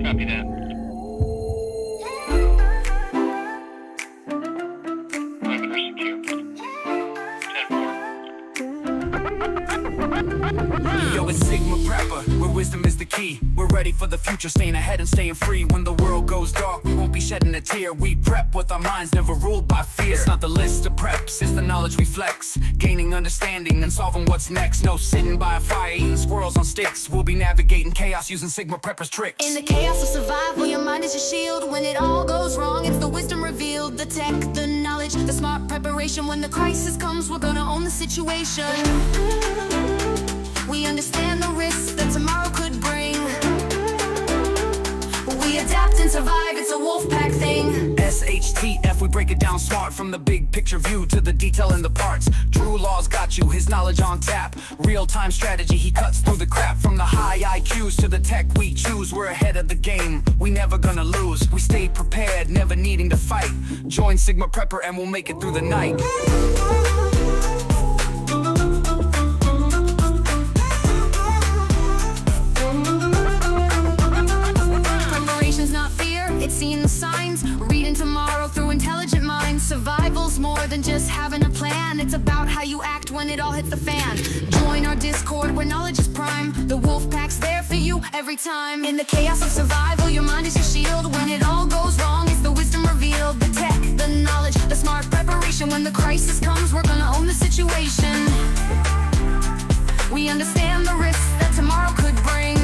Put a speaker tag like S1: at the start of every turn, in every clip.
S1: Copy that. Monitor secure. 10-4.
S2: Yo, it's Sigma Prepper, where wisdom is the key. We're ready for the future, staying ahead and staying free. When the world goes dark, we won't be shedding a tear. We prep with our minds, never ruled by fear. It's not the list of preps, it's the knowledge we flex. Gaining understanding and solving what's next. No sitting by a fire, eating squirrels on sticks. We'll be navigating chaos using Sigma Prepper's tricks.
S3: In the chaos of survival, your mind is your shield. When it all goes wrong, it's the wisdom revealed. The tech, the knowledge, the smart preparation. When the crisis comes, we're gonna own the situation. We understand the risks that tomorrow could bring. We adapt and survive, it's a wolf pack thing.
S2: SHTF, we break it down smart. From the big picture view to the detail in the parts. Drew Law's got you, his knowledge on tap. Real-time strategy, he cuts through the crap. From the high IQs to the tech we choose. We're ahead of the game, we never gonna lose. We stay prepared, never needing to fight. Join Sigma Prepper and we'll make it through the night.
S3: It's seeing the signs, reading tomorrow through intelligent minds. Survival's more than just having a plan. It's about how you act when it all hits the fan. Join our Discord where knowledge is prime. The wolf pack's there for you every time. In the chaos of survival, your mind is your shield. When it all goes wrong, it's the wisdom revealed. The tech, the knowledge, the smart preparation. When the crisis comes, we're gonna own the situation. We understand the risks that tomorrow could bring.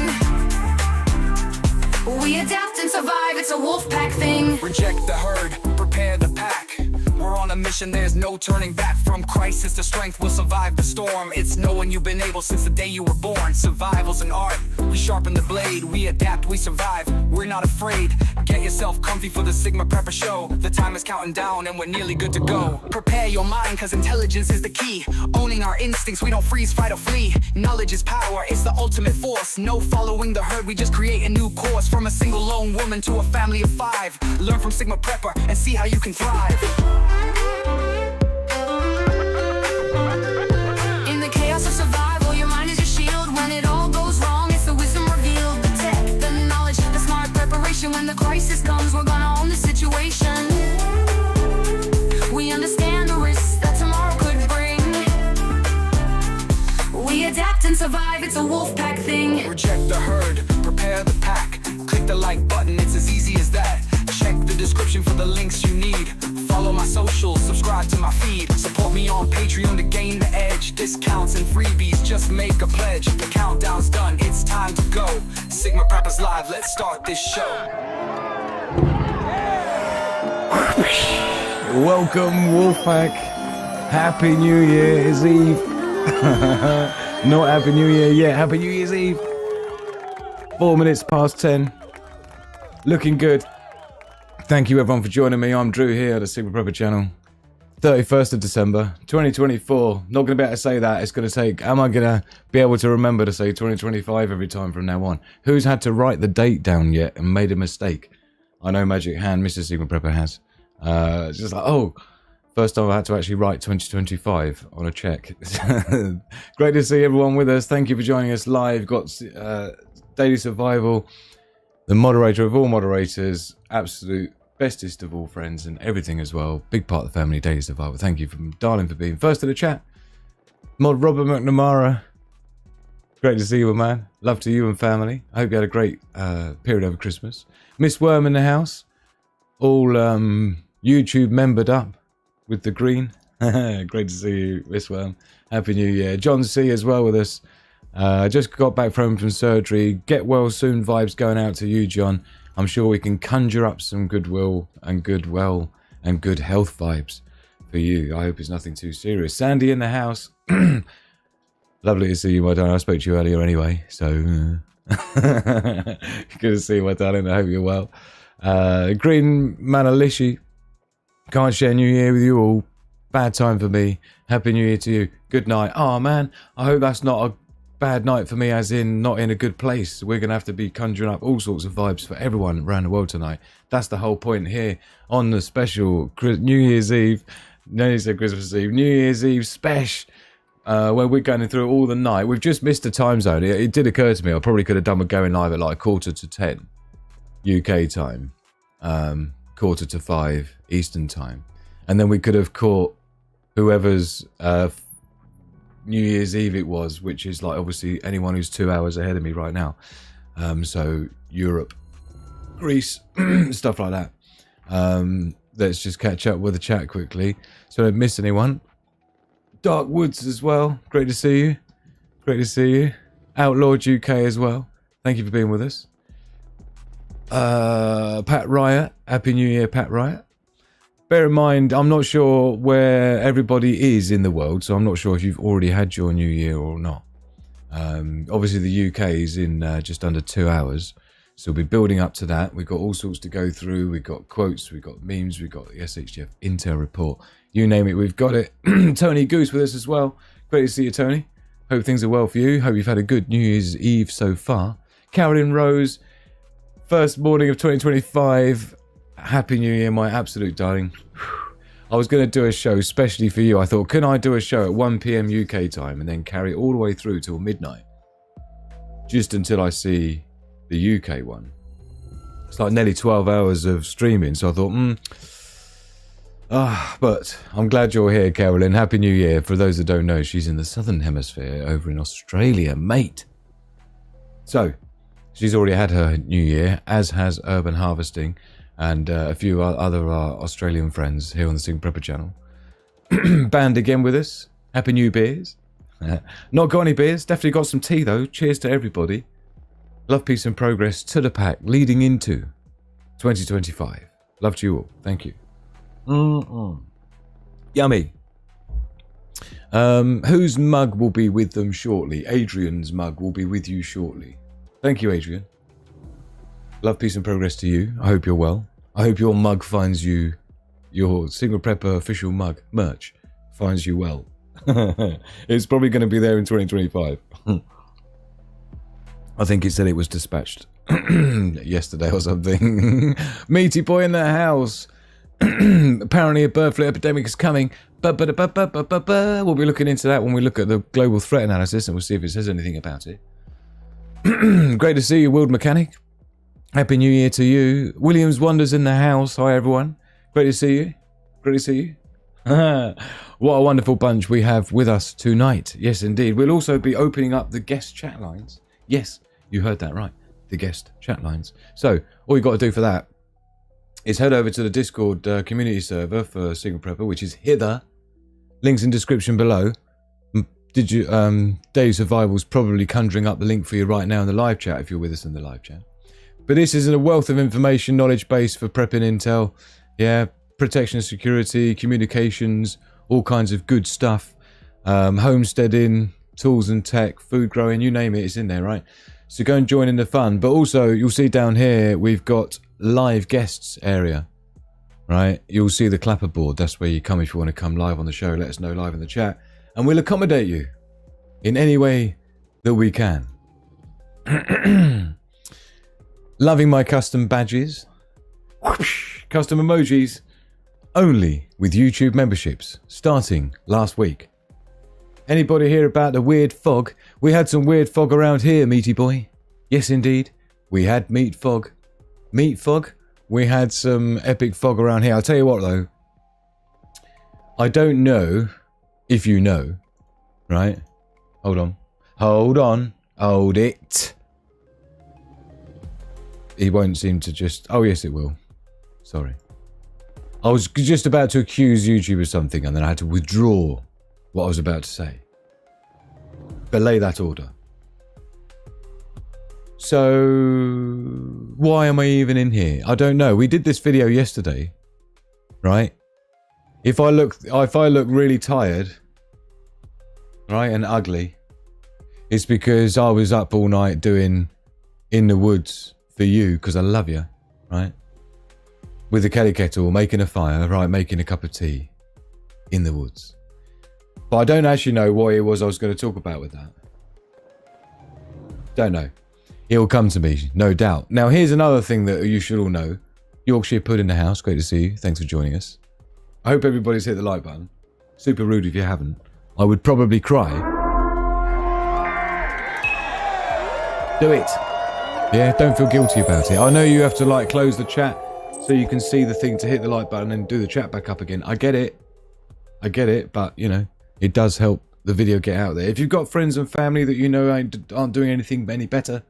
S3: We adapt and survive, it's a wolf pack thing.
S2: Reject the herd, prepare the pack. We're on a mission, there's no turning back. From crisis to strength, we'll survive the storm. It's knowing you've been able since the day you were born. Survival's an art, we sharpen the blade. We adapt, we survive, we're not afraid. Get yourself comfy for the Sigma Prepper show. The time is counting down and we're nearly good to go. Prepare your mind, cause intelligence is the key. Owning our instincts, we don't freeze, fight or flee. Knowledge is power, it's the ultimate force. No following the herd, we just create a new course. From a single lone woman to a family of 5. Learn from Sigma Prepper and see how you can thrive.
S3: In the chaos of survival, your mind is your shield. When it all goes wrong, it's the wisdom revealed. The tech, the knowledge, the smart preparation. When the crisis comes, we're gonna own the situation. We understand the risks that tomorrow could bring. We adapt and survive, it's a wolf pack thing.
S2: Reject the herd, prepare the pack. Click the like button, it's as easy as that. Check the description for the links you need. Follow my socials, subscribe to my feed. Support me on Patreon to gain the edge. Discounts and freebies, just make a pledge. The countdown's done, it's time to go. Sigma Preppers Live, let's start this show.
S4: Welcome Wolfpack. Happy New Year's Eve. Not Happy New Year yet, Happy New Year's Eve. 4 minutes past 10. Looking good. Thank you everyone for joining me. I'm Drew here at the Sigma Prepper channel. 31st of December, 2024. Not going to be able to say that. It's going to take... Am I going to be able to remember to say 2025 every time from now on? Who's had to write the date down yet and made a mistake? I know Magic Hand, Mr. Sigma Prepper has. It's just like, oh, first time I had to actually write 2025 on a check. Great to see everyone with us. Thank you for joining us live. Got Daily Survival, the moderator of all moderators, absolute bestest of all friends and everything as well. Big part of the family, Daily Survival. Thank you from darling for being first to the chat. Mod Robert McNamara, great to see you, man. Love to you and family. I hope you had a great period over Christmas. Miss Worm in the house, all YouTube membered up with the green. Great to see you, Miss Worm. Happy New Year. John C as well with us. Just got back from surgery. Get well soon vibes going out to you, John. I'm sure we can conjure up some goodwill and goodwill and good health vibes for you. I hope it's nothing too serious. Sandy in the house. Lovely to see you, my darling. I spoke to you earlier anyway, so good to see you, my darling. I hope you're well. Green Manalishi. Can't share New Year with you all. Bad time for me. Happy New Year to you. Good night. Oh man, I hope that's not a bad night for me, as in not in a good place. We're going to have to be conjuring up all sorts of vibes for everyone around the world tonight. That's the whole point here on the special New Year's Eve. No, you said Christmas Eve. New Year's Eve special, where we're going through all the night. We've just missed the time zone. It did occur to me I probably could have done with going live at like 9:45. UK time, 4:45 Eastern time, and then we could have caught whoever's New Year's Eve it was, which is like obviously anyone who's 2 hours ahead of me right now. So Europe, Greece, stuff like that. Let's just catch up with the chat quickly so I don't miss anyone. Dark Woods as well. Great to see you. Great to see you. Outlawed UK as well. Thank you for being with us. Pat Riot. Happy New Year, Pat Riot. Bear in mind, I'm not sure where everybody is in the world, so I'm not sure if you've already had your New Year or not. Obviously, the UK is in just under 2 hours, so we'll be building up to that. We've got all sorts to go through. We've got quotes, we've got memes, we've got the SHF Intel report. You name it, we've got it. Tony Goose with us as well. Great to see you, Tony. Hope things are well for you. Hope you've had a good New Year's Eve so far. Carolyn Rose, first morning of 2025. Happy New Year, my absolute darling. I was going to do a show specially for you. I thought, can I do a show at 1 p.m. UK time and then carry it all the way through till midnight? Just until I see the UK one. It's like nearly 12 hours of streaming. So I thought, but I'm glad you're here, Carolyn. Happy New Year. For those that don't know, she's in the Southern Hemisphere over in Australia, mate. So, she's already had her New Year, as has Urban Harvesting. And a few other Australian friends here on the Sing Prepper channel. Band again with us. Happy New Beers. Not got any beers. Definitely got some tea though. Cheers to everybody. Love, peace and progress to the pack leading into 2025. Love to you all. Thank you. Yummy. Whose mug will be with them shortly? Adrian's mug will be with you shortly. Thank you, Adrian. Love, peace and progress to you. I hope you're well. I hope your mug finds you, your Single Prepper official mug merch finds you well. It's probably going to be there in 2025. I think it said it was dispatched yesterday or something. Meaty boy in the house. Apparently a bird flu epidemic is coming. We'll be looking into that when we look at the global threat analysis and we'll see if it says anything about it. Great to see you, World Mechanic. Happy New Year to you. Williams Wonders in the house. Hi, everyone. Great to see you. Great to see you. What a wonderful bunch we have with us tonight. Yes, indeed. We'll also be opening up the guest chat lines. Yes, you heard that right. The guest chat lines. So, all you got to do for that is head over to the Discord community server for Single Prepper, which is hither. Links in description below. Day Survival's probably conjuring up the link for you right now in the live chat if you're with us in the live chat. But this is a wealth of information, knowledge base for prepping intel. Yeah, protection, security, communications, all kinds of good stuff. Homesteading, tools and tech, food growing, you name it, it's in there, right? So go and join in the fun. But also, you'll see down here, we've got live guests area, right? You'll see the clapper board. That's where you come if you want to come live on the show. Let us know live in the chat. And we'll accommodate you in any way that we can. Loving my custom badges, custom emojis, only with YouTube memberships, starting last week. Anybody hear about the weird fog? We had some weird fog around here, meaty boy. Yes, indeed. We had meat fog. Meat fog? We had some epic fog around here. I'll tell you what, though. I don't know if you know, right? Hold on. Hold on. Hold it. He won't seem to just... Oh, yes, it will. Sorry. I was just about to accuse YouTube of something, and then I had to withdraw what I was about to say. Belay that order. So, why am I even in here? I don't know. We did this video yesterday, right? If I look really tired, right, and ugly, it's because I was up all night doing In the Woods for you, because I love you, right? With the kettle kettle, making a fire, right, making a cup of tea in the woods. But I don't actually know what it was I was going to talk about with that. Don't know. It will come to me, no doubt. Now, here's another thing that you should all know. Yorkshire Pud in the house. Great to see you. Thanks for joining us. I hope everybody's hit the like button. Super rude if you haven't. I would probably cry. Do it. Yeah, don't feel guilty about it. I know you have to like close the chat so you can see the thing to hit the like button and do the chat back up again. I get it, but you know, it does help the video get out there. If you've got friends and family that you know aren't doing anything any better,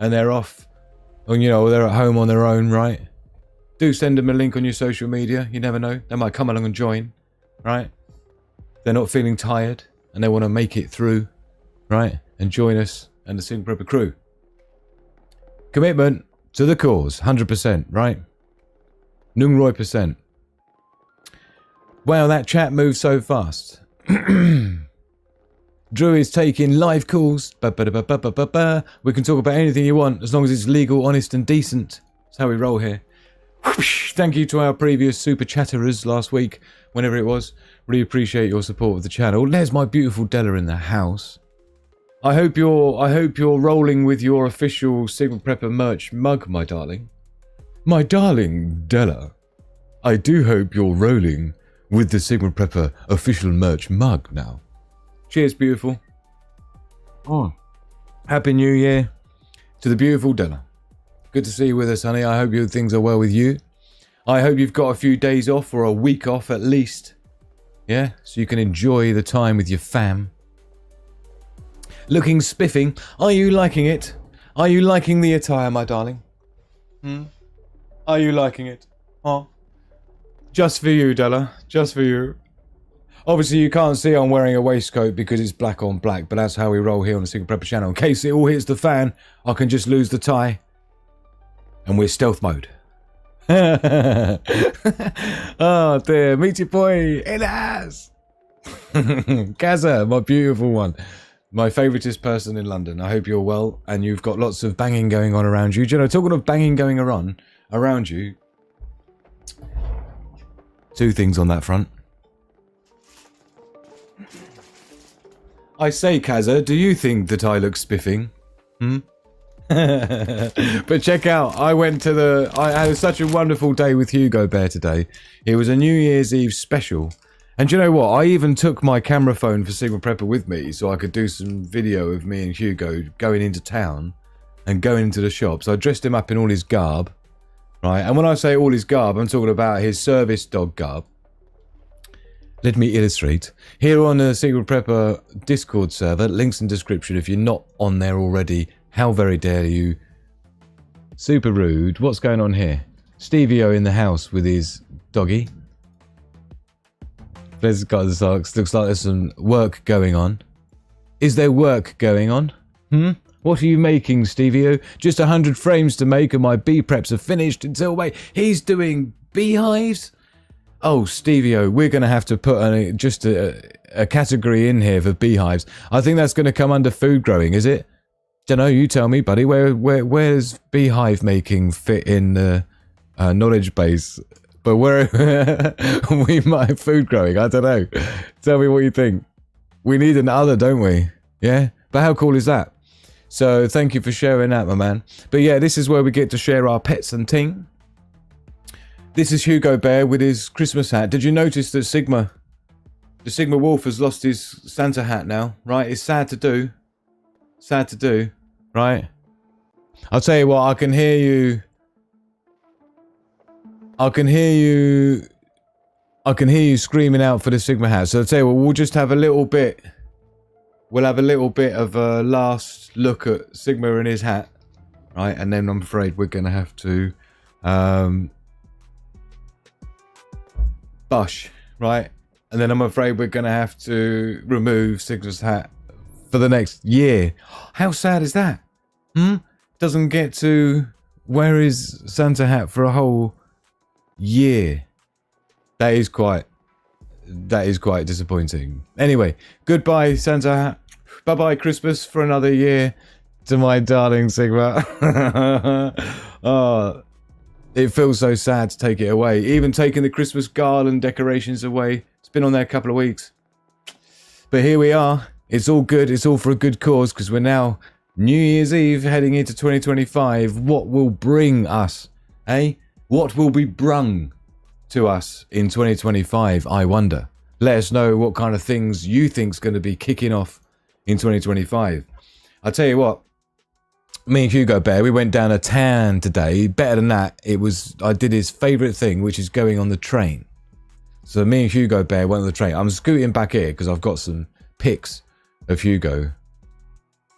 S4: and they're off, or you know, they're at home on their own, right? Do send them a link on your social media. You never know, they might come along and join, right? They're not feeling tired and they want to make it through, right? And join us and the Sigma Prepper crew. Commitment to the cause, 100%, right? Nung Roy %. Wow, that chat moves so fast. Drew is taking live calls. We can talk about anything you want as long as it's legal, honest and decent. That's how we roll here. Thank you to our previous super chatterers last week, whenever it was. Really appreciate your support of the channel. There's my beautiful Della in the house. I hope you're rolling with your official Sigma Prepper merch mug, my darling. My darling Della. I do hope you're rolling with the Sigma Prepper official merch mug now. Cheers, beautiful. Oh. Happy New Year to the beautiful Della. Good to see you with us, honey. I hope things are well with you. I hope you've got a few days off or a week off at least. Yeah, so you can enjoy the time with your fam. Looking spiffing. Are you liking it? Are you liking the attire, my darling? Are you liking it? Huh? Just for you, Della. Just for you. Obviously, you can't see I'm wearing a waistcoat because it's black on black, but that's how we roll here on the Sigma Prepper channel. In case it all hits the fan, I can just lose the tie. And we're stealth mode. Oh dear, meet your boy, Elias. Kaza, my beautiful one. My favouriteest person in London. I hope you're well and you've got lots of banging going on around you. Do you know, talking of banging going around you, two things on that front. I say, Kaza, do you think that I look spiffing? But check out, I had such a wonderful day with Hugo Bear today. It was a New Year's Eve special. And do you know what? I even took my camera phone for Sigma Prepper with me so I could do some video of me and Hugo going into town and going into the shops. I dressed him up in all his garb, right? And when I say all his garb, I'm talking about his service dog garb. Let me illustrate. Here on the Sigma Prepper Discord server, links in description if you're not on there already. How very dare you. Super rude. What's going on here? Stevie-O in the house with his doggy. There's got the socks. Looks like there's some work going on. Is there work going on? What are you making, Stevie-O? Just 100 frames to make and my bee preps are finished until wait. He's doing beehives? Oh, Stevie-O, we're going to have to put a category in here for beehives. I think that's going to come under food growing, is it? Dunno, you tell me, buddy. Where's beehive making fit in the knowledge base? But where we might have food growing, I don't know. Tell me what you think. We need another, don't we? Yeah? But how cool is that? So thank you for sharing that, my man. But yeah, this is where we get to share our pets and ting. This is Hugo Bear with his Christmas hat. Did you notice that the Sigma Wolf has lost his Santa hat now? Right? It's sad to do. Sad to do, right? I'll tell you what, I can hear you screaming out for the Sigma hat. So I'll tell you what, we'll just have a little bit. We'll have a little bit of a last look at Sigma and his hat, right? And then I'm afraid we're going to have to bush, right? And then I'm afraid we're going to have to remove Sigma's hat for the next year. How sad is that? Doesn't get to wear his Santa hat for a whole year. That is quite disappointing. Anyway, goodbye Santa hat. Bye bye Christmas for another year to my darling Sigma. Oh, it feels so sad to take it away. Even taking the Christmas garland decorations away. It's been on there a couple of weeks. But here we are. It's all good. It's all for a good cause because we're now New Year's Eve heading into 2025. What will bring us, eh? What will be brung to us in 2025, I wonder. Let us know what kind of things you think's going to be kicking off in 2025. I'll tell you what, me and Hugo Bear, we went down a town today. Better than that, I did his favourite thing, which is going on the train. So me and Hugo Bear went on the train. I'm scooting back here because I've got some pics of Hugo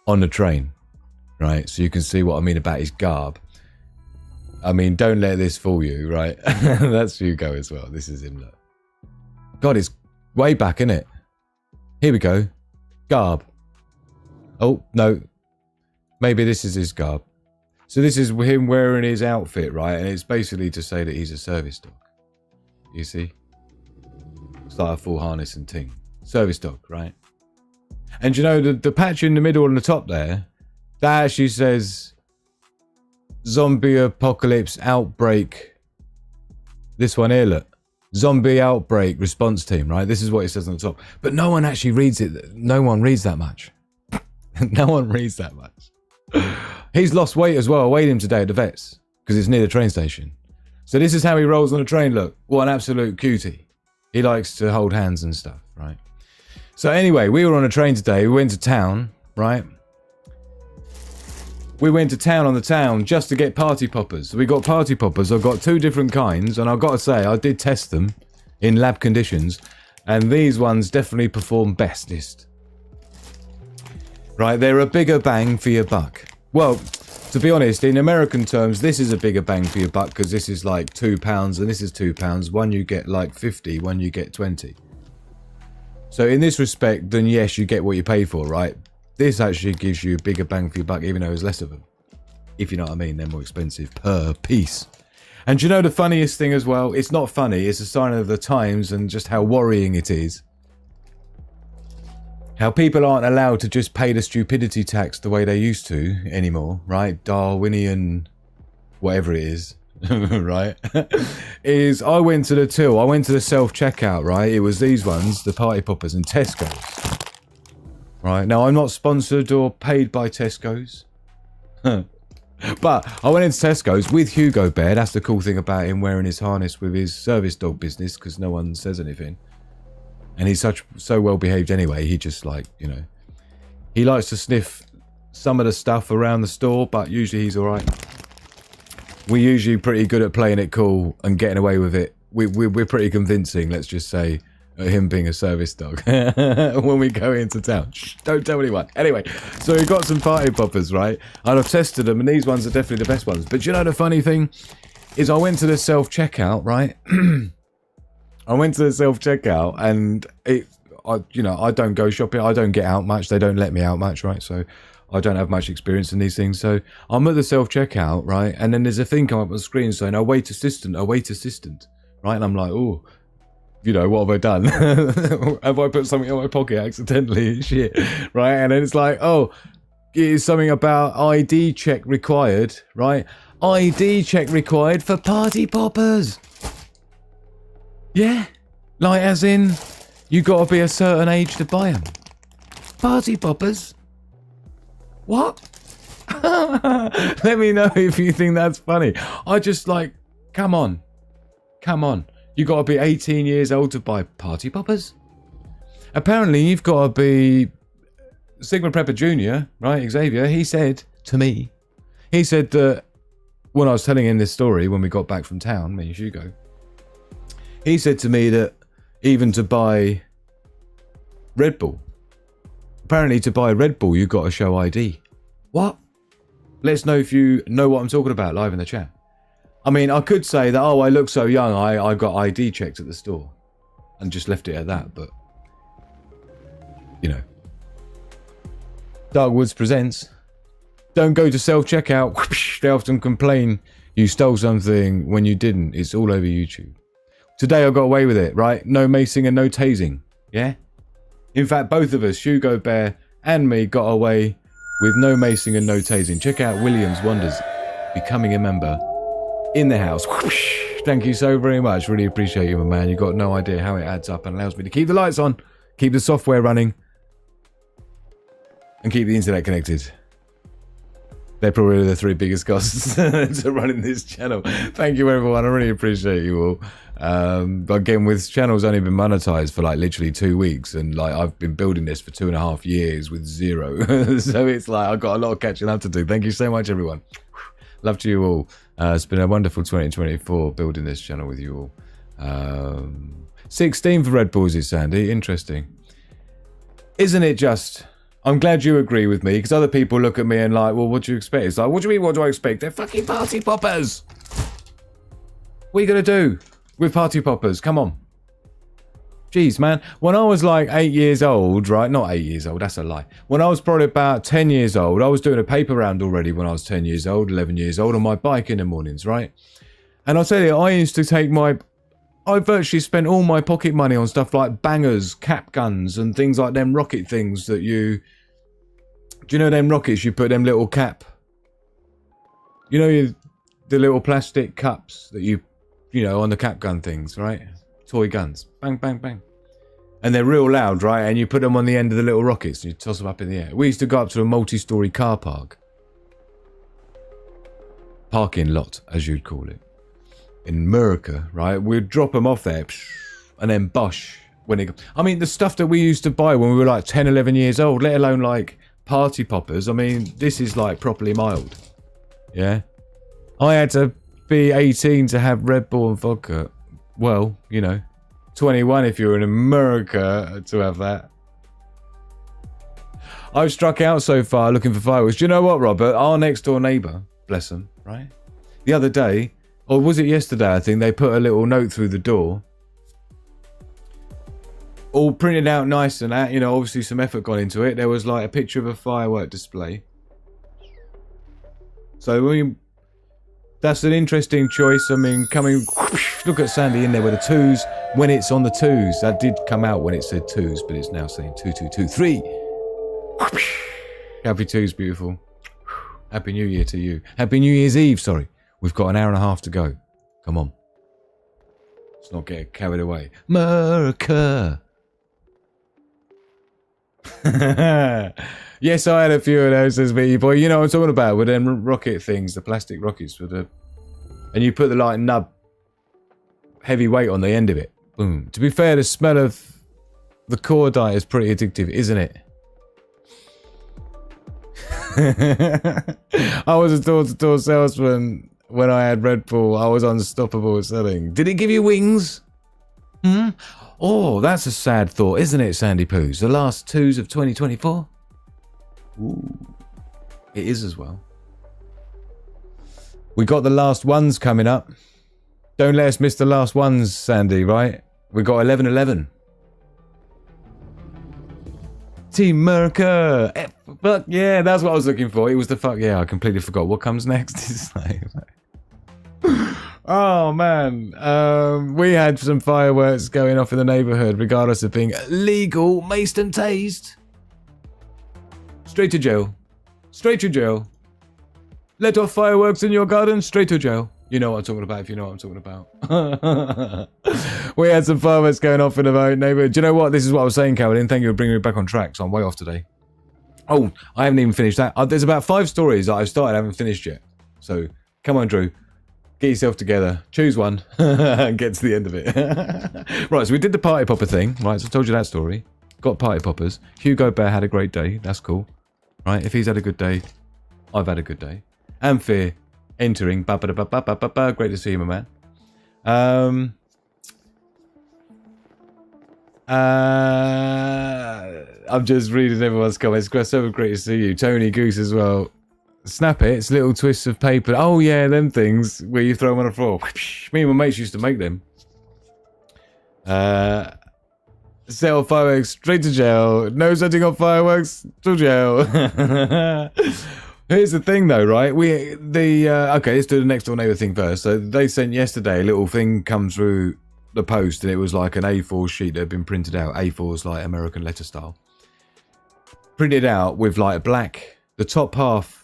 S4: on the train, right? So you can see what I mean about his garb. I mean, don't let this fool you, right? That's Hugo as well. This is him, look. God, it's way back, isn't it? Here we go. Garb. Oh, no. Maybe this is his garb. So this is him wearing his outfit, right? And it's basically to say that he's a service dog. You see? It's like a full harness and ting. Service dog, right? And you know, the patch in the middle and the top there, that actually says zombie apocalypse outbreak. This one here, look. Zombie outbreak response team, right? This is what it says on the top. But no one actually reads it. No one reads that much. No one reads that much. He's lost weight as well. I weighed him today at the vets because it's near the train station. So this is how he rolls on the train. Look, what an absolute cutie. He likes to hold hands and stuff, right? So anyway, we were on a train today. We went to town, right? We went to town on the town just to get party poppers. So we got party poppers. I've got 2 different kinds, and I've got to say, I did test them in lab conditions, and these ones definitely perform bestest. Right, they're a bigger bang for your buck. Well, to be honest, in American terms, this is a bigger bang for your buck because this is like £2 and this is £2. One you get like 50, one you get 20. So in this respect, then yes, you get what you pay for, right? This actually gives you a bigger bang for your buck, even though there's less of them. If you know what I mean, they're more expensive per piece. And do you know the funniest thing as well? It's not funny, it's a sign of the times and just how worrying it is. How people aren't allowed to just pay the stupidity tax the way they used to anymore, right? Darwinian, whatever it is, right? Is I went to the till, I went to the self-checkout, right? It was these ones, the party poppers and Tesco's. Right, now I'm not sponsored or paid by Tesco's. But I went into Tesco's with Hugo Bear. That's the cool thing about him wearing his harness with his service dog business because no one says anything. And he's so well behaved anyway. He just like, you know, he likes to sniff some of the stuff around the store, but usually he's all right. We're usually pretty good at playing it cool and getting away with it. We're pretty convincing, let's just say, him being a service dog when we go into town. Shh, don't tell anyone. Anyway, so we got some party poppers, right? And I've tested them, and these ones are definitely the best ones. But you know the funny thing is, I went to the self-checkout, right? I went to the self-checkout, and I don't go shopping. I don't get out much. They don't let me out much, right? So I don't have much experience in these things. So I'm at the self-checkout, right? And then there's a thing come up on the screen saying, await assistant, right? And I'm like, oh, you know, what have I done? Have I put something in my pocket accidentally? Shit, right? And then it's like, oh, it's something about ID check required, right? ID check required for party poppers. Yeah, like as in, you got to be a certain age to buy them. Party poppers? What? Let me know if you think that's funny. I just like, come on. You got to be 18 years old to buy party poppers? Apparently, you've got to be Sigma Prepper Jr., right? Xavier, he said to me, he said that when I was telling him this story, when we got back from town, me and Hugo, he said to me that even to buy Red Bull, apparently to buy Red Bull, you've got to show ID. What? Let us know if you know what I'm talking about live in the chat. I mean, I could say that, oh, I look so young, I got ID checked at the store and just left it at that, but, you know. Dark Woods presents. Don't go to self-checkout. They often complain you stole something when you didn't. It's all over YouTube. Today I got away with it, right? No macing and no tasing, yeah? In fact, both of us, Hugo Bear and me, got away with no macing and no tasing. Check out Williams Wonders becoming a member in the house. Thank you so very much. Really appreciate you, my man. You got no idea how it adds up and allows me to keep the lights on, keep the software running, and keep the internet connected. They're probably the 3 biggest costs to running this channel. Thank you, everyone. I really appreciate you all. Again, with channels only been monetized for like literally 2 weeks, and like I've been building this for 2.5 years with 0. So it's like I've got a lot of catching up to do. Thank you so much, everyone. Love to you all. It's been a wonderful 2024 building this channel with you all. 16 for Red Bull, is it, Sandy? Interesting. Isn't it just... I'm glad you agree with me, because other people look at me and like, well, what do you expect? It's like, what do you mean, what do I expect? They're fucking party poppers! What are you going to do with party poppers? Come on. Jeez, man. When I was like 8 years old, right? Not 8 years old, that's a lie. When I was probably about 10 years old, I was doing a paper round already when I was 10 years old, 11 years old, on my bike in the mornings, right? And I'll tell you, I used to take my... I virtually spent all my pocket money on stuff like bangers, cap guns, and things like them rocket things that you... Do you know them rockets? You put them little cap... You know the little plastic cups that you know, on the cap gun things, right? Toy guns. Bang, bang, bang. And they're real loud, right? And you put them on the end of the little rockets and you toss them up in the air. We used to go up to a multi-storey car park. Parking lot, as you'd call it. In America, right? We'd drop them off there, and then bosh. I mean, the stuff that we used to buy when we were like 10, 11 years old, let alone like party poppers. I mean, this is like properly mild. Yeah? I had to be 18 to have Red Bull and vodka. Well, you know, 21 if you're in America to have that. I've struck out so far looking for fireworks. Do you know what, Robert? Our next door neighbour, bless them, right? The other day, or was it yesterday, I think, they put a little note through the door. All printed out nice and that, you know, obviously some effort gone into it. There was like a picture of a firework display. So, that's an interesting choice. I mean, look at Sandy in there with the 2s. When it's on the 2s, that did come out when it said 2s, but it's now saying 2, 2, 2, 3. Happy 2s, beautiful. Happy New Year to you. Happy New Year's Eve, sorry. We've got an hour and a half to go. Come on. Let's not get carried away. America. Yes, I had a few of those, says V boy. You know what I'm talking about, with them rocket things, the plastic rockets with the... And you put the like nub heavy weight on the end of it. Boom. To be fair, the smell of the cordite is pretty addictive, isn't it? I was a door-to-door salesman when I had Red Bull. I was unstoppable at selling. Did it give you wings? Oh, that's a sad thought, isn't it, Sandy Poos? The last 2s of 2024? Ooh, it is as well. We got the last ones coming up. Don't let us miss the last ones, Sandy, right? We got 11-11. Team America. Fuck yeah, that's what I was looking for. It was the fuck yeah. I completely forgot what comes next. It's like, oh man, we had some fireworks going off in the neighbourhood, regardless of being legal, maced and tased. Straight to jail. Straight to jail. Let off fireworks in your garden, straight to jail. You know what I'm talking about if you know what I'm talking about. We had some fireworks going off in the neighbourhood. Do you know what? This is what I was saying, Caroline. Thank you for bringing me back on track, so I'm way off today. Oh, I haven't even finished that. There's about 5 stories that I've started, I haven't finished yet. So, come on, Drew. Get yourself together. Choose one. And get to the end of it. Right, so we did the party popper thing. Right, so I told you that story. Got party poppers. Hugo Bear had a great day. That's cool. Right, if he's had a good day, I've had a good day. Amphere entering. Great to see you, my man. I'm just reading everyone's comments. So great to see you. Tony Goose as well. Snap it. It's little twists of paper. Oh yeah, them things where you throw them on the floor. Me and my mates used to make them. Set off fireworks, straight to jail. No setting off fireworks, to jail. Here's the thing though, right? Okay, let's do the next door neighbour thing first. So they sent yesterday a little thing come through the post, and it was like an A4 sheet that had been printed out. A4's like American letter style. Printed out with like black, the top half,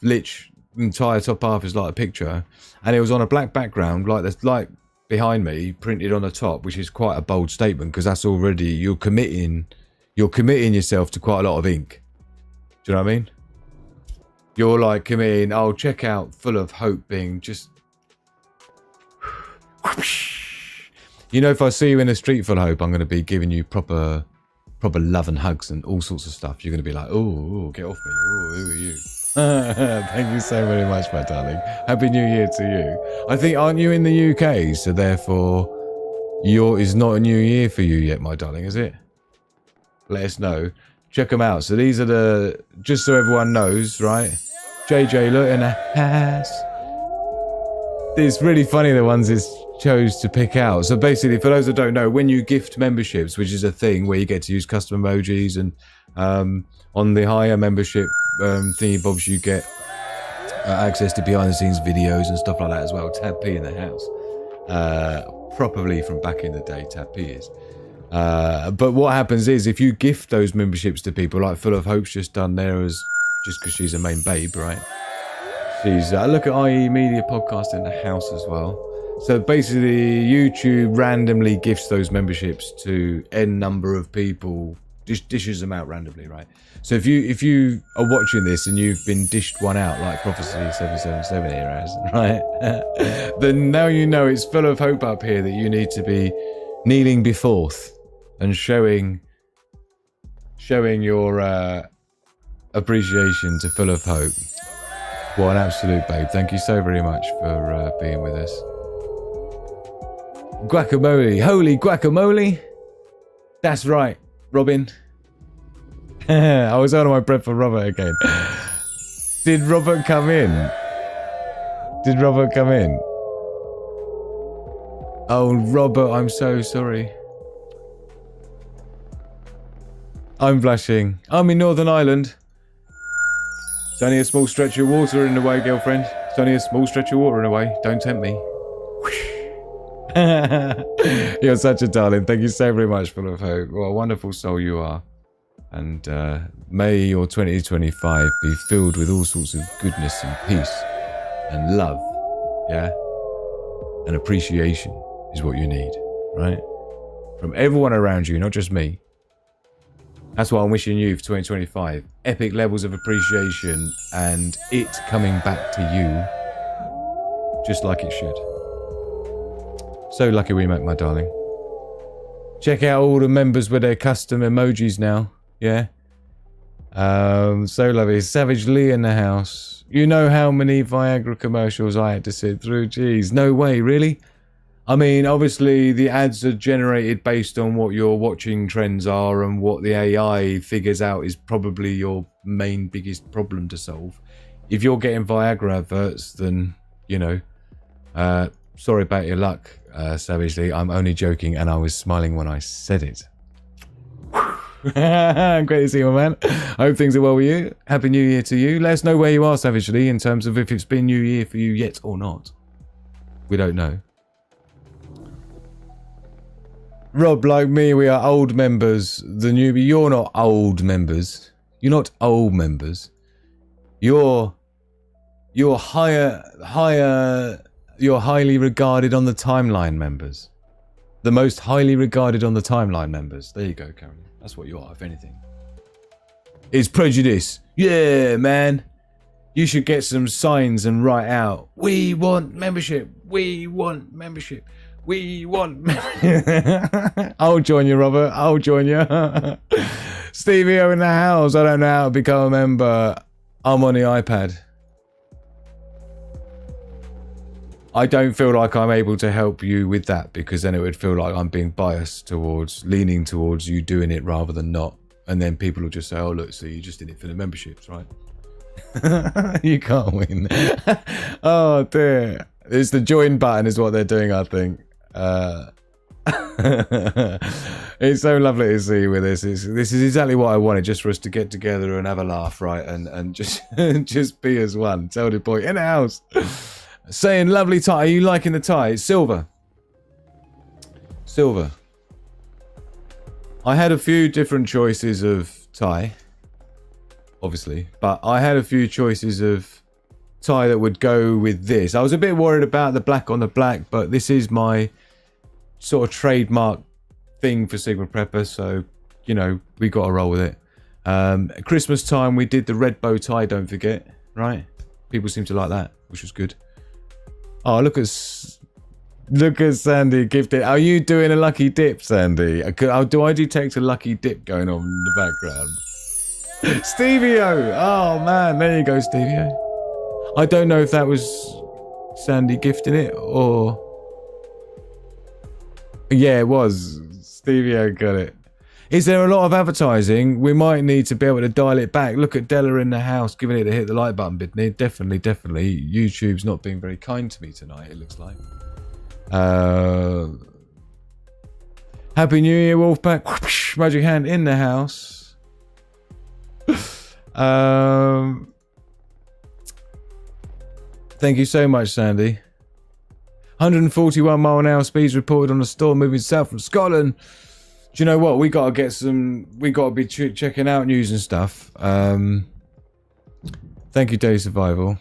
S4: entire top half is like a picture, and it was on a black background, like there's like behind me, printed on the top, which is quite a bold statement because that's already you're committing yourself to quite a lot of ink. Do you know what I mean? you're like committing, oh, check out Full of Hope being just... You know, if I see you in a street full of hope, I'm going to be giving you proper love and hugs and all sorts of stuff. You're going to be like, oh, get off me. Oh, who are you? Thank you so very much, my darling. Happy New Year to you. I think, aren't you in the UK? So therefore, it's not a new year for you yet, my darling, is it? Let us know. Check them out. So these are just so everyone knows, right? JJ, look in the house. It's really funny, the ones it's chose to pick out. So basically, for those that don't know, when you gift memberships, which is a thing where you get to use custom emojis, and on the higher membership thingy bobs, you get access to behind the scenes videos and stuff like that as well. Tab P in the house, properly from back in the day. Tab P is. But what happens is, if you gift those memberships to people, like Full of Hope's just done there, as just because she's a main babe, right? She's look at IE Media Podcast in the house as well. So basically, YouTube randomly gifts those memberships to n number of people, dishes them out randomly, right? So if you are watching this and you've been dished one out, like Prophecy 777 here has, right? Then now you know it's Full of Hope up here that you need to be kneeling before and showing your appreciation to Full of Hope. What an absolute babe. Thank you so very much for being with us. Guacamole. Holy guacamole. That's right, Robin. I was out of my breath for Robert again. Did Robert come in? Did Robert come in? Oh, Robert, I'm so sorry. I'm blushing. I'm in Northern Ireland. It's only a small stretch of water in the way, girlfriend. It's only a small stretch of water in the way. Don't tempt me. You're such a darling. Thank you so very much, Full of Hope. What a wonderful soul you are. And may your 2025 be filled with all sorts of goodness and peace and love. Yeah? And appreciation is what you need, right? From everyone around you, not just me. That's what I'm wishing you for 2025. Epic levels of appreciation and it coming back to you just like it should. So lucky we met, my darling. Check out all the members with their custom emojis now. Yeah? So lovely. Savage Lee in the house. You know how many Viagra commercials I had to sit through? Jeez, no way, really? I mean, obviously, the ads are generated based on what your watching trends are, and what the AI figures out is probably your main biggest problem to solve. If you're getting Viagra adverts, then, you know, sorry about your luck, Savagely. I'm only joking, and I was smiling when I said it. Great to see you, my man. I hope things are well with you. Happy New Year to you. Let us know where you are, Savagely, in terms of if it's been New Year for you yet or not. We don't know. Rob, like me, we are old members. The newbie, you're not old members. You're not old members. You're you're highly regarded on the timeline members. The most highly regarded on the timeline members. There you go, Karen. That's what you are, if anything. It's prejudice. Yeah, man. You should get some signs and write out, we want membership. We want membership. We want... I'll join you, Robert. I'll join you. Stevie O in the house. I don't know how to become a member. I'm on the iPad. I don't feel like I'm able to help you with that, because then it would feel like I'm being biased towards, leaning towards you doing it rather than not. And then people will just say, oh, look, so you just did it for the memberships, right? You can't win. Oh, dear. It's the join button is what they're doing, I think. It's so lovely to see you with this. This is exactly what I wanted, just for us to get together and have a laugh, right? And just just be as one. Tell the boy in the house. Saying lovely tie. Are you liking the tie? It's silver. Silver. I had a few different choices of tie, obviously, but I had a few choices of tie that would go with this. I was a bit worried about the black on the black, but this is my sort of trademark thing for Sigma Prepper, so you know we got to roll with it. Christmas time we did the red bow tie, don't forget. right? People seem to like that, which was good. Oh, look at Sandy gifted. Are you doing a lucky dip, Sandy? Do I detect a lucky dip going on in the background? Stevio! Oh man, there you go, Stevio. I don't know if that was Sandy gifting it or... Yeah, it was. Stevio got it. Is there a lot of advertising? We might need to be able to dial it back. Look at Della in the house giving it a hit the like button, Bidney. Definitely. YouTube's not being very kind to me tonight, it looks like. Happy New Year, Wolfpack. Whoosh, magic hand in the house. Thank you so much, Sandy. 141 mile an hour speeds reported on a storm moving south from Scotland. Do you know what? We gotta be checking out news and stuff. Thank you, Day Survival.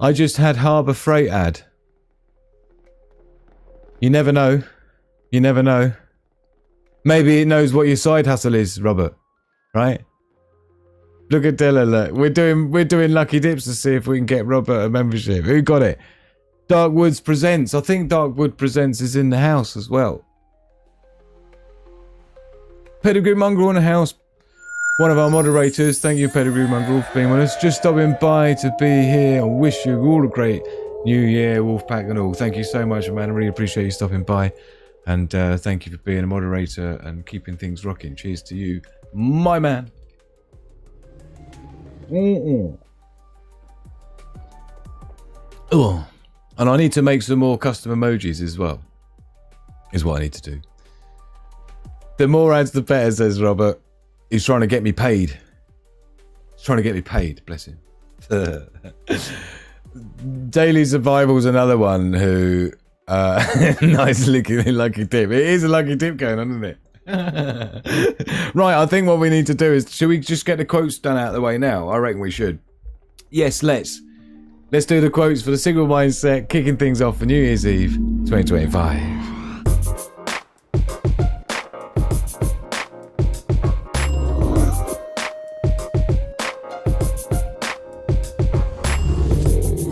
S4: I just had Harbour Freight ad. You never know. You never know. Maybe it knows what your side hustle is, Robert. Right? Look at Della, look. We're doing lucky dips to see if we can get Robert a membership. Who got it? Dark Woods Presents. I think Dark Wood Presents is in the house as well. Pedigree Mongrel in the house. One of our moderators. Thank you, Pedigree Mongrel, for being with us. Just stopping by to be here and wish you all a great New Year, Wolfpack and all. Thank you so much, man. I really appreciate you stopping by. And thank you for being a moderator and keeping things rocking. Cheers to you, my man. Oh, and I need to make some more custom emojis as well. Is what I need to do. The more ads, the better, says Robert. He's trying to get me paid. He's trying to get me paid, bless him. Daily Survival's another one who... nice lucky tip. It is a lucky tip going on, isn't it? Right, I think what we need to do is... Should we just get the quotes done out of the way now? I reckon we should. Yes, let's do the quotes for the Signal Mindset, kicking things off for New Year's Eve 2025.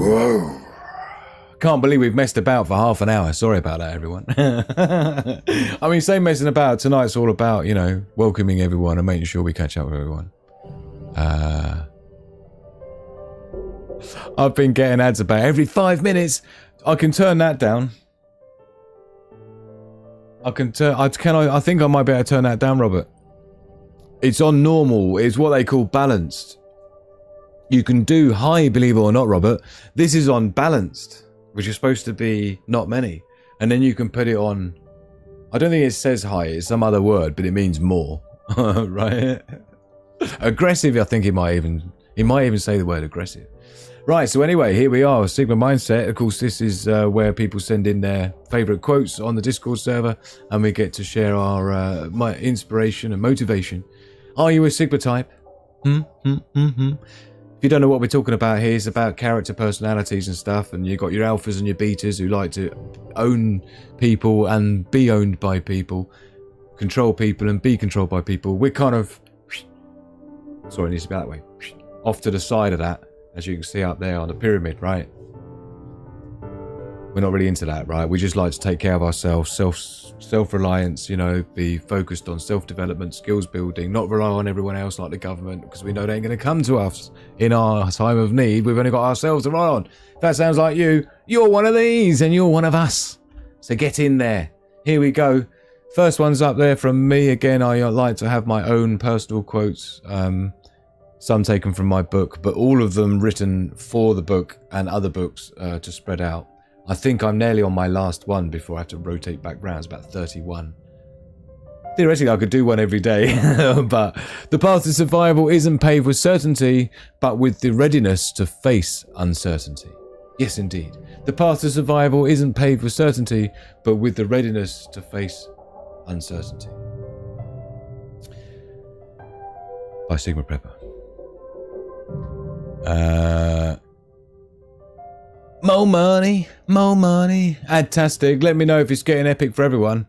S4: Whoa. Can't believe we've messed about for half an hour. Sorry about that, everyone. I mean, say messing about. Tonight's all about, you know, welcoming everyone and making sure we catch up with everyone. I've been getting ads about every 5 minutes. I can turn that down. I think I might be able to turn that down, Robert. It's on normal. It's what they call balanced. You can do high, believe it or not, Robert. This is on balanced, which is supposed to be not many. And then you can put it on... I don't think it says high. It's some other word, but it means more. Right? Aggressive, I think it might even say the word aggressive. Right, so anyway, here we are, Sigma Mindset. Of course, this is where people send in their favourite quotes on the Discord server, and we get to share our my inspiration and motivation. Are you a Sigma type? If you don't know what we're talking about here, it's about character personalities and stuff, and you've got your alphas and your betas who like to own people and be owned by people, control people and be controlled by people. We're kind of... Sorry, it needs to be that way. Off to the side of that. As you can see up there on the pyramid, right? We're not really into that, right? We just like to take care of ourselves, self-reliance, you know, be focused on self-development, skills building, not rely on everyone else like the government, because we know they ain't going to come to us in our time of need. We've only got ourselves to rely on. If that sounds like you, you're one of these and you're one of us. So get in there. Here we go. First one's up there from me. Again, I like to have my own personal quotes. Some taken from my book, but all of them written for the book and other books to spread out. I think I'm nearly on my last one before I have to rotate back round. It's about 31. Theoretically, I could do one every day, but the path to survival isn't paved with certainty, but with the readiness to face uncertainty. Yes, indeed. The path to survival isn't paved with certainty, but with the readiness to face uncertainty. By Sigma Prepper. More money, fantastic. Let me know if it's getting epic for everyone.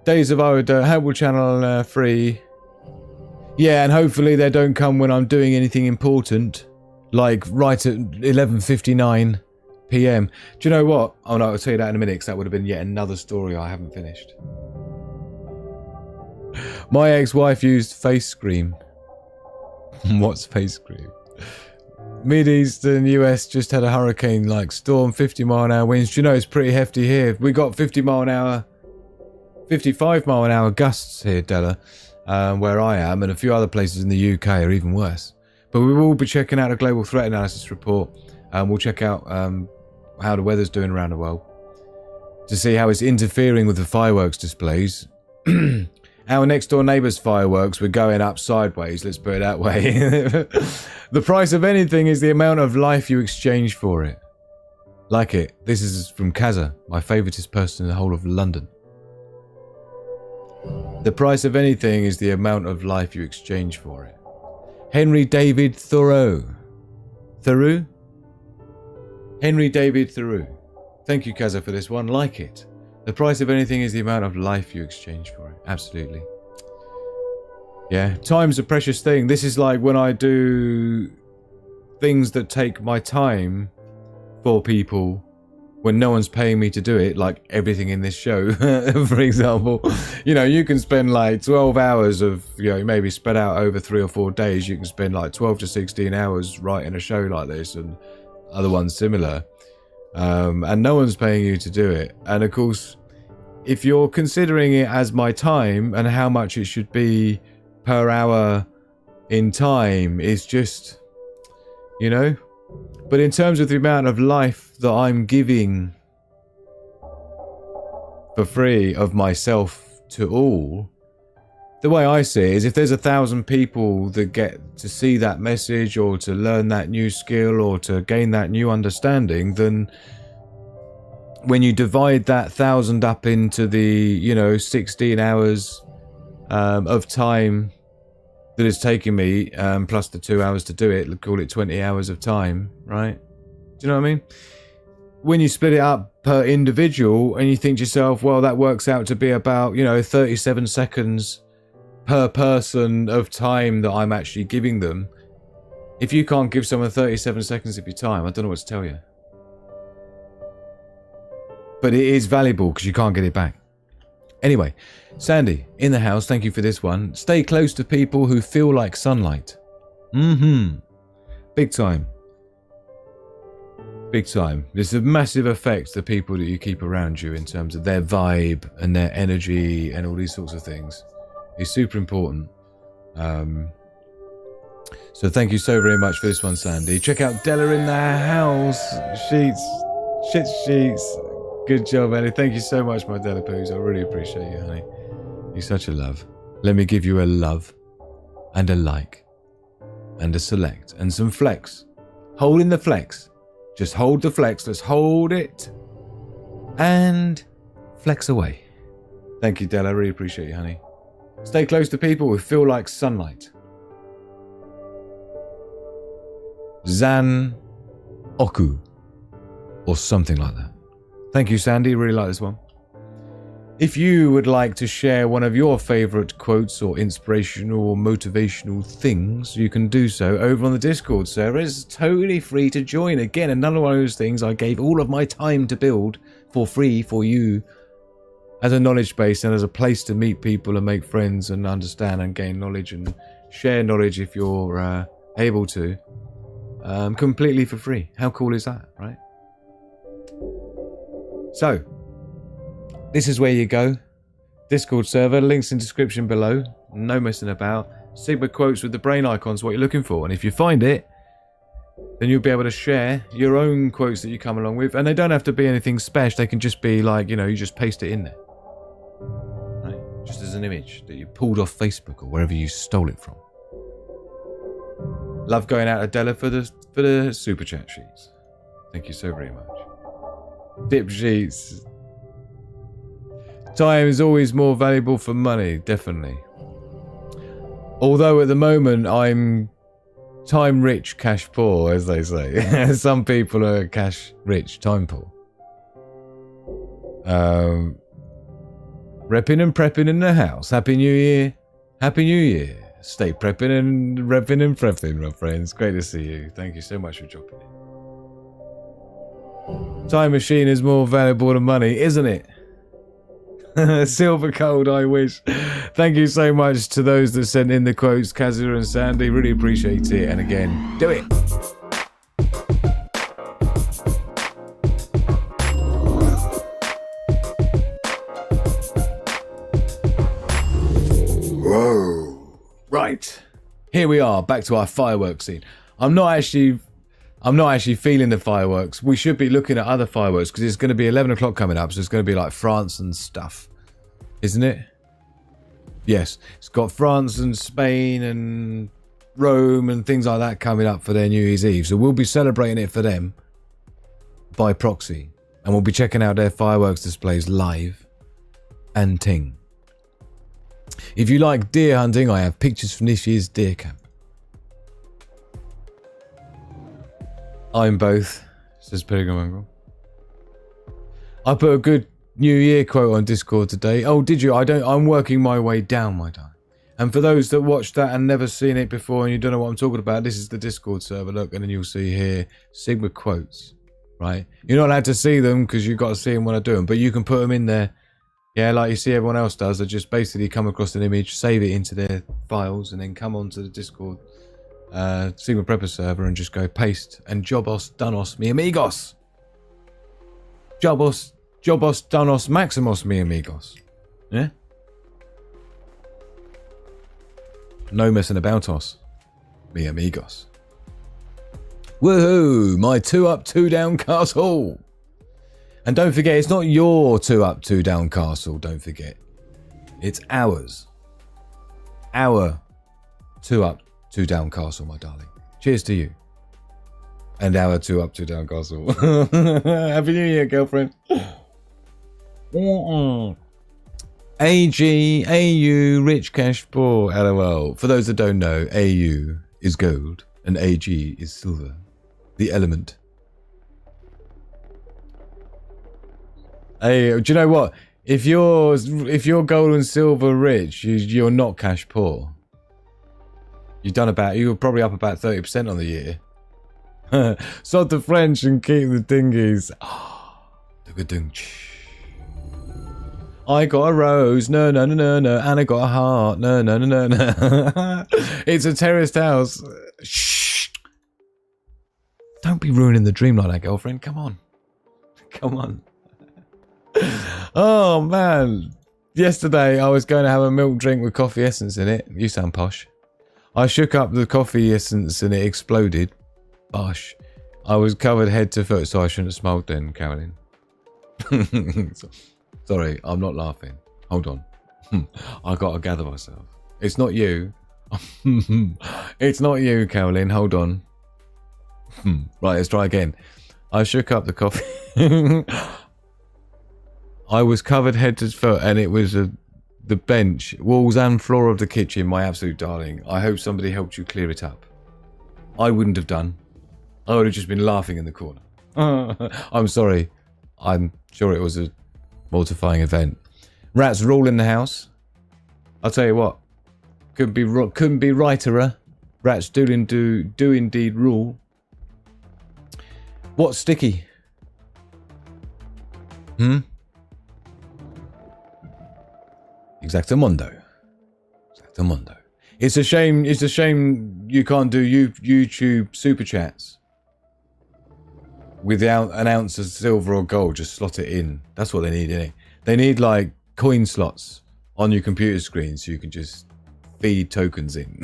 S4: Days of Oda, Helpful Channel free. Yeah, and hopefully they don't come when I'm doing anything important, like right at 11:59 p.m. Do you know what? Oh no, I'll tell you that in a minute, because that would have been yet another story I haven't finished. My ex-wife used face cream. What's face cream? Mid-Eastern US just had a hurricane-like storm, 50-mile-an-hour winds. Do you know, it's pretty hefty here. We got 55-mile-an-hour gusts here, Della, where I am, and a few other places in the UK are even worse. But we will be checking out a global threat analysis report, and we'll check out how the weather's doing around the world to see how it's interfering with the fireworks displays. Our next door neighbour's fireworks were going up sideways, let's put it that way. The price of anything is the amount of life you exchange for it. Like it. This is from Kaza, my favouriteest person in the whole of London. The price of anything is the amount of life you exchange for it. Henry David Thoreau. Thoreau? Henry David Thoreau. Thank you, Kaza, for this one. Like it. The price of anything is the amount of life you exchange for it. Absolutely. Yeah, time's a precious thing. This is like when I do things that take my time for people when no one's paying me to do it, like everything in this show, for example. You know, you can spend like 12 hours of, you know, maybe spread out over 3 or 4 days. You can spend like 12 to 16 hours writing a show like this and other ones similar. And no one's paying you to do it. And of course, if you're considering it as my time and how much it should be per hour in time, it's just, you know. But in terms of the amount of life that I'm giving for free of myself to all, the way I see it is if there's 1,000 people that get to see that message or to learn that new skill or to gain that new understanding, then when you divide that 1,000 up into the, you know, 16 hours of time that it's taking me, plus the 2 hours to do it, let's call it 20 hours of time, right? Do you know what I mean? When you split it up per individual and you think to yourself, well, that works out to be about, you know, 37 seconds per person of time that I'm actually giving them. If you can't give someone 37 seconds of your time, I don't know what to tell you. But it is valuable because you can't get it back. Anyway, Sandy, in the house, thank you for this one. Stay close to people who feel like sunlight. Big time. Big time. There's a massive effect to people that you keep around you in terms of their vibe and their energy and all these sorts of things. It's super important. So thank you so very much for this one, Sandy. Check out Della in the house. Sheets. Good job, Ellie. Thank you so much, my Della Poos. I really appreciate you, honey. You're such a love. Let me give you a love and a like and a select and some flex. Holding the flex. Just hold the flex. Let's hold it and flex away. Thank you, Della. I really appreciate you, honey. Stay close to people who feel like sunlight. Zan Oku or something like that. Thank you, Sandy. Really like this one. If you would like to share one of your favourite quotes or inspirational or motivational things, you can do so over on the Discord server. It's totally free to join. Again, another one of those things I gave all of my time to build for free for you as a knowledge base and as a place to meet people and make friends and understand and gain knowledge and share knowledge if you're able to. Completely for free. How cool is that, right? So, this is where you go. Discord server, links in description below. No messing about. Sigma quotes with the brain icons, what you're looking for. And if you find it, then you'll be able to share your own quotes that you come along with. And they don't have to be anything special. They can just be like, you know, you just paste it in there. Right? Just as an image that you pulled off Facebook or wherever you stole it from. Love going out to Della for the super chat sheets. Thank you so very much. Dip sheets. Time is always more valuable for money, definitely. Although at the moment I'm time rich, cash poor, as they say. Some people are cash rich, time poor. Repping and prepping in the house. Happy New Year. Happy New Year. Stay prepping and repping and prepping, my friends. Great to see you. Thank you so much for dropping in. Time machine is more valuable than money, isn't it? Silver cold, I wish. Thank you so much to those that sent in the quotes, Kazura and Sandy. Really appreciate it. And again, do it. Whoa. Right. Here we are, back to our fireworks scene. I'm not actually feeling the fireworks. We should be looking at other fireworks because it's going to be 11 o'clock coming up, so it's going to be like France and stuff, isn't it? Yes, it's got France and Spain and Rome and things like that coming up for their New Year's Eve. So we'll be celebrating it for them by proxy, and we'll be checking out their fireworks displays live and ting. If you like deer hunting, I have pictures from this year's deer camp. I'm both, says Pilgrim Uncle. I put a good New Year quote on Discord today. Oh, did you? I'm working my way down, my darling. And for those that watched that and never seen it before and you don't know what I'm talking about, this is the Discord server. Look, and then you'll see here Sigma quotes, right? You're not allowed to see them because you've got to see them when I do them, but you can put them in there. Yeah, like you see everyone else does. They just basically come across an image, save it into their files, and then come onto the Discord Sigma Prepper server and just go paste and jobos danos mi amigos. Jobos danos maximos mi amigos. Yeah? No messing about us, mi amigos. Woohoo! My 2 up, 2 down castle. And don't forget, it's not your 2 up, 2 down castle, don't forget. It's ours. Our 2 up, 2 down castle, my darling. Cheers to you. And our 2 up, 2 down castle. Happy New Year, girlfriend. AG, AU, rich cash poor, LOL. For those that don't know, AU is gold and AG is silver. The element. Hey, do you know what? If you're gold and silver rich, you're not cash poor. You were probably up about 30% on the year. Sod the French and keep the dinghies. I got a rose, no, and I got a heart, no. It's a terraced house. Shh. Don't be ruining the dream like that, girlfriend. Come on. Oh man, yesterday I was going to have a milk drink with coffee essence in it. You sound posh. I shook up the coffee essence and it exploded. Bosh. I was covered head to foot, so I shouldn't have smiled then, Carolyn. Sorry, I'm not laughing. Hold on. I gotta gather myself. It's not you. It's not you, Carolyn. Hold on. Right, let's try again. I shook up the coffee. I was covered head to foot, and it was the bench, walls and floor of the kitchen, my absolute darling. I hope somebody helped you clear it up. I wouldn't have done. I would have just been laughing in the corner. I'm sorry. I'm sure it was a mortifying event. Rats rule in the house. I'll tell you what. Couldn't be righter. Rats do indeed rule. What's sticky? Exactamundo. It's a shame you can't do YouTube super chats without an ounce of silver or gold. Just slot it in. That's what they need, innit? They need like coin slots on your computer screen so you can just feed tokens in.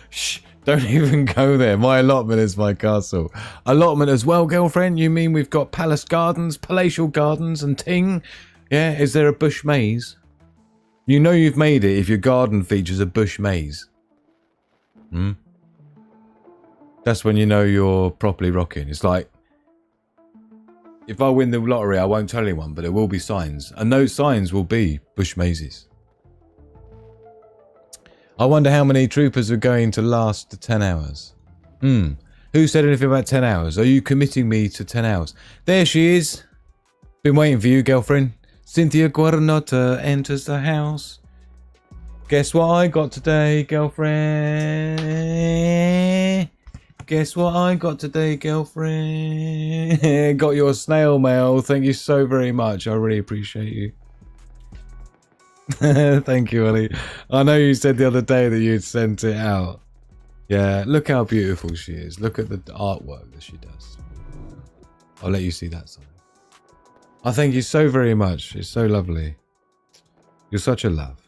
S4: Shh, don't even go there. My allotment is my castle. Allotment as well, girlfriend? You mean we've got palace gardens, palatial gardens and ting? Yeah, is there a bush maze? You know you've made it if your garden features a bush maze. That's when you know you're properly rocking. It's like, if I win the lottery, I won't tell anyone, but there will be signs. And those signs will be bush mazes. I wonder how many troopers are going to last the 10 hours. Who said anything about 10 hours? Are you committing me to 10 hours? There she is. Been waiting for you, girlfriend. Cynthia Guarnota enters the house. Guess what I got today, girlfriend? Guess what I got today, girlfriend? Got your snail mail. Thank you so very much. I really appreciate you. Thank you, Ollie. I know you said the other day that you'd sent it out. Yeah, look how beautiful she is. Look at the artwork that she does. I'll let you see that side. I thank you so very much. It's so lovely. You're such a love.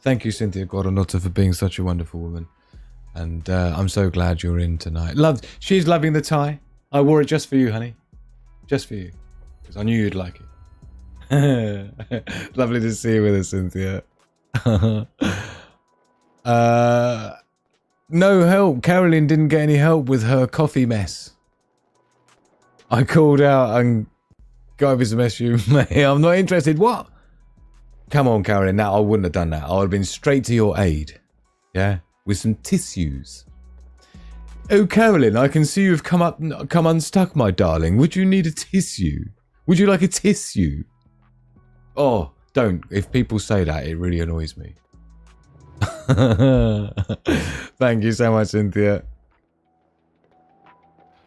S4: Thank you, Cynthia Guaranota, for being such a wonderful woman. And I'm so glad you're in tonight. She's loving the tie. I wore it just for you, honey. Just for you. Because I knew you'd like it. Lovely to see you with us, Cynthia. No help. Carolyn didn't get any help with her coffee mess. I called out and got over some issue. I'm not interested. What? Come on, Carolyn. Now, I wouldn't have done that. I would have been straight to your aid. Yeah? With some tissues. Oh, Carolyn, I can see you've come unstuck, my darling. Would you need a tissue? Would you like a tissue? Oh, don't. If people say that, it really annoys me. Thank you so much, Cynthia.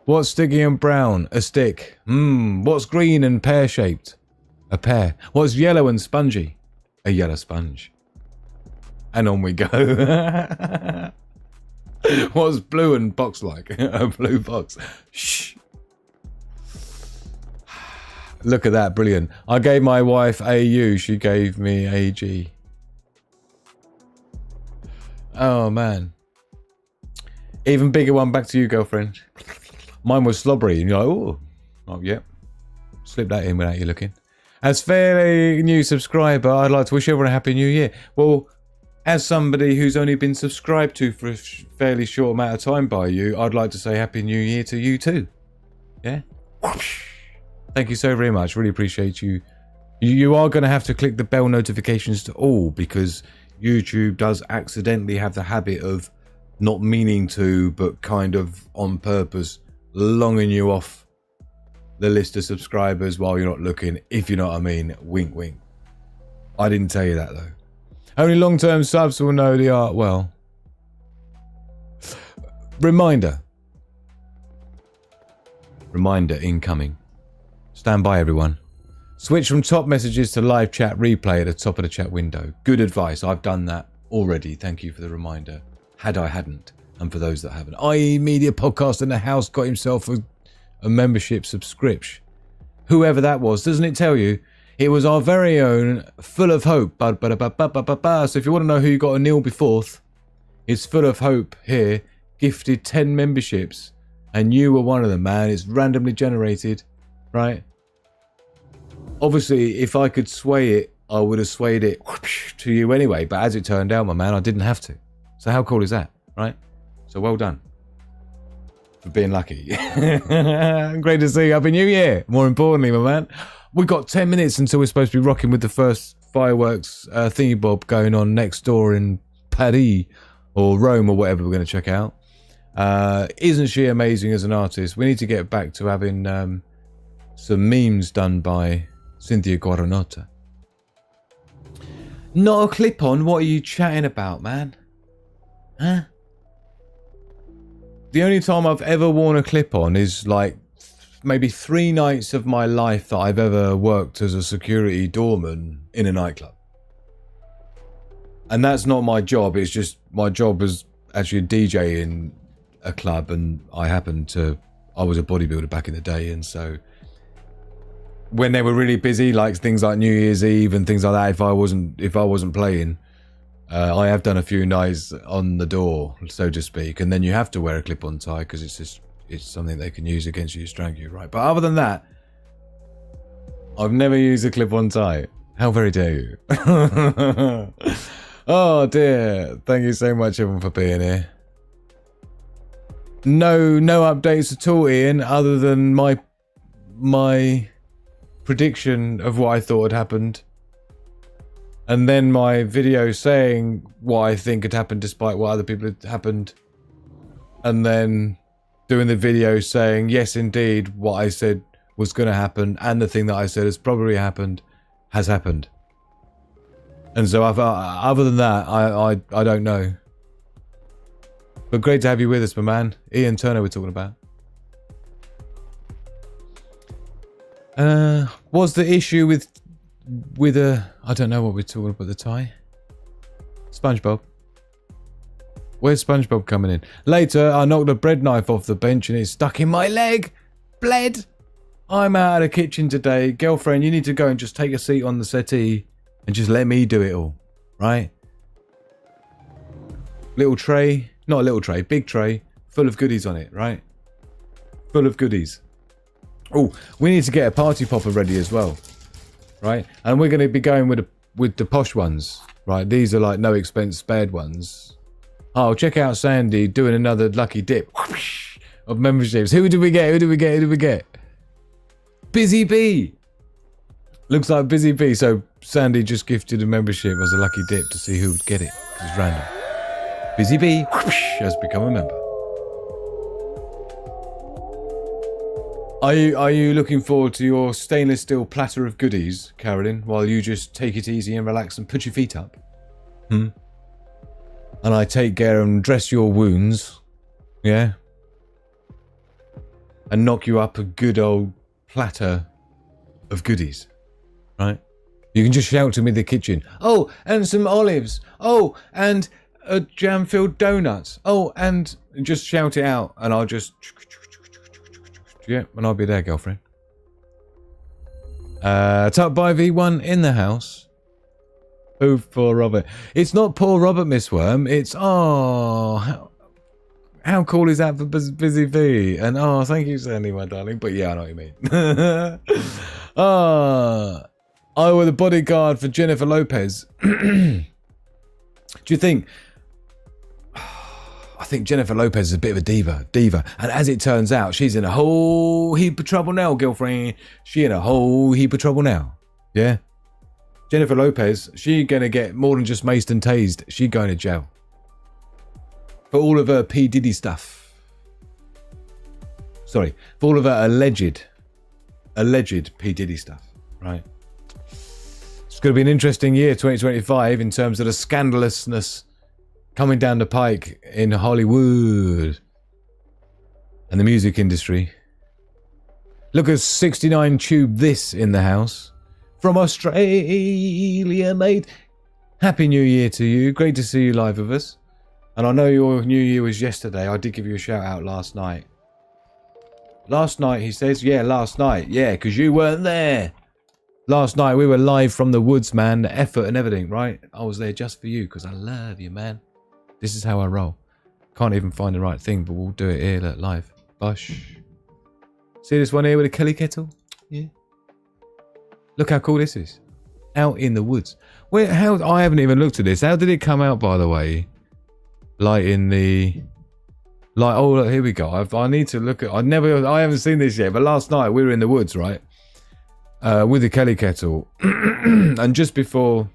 S4: What's sticky and brown? A stick. What's green and pear-shaped? A pear. What's yellow and spongy? A yellow sponge. And on we go. What's blue and box-like? A blue box. Shh. Look at that, brilliant. I gave my wife AU, she gave me AG. Oh, man. Even bigger one, back to you, girlfriend. Mine was slobbery, and you're like, oh, yep. Slip that in without you looking. As fairly new subscriber, I'd like to wish everyone a happy new year. Well, as somebody who's only been subscribed to for a fairly short amount of time by you, I'd like to say happy new year to you too. Yeah? Thank you so very much. Really appreciate you. You are going to have to click the bell notifications to all, because YouTube does accidentally have the habit of not meaning to, but kind of on purpose, longing you off the list of subscribers while you're not looking, if you know what I mean. Wink, wink. I didn't tell you that, though. Only long-term subs will know the art well. Reminder. Reminder incoming. Stand by, everyone. Switch from top messages to live chat replay at the top of the chat window. Good advice. I've done that already. Thank you for the reminder. Had I hadn't, and for those that haven't. IE Media Podcast in the house got himself a membership subscription. Whoever that was, doesn't it tell you? It was our very own Full of Hope. So if you want to know who you got a kneel before, it's Full of Hope here. Gifted 10 memberships. And you were one of them, man. It's randomly generated. Right? Obviously, if I could sway it, I would have swayed it to you anyway. But as it turned out, my man, I didn't have to. So how cool is that? Right? So well done. For being lucky. Great to see you. Happy New Year. More importantly, my man. We've got 10 minutes until we're supposed to be rocking with the first fireworks thingy bob going on next door in Paris or Rome or whatever we're going to check out. Isn't she amazing as an artist? We need to get back to having some memes done by Cynthia Guaranota. Not a clip on? What are you chatting about, man? Huh? The only time I've ever worn a clip on is like maybe 3 nights of my life that I've ever worked as a security doorman in a nightclub. And that's not my job. It's just my job was actually a DJ in a club, and I was a bodybuilder back in the day, and so when they were really busy, like things like New Year's Eve and things like that, if I wasn't playing, I have done a few nights on the door, so to speak, and then you have to wear a clip-on tie because it's something they can use against you to strangle you, right? But other than that, I've never used a clip-on tie. How very dare you? Oh dear. Thank you so much, everyone, for being here. No updates at all, Ian, other than my prediction of what I thought had happened. And then my video saying what I think had happened despite what other people had happened. And then doing the video saying, yes, indeed, what I said was going to happen and the thing that I said has probably happened has happened. And so other than that, I don't know. But great to have you with us, my man. Ian Turner we're talking about. What's the issue with I don't know what we're talking about, the tie? SpongeBob. Where's SpongeBob coming in? Later, I knocked a bread knife off the bench and it's stuck in my leg. Bled. I'm out of the kitchen today. Girlfriend, you need to go and just take a seat on the settee and just let me do it all. Right? Little tray. Not a little tray. Big tray. Full of goodies on it. Right? Full of goodies. Oh, we need to get a party popper ready as well. Right? And we're going to be going with the posh ones. Right? These are like no expense spared ones. Oh, check out Sandy doing another lucky dip of memberships. Who did we get? Who did we get? Who did we get? Busy Bee. Looks like Busy Bee. So Sandy just gifted a membership as a lucky dip to see who would get it. It's random. Busy Bee has become a member. Are you looking forward to your stainless steel platter of goodies, Carolyn, while you just take it easy and relax and put your feet up? And I take care and dress your wounds, yeah? And knock you up a good old platter of goodies, right? You can just shout to me in the kitchen. Oh, and some olives. Oh, and a jam-filled donut. Oh, and just shout it out and I'll just... Yeah, and I'll be there, girlfriend. Tucked by V1 in the house. Oh, poor Robert. It's not poor Robert, Miss Worm. It's, how cool is that for Busy Bee? And, thank you, Sandy, my darling. But yeah, I know what you mean. I were the bodyguard for Jennifer Lopez. Do you think... I think Jennifer Lopez is a bit of a diva. And as it turns out, she's in a whole heap of trouble now, girlfriend. She in a whole heap of trouble now. Yeah? Jennifer Lopez, she gonna get more than just maced and tased. She going to jail. For all of her P. Diddy stuff. Sorry. For all of her alleged P. Diddy stuff. Right? It's going to be an interesting year, 2025, in terms of the scandalousness coming down the pike in Hollywood and the music industry. Look at 69 Tube this in the house. From Australia, mate. Happy New Year to you. Great to see you live with us. And I know your New Year was yesterday. I did give you a shout out last night. Last night, he says. Yeah, last night. Yeah, because you weren't there. Last night, we were live from the woods, man. The effort and everything, right? I was there just for you because I love you, man. This is how I roll. Can't even find the right thing, but we'll do it here live. Bush. See this one here with a Kelly kettle? Yeah. Look how cool this is. Out in the woods. Wait, I haven't even looked at this. How did it come out, by the way? Like in the... Like, oh, look, here we go. I need to look at... I haven't seen this yet, but last night we were in the woods, right? With the Kelly kettle. And just before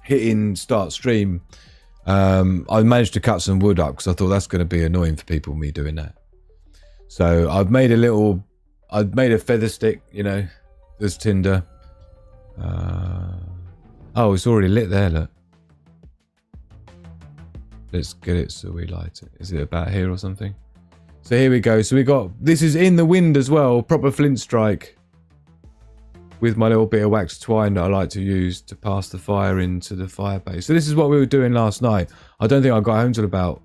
S4: hitting start stream... I managed to cut some wood up because I thought that's going to be annoying for people, me doing that. So I've made a feather stick, you know, there's tinder. Oh, it's already lit there, look. Let's get it so we light it. Is it about here or something? So here we go. So we got, this is in the wind as well, proper flint strike. With my little bit of wax twine that I like to use to pass the fire into the fire base. So this is what we were doing last night. I don't think I got home till about,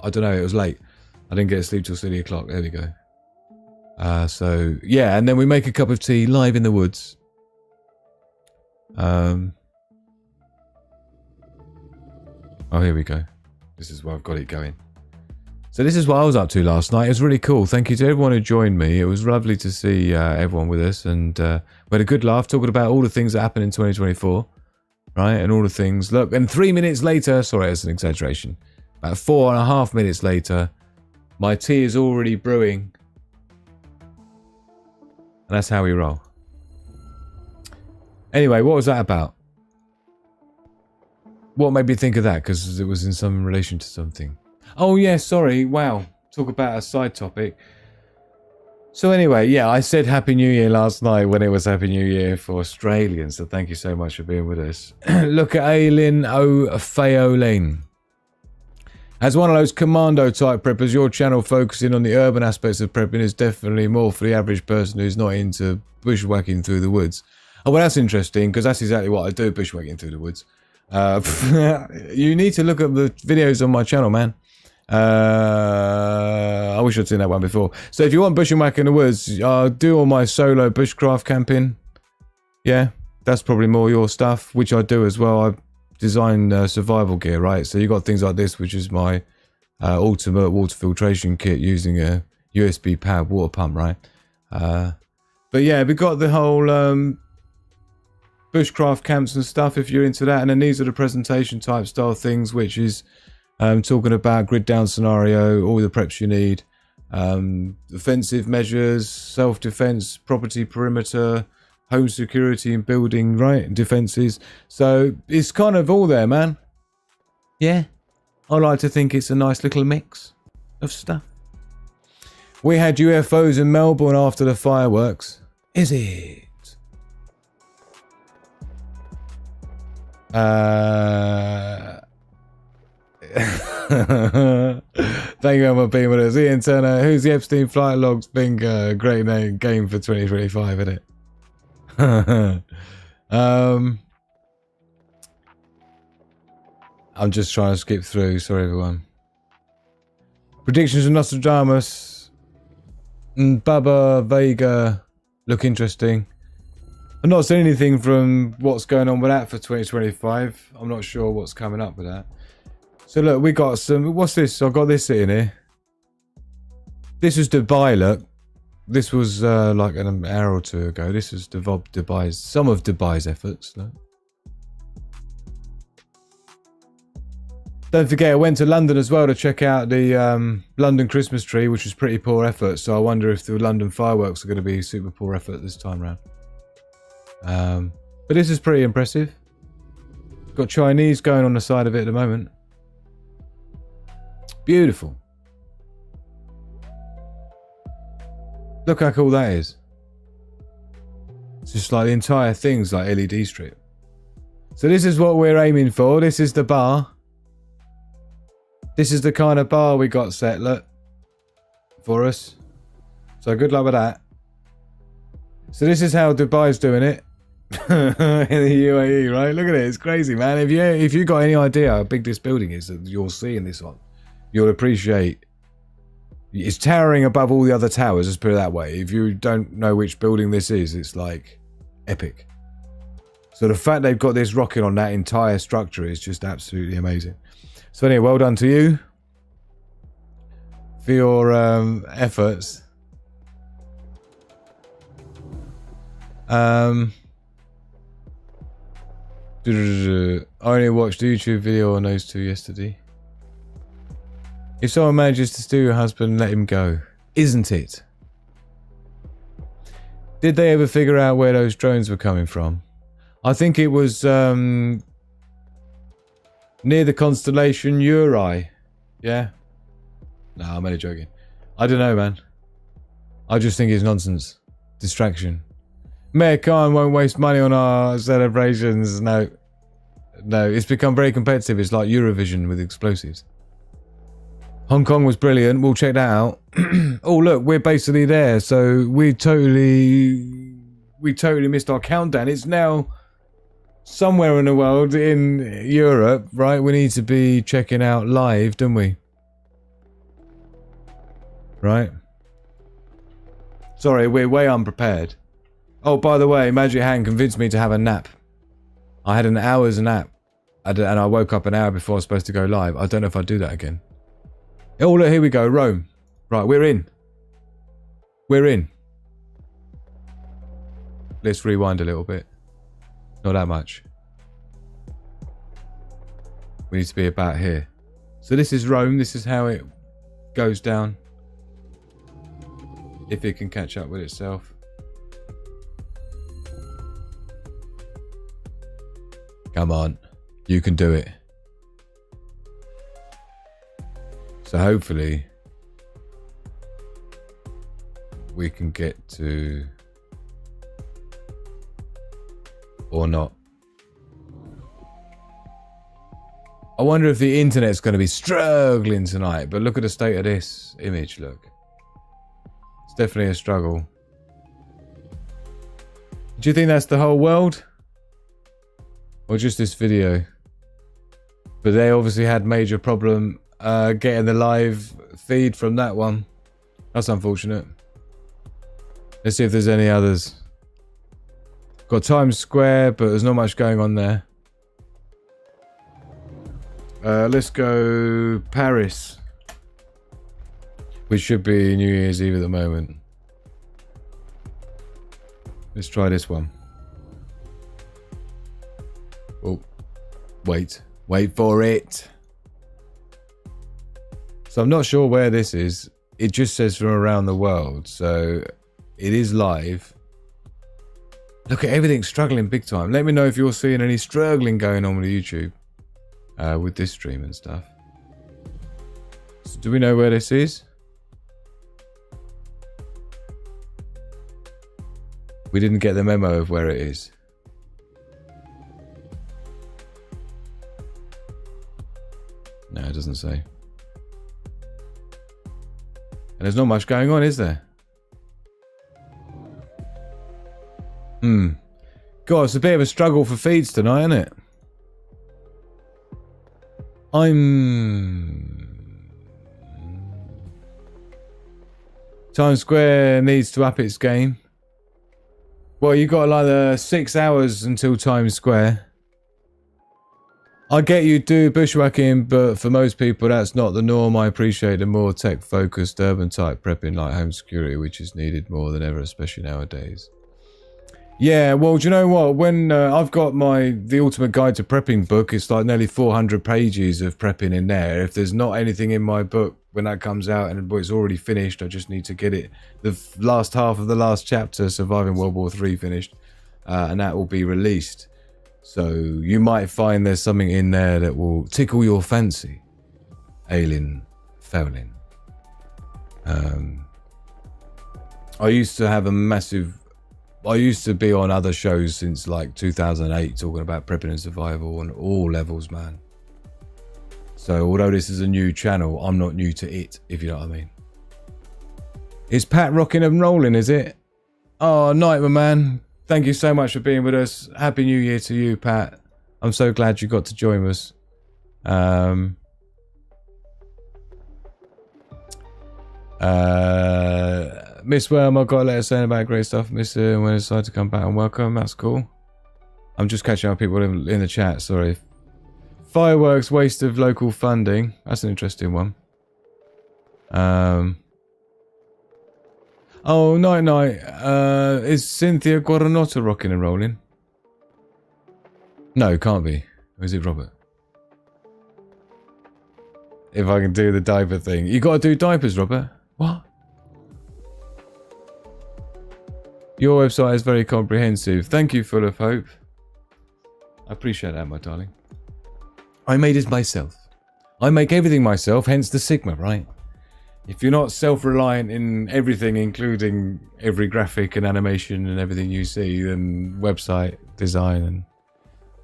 S4: I don't know, it was late. I didn't get to sleep till 3 o'clock. There we go. So, yeah, and then we make a cup of tea live in the woods. Oh, here we go. This is where I've got it going. So this is what I was up to last night. It was really cool. Thank you to everyone who joined me. It was lovely to see everyone with us. And we had a good laugh talking about all the things that happened in 2024. Right? And all the things. Look, and 3 minutes later, sorry, that's an exaggeration. About 4.5 minutes later, my tea is already brewing. And that's how we roll. Anyway, what was that about? What made me think of that? Because it was in some relation to something. Oh, yeah, sorry. Wow. Talk about a side topic. So anyway, yeah, I said Happy New Year last night when it was Happy New Year for Australians. So thank you so much for being with us. Look at Aileen O'Feolane. As one of those commando type preppers, your channel focusing on the urban aspects of prepping is definitely more for the average person who's not into bushwhacking through the woods. Oh, well, that's interesting because that's exactly what I do, bushwhacking through the woods. You need to look at the videos on my channel, man. I wish I'd seen that one before. So if you want bushwhack in the woods, do all my solo bushcraft camping. Yeah, that's probably more your stuff, which I do as well. I design survival gear, right? So you got things like this, which is my ultimate water filtration kit using a USB powered water pump, right? But yeah, we got the whole bushcraft camps and stuff if you're into that. And then these are the presentation type style things, which is talking about grid down scenario, all the preps you need, offensive measures, self-defense, property perimeter, home security and building, right, defenses. So it's kind of all there, man. Yeah, I like to think it's a nice little mix of stuff. We had UFOs in Melbourne after the fireworks. Is it? Thank you for being with us. Ian Turner, who's the Epstein flight logs? Bingo, great name, game for 2025, isn't it? I'm just trying to skip through, sorry everyone. Predictions of Nostradamus and Baba Vega look interesting. I've not seen anything from what's going on with that for 2025. I'm not sure what's coming up with that. So look, we got some, what's this? I've got this sitting here. This is Dubai, look. This was like an hour or two ago. This is Dubai's, some of Dubai's efforts. Look. Don't forget, I went to London as well to check out the London Christmas tree, which was pretty poor effort. So I wonder if the London fireworks are going to be super poor effort this time around. But this is pretty impressive. Got Chinese going on the side of it at the moment. Beautiful. Look how cool that is. It's just like the entire thing's like LED strip. So this is what we're aiming for. This is the bar. This is the kind of bar we got set, look, for us. So good luck with that. So this is how Dubai's doing it. In the UAE, right? Look at it, it's crazy, man. If you got any idea how big this building is that you'll see in this one, you'll appreciate. It's towering above all the other towers, let's put it that way. If you don't know which building this is, it's like epic. So the fact they've got this rocking on that entire structure is just absolutely amazing. So anyway, well done to you for your efforts. I only watched a YouTube video on those two yesterday. If someone manages to steal your husband, let him go. Isn't it? Did they ever figure out where those drones were coming from? I think it was near the constellation Uri. Yeah? No, I'm only joking. I don't know, man. I just think it's nonsense. Distraction. Mayor Khan won't waste money on our celebrations. No. No, it's become very competitive. It's like Eurovision with explosives. Hong Kong was brilliant. We'll check that out. Oh, look, we're basically there. So we totally missed our countdown. It's now somewhere in the world, in Europe, right? We need to be checking out live, don't we? Right? Sorry, we're way unprepared. Oh, by the way, Magic Hand convinced me to have a nap. I had an hour's nap. And I woke up an hour before I was supposed to go live. I don't know if I'd do that again. Oh, look, here we go. Rome. Right, we're in. We're in. Let's rewind a little bit. Not that much. We need to be about here. So this is Rome. This is how it goes down. If it can catch up with itself. Come on. You can do it. So hopefully we can get to or not. I wonder if the internet's going to be struggling tonight, but look at the state of this image, look. It's definitely a struggle. Do you think that's the whole world? Or just this video? But they obviously had major problem getting the live feed from that one. That's unfortunate. Let's see if there's any others. Got Times Square, but there's not much going on there. Let's go Paris, which should be New Year's Eve at the moment. Let's try this one. Oh, wait for it. So I'm not sure where this is. It just says from around the world, so it is live. Look at everything struggling big time. Let me know if you're seeing any struggling going on with YouTube. With this stream and stuff. So do we know where this is? We didn't get the memo of where it is. No, it doesn't say. And there's not much going on, is there? God, it's a bit of a struggle for feeds tonight, isn't it? Times Square needs to up its game. Well, you got like 6 hours until Times Square. I get you do bushwhacking, but for most people that's not the norm. I appreciate the more tech-focused urban type prepping like home security, which is needed more than ever, especially nowadays. Yeah, well, do you know what? When I've got the Ultimate Guide to Prepping book, it's like nearly 400 pages of prepping in there. If there's not anything in my book when that comes out and it's already finished, I just need to get it, the last half of the last chapter, Surviving World War III, finished, and that will be released. So you might find there's something in there that will tickle your fancy. Aileen Fowling. I used to have a massive... I used to be on other shows since like 2008 talking about prepping and survival on all levels, man. So although this is a new channel, I'm not new to it, if you know what I mean. Is Pat rocking and rolling, is it? Oh, Nightmare Man. Thank you so much for being with us. Happy New Year to you, Pat. I'm so glad you got to join us. Miss Worm, I've got a letter saying about great stuff. Miss when I decided to come back and welcome. That's cool. I'm just catching up people in the chat. Sorry. Fireworks, waste of local funding. That's an interesting one. Oh, night. Is Cynthia Guaranotta rocking and rolling? No, can't be. Or is it Robert? If I can do the diaper thing. You got to do diapers, Robert. What? Your website is very comprehensive. Thank you, Full of Hope. I appreciate that, my darling. I made it myself. I make everything myself, hence the Sigma, right? If you're not self-reliant in everything, including every graphic and animation and everything you see, then website design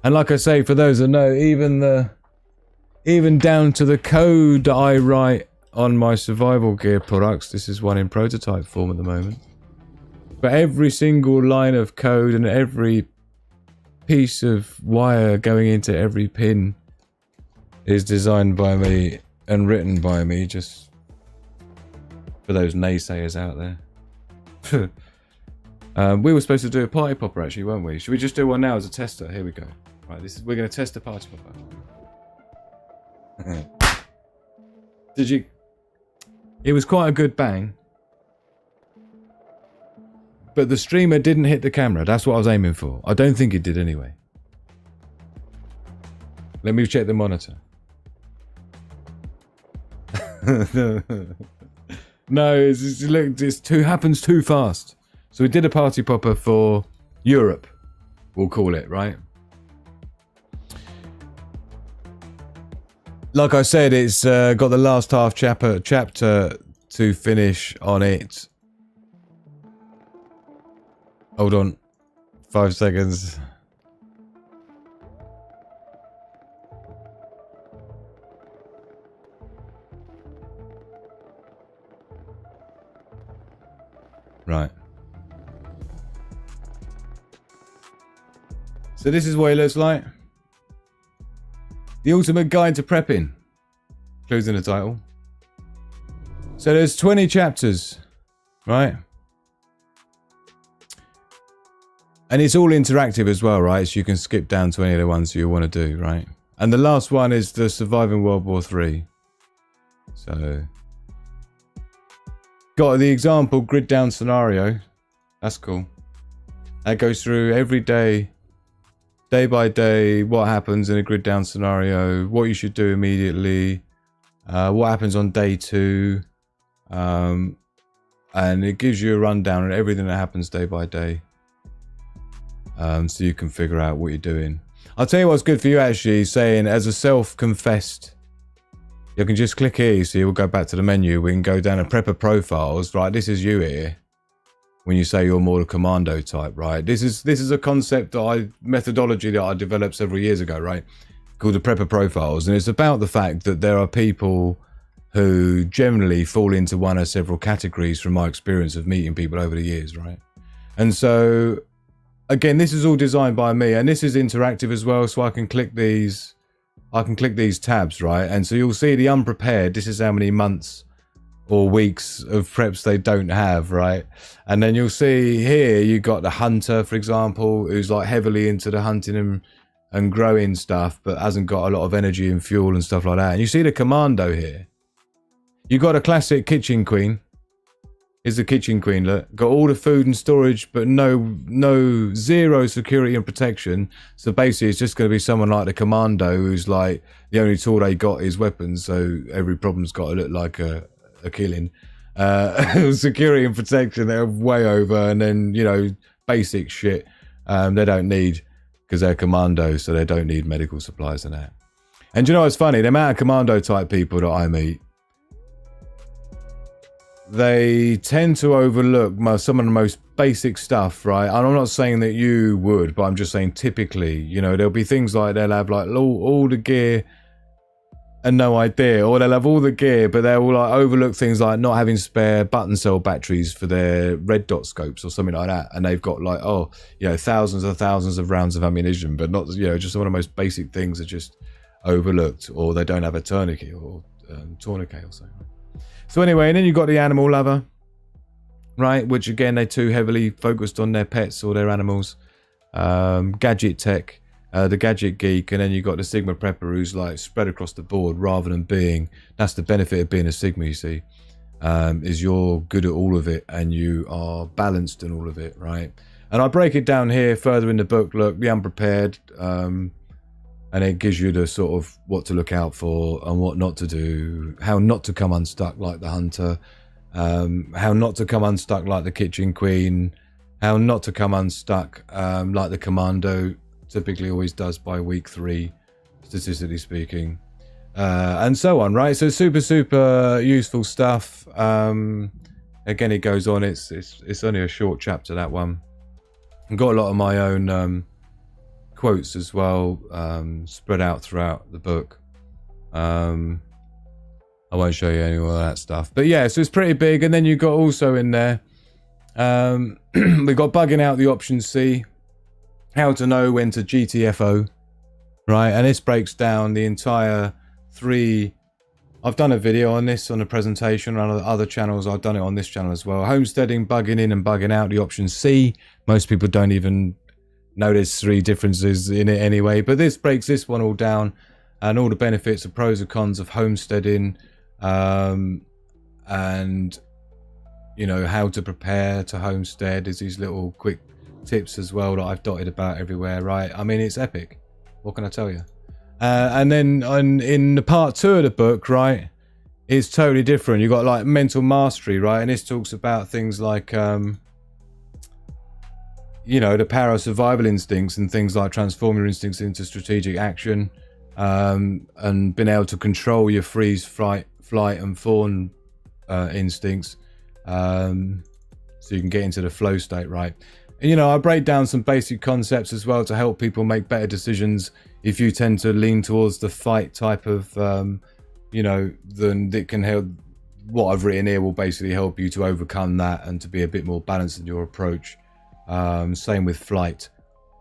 S4: and like I say, for those that know, even down to the code that I write on my survival gear products. This is one in prototype form at the moment. But every single line of code and every piece of wire going into every pin is designed by me and written by me, just for those naysayers out there. We were supposed to do a party popper actually, weren't we? Should we just do one now as a tester? Here we go. Right, we're going to test a party popper. Did you? It was quite a good bang. But the streamer didn't hit the camera. That's what I was aiming for. I don't think it did anyway. Let me check the monitor. No, it happens too fast. So we did a party popper for Europe, we'll call it, right? Like I said, it's got the last half chapter to finish on it. Hold on. 5 seconds. Right. So this is what it looks like. The ultimate guide to prepping. Clues in the title. So there's 20 chapters, right? And it's all interactive as well, right? So you can skip down to any of the ones you want to do, right? And the last one is the Surviving World War III. So, got the example grid down scenario. That's cool. That goes through every day, day by day, what happens in a grid down scenario, what you should do immediately, what happens on day 2, and it gives you a rundown on everything that happens day by day. So you can figure out what you're doing. I'll tell you what's good for you actually, saying as a self-confessed, you can just click here, so you'll go back to the menu. We can go down to prepper profiles, right? This is you here. When you say you're more the commando type, right? This is a concept methodology that I developed several years ago, right? Called the prepper profiles. And it's about the fact that there are people who generally fall into one or several categories from my experience of meeting people over the years, right? And so, again, this is all designed by me, and this is interactive as well, so I can click these tabs, right? And so you'll see the unprepared, this is how many months or weeks of preps they don't have, right? And then you'll see here you got the hunter, for example, who's like heavily into the hunting and growing stuff, but hasn't got a lot of energy and fuel and stuff like that. And you see the commando here. You got a classic kitchen queen. Is the kitchen queen, look. Got all the food and storage, but zero security and protection. So basically it's just going to be someone like the commando who's like, the only tool they got is weapons, so every problem's got to look like a killing. Security and protection, they're way over, and then, you know, basic shit they don't need, because they're commandos, so they don't need medical supplies and that. And you know what's funny? The amount of commando type people that I meet, they tend to overlook some of the most basic stuff, right? And I'm not saying that you would, but I'm just saying typically, you know, there'll be things like they'll have like all the gear and no idea, or they'll have all the gear, but they'll like overlook things like not having spare button cell batteries for their red dot scopes or something like that. And they've got like, oh, you know, thousands of rounds of ammunition, but not, you know, just one of the most basic things are just overlooked, or they don't have a tourniquet or tourniquet or something. So anyway, and then you've got the animal lover, right? Which again, they're too heavily focused on their pets or their animals. Gadget tech, the gadget geek, and then you've got the Sigma prepper who's like spread across the board rather than being, that's the benefit of being a Sigma, you see, is you're good at all of it and you are balanced in all of it, right? And I break it down here further in the book, look, the unprepared, and it gives you the sort of what to look out for and what not to do, how not to come unstuck like the hunter, how not to come unstuck like the kitchen queen, how not to come unstuck like the commando typically always does by week 3, statistically speaking, and so on, right? So super useful stuff. Again, it goes on. It's only a short chapter, that one. I've got a lot of my own quotes as well, spread out throughout the book. I won't show you any of that stuff, but yeah, so it's pretty big. And then you've got also in there, we've got bugging out the option C, how to know when to GTFO, right? And this breaks down the entire 3. I've done a video on this on a presentation on other channels. I've done it on this channel as well. Homesteading, bugging in and bugging out the option C. Most people don't even know there's 3 differences in it anyway, but this breaks this one all down and all the benefits and pros and cons of homesteading, and you know, how to prepare to homestead. There's these little quick tips as well that I've dotted about everywhere, right? I mean, it's epic. What can I tell you? And then in the part 2 of the book, right, it's totally different. You've got like mental mastery, right? And this talks about things like you know, the power of survival instincts and things like transform your instincts into strategic action, and being able to control your freeze, flight and fawn instincts, so you can get into the flow state, right? you know, I break down some basic concepts as well to help people make better decisions. If you tend to lean towards the fight type of, you know, then it can help. What I've written here will basically help you to overcome that and to be a bit more balanced in your approach. Same with flight.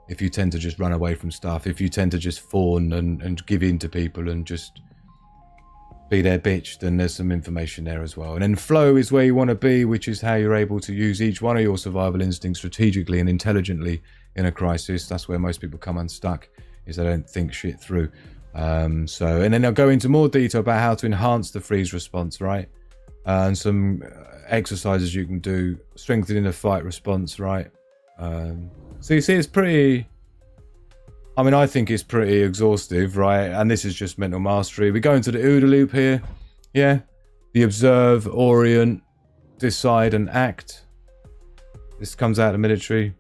S4: If you tend to just run away from stuff, if you tend to just fawn and give in to people and just be their bitch, then there's some information there as well. And then flow is where you want to be, which is how you're able to use each one of your survival instincts strategically and intelligently in a crisis. That's where most people come unstuck, is they don't think shit through. And then I'll go into more detail about how to enhance the freeze response, right? And some exercises you can do, strengthening the fight response, right? So you see, it's pretty, I mean, I think it's pretty exhaustive, right? And this is just mental mastery. We go into the OODA loop here. Yeah. The observe, orient, decide, and act. This comes out of the military.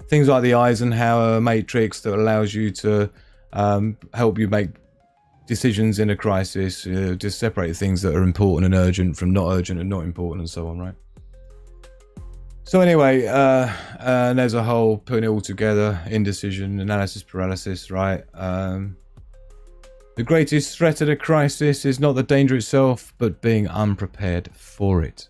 S4: Things like the Eisenhower matrix that allows you to help you make decisions in a crisis, just separate things that are important and urgent from not urgent and not important and so on, right? So anyway, and there's a whole putting it all together, indecision, analysis paralysis, right? The greatest threat at a crisis is not the danger itself, but being unprepared for it.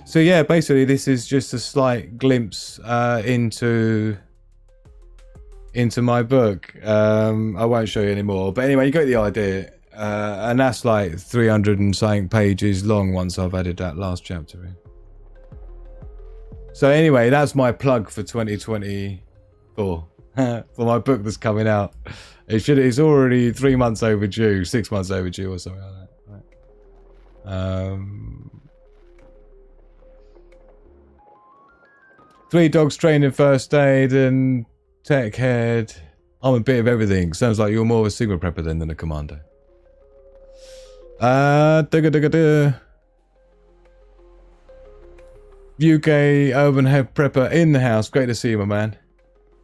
S4: So yeah, basically this is just a slight glimpse into my book. I won't show you anymore, but anyway, you get the idea. And that's like 300 and something pages long once I've added that last chapter in. So anyway, that's my plug for 2024 for my book that's coming out. It's already 3 months overdue, 6 months overdue or something like that. Right? 3 dogs trained in first aid and tech head. I'm a bit of everything. Sounds like you're more of a Sigma prepper then than a commando. UK urban head prepper in the house. Great to see you, my man.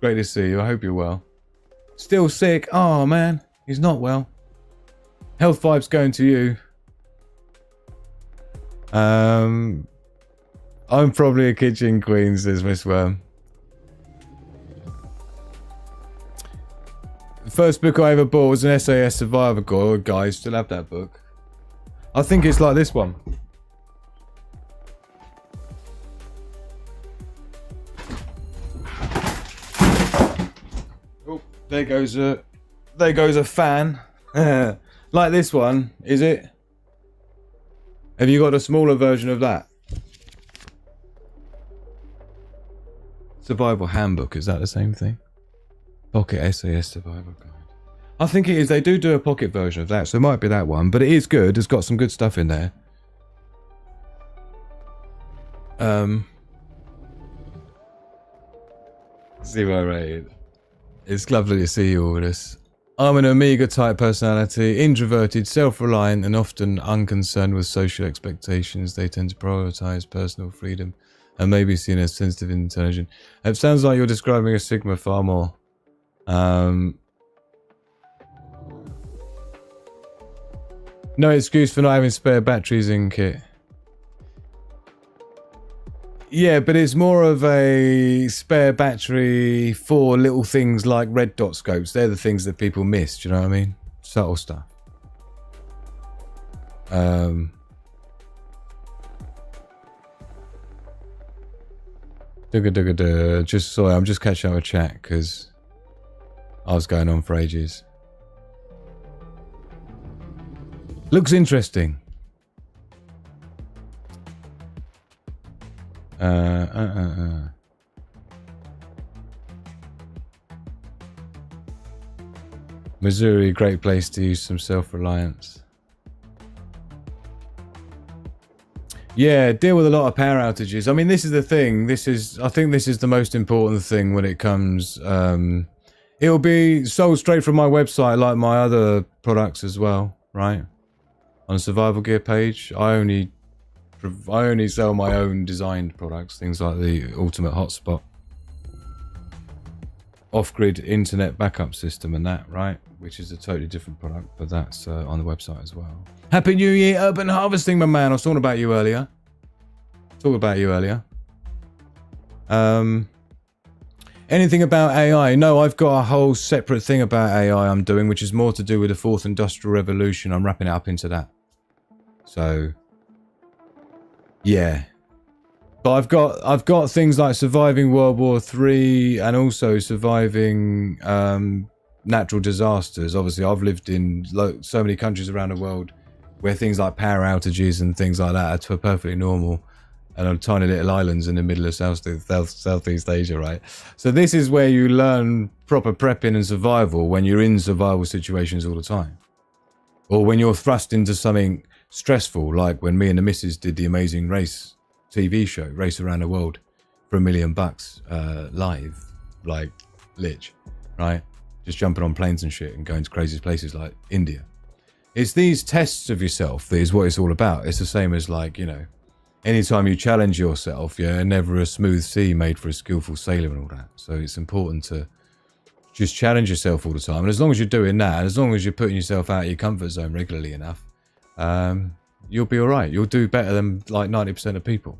S4: Great to see you. I hope you're well. Still sick? Oh man, he's not well. Health vibes going to you. I'm probably a kitchen queen, says Miss Worm. The first book I ever bought was an SAS Survivor guide. Still have that book. I think it's like this one. Oh, there goes a fan. Like this one, is it? Have you got a smaller version of that? Survival Handbook, is that the same thing? Pocket SAS Survival Guide. I think it is. They do a pocket version of that, so it might be that one. But it is good. It's got some good stuff in there. Zero rated. It's lovely to see you all this. I'm an Omega type personality, introverted, self-reliant, and often unconcerned with social expectations. They tend to prioritize personal freedom and may be seen as sensitive and intelligent. It sounds like you're describing a Sigma far more. No excuse for not having spare batteries in kit. Yeah, but it's more of a spare battery for little things like red dot scopes. They're the things that people miss, do you know what I mean? Subtle stuff. Just sorry, I'm just catching up with chat because I was going on for ages. Looks interesting. Missouri, great place to use some self-reliance. Yeah, deal with a lot of power outages. I mean, this is the thing. I think this is the most important thing when it comes. It'll be sold straight from my website, like my other products as well, right? On the survival gear page, I only sell my own designed products, things like the ultimate hotspot, off-grid internet backup system and that, right? Which is a totally different product, but that's on the website as well. Happy New Year, Urban Harvesting, my man. I was talking about you earlier. Anything about AI? No, I've got a whole separate thing about AI I'm doing, which is more to do with the fourth industrial revolution. I'm wrapping it up into that. So, yeah. But I've got things like surviving World War III and also surviving natural disasters. Obviously, I've lived in so many countries around the world where things like power outages and things like that are perfectly normal. And on tiny little islands in the middle of Southeast Asia, right? So this is where you learn proper prepping and survival when you're in survival situations all the time. Or when you're thrust into something stressful, like when me and the missus did the Amazing Race TV show, Race Around the World for $1 million live, like lich, right? Just jumping on planes and shit and going to crazy places like India. It's these tests of yourself that is what it's all about. It's the same as like, you know, anytime you challenge yourself, yeah, never a smooth sea made for a skillful sailor and all that. So it's important to just challenge yourself all the time. And as long as you're doing that, and as long as you're putting yourself out of your comfort zone regularly enough, you'll be all right. You'll do better than like 90% of people.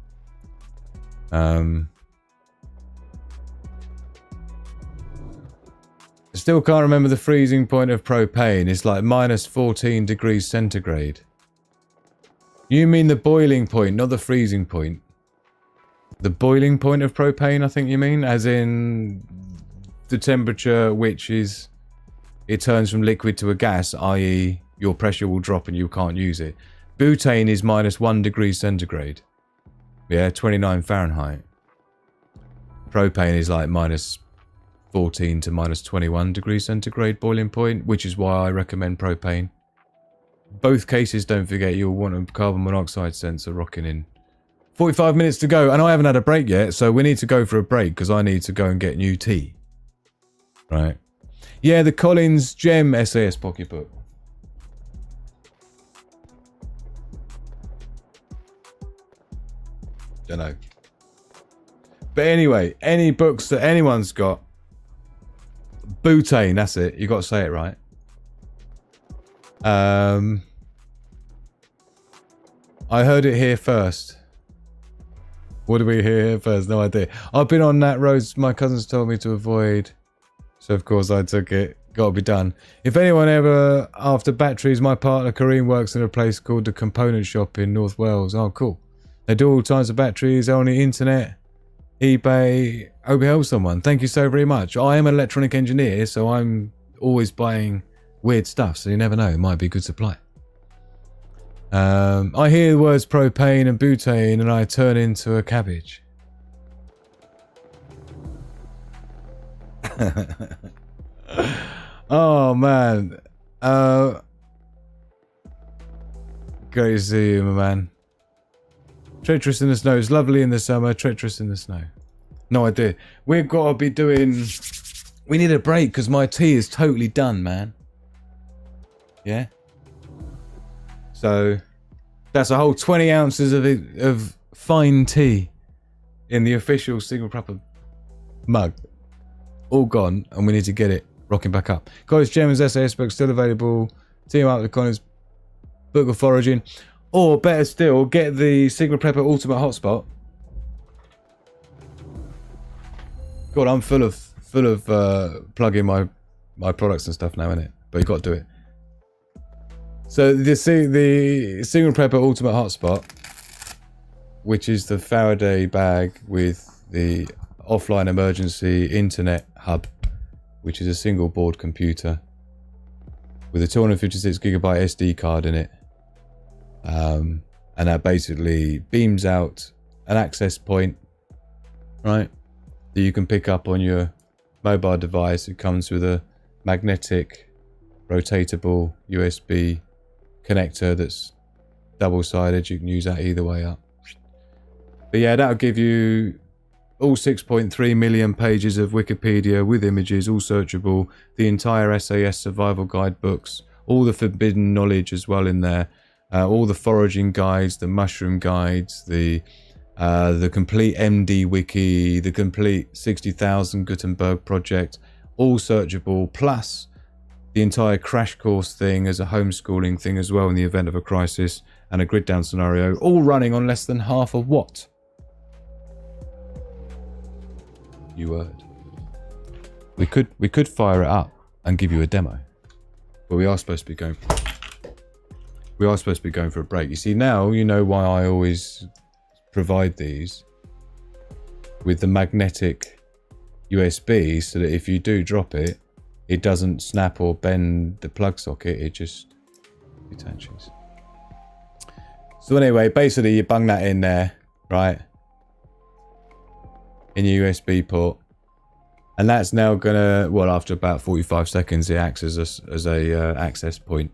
S4: I still can't remember the freezing point of propane. It's like minus 14 degrees centigrade. You mean the boiling point, not the freezing point. The boiling point of propane, I think you mean, as in the temperature which is, it turns from liquid to a gas, i.e. your pressure will drop and you can't use it. Butane is minus 1 degree centigrade. Yeah, 29 Fahrenheit. Propane is like minus 14 to minus 21 degrees centigrade boiling point, which is why I recommend propane. Both cases, don't forget, you'll want a carbon monoxide sensor rocking in. 45 minutes to go, and I haven't had a break yet, so we need to go for a break because I need to go and get new tea. Right. Yeah, the Collins Gem SAS pocketbook. Don't know. But anyway, any books that anyone's got, butane, that's it. You got to say it right. I heard it here first. What did we hear here first? No idea. I've been on that road my cousins told me to avoid, so of course I took it. Got to be done. If anyone ever after batteries, my partner Kareem works in a place called the Component Shop in North Wales. Oh, cool. They do all kinds of batteries on the internet, eBay. Hope it helps someone. Thank you so very much. I am an electronic engineer, so I'm always buying weird stuff, so you never know. It might be good supply. I hear the words propane and butane and I turn into a cabbage. Oh, man. Great to see you, my man. Treacherous in the snow. It's lovely in the summer. Treacherous in the snow. No idea. We've got to be doing... We need a break because my tea is totally done, man. Yeah? So, that's a whole 20 ounces of fine tea in the official Signal Proper mug. All gone, and we need to get it rocking back up. College German's SAS book still available. Team up with Connor's Book of Foraging. Or, better still, get the Signal Prepper Ultimate Hotspot. God, I'm full of plugging my products and stuff now, innit? But you got to do it. So the Signal Prepper Ultimate Hotspot, which is the Faraday bag with the offline emergency internet hub, which is a single board computer with a 256GB SD card in it, and that basically beams out an access point, right, that you can pick up on your mobile device. It comes with a magnetic, rotatable USB connector that's double-sided. You can use that either way up. But yeah, that'll give you all 6.3 million pages of Wikipedia with images, all searchable, the entire SAS survival guide books, all the forbidden knowledge as well in there, all the foraging guides, the mushroom guides, the complete MD wiki, the complete 60,000 Gutenberg project, all searchable, plus the entire crash course thing as a homeschooling thing as well in the event of a crisis, and a grid down scenario, all running on less than half a watt. You heard. We could fire it up and give you a demo, but we are supposed to be going. We are supposed to be going for a break. You see, now you know why I always provide these with the magnetic USB, so that if you do drop it, it doesn't snap or bend the plug socket. It just detaches. So anyway, basically you bung that in there, right? In your USB port. And that's now gonna, well, after about 45 seconds, it acts as a access point.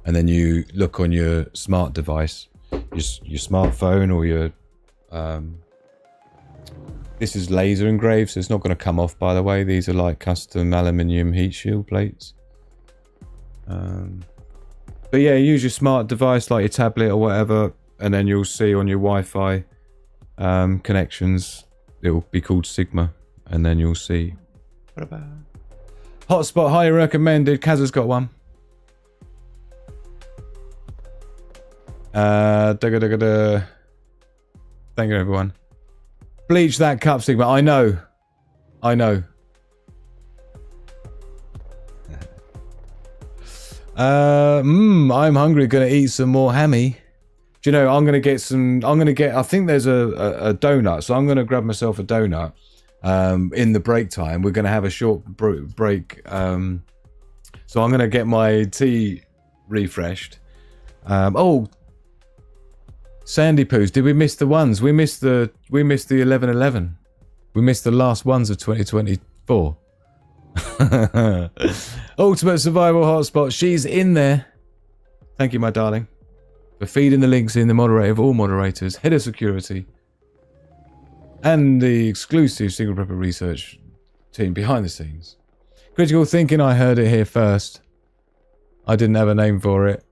S4: And then you look on your smart device, your smartphone or your, this is laser engraved, so it's not gonna come off, by the way. These are like custom aluminium heat shield plates. But yeah, use your smart device like your tablet or whatever, and then you'll see on your Wi-Fi connections, it will be called Sigma, and then you'll see. Hotspot highly recommended. Kaz has got one. Thank you, everyone. Bleach that cup, Sigma. I know. I'm hungry. Gonna eat some more hammy. Do you know, I'm gonna get some. I think there's a donut, so I'm gonna grab myself a donut. In the break time, we're gonna have a short break. So I'm gonna get my tea refreshed. Oh, Sandy Poos, did we miss the ones? We missed the 11-11. We missed the last ones of 2024. Ultimate Survival Hotspot, she's in there. Thank you, my darling, for feeding the links in, the moderator of all moderators, head of security, and the exclusive Single Prepper research team behind the scenes. Critical Thinking, I heard it here first. I didn't have a name for it.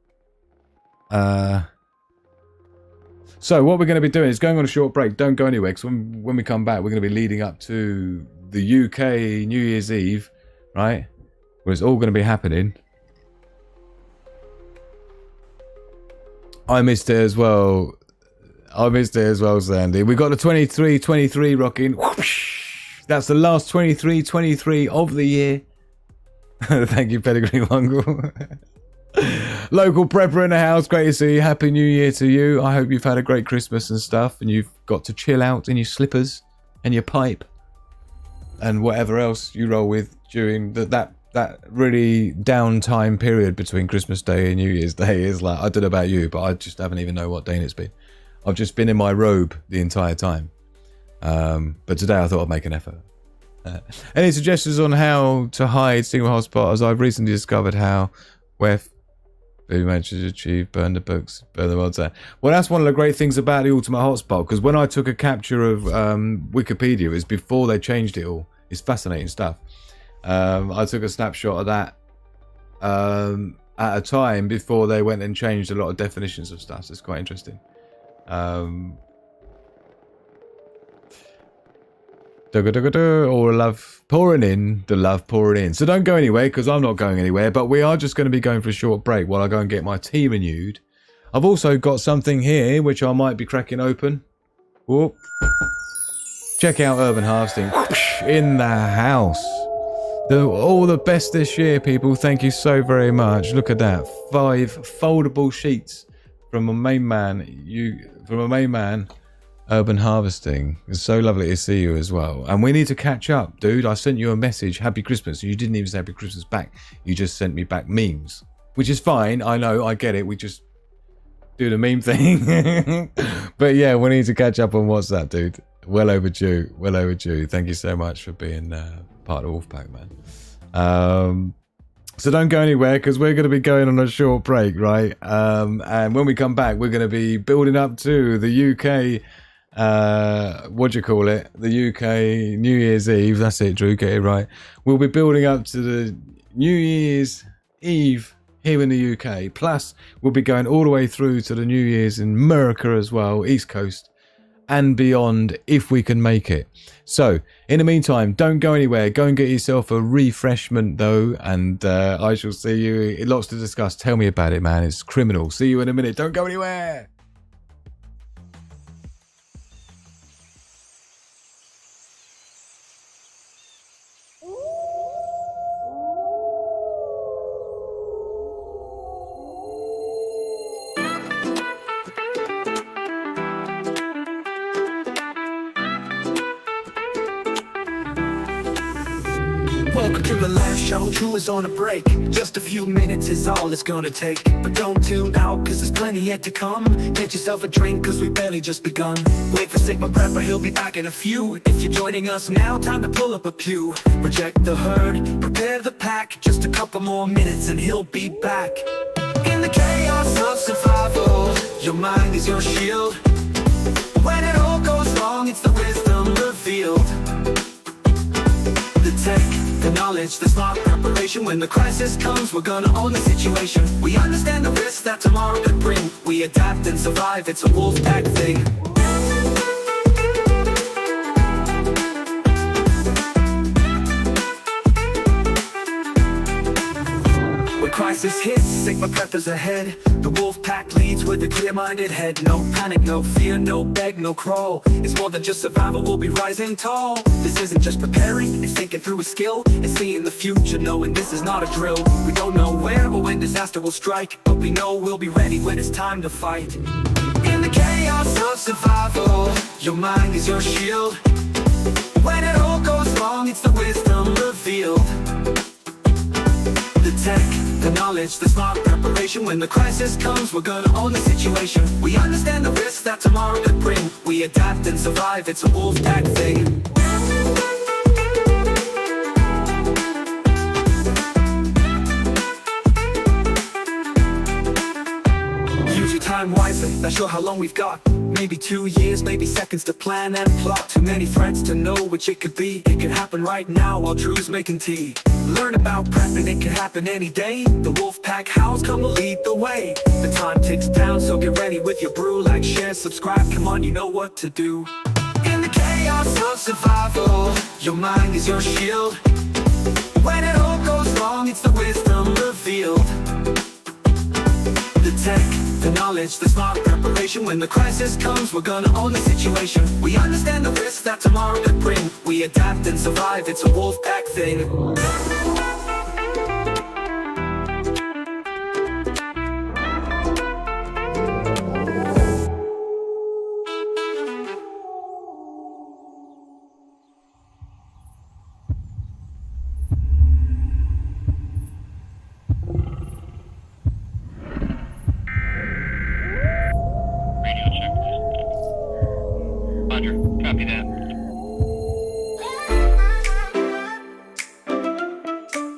S4: So what we're going to be doing is going on a short break. Don't go anywhere, because when we come back, we're going to be leading up to the UK New Year's Eve, right? Where it's all going to be happening. I missed it as well. Sandy. We got the 23-23 rocking. That's the last 23-23 of the year. Thank you, Pedigree Wungle. Local prepper in the house, great to see you. Happy New Year to you. I hope you've had a great Christmas and stuff, and you've got to chill out in your slippers and your pipe and whatever else you roll with during that really downtime period between Christmas Day and New Year's Day. Is like, I don't know about you, but I just haven't even know what day it's been. I've just been in my robe the entire time. But today I thought I'd make an effort. Any suggestions on how to hide single hotspot? As I've recently discovered how, where we managed to achieve, burn the books, burn the world down. Well, that's one of the great things about the Ultimate Hotspot, because when I took a capture of Wikipedia, it was before they changed it all. It's fascinating stuff. I took a snapshot of that at a time before they went and changed a lot of definitions of stuff. So it's quite interesting. All the love pouring in. So don't go anywhere, because I'm not going anywhere, but we are just going to be going for a short break while I go and get my tea renewed. I've also got something here which I might be cracking open. Whoop. Check out Urban Harvesting in the house. All the best this year, people. Thank you so very much. Look at that. 5 foldable sheets from a main man. Urban Harvesting. It's so lovely to see you as well. And we need to catch up, dude. I sent you a message, Happy Christmas. You didn't even say Happy Christmas back. You just sent me back memes, which is fine. I know, I get it. We just do the meme thing. But yeah, we need to catch up on what's that, dude. Well overdue. Well overdue. Thank you so much for being part of Wolfpack, man. So don't go anywhere, because we're going to be going on a short break, right? And when we come back, we're going to be building up to the UK... what do you call it? The UK New Year's Eve. That's it, Drew. Get it right. We'll be building up to the New Year's Eve here in the UK. Plus, we'll be going all the way through to the New Year's in America as well, East Coast and beyond, if we can make it. So, in the meantime, don't go anywhere. Go and get yourself a refreshment, though, and I shall see you. Lots to discuss. Tell me about it, man. It's criminal. See you in a minute. Don't go anywhere.
S5: Welcome to the live show, True is on a break. Just a few minutes is all it's gonna take. But don't tune out, cause there's plenty yet to come. Get yourself a drink, cause we barely just begun. Wait for Sigma Prepper, he'll be back in a few. If you're joining us now, time to pull up a pew. Reject the herd, prepare the pack. Just a couple more minutes and he'll be back. In the chaos of survival, your mind is your shield. When it all goes wrong, it's the wisdom revealed. The tech, the knowledge, the smart preparation. When the crisis comes, we're gonna own the situation. We understand the risks that tomorrow could bring. We adapt and survive, it's a wolf pack thing. When crisis hits, Sigma Prepper's ahead. The wolf pack leads with a clear-minded head. No panic, no fear, no beg, no crawl. It's more than just survival, we'll be rising tall. This isn't just preparing, it's thinking through a skill. It's seeing the future, knowing this is not a drill. We don't know where or when disaster will strike, but we know we'll be ready when it's time to fight. In the chaos of survival, your mind is your shield. When it all goes wrong, it's the wisdom revealed. The tech, the knowledge, the smart preparation. When the crisis comes, we're gonna own the situation. We understand the risks that tomorrow could bring. We adapt and survive, it's a wolf pack thing. Use your time wisely, not sure how long we've got. Maybe 2 years, maybe seconds to plan and plot. Too many threats to know which it could be. It could happen right now while Drew's making tea. Learn about prepping, it can happen any day. The wolf pack house come to lead the way. The time ticks down, so get ready with your brew. Like, share, subscribe, come on, you know what to do. In the chaos of survival, your mind is your shield. When it all goes wrong, it's the wisdom revealed. The tech, the knowledge, the smart preparation. When the crisis comes, we're gonna own the situation. We understand the risks that tomorrow could bring. We adapt and survive, it's a wolf pack thing.
S1: Radio check. Roger, copy that.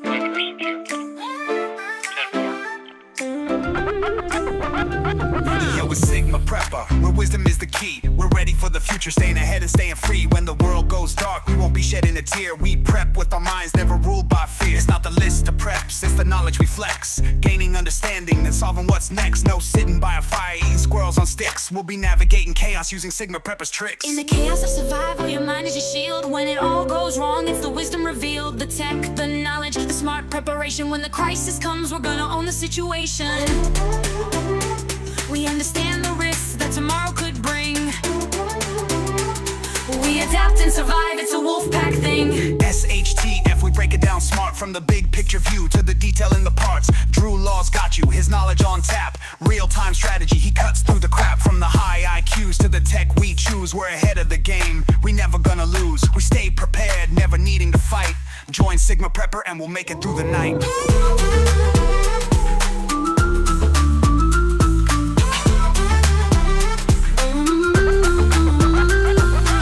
S1: Weather secure. 10-4.
S2: Yo, it's Sigma Prepper, where wisdom is the key. We're ready for the future, staying ahead and staying free. When the world goes dark, we won't be shedding a tear. We prep with our minds, never ruled by fear. It's not the list of preps, it's the knowledge we flex. Gaining understanding and solving what's next. No sitting by a fire, eating squirrels on sticks. We'll be navigating chaos using Sigma Prepper's tricks.
S3: In the chaos of survival, your mind is your shield. When it all goes wrong, it's the wisdom revealed. The tech, the knowledge, the smart preparation. When the crisis comes, we're gonna own the situation. We understand the risks that tomorrow could bring. We adapt and survive, it's a wolf pack thing.
S2: SHTF, we break it down smart. From the big picture view to the detail in the parts. Drew Law's got you, his knowledge on tap. Real-time strategy, he cuts through the crap. From the high IQs to the tech we choose. We're ahead of the game, we never gonna lose. We stay prepared, never needing to fight. Join Sigma Prepper and we'll make it through the night.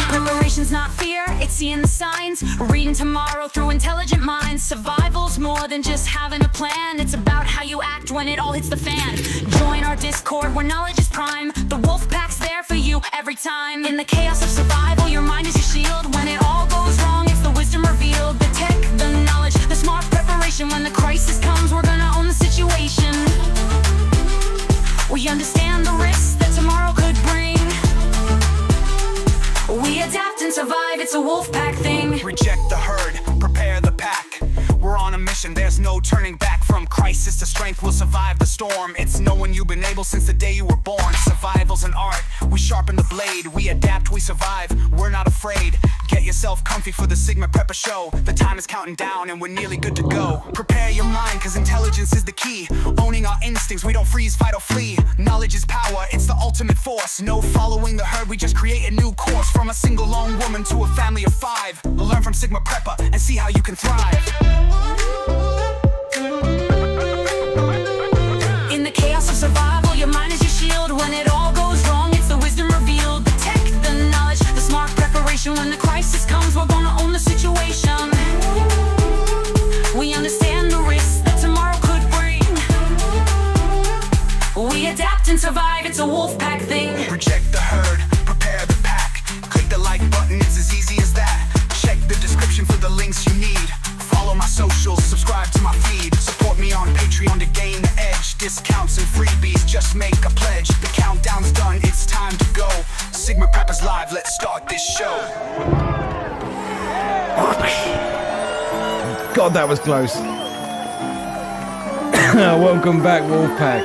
S3: Preparation's not fear, it's seeing the signs. Reading tomorrow through intelligent minds. Survival's more than just having a plan. It's about how you act when it all hits the fan. Join our Discord where knowledge is prime. The wolf pack's there for you every time. In the chaos of survival, your mind is your shield. When it all goes wrong, it's the wisdom revealed. The tech, the knowledge, the smart preparation. When the crisis comes, we're gonna own the situation. We understand the risks that tomorrow could bring. We adapt and survive, it's a wolf pack thing.
S2: Reject the herd, prepare the pack. We're on a mission, there's no turning back. From crisis to strength, we'll survive the storm. It's knowing you've been able since the day you were born. Survival's an art, we sharpen the blade. We adapt, we survive, we're not afraid. Get yourself comfy for the Sigma Prepper show. The time is counting down and we're nearly good to go. Prepare your mind, cause intelligence is the key. Owning our instincts, we don't freeze, fight or flee. Knowledge is power, it's the ultimate force. No following the herd, we just create a new course. From a single lone woman to a family of 5. Learn from Sigma Prepper and see how you can thrive.
S3: In the chaos of survival, your mind is your shield. When it all goes wrong, it's the wisdom revealed. The tech, the knowledge, the smart preparation. When the crisis comes, we're gonna own the situation. We understand the risks that tomorrow could bring. We adapt and survive, it's a wolf pack thing.
S2: Reject the herd, prepare the pack. Click the like button, it's as easy as that. Check the description for the links you need. Follow my socials, subscribe to my feed. Support me on Patreon to gain the edge. Discounts and freebies, just make a pledge. The countdown's done, it's time to go. Sigma Preppers Live, let's start this show.
S4: God, that was close. Welcome back, Wolfpack.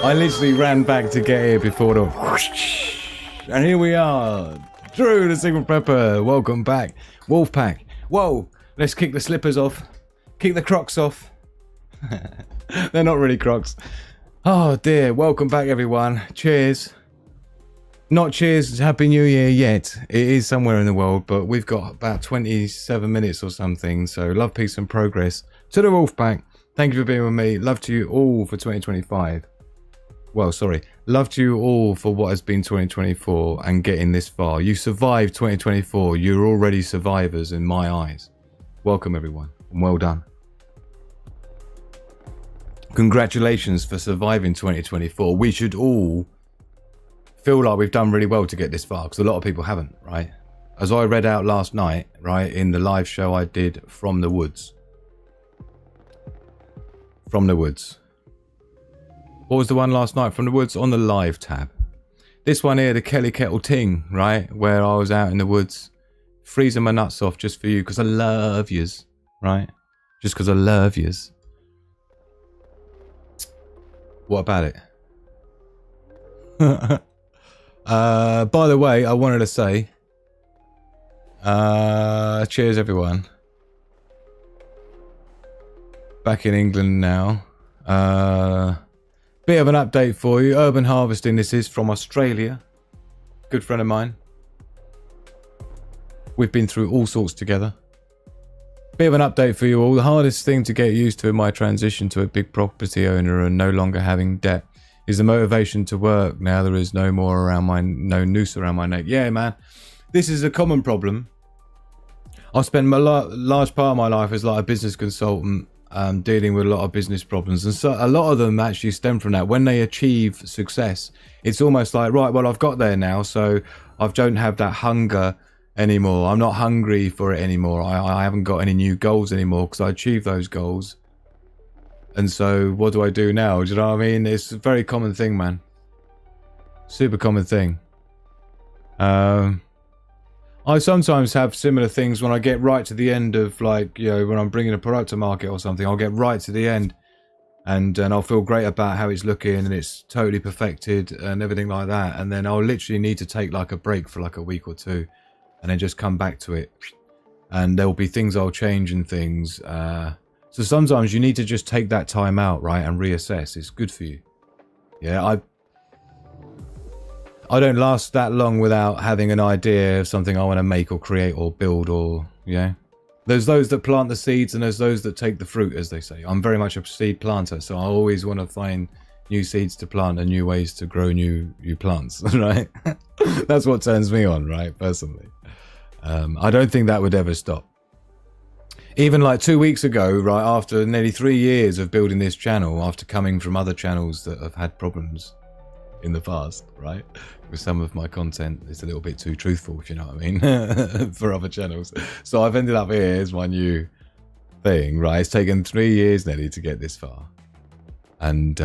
S4: I literally ran back to get here before the whoosh. And here we are. Drew, the Sigma Prepper. Welcome back, Wolfpack. Whoa, let's kick the slippers off. Kick the Crocs off. They're not really Crocs. Oh dear, welcome back everyone. Cheers. Not cheers, Happy New Year yet. It is somewhere in the world, but we've got about 27 minutes or something. So love, peace and progress to the Wolfpack. Thank you for being with me. Love to you all for 2025. Well, sorry. Love to you all for what has been 2024 and getting this far. You survived 2024. You're already survivors in my eyes. Welcome everyone and well done. Congratulations for surviving 2024. We should all feel like we've done really well to get this far, because a lot of people haven't, right? As I read out last night, right, in the live show I did from the woods. From the woods. What was the one last night from the woods? On the live tab. This one here, the Kelly Kettle Ting, right? Where I was out in the woods, freezing my nuts off just for you, because I love yous, right? Just because I love yous. What about it? By the way, I wanted to say, cheers everyone. Back in England now. Bit of an update for you. Urban Harvesting, this is from Australia. Good friend of mine. We've been through all sorts together. Bit of an update for you all. The hardest thing to get used to in my transition to a big property owner and no longer having debt is the motivation to work. Now there is no noose around my neck. Yeah, man. This is a common problem. I spent a large part of my life as like a business consultant, dealing with a lot of business problems, and so a lot of them actually stem from that. When they achieve success, it's almost like, right, well, I've got there now, so I don't have that hunger anymore. I'm not hungry for it anymore. I haven't got any new goals anymore because I achieved those goals. And so what do I do now? Do you know what I mean? It's a very common thing, man. Super common thing. I sometimes have similar things when I get right to the end of, like, you know, when I'm bringing a product to market or something. I'll get right to the end and I'll feel great about how it's looking and it's totally perfected and everything like that. And then I'll literally need to take like a break for like a week or two and then just come back to it. And there'll be things I'll change and things. So sometimes you need to just take that time out, right, and reassess. It's good for you. Yeah, I don't last that long without having an idea of something I want to make or create or build or, yeah. There's those that plant the seeds and there's those that take the fruit, as they say. I'm very much a seed planter, so I always want to find new seeds to plant and new ways to grow new plants, right? That's what turns me on, right, personally. I don't think that would ever stop. Even like 2 weeks ago, right, after nearly 3 years of building this channel, after coming from other channels that have had problems in the past, right, with some of my content, it's a little bit too truthful, if you know what I mean, for other channels. So I've ended up here as my new thing, right? It's taken 3 years nearly to get this far, and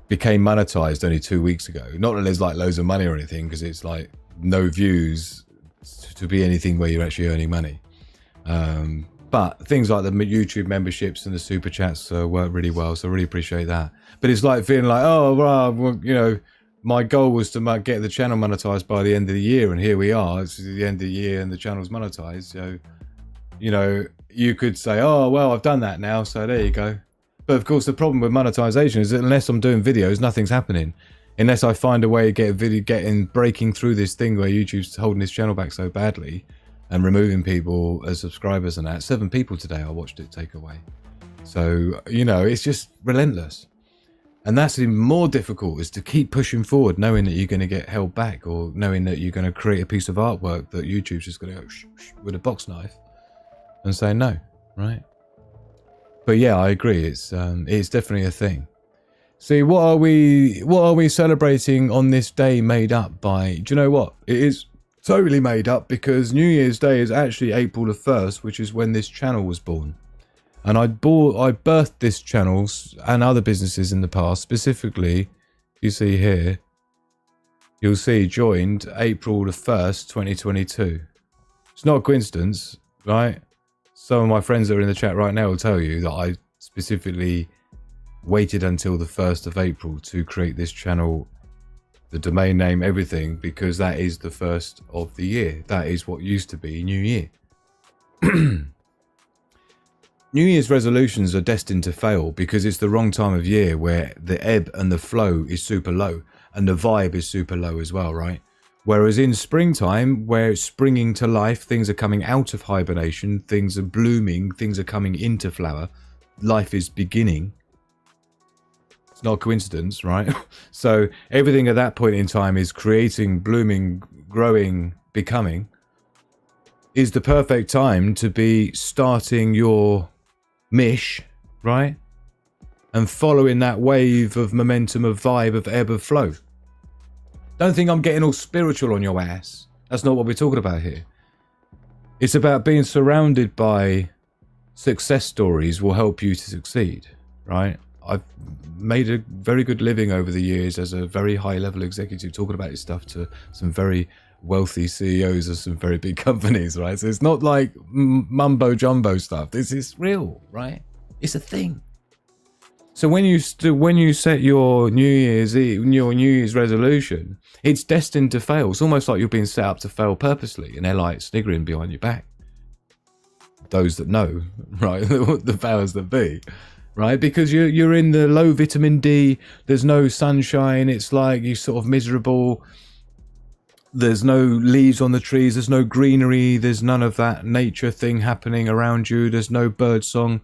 S4: became monetized only 2 weeks ago. Not that there's like loads of money or anything, because it's like no views to be anything where you're actually earning money. But things like the YouTube memberships and the super chats work really well, so I really appreciate that. But it's like feeling like, oh, well, you know, my goal was to get the channel monetized by the end of the year, and here we are. It's the end of the year and the channel's monetized. So, you know, you could say, oh, well, I've done that now, so there you go. But of course, the problem with monetization is that unless I'm doing videos, nothing's happening. Unless I find a way to breaking through this thing where YouTube's holding this channel back so badly and removing people as subscribers and that. 7 people today I watched it take away. So, you know, it's just relentless. And that's even more difficult, is to keep pushing forward knowing that you're going to get held back, or knowing that you're going to create a piece of artwork that YouTube's just going to go with a box knife and say no, right? But yeah, I agree. It's definitely a thing. See, what are we celebrating on this day made up by? Do you know what? It is totally made up, because New Year's Day is actually April the 1st, which is when this channel was born. And I birthed this channel and other businesses in the past. Specifically, you see here, you'll see joined April the 1st, 2022. It's not a coincidence, right? Some of my friends that are in the chat right now will tell you that I specifically waited until the 1st of April to create this channel, the domain name, everything, because that is the 1st of the year. That is what used to be New Year. New Year's resolutions are destined to fail because it's the wrong time of year, where the ebb and the flow is super low and the vibe is super low as well, right? Whereas in springtime, where it's springing to life, things are coming out of hibernation, things are blooming, things are coming into flower, life is beginning. It's not a coincidence, right? So everything at that point in time is creating, blooming, growing, becoming, is the perfect time to be starting your mish, right? And following that wave of momentum, of vibe, of ebb, of flow. Don't think I'm getting all spiritual on your ass. That's not what we're talking about here. It's about being surrounded by success stories will help you to succeed, right? I've made a very good living over the years as a very high level executive, talking about this stuff to some very wealthy CEOs of some very big companies, right? So it's not like mumbo jumbo stuff. This is real, right? It's a thing. So when you set your New Year's resolution, it's destined to fail. It's almost like you're being set up to fail purposely, and they're like sniggering behind your back. Those that know, right? The powers that be, right? Because you're in the low vitamin D. There's no sunshine. It's like you're sort of miserable. There's no leaves on the trees. There's no greenery. There's none of that nature thing happening around you. There's no bird song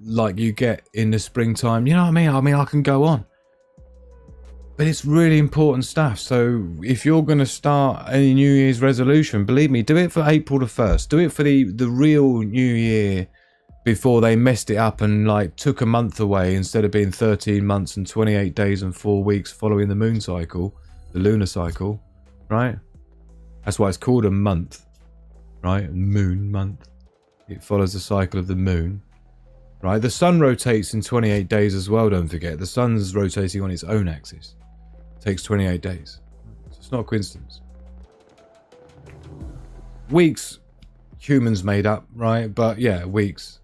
S4: like you get in the springtime. You know what I mean? I can go on. But it's really important stuff. So if you're going to start any New Year's resolution, believe me, do it for April the 1st. Do it for the real New Year, before they messed it up and like took a month away instead of being 13 months and 28 days and 4 weeks following the moon cycle. The lunar cycle, right? That's why it's called a month, right? Moon month. It follows the cycle of the moon, right? The sun rotates in 28 days as well, don't forget. The sun's rotating on its own axis. It takes 28 days. So it's not a coincidence. Weeks, humans made up, right? But yeah, weeks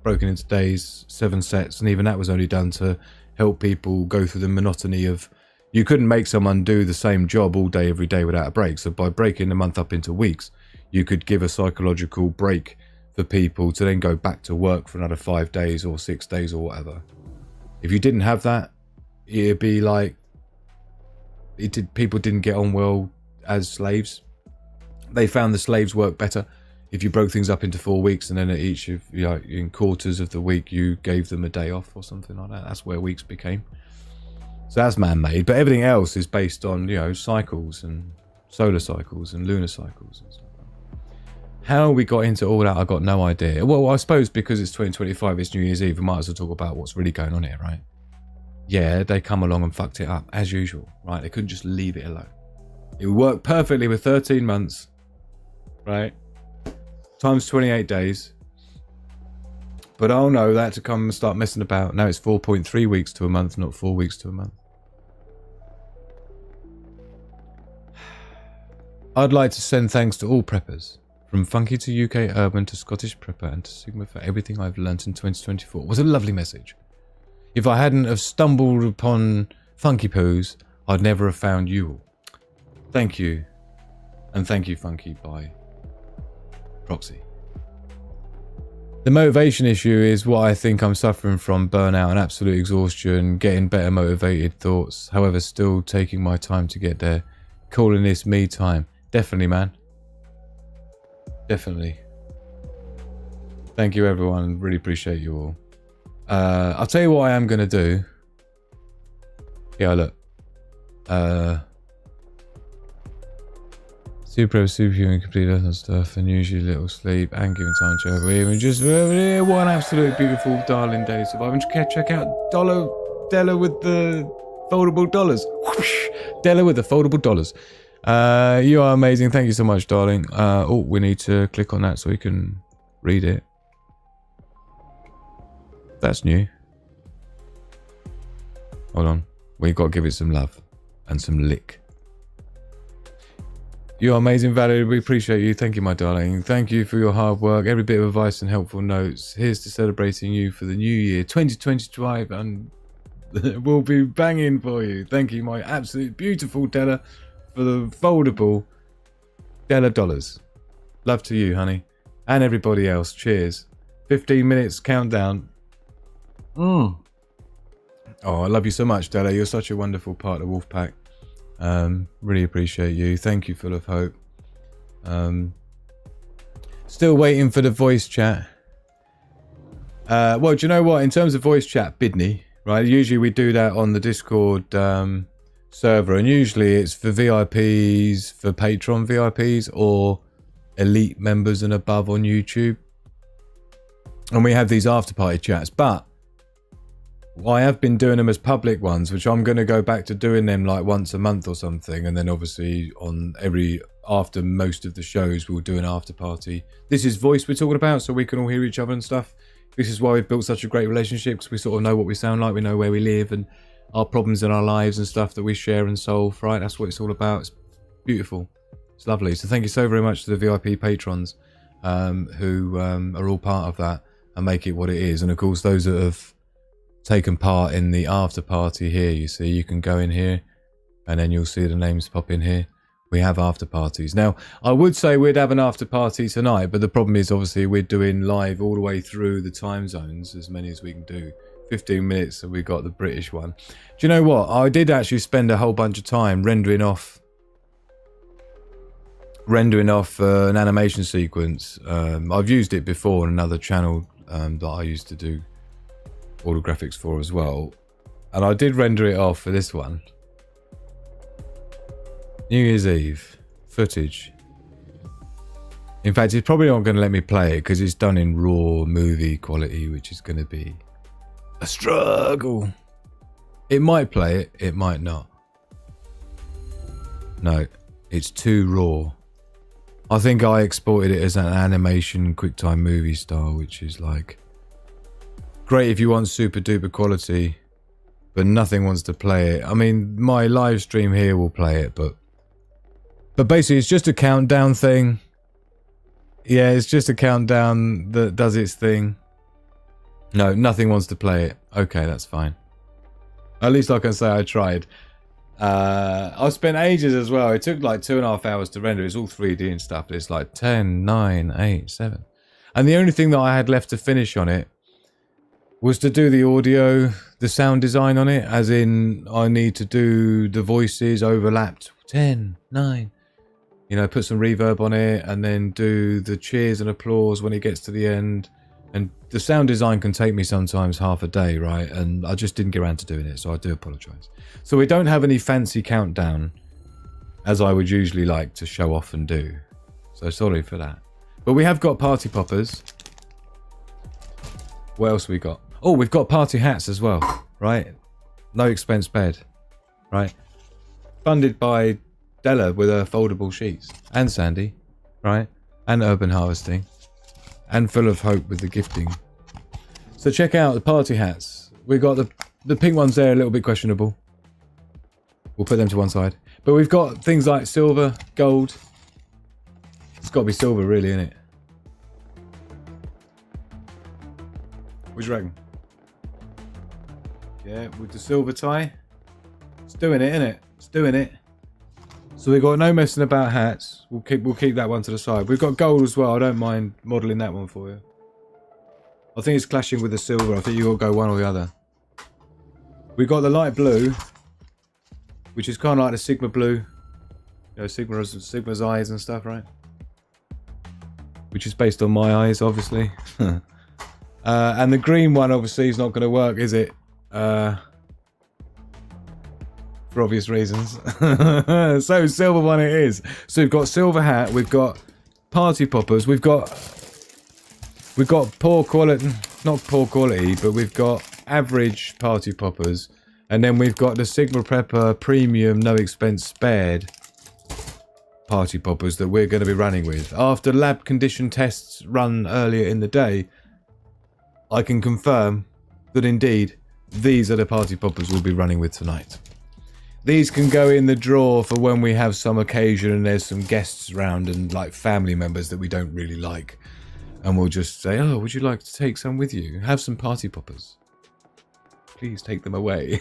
S4: broken into days, 7 sets, and even that was only done to help people go through the monotony of, you couldn't make someone do the same job all day, every day without a break. So by breaking the month up into weeks, you could give a psychological break for people to then go back to work for another 5 days or 6 days or whatever. If you didn't have that, it'd be like, people didn't get on well as slaves. They found the slaves work better if you broke things up into 4 weeks, and then at each of, you know, in quarters of the week, you gave them a day off or something like that. That's where weeks became. So that's man-made, but everything else is based on, you know, cycles and solar cycles and lunar cycles and stuff. How we got into all that, I got no idea. Well, I suppose because it's 2025, it's New Year's Eve, we might as well talk about what's really going on here, right? Yeah, they come along and fucked it up, as usual, right? They couldn't just leave it alone. It worked perfectly with 13 months, right? Times 28 days. But oh no, they had to come and start messing about. Now it's 4.3 weeks to a month, not 4 weeks to a month. I'd like to send thanks to all preppers, from Funky to UK Urban to Scottish Prepper and to Sigma, for everything I've learnt in 2024. It was a lovely message. If I hadn't have stumbled upon Funky Poos, I'd never have found you all. Thank you. And thank you, Funky, by proxy. The motivation issue is what I think I'm suffering from: burnout and absolute exhaustion, getting better motivated thoughts, however still taking my time to get there. Calling this me time. Definitely, man. Definitely. Thank you, everyone. Really appreciate you all. I'll tell you what I am going to do. Yeah, look. Superhuman, complete earth and stuff, and usually little sleep and giving time to overeat. Just one absolute beautiful, darling day surviving. Check out Della with the foldable dollars. Whoosh, Della with the foldable dollars. You are amazing. Thank you so much, darling. Oh, we need to click on that so we can read it. That's new. Hold on. We've got to give it some love and some lick. You are amazing, Valerie. We appreciate you. Thank you, my darling. Thank you for your hard work, every bit of advice and helpful notes. Here's to celebrating you for the new year, 2025, and we'll be banging for you. Thank you, my absolute beautiful Della, for the foldable Della dollars. Love to you, honey, and everybody else. Cheers. 15 minutes countdown. Oh, I love you so much, Della. You're such a wonderful part of Wolfpack. Really appreciate you. Thank you, full of hope. Still waiting for the voice chat. Well, do you know what? In terms of voice chat, Bidney, right? Usually we do that on the Discord server, and usually it's for VIPs, for Patreon VIPs, or elite members and above on YouTube. And we have these after party chats, but I have been doing them as public ones, which I'm going to go back to doing them like once a month or something. And then obviously after most of the shows, we'll do an after party. This is voice we're talking about, so we can all hear each other and stuff. This is why we've built such a great relationship, because we sort of know what we sound like. We know where we live and our problems in our lives and stuff that we share and solve, right? That's what it's all about. It's beautiful. It's lovely. So thank you so very much to the VIP patrons who are all part of that and make it what it is. And of course, those that have taken part in the after party here, you see, you can go in here and then you'll see the names pop in here. We have after parties. Now, I would say we'd have an after party tonight, but the problem is obviously we're doing live all the way through the time zones, as many as we can do. 15 minutes, so we got the British one. Do you know what? I did actually spend a whole bunch of time rendering off an animation sequence. I've used it before on another channel that I used to do all the graphics for as well, and I did render it off for this one. New Year's Eve footage. In fact, it's probably not going to let me play it because it's done in raw movie quality, which is going to be a struggle. It might play it, it might not. No, it's too raw. I think I exported it as an animation QuickTime movie style, which is like great if you want super duper quality, but nothing wants to play it. I mean, my live stream here will play it, but basically it's just a countdown thing. Yeah, it's just a countdown that does its thing. No, nothing wants to play it. Okay, that's fine. At least I can say I tried. I spent ages as well. It took like 2.5 hours to render. It's all 3D and stuff. It's like 10, 9, 8, 7. And the only thing that I had left to finish on it was to do the audio, the sound design on it, as in I need to do the voices overlapped. 10, 9. You know, put some reverb on it and then do the cheers and applause when it gets to the end. And the sound design can take me sometimes half a day, right? And I just didn't get around to doing it, so I do apologise. So we don't have any fancy countdown as I would usually like to show off and do. So sorry for that. But we have got party poppers. What else we got? Oh, we've got party hats as well, right? No expense spared, right? Funded by Della with her foldable sheets. And Sandy, right? And Urban Harvesting. And Full of Hope with the gifting. So check out the party hats. We've got the pink ones there, a little bit questionable. We'll put them to one side. But we've got things like silver, gold. It's got to be silver really, isn't it? What do you reckon? Yeah, with the silver tie. It's doing it, innit? It's doing it. So we've got no messing about hats. We'll keep that one to the side. We've got gold as well. I don't mind modelling that one for you. I think it's clashing with the silver. I think you've got to go one or the other. We've got the light blue, which is kind of like the Sigma blue. You know, Sigma's eyes and stuff, right? Which is based on my eyes, obviously. And the green one, obviously, is not going to work, is it? For obvious reasons. So silver one it is. So we've got silver hat, we've got party poppers, we've got poor quality, not poor quality, but we've got average party poppers, and then we've got the Sigma Prepper premium no expense spared party poppers that we're going to be running with. After lab condition tests run earlier in the day, I can confirm that indeed these are the party poppers we'll be running with tonight. These can go in the drawer for when we have some occasion and there's some guests around and like family members that we don't really like. And we'll just say, oh, would you like to take some with you? Have some party poppers. Please take them away.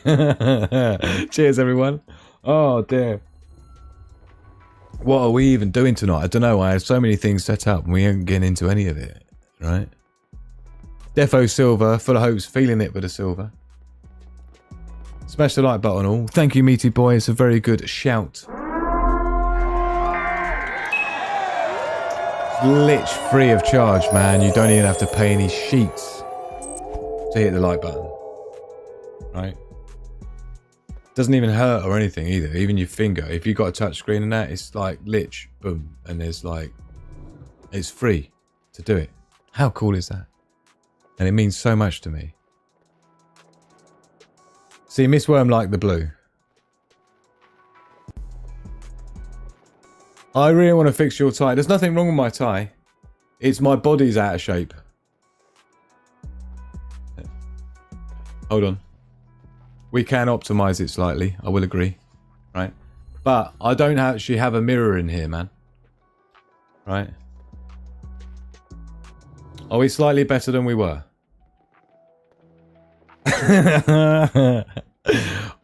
S4: Cheers, everyone. Oh, dear. What are we even doing tonight? I don't know. I have so many things set up and we ain't getting into any of it, right? Defo silver, full of hopes, feeling it with the silver. Smash the like button all. Thank you, Meaty Boy. It's a very good shout. Lich free of charge, man. You don't even have to pay any sheets to hit the like button. Right? Doesn't even hurt or anything either. Even your finger. If you've got a touch screen and that, it's like Lich, boom. And there's like, it's free to do it. How cool is that? And it means so much to me. See, Miss Worm liked the blue. I really want to fix your tie. There's nothing wrong with my tie. It's my body's out of shape. Hold on. We can optimize it slightly. I will agree. Right? But I don't actually have a mirror in here, man. Right? Are we slightly better than we were?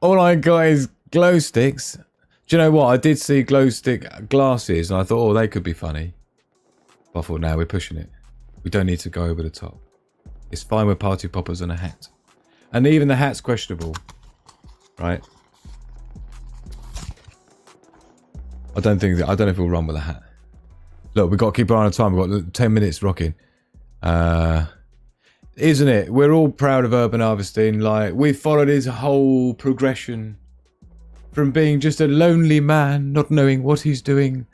S4: All I got is glow sticks. Do you know what? I did see glow stick glasses and I thought, oh, they could be funny. But I thought, no, we're pushing it. We don't need to go over the top. It's fine with party poppers and a hat. And even the hat's questionable. Right? I don't know if we'll run with a hat. Look, we've got to keep our eye on time. We've got 10 minutes rocking. Isn't it? We're all proud of Urban Harvesting. Like, we've followed his whole progression from being just a lonely man, not knowing what he's doing,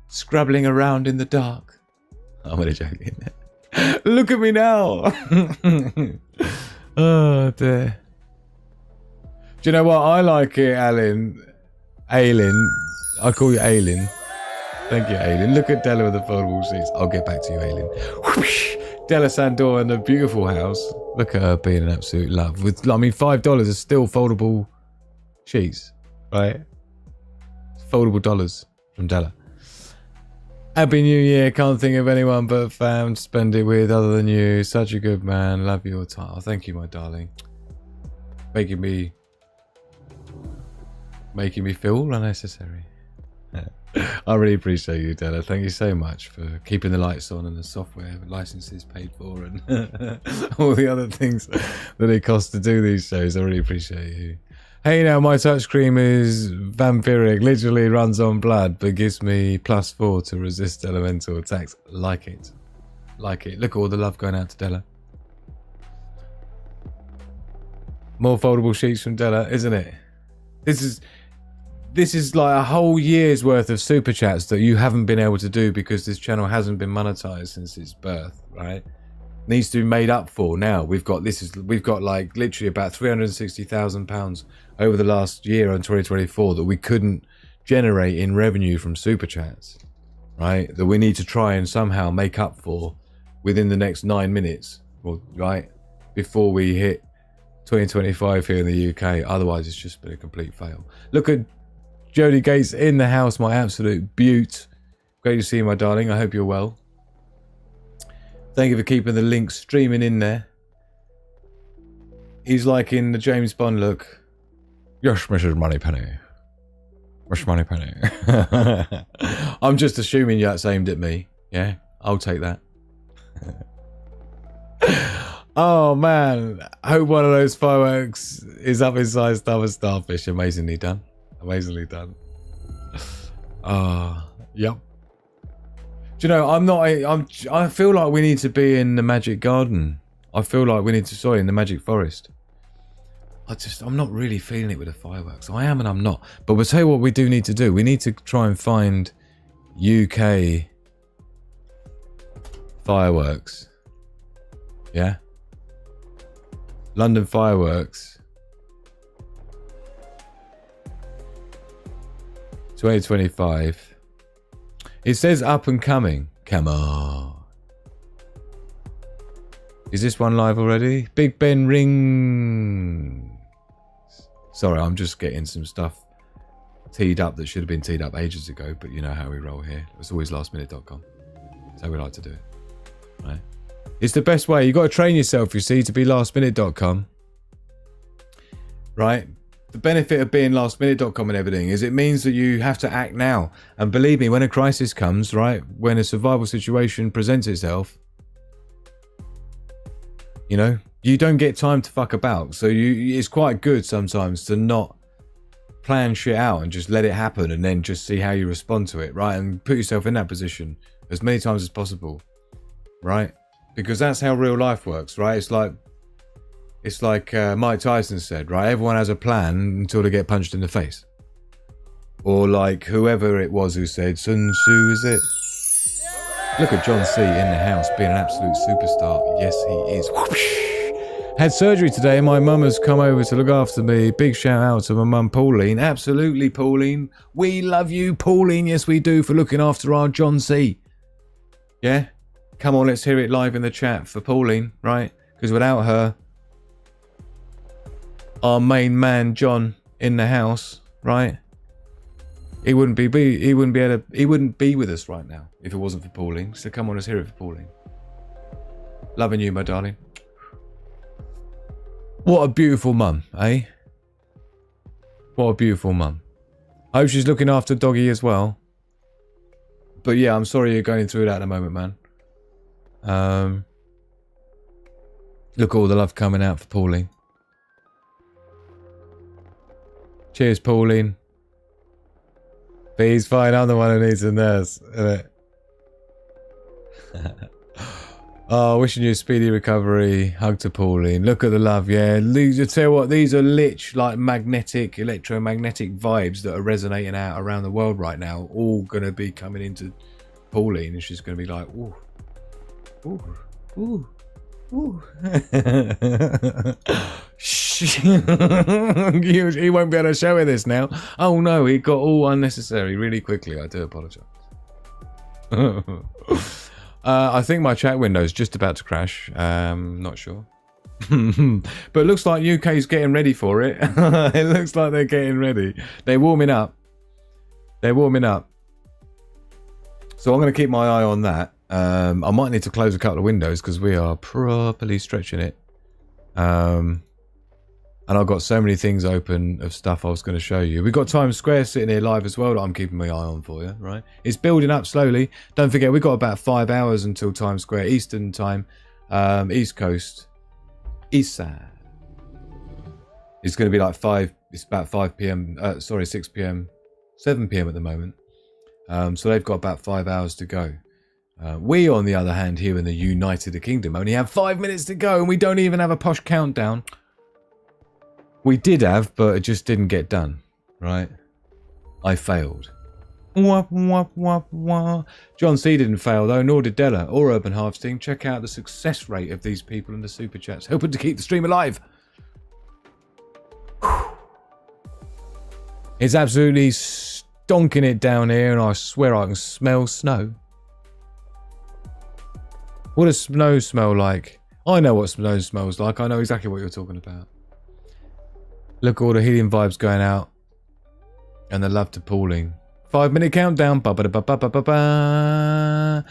S4: scrabbling around in the dark. I'm only joking. Look at me now. Oh, dear. Do you know what? I like it, Alan. Aylin. I call you Aylin. Thank you, Aylin. Look at Della with the foldable sheets. I'll get back to you, Aylin. Whoosh! Della Sandor in a beautiful house. Look at her being an absolute love. With, I mean, $5 is still foldable sheets, right? Foldable dollars from Della. Happy New Year. Can't think of anyone but fam to spend it with other than you. Such a good man. Love your time. Thank you, my darling. Making me feel unnecessary. I really appreciate you, Della. Thank you so much for keeping the lights on and the software licenses paid for and all the other things that it costs to do these shows. I really appreciate you. Hey now, my touchscreen is vampiric, literally runs on blood, but gives me +4 to resist elemental attacks. Like it. Like it. Look at all the love going out to Della. More foldable sheets from Della, isn't it? This is like a whole year's worth of super chats that you haven't been able to do because this channel hasn't been monetized since its birth, right? Needs to be made up for now. We've got like literally about £360,000 over the last year in 2024 that we couldn't generate in revenue from super chats, right? That we need to try and somehow make up for within the next 9 minutes, right? Before we hit 2025 here in the UK. Otherwise, it's just been a complete fail. Look at Jodie Gates in the house, my absolute beaut. Great to see you, my darling. I hope you're well. Thank you for keeping the link streaming in there. He's like in the James Bond look. Yes, Mrs. Moneypenny. Miss Moneypenny. I'm just assuming that's aimed at me. Yeah, I'll take that. Oh man, I hope one of those fireworks is up inside Star of Starfish. Amazingly done. Amazingly done. Yep. Do you know, I feel like we need to be in the Magic Garden. I feel like we need to, sorry, in the Magic Forest. I'm not really feeling it with the fireworks. I am and I'm not. But we'll tell you what we do need to do. We need to try and find UK fireworks. Yeah? London fireworks. 2025. It says up and coming. Come on. Is this one live already? Big Ben ring. Sorry, I'm just getting some stuff teed up that should have been teed up ages ago, but you know how we roll here. It's always lastminute.com. That's how we like to do it. Right? It's the best way. You've got to train yourself, you see, to be lastminute.com. Right? The benefit of being lastminute.com and everything is it means that you have to act now. And believe me, when a crisis comes, right, when a survival situation presents itself, you know, you don't get time to fuck about. So it's quite good sometimes to not plan shit out and just let it happen and then just see how you respond to it, right? And put yourself in that position as many times as possible, right? Because that's how real life works, right? It's like Mike Tyson said, right? Everyone has a plan until they get punched in the face. Or like whoever it was who said, Sun Tzu, is it? Look at John C. in the house being an absolute superstar. Yes, he is. Whoosh. Had surgery today. My mum has come over to look after me. Big shout out to my mum, Pauline. Absolutely, Pauline. We love you, Pauline. Yes, we do, for looking after our John C. Yeah? Come on, let's hear it live in the chat for Pauline, right? Because without her, our main man, John, in the house, right? He wouldn't be with us right now if it wasn't for Pauline. So come on, let's hear it for Pauline. Loving you, my darling. What a beautiful mum, eh? What a beautiful mum. I hope she's looking after Doggy as well. But yeah, I'm sorry you're going through that at the moment, man. Look at all the love coming out for Pauline. Cheers, Pauline. But he's fine. I'm the one who needs a nurse, isn't it? Oh, wishing you a speedy recovery. Hug to Pauline. Look at the love, yeah. I tell you what, these are like magnetic, electromagnetic vibes that are resonating out around the world right now. All going to be coming into Pauline, and she's going to be like, ooh, ooh, ooh, ooh. He won't be able to show her this now. Oh no, it got all unnecessary really quickly. I do apologise. I think my chat window is just about to crash. Not sure. But it looks like UK's getting ready for it. It looks like they're getting ready. They're warming up. They're warming up. So I'm going to keep my eye on that. I might need to close a couple of windows because we are properly stretching it. And I've got so many things open of stuff I was going to show you. We've got Times Square sitting here live as well that I'm keeping my eye on for you, right? It's building up slowly. Don't forget, we've got about 5 hours until Times Square Eastern time. East Coast. East side. It's going to be like 5. It's about 5 p.m. 6 p.m. 7 p.m. at the moment. So they've got about 5 hours to go. We, on the other hand, here in the United Kingdom, only have 5 minutes to go, and we don't even have a posh countdown. We did have, but it just didn't get done, right? I failed. Wah, wah, wah, wah. John C didn't fail though, nor did Della or Urban Harvesting. Check out the success rate of these people in the super chats, helping to keep the stream alive. It's absolutely stonking it down here, and I swear I can smell snow. What does snow smell like? I know what snow smells like. I know exactly what you're talking about. Look at all the helium vibes going out. And the love to Pauline. 5-minute countdown. Ba ba ba ba ba ba ba.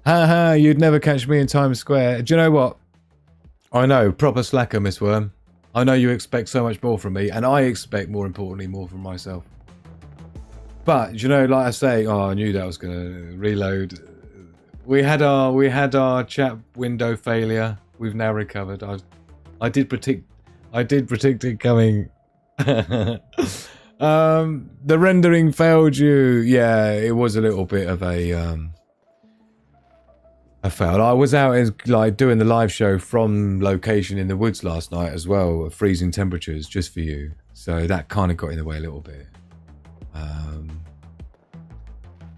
S4: Ha ha, you'd never catch me in Times Square. Do you know what? I know, proper slacker, Miss Worm. I know you expect so much more from me, and I expect, more importantly, more from myself. But, you know, like I say, oh, I knew that was going to reload. We had our chat window failure. We've now recovered. I did predict it coming. The rendering failed you. Yeah, it was a little bit of a fail. I was out like doing the live show from location in the woods last night as well, at freezing temperatures, just for you. So that kind of got in the way a little bit.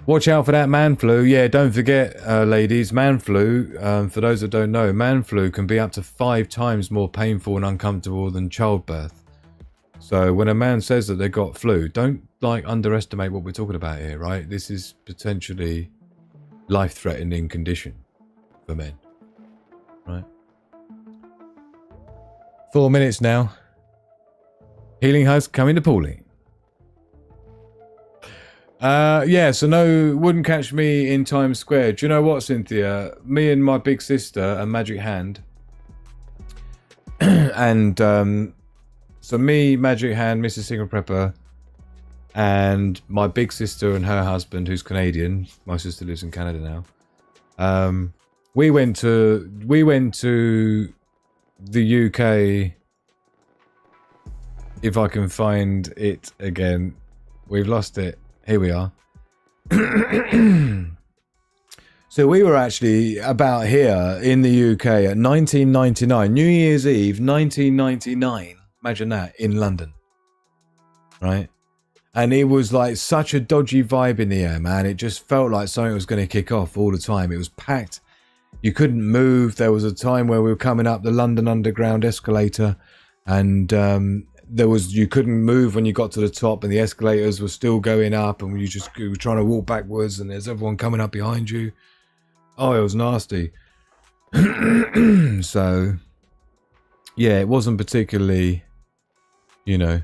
S4: Watch out for that man flu. Yeah, don't forget, ladies, man flu, for those that don't know, man flu can be up to 5 times more painful and uncomfortable than childbirth. So when a man says that they got flu, don't like underestimate what we're talking about here, right? This is potentially life-threatening condition for men, right? 4 minutes now. Healing hugs coming to Paulie. Yeah, so no, wouldn't catch me in Times Square. Do you know what, Cynthia? Me and my big sister, a magic hand, and so me, magic hand, Mrs. Secret Prepper, and my big sister and her husband, who's Canadian. My sister lives in Canada now. We went to the UK. If I can find it again, we've lost it. Here we are. So we were actually about here in the UK at 1999, New Year's Eve, 1999. Imagine that, in London. Right? And it was like such a dodgy vibe in the air, man. It just felt like something was going to kick off all the time. It was packed. You couldn't move. There was a time where we were coming up the London Underground escalator, and you couldn't move when you got to the top, and the escalators were still going up, and you were trying to walk backwards, and there's everyone coming up behind you. Oh, it was nasty. So, yeah, it wasn't particularly, you know.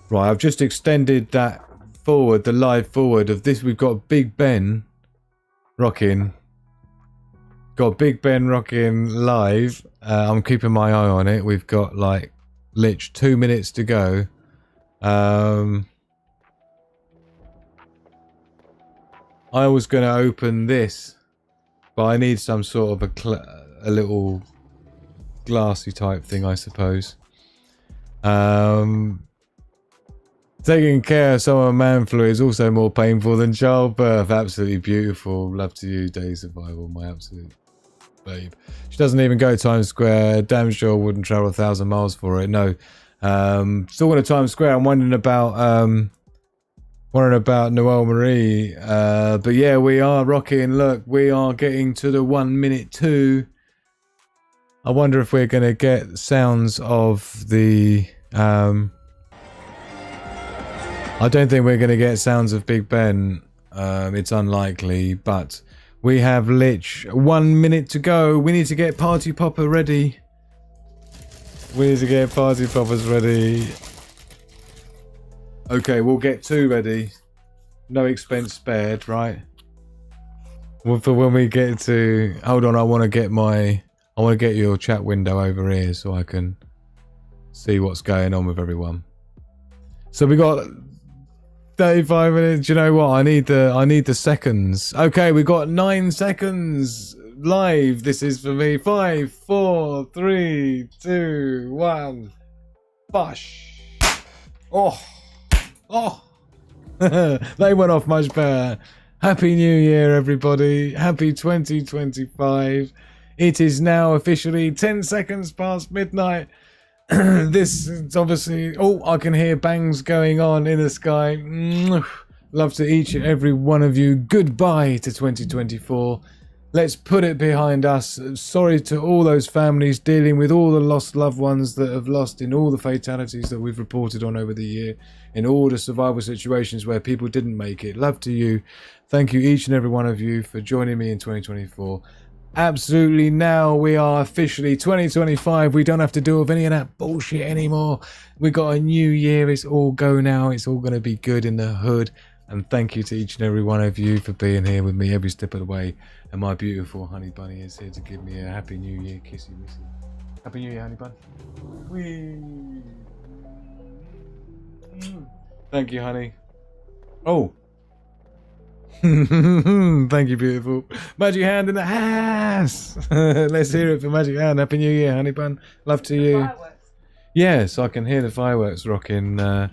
S4: Right, I've just extended that forward, the live forward of this. We've got Big Ben rocking. Got Big Ben rocking live. I'm keeping my eye on it. We've got like lich 2 minutes to go. I was going to open this, but I need some sort of a little glassy type thing, I suppose. Taking care of someone man flu is also more painful than childbirth. Absolutely beautiful. Love to you, Day Survival, my absolute babe. She doesn't even go to Times Square. Damn sure wouldn't travel 1,000 miles for it. No. Still going to Times Square. I'm wondering about Noelle Marie. But yeah, we are rocking. Look, we are getting to the 1 minute 2. I wonder if we're going to get sounds of the... I don't think we're going to get sounds of Big Ben. It's unlikely, but we have lich 1 minute to go. We need to get Party Popper ready. We need to get Party Poppers ready. Okay, we'll get 2 ready. No expense spared, right? Well, for when we get to... Hold on, I want to get your chat window over here so I can see what's going on with everyone. So we got 35 minutes. Do you know what? I need the seconds. Okay, we got 9 seconds live. This is for me. 5, 4, 3, 2, 1. Bosh. Oh. They went off much better. Happy New Year, everybody. Happy 2025. It is now officially 10 seconds past midnight. This is obviously... Oh, I can hear bangs going on in the sky. Love to each and every one of you. Goodbye to 2024. Let's put it behind us. Sorry to all those families dealing with all the lost loved ones that have lost in all the fatalities that we've reported on over the year, in all the survival situations where people didn't make it. Love to you. Thank you, each and every one of you, for joining me in 2024. Absolutely, now we are officially 2025. We don't have to deal with any of that bullshit anymore. We got a new year. It's all go now. It's all going to be good in the hood. And thank you to each and every one of you for being here with me every step of the way. And my beautiful honey bunny is here to give me a happy new year kissy missy. Happy New Year, honey bun. Whee! Thank you, honey. Oh. Thank you, beautiful. Magic hand in the house. Let's hear it for Magic Hand. Happy New Year, honey bun. Love to you.
S6: Fireworks.
S4: Yes, I can hear the fireworks rocking in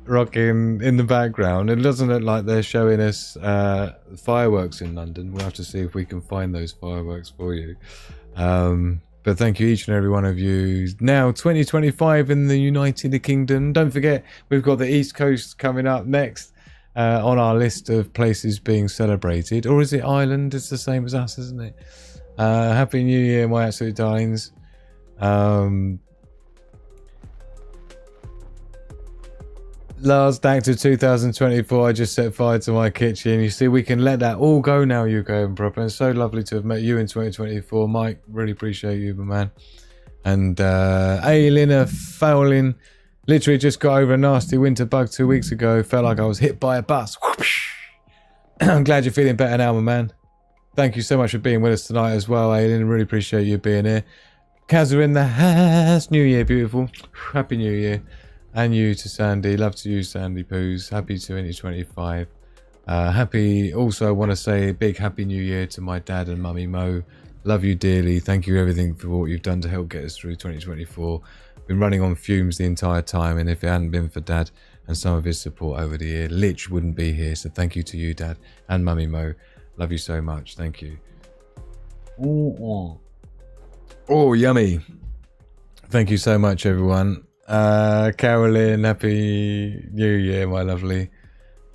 S4: the background. It doesn't look like they're showing us fireworks in London. We'll have to see if we can find those fireworks for you. But thank you each and every one of you. Now 2025 in the United Kingdom. Don't forget, we've got the East Coast coming up next on our list of places being celebrated. Or is it Ireland? It's the same as us, isn't it? Happy New Year, my absolute darlings. Last act of 2024, I just set fire to my kitchen. You see, we can let that all go now, Yuko and Proper. It's so lovely to have met you in 2024. Mike, really appreciate you, my man. And Ailina Fowling, literally just got over a nasty winter bug 2 weeks ago. Felt like I was hit by a bus. I'm glad you're feeling better now, my man. Thank you so much for being with us tonight as well, Ailin. Really appreciate you being here. Kaz are in the house. New Year, beautiful. Happy New Year. And you to Sandy. Love to you, Sandy Poos. Happy 2025. Happy. Also, I want to say a big Happy New Year to my dad and mummy Mo. Love you dearly. Thank you everything for what you've done to help get us through 2024. Been running on fumes the entire time, and if it hadn't been for Dad and some of his support over the year, Lich wouldn't be here. So thank you to you, Dad and mummy Mo. Love you so much. Thank you. Oh, yummy. Thank you so much, everyone. Carolyn, Happy New Year, my lovely.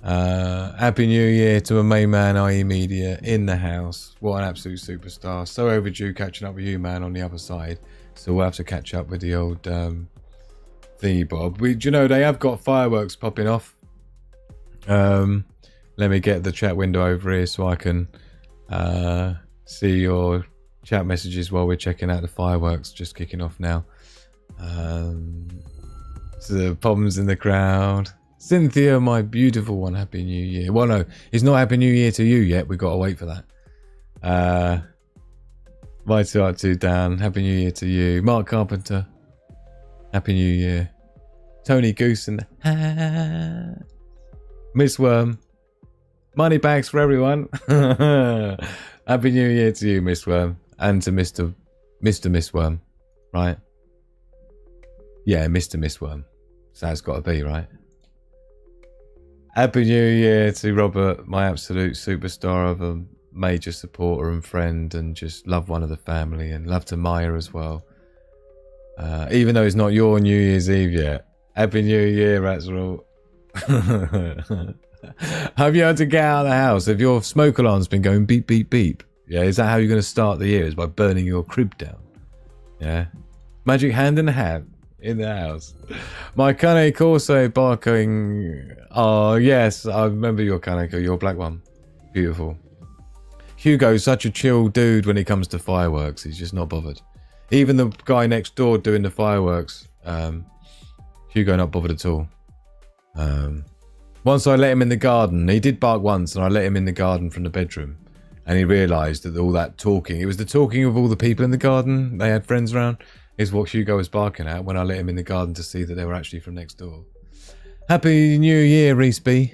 S4: Happy New Year to my main man, IE Media, in the house. What an absolute superstar. So overdue catching up with you, man, on the other side. So we'll have to catch up with the old thingy bob. Do you know, they have got fireworks popping off. Let me get the chat window over here so I can see your chat messages while we're checking out the fireworks just kicking off now. So the problems in the crowd. Cynthia, my beautiful one, Happy New Year. Well, no, it's not Happy New Year to you yet. We've got to wait for that. My 2 Dan, Happy New Year to you. Mark Carpenter, Happy New Year. Tony Goose and Miss Worm. Money bags for everyone. Happy New Year to you, Miss Worm. And to Mr. Miss Worm, right? Yeah, Mr. Miss Worm. So that's got to be, right? Happy New Year to Robert, my absolute superstar of a major supporter and friend, and just love one of the family, and love to Maya as well. Even though it's not your New Year's Eve yet. Happy New Year, Ratzroll. Have you had to get out of the house? Have your smoke alarm's been going beep, beep, beep? Yeah, is that how you're going to start the year? Is by burning your crib down? Yeah. Magic hand in the hat. In the house. My Kane Corso barking. Oh, yes, I remember your Kaneko, your black one. Beautiful. Hugo's such a chill dude when it comes to fireworks. He's just not bothered. Even the guy next door doing the fireworks, Hugo not bothered at all. Once I let him in the garden. He did bark once, and I let him in the garden from the bedroom. And he realised that all that talking, it was the talking of all the people in the garden, they had friends around, is what Hugo was barking at when I let him in the garden to see that they were actually from next door. Happy New Year, Reese B.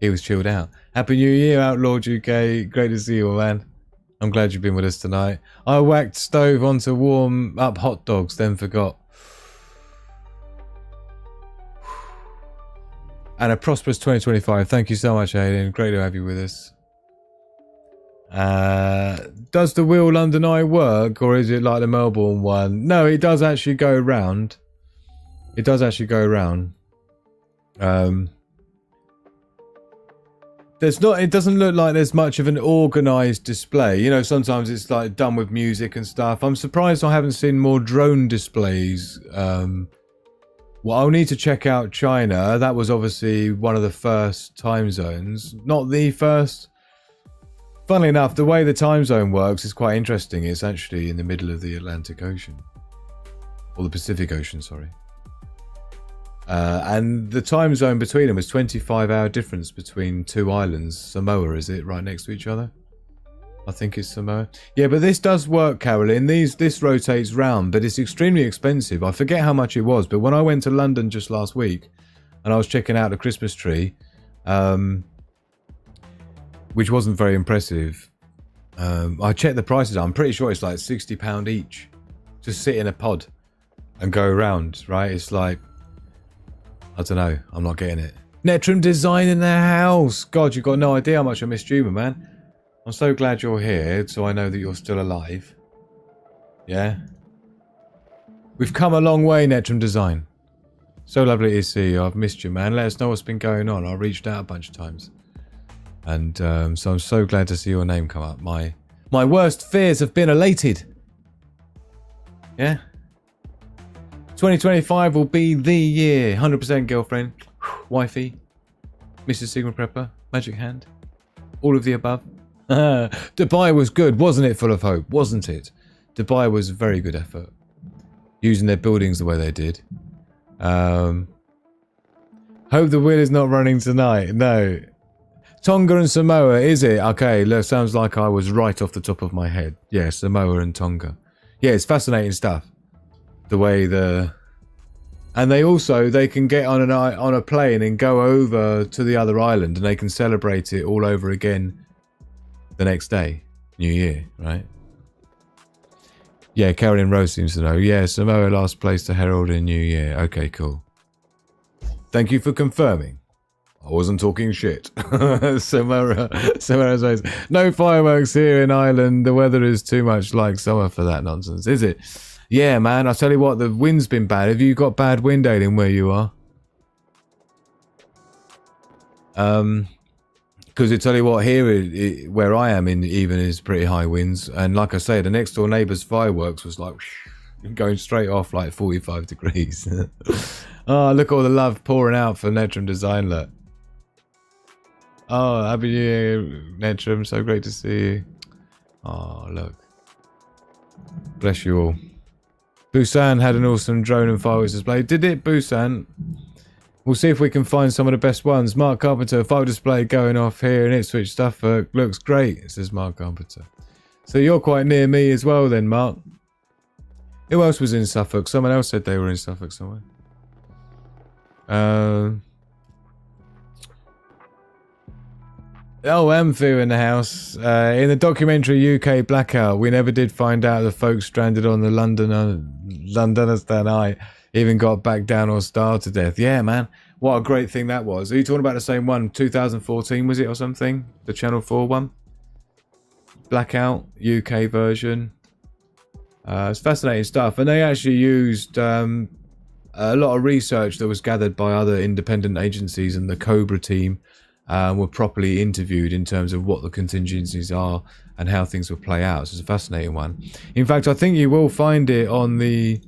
S4: He was chilled out. Happy New Year, Outlawed UK. Great to see you, man. I'm glad you've been with us tonight. I whacked stove on to warm up hot dogs, then forgot. And a prosperous 2025. Thank you so much, Aiden. Great to have you with us. Does the Wheel London Eye work, or is it like the Melbourne one? No, it does actually go round. It does actually go round. There's not. It doesn't look like there's much of an organised display. You know, sometimes it's like done with music and stuff. I'm surprised I haven't seen more drone displays. Well, I'll need to check out China. That was obviously one of the first time zones, not the first. Funnily enough, the way the time zone works is quite interesting. It's actually in the middle of the Atlantic Ocean. Or the Pacific Ocean, sorry. And the time zone between them was 25-hour difference between two islands. Samoa, is it, right next to each other? I think it's Samoa. Yeah, but this does work, Caroline. This rotates round, but it's extremely expensive. I forget how much it was, but when I went to London just last week and I was checking out the Christmas tree, which wasn't very impressive, I checked the prices. I'm pretty sure it's like £60 each. Just sit in a pod and go around, right? It's like, I don't know. I'm not getting it. Netrum Design in the house. God, you've got no idea how much I missed you, my man. I'm so glad you're here, so I know that you're still alive. Yeah? We've come a long way, Netrum Design. So lovely to see you. I've missed you, man. Let us know what's been going on. I reached out a bunch of times. And so I'm so glad to see your name come up. My worst fears have been elated. Yeah? 2025 will be the year. 100% girlfriend, wifey, Mrs. Sigma Prepper, magic hand, all of the above. Dubai was good, wasn't it? Full of hope, wasn't it? Dubai was a very good effort, using their buildings the way they did. Hope the wheel is not running tonight. No. Tonga and Samoa, is it? Okay, look, sounds like I was right off the top of my head. Yeah, Samoa and Tonga. Yeah, it's fascinating stuff. The way and they can get on a plane and go over to the other island, and they can celebrate it all over again the next day, New Year, right? Yeah, Carolyn Rose seems to know. Yeah, Samoa last place to herald in New Year. Okay, cool. Thank you for confirming. I wasn't talking shit. Samoa says, no fireworks here in Ireland. The weather is too much like summer for that nonsense, is it? Yeah, man, I'll tell you what, the wind's been bad. Have you got bad wind, Aileen, where you are? Because I tell you what, here, where I am in even is pretty high winds. And like I say, the next door neighbour's fireworks was like going straight off like 45 degrees. Oh, look at all the love pouring out for Netrum Design, look. Oh, happy New Year, Netrum. So great to see you. Oh, look. Bless you all. Busan had an awesome drone and fireworks display. Did it, Busan? We'll see if we can find some of the best ones. Mark Carpenter, fire display going off here in Ipswich. Suffolk looks great, says Mark Carpenter. So you're quite near me as well then, Mark. Who else was in Suffolk? Someone else said they were in Suffolk somewhere. Oh, Amphu in the house. In the documentary UK Blackout, we never did find out the folks stranded on the Londoners that night even got back down or starved to death. Yeah, man. What a great thing that was. Are you talking about the same one? 2014, was it, or something? The Channel 4 one? Blackout, UK version. It's fascinating stuff. And they actually used a lot of research that was gathered by other independent agencies, and the Cobra team were properly interviewed in terms of what the contingencies are and how things will play out. So it's a fascinating one. In fact, I think you will find it on the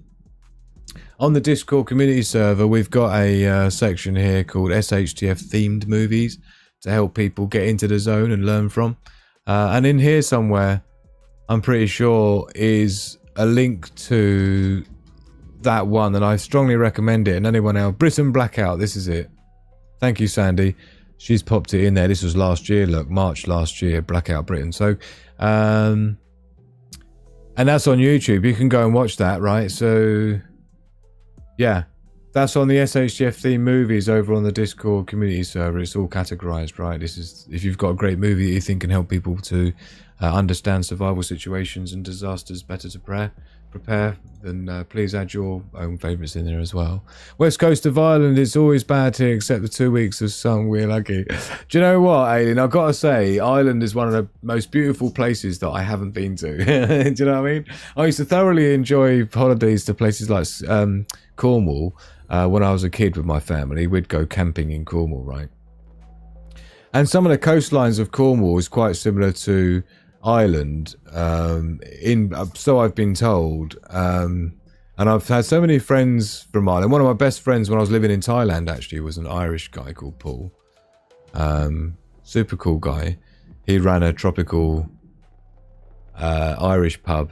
S4: Discord community server. We've got a section here called SHTF themed movies to help people get into the zone and learn from. And in here somewhere, I'm pretty sure, is a link to that one, and I strongly recommend it. And anyone else, Britain Blackout, this is it. Thank you, Sandy. She's popped it in there. This was last year, look, March last year, Blackout Britain. So, and that's on YouTube. You can go and watch that, right? So, yeah, that's on the SHTF theme movies over on the Discord community server. It's all categorized, right? This is, if you've got a great movie that you think can help people to understand survival situations and disasters better to prepare, then please add your own favourites in there as well. West coast of Ireland, it's always bad here except the 2 weeks of sun. We're lucky. Do you know what, Aileen? I've got to say, Ireland is one of the most beautiful places that I haven't been to. Do you know what I mean? I used to thoroughly enjoy holidays to places like Cornwall. When I was a kid with my family, we'd go camping in Cornwall, right? And some of the coastlines of Cornwall is quite similar to Ireland, so I've been told, and I've had so many friends from Ireland. One of my best friends when I was living in Thailand actually was an Irish guy called Paul. Super cool guy. He ran a tropical Irish pub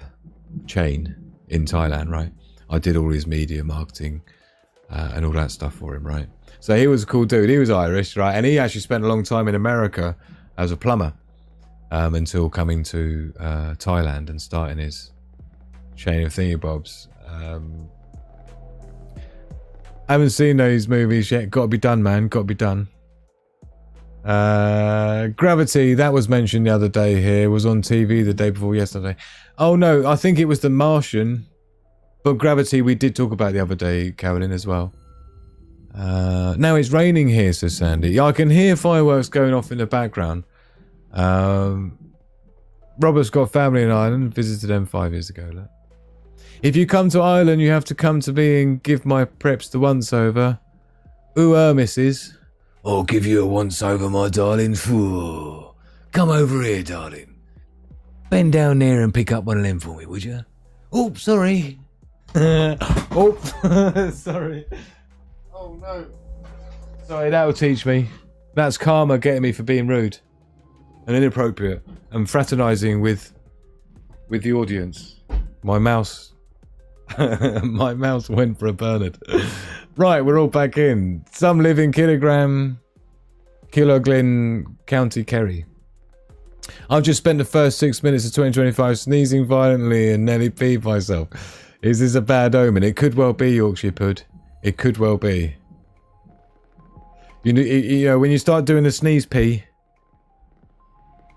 S4: chain in Thailand, right? I did all his media marketing and all that stuff for him, right? So he was a cool dude. He was Irish, right? And he actually spent a long time in America as a plumber until coming to Thailand and starting his chain of thingy-bobs. Haven't seen those movies yet. Got to be done, man. Got to be done. Gravity, that was mentioned the other day here, was on TV the day before yesterday. Oh no, I think it was The Martian. But Gravity we did talk about the other day, Carolyn, as well. Now it's raining here, says Sandy. Yeah, I can hear fireworks going off in the background. Robert's got family in Ireland, visited them 5 years ago. Look. If you come to Ireland, you have to come to me and give my preps the once-over. Ooh, missus. I'll give you a once-over, my darling. Ooh. Come over here, darling. Bend down there and pick up one of them for me, would you? Oh, sorry. Oh, sorry. Oh, no. Sorry, that'll teach me. That's karma getting me for being rude and inappropriate and fraternising with the audience. My mouse... my mouse went for a Bernard. Right, we're all back in. Some live in Kilogram, County Kerry. I've just spent the first 6 minutes of 2025 sneezing violently and nearly peed myself. Is this a bad omen? It could well be, Yorkshire Pud. It could well be. You know, when you start doing the sneeze pee,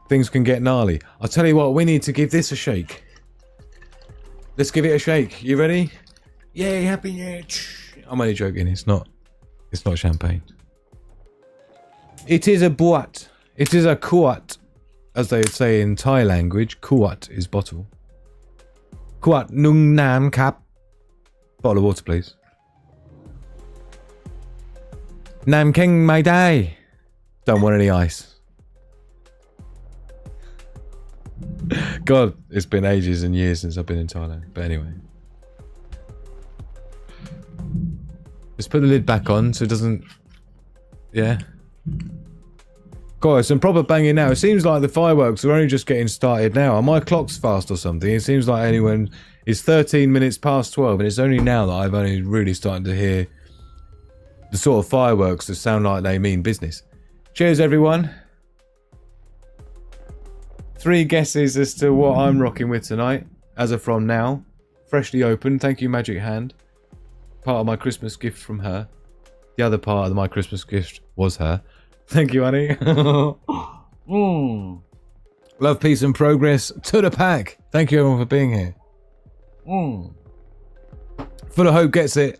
S4: things can get gnarly. I'll tell you what, we need to give this a shake. Let's give it a shake. You ready? Yay, happy year. I'm only joking. It's not champagne. It is a boat. It is a kuat, as they would say in Thai language. Kuat is bottle. Kuat nung nam kap. Bottle of water, please. Nam keng mai dai. Don't want any ice. God, it's been ages and years since I've been in Thailand. But anyway. Let's put the lid back on so it doesn't... Yeah. God, some proper banging now. It seems like the fireworks are only just getting started now. Are my clocks fast or something? It seems like anyone... It's 13 minutes past 12 and it's only now that I've only really started to hear the sort of fireworks that sound like they mean business. Cheers, everyone. 3 guesses as to what I'm rocking with tonight, as of from now. Freshly opened. Thank you, Magic Hand. Part of my Christmas gift from her. The other part of my Christmas gift was her. Thank you, honey. Love, peace, and progress to the pack. Thank you, everyone, for being here. Full of hope gets it.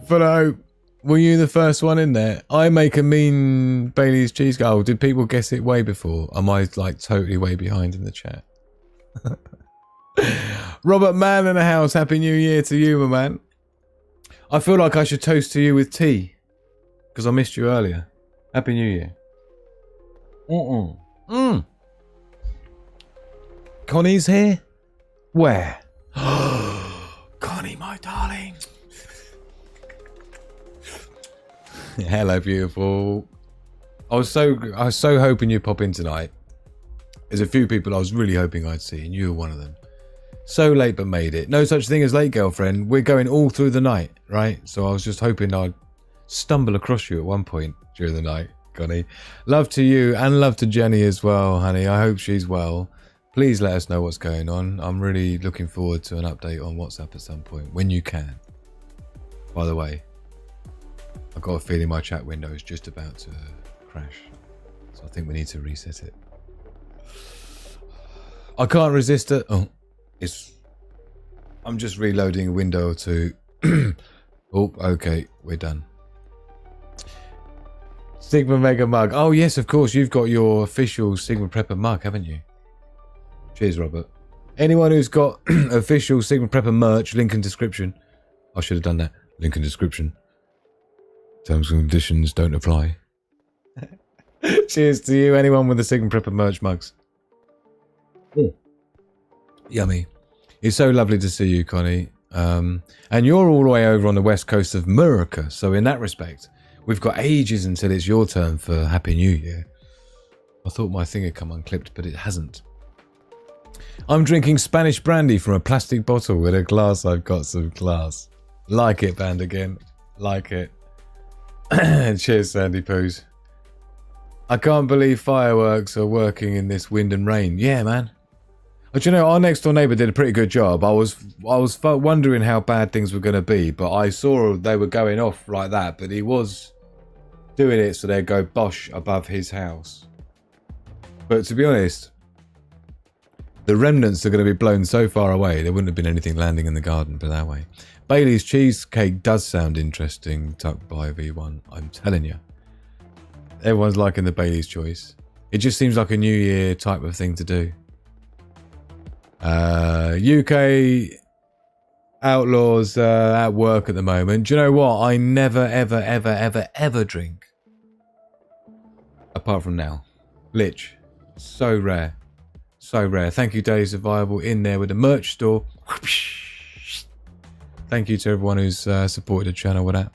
S4: Full of hope. Were you the first one in there? I make a mean Bailey's cheese. Oh, did people guess it way before? Am I like totally way behind in the chat? Robert Mann in the house. Happy New Year to you, my man. I feel like I should toast to you with tea because I missed you earlier. Happy New Year. Connie's here? Where? Connie, my darling. Hello, beautiful. I was so hoping you'd pop in tonight. There's a few people I was really hoping I'd see, and you were one of them. So late but made it. No such thing as late, girlfriend. We're going all through the night, right? So I was just hoping I'd stumble across you at one point during the night, Connie. Love to you and love to Jenny as well, honey. I hope she's well. Please let us know what's going on. I'm really looking forward to an update on WhatsApp at some point, when you can. By the way, I've got a feeling my chat window is just about to crash. So I think we need to reset it. I can't resist it. Oh, I'm just reloading a window or two. Oh, okay, we're done. Sigma Mega Mug. Oh, yes, of course. You've got your official Sigma Prepper mug, haven't you? Cheers, Robert. Anyone who's got official Sigma Prepper merch, link in description. I should have done that. Link in description. Terms and conditions don't apply. Cheers to you, anyone with the Sigma Prepper merch mugs. Yummy. It's so lovely to see you, Connie. And you're all the way over on the west coast of America, so in that respect, we've got ages until it's your turn for Happy New Year. I thought my thing had come unclipped, but it hasn't. I'm drinking Spanish brandy from a plastic bottle with a glass. I've got some glass. Like it, band again. Like it. Cheers, Sandy Poos. I can't believe fireworks are working in this wind and rain. Yeah, man. But you know, our next door neighbour did a pretty good job. I was wondering how bad things were going to be, but I saw they were going off like that. But he was doing it so they'd go bosh above his house. But to be honest, the remnants are going to be blown so far away, there wouldn't have been anything landing in the garden, but that way. Bailey's cheesecake does sound interesting, tucked by V1. I'm telling you. Everyone's liking the Bailey's choice. It just seems like a New Year type of thing to do. UK outlaws at work at the moment. Do you know what? I never, ever, ever, ever, ever drink. Apart from now. Lich. So rare. So rare. Thank you, Daily Survival, in there with the merch store. Thank you to everyone who's supported the channel with that.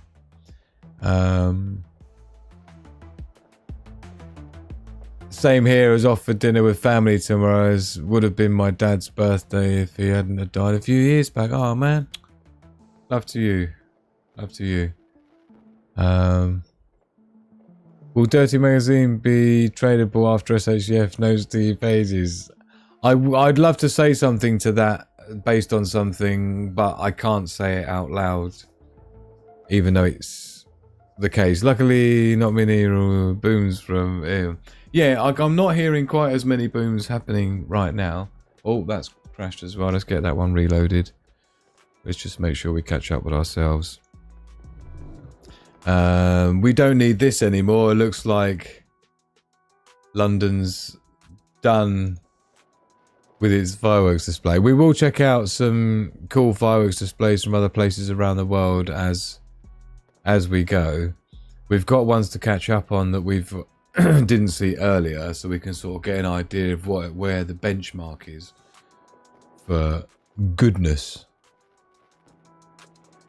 S4: Same here, as off for dinner with family tomorrow. As would have been my dad's birthday if he hadn't have died a few years back. Oh man. Love to you. Love to you. Will Dirty Magazine be tradable after SHF knows the pages? I'd love to say something to that based on something, but I can't say it out loud, even though it's the case. Luckily, not many booms from... Yeah, I'm not hearing quite as many booms happening right now. Oh, that's crashed as well. Let's get that one reloaded. Let's just make sure we catch up with ourselves. We don't need this anymore. It looks like London's done with its fireworks display. We will check out some cool fireworks displays from other places around the world as we go. We've got ones to catch up on that we've didn't see earlier, so we can sort of get an idea of where the benchmark is for goodness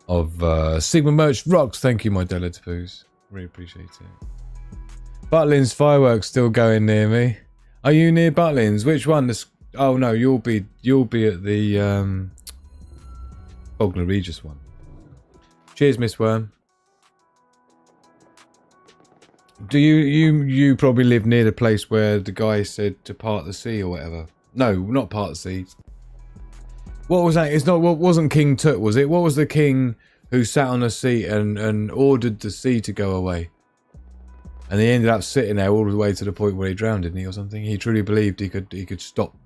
S4: of Sigma merch. Rocks. Thank you, my Delatapoos. Really appreciate it. Butlins fireworks still going near me. Are you near Butlins? Which one? Oh no, you'll be at the Bognor Regis one. Cheers, Miss Worm. Do you probably live near the place where the guy said to part the sea or whatever? No, not part the sea. What was that? It's not. What wasn't King Tut? Was it? What was the king who sat on a seat and ordered the sea to go away? And he ended up sitting there all the way to the point where he drowned, didn't he, or something? He truly believed he could stop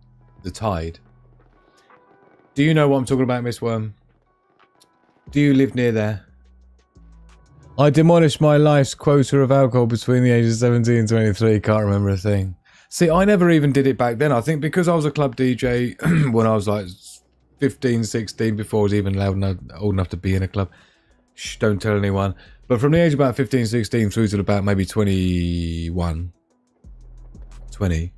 S4: the tide. Do you know what I'm talking about, Miss Worm? Do you live near there? I demolished my life's quota of alcohol between the ages of 17 and 23. Can't remember a thing. See, I never even did it back then. I think because I was a club DJ when I was like 15, 16, before I was even old enough to be in a club. Shh, don't tell anyone. But from the age of about 15, 16 through to about maybe 21, 20,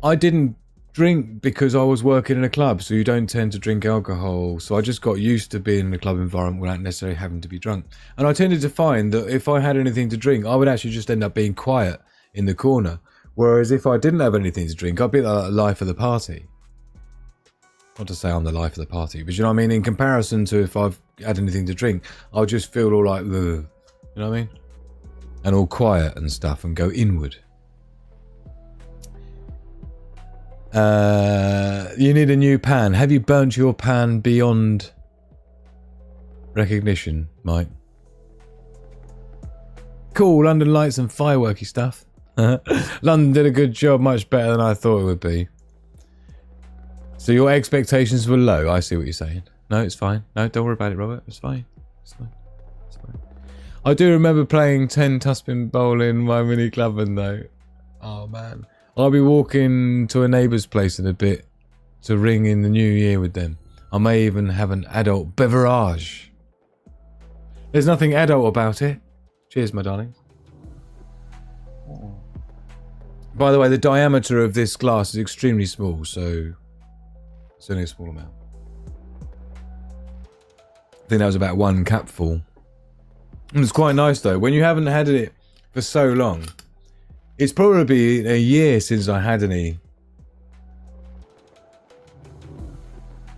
S4: I didn't drink because I was working in a club, so you don't tend to drink alcohol. So I just got used to being in a club environment without necessarily having to be drunk. And I tended to find that if I had anything to drink, I would actually just end up being quiet in the corner. Whereas if I didn't have anything to drink, I'd be the life of the party. Not to say I'm the life of the party, but you know what I mean? In comparison to if I've had anything to drink, I'll just feel all like, ugh, you know what I mean? And all quiet and stuff and go inward. You need a new pan. Have you burnt your pan beyond recognition, Mike? Cool, London lights and fireworky stuff. London did a good job, much better than I thought it would be. So your expectations were low. I see what you're saying. No, it's fine. No, don't worry about it, Robert. It's fine. It's fine. It's fine. I do remember playing 10 Tuspin Bowl in my mini clubbing though. Oh man. I'll be walking to a neighbour's place in a bit to ring in the new year with them. I may even have an adult beverage. There's nothing adult about it. Cheers, my darling. By the way, the diameter of this glass is extremely small, so it's only a small amount. I think that was about 1 capful. And it's quite nice though. When you haven't had it for so long, it's probably a year since I had any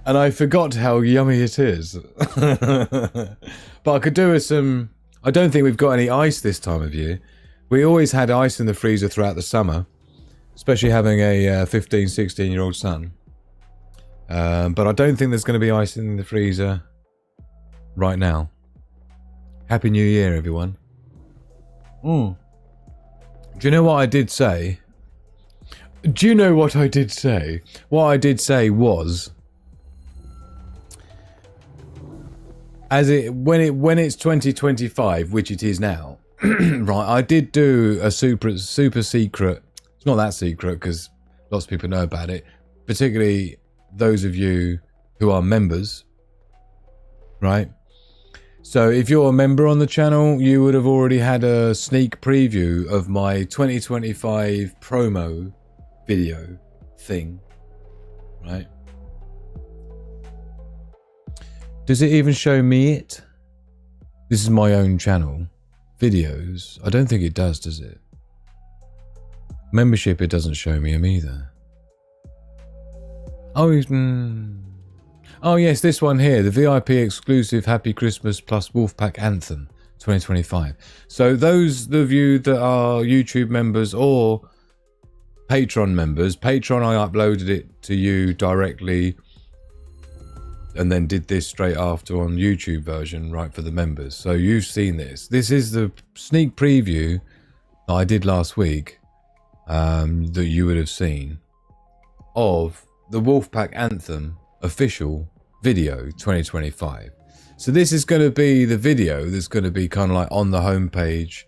S4: And I forgot how yummy it is. But I could do with some... I don't think we've got any ice this time of year. We always had ice in the freezer throughout the summer. Especially having a 15, 16-year-old son. But I don't think there's going to be ice in the freezer right now. Happy New Year, everyone. Do you know what I did say? Do you know what I did say? What I did say was... when it's 2025, which it is now, right? I did do a super secret. It's not that secret because lots of people know about it. Particularly those of you who are members, right? So if you're a member on the channel, you would have already had a sneak preview of my 2025 promo video thing, right? Does it even show me it? This is my own channel. Videos. I don't think it does it? Membership, it doesn't show me them either. Oh yes, this one here. The VIP exclusive Happy Christmas plus Wolfpack Anthem 2025. So those of you that are YouTube members or Patreon members, Patreon, I uploaded it to you directly and then did this straight after on YouTube version, right, for the members. So you've seen this. This is the sneak preview that I did last week that you would have seen of the Wolfpack Anthem official video 2025. So this is going to be the video that's going to be kind of like on the homepage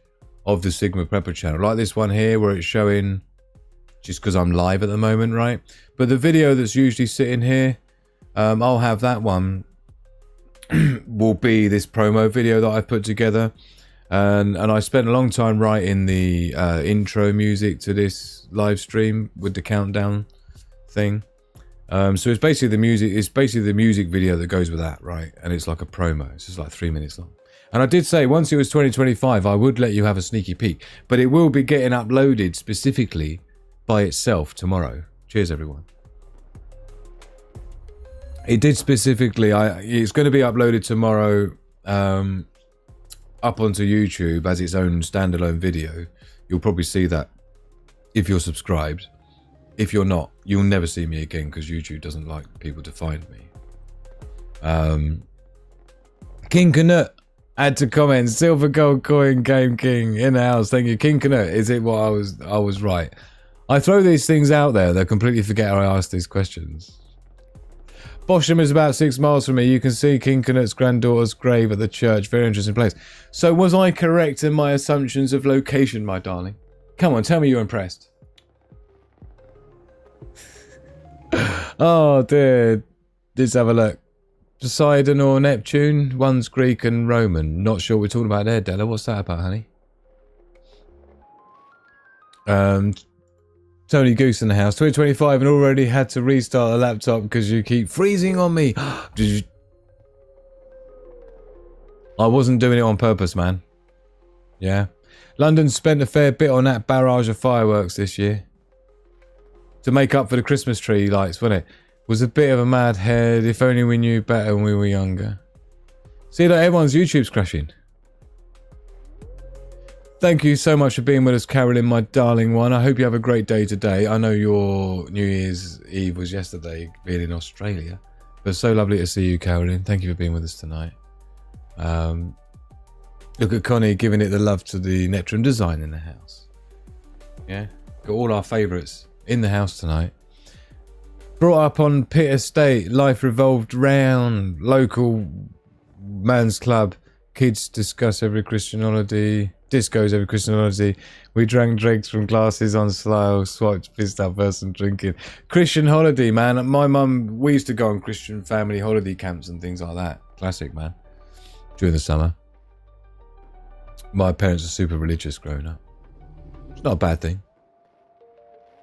S4: of the Sigma Prepper channel, like this one here where it's showing, just because I'm live at the moment, right? But the video that's usually sitting here, I'll have that one will be this promo video that I put together, and I spent a long time writing the intro music to this live stream with the countdown thing. So it's basically the music. It's basically the music video that goes with that, right? And it's like a promo. It's just like 3 minutes long. And I did say once it was 2025, I would let you have a sneaky peek, but it will be getting uploaded specifically by itself tomorrow. Cheers, everyone. It did specifically. It's going to be uploaded tomorrow up onto YouTube as its own standalone video. You'll probably see that if you're subscribed. If you're not, you'll never see me again because YouTube doesn't like people to find me. King Canut, add to comment. Silver gold coin, Game King in the house. Thank you, King Canut. Is it what I was right? I throw these things out there. They completely forget I asked these questions. Bosham is about 6 miles from me. You can see King Canut's granddaughter's grave at the church. Very interesting place. So was I correct in my assumptions of location, my darling? Come on, tell me you're impressed. Oh dear. Let's have a look. Poseidon or Neptune? One's Greek and Roman. Not sure what we're talking about there, Della. What's that about, honey? Tony Goose in the house. 2025 and already had to restart the laptop because you keep freezing on me. Did you? I wasn't doing it on purpose, man. Yeah. London spent a fair bit on that barrage of fireworks this year. To make up for the Christmas tree lights, wasn't it? Was a bit of a mad head. If only we knew better when we were younger. See, like everyone's YouTube's crashing. Thank you so much for being with us, Carolyn, my darling one. I hope you have a great day today. I know your New Year's Eve was yesterday, being in Australia. But so lovely to see you, Carolyn. Thank you for being with us tonight. Look at Connie giving it the love to the Netrum design in the house. Yeah, got all our favourites in the house tonight. Brought up on Pitt Estate, life revolved round local man's club. Kids discuss every Christian holiday. Discos every Christian holiday. We drank drinks from glasses on slow, swiped, pissed up person drinking. Christian holiday, man. My mum, we used to go on Christian family holiday camps and things like that. Classic, man. During the summer. My parents are super religious growing up. It's not a bad thing.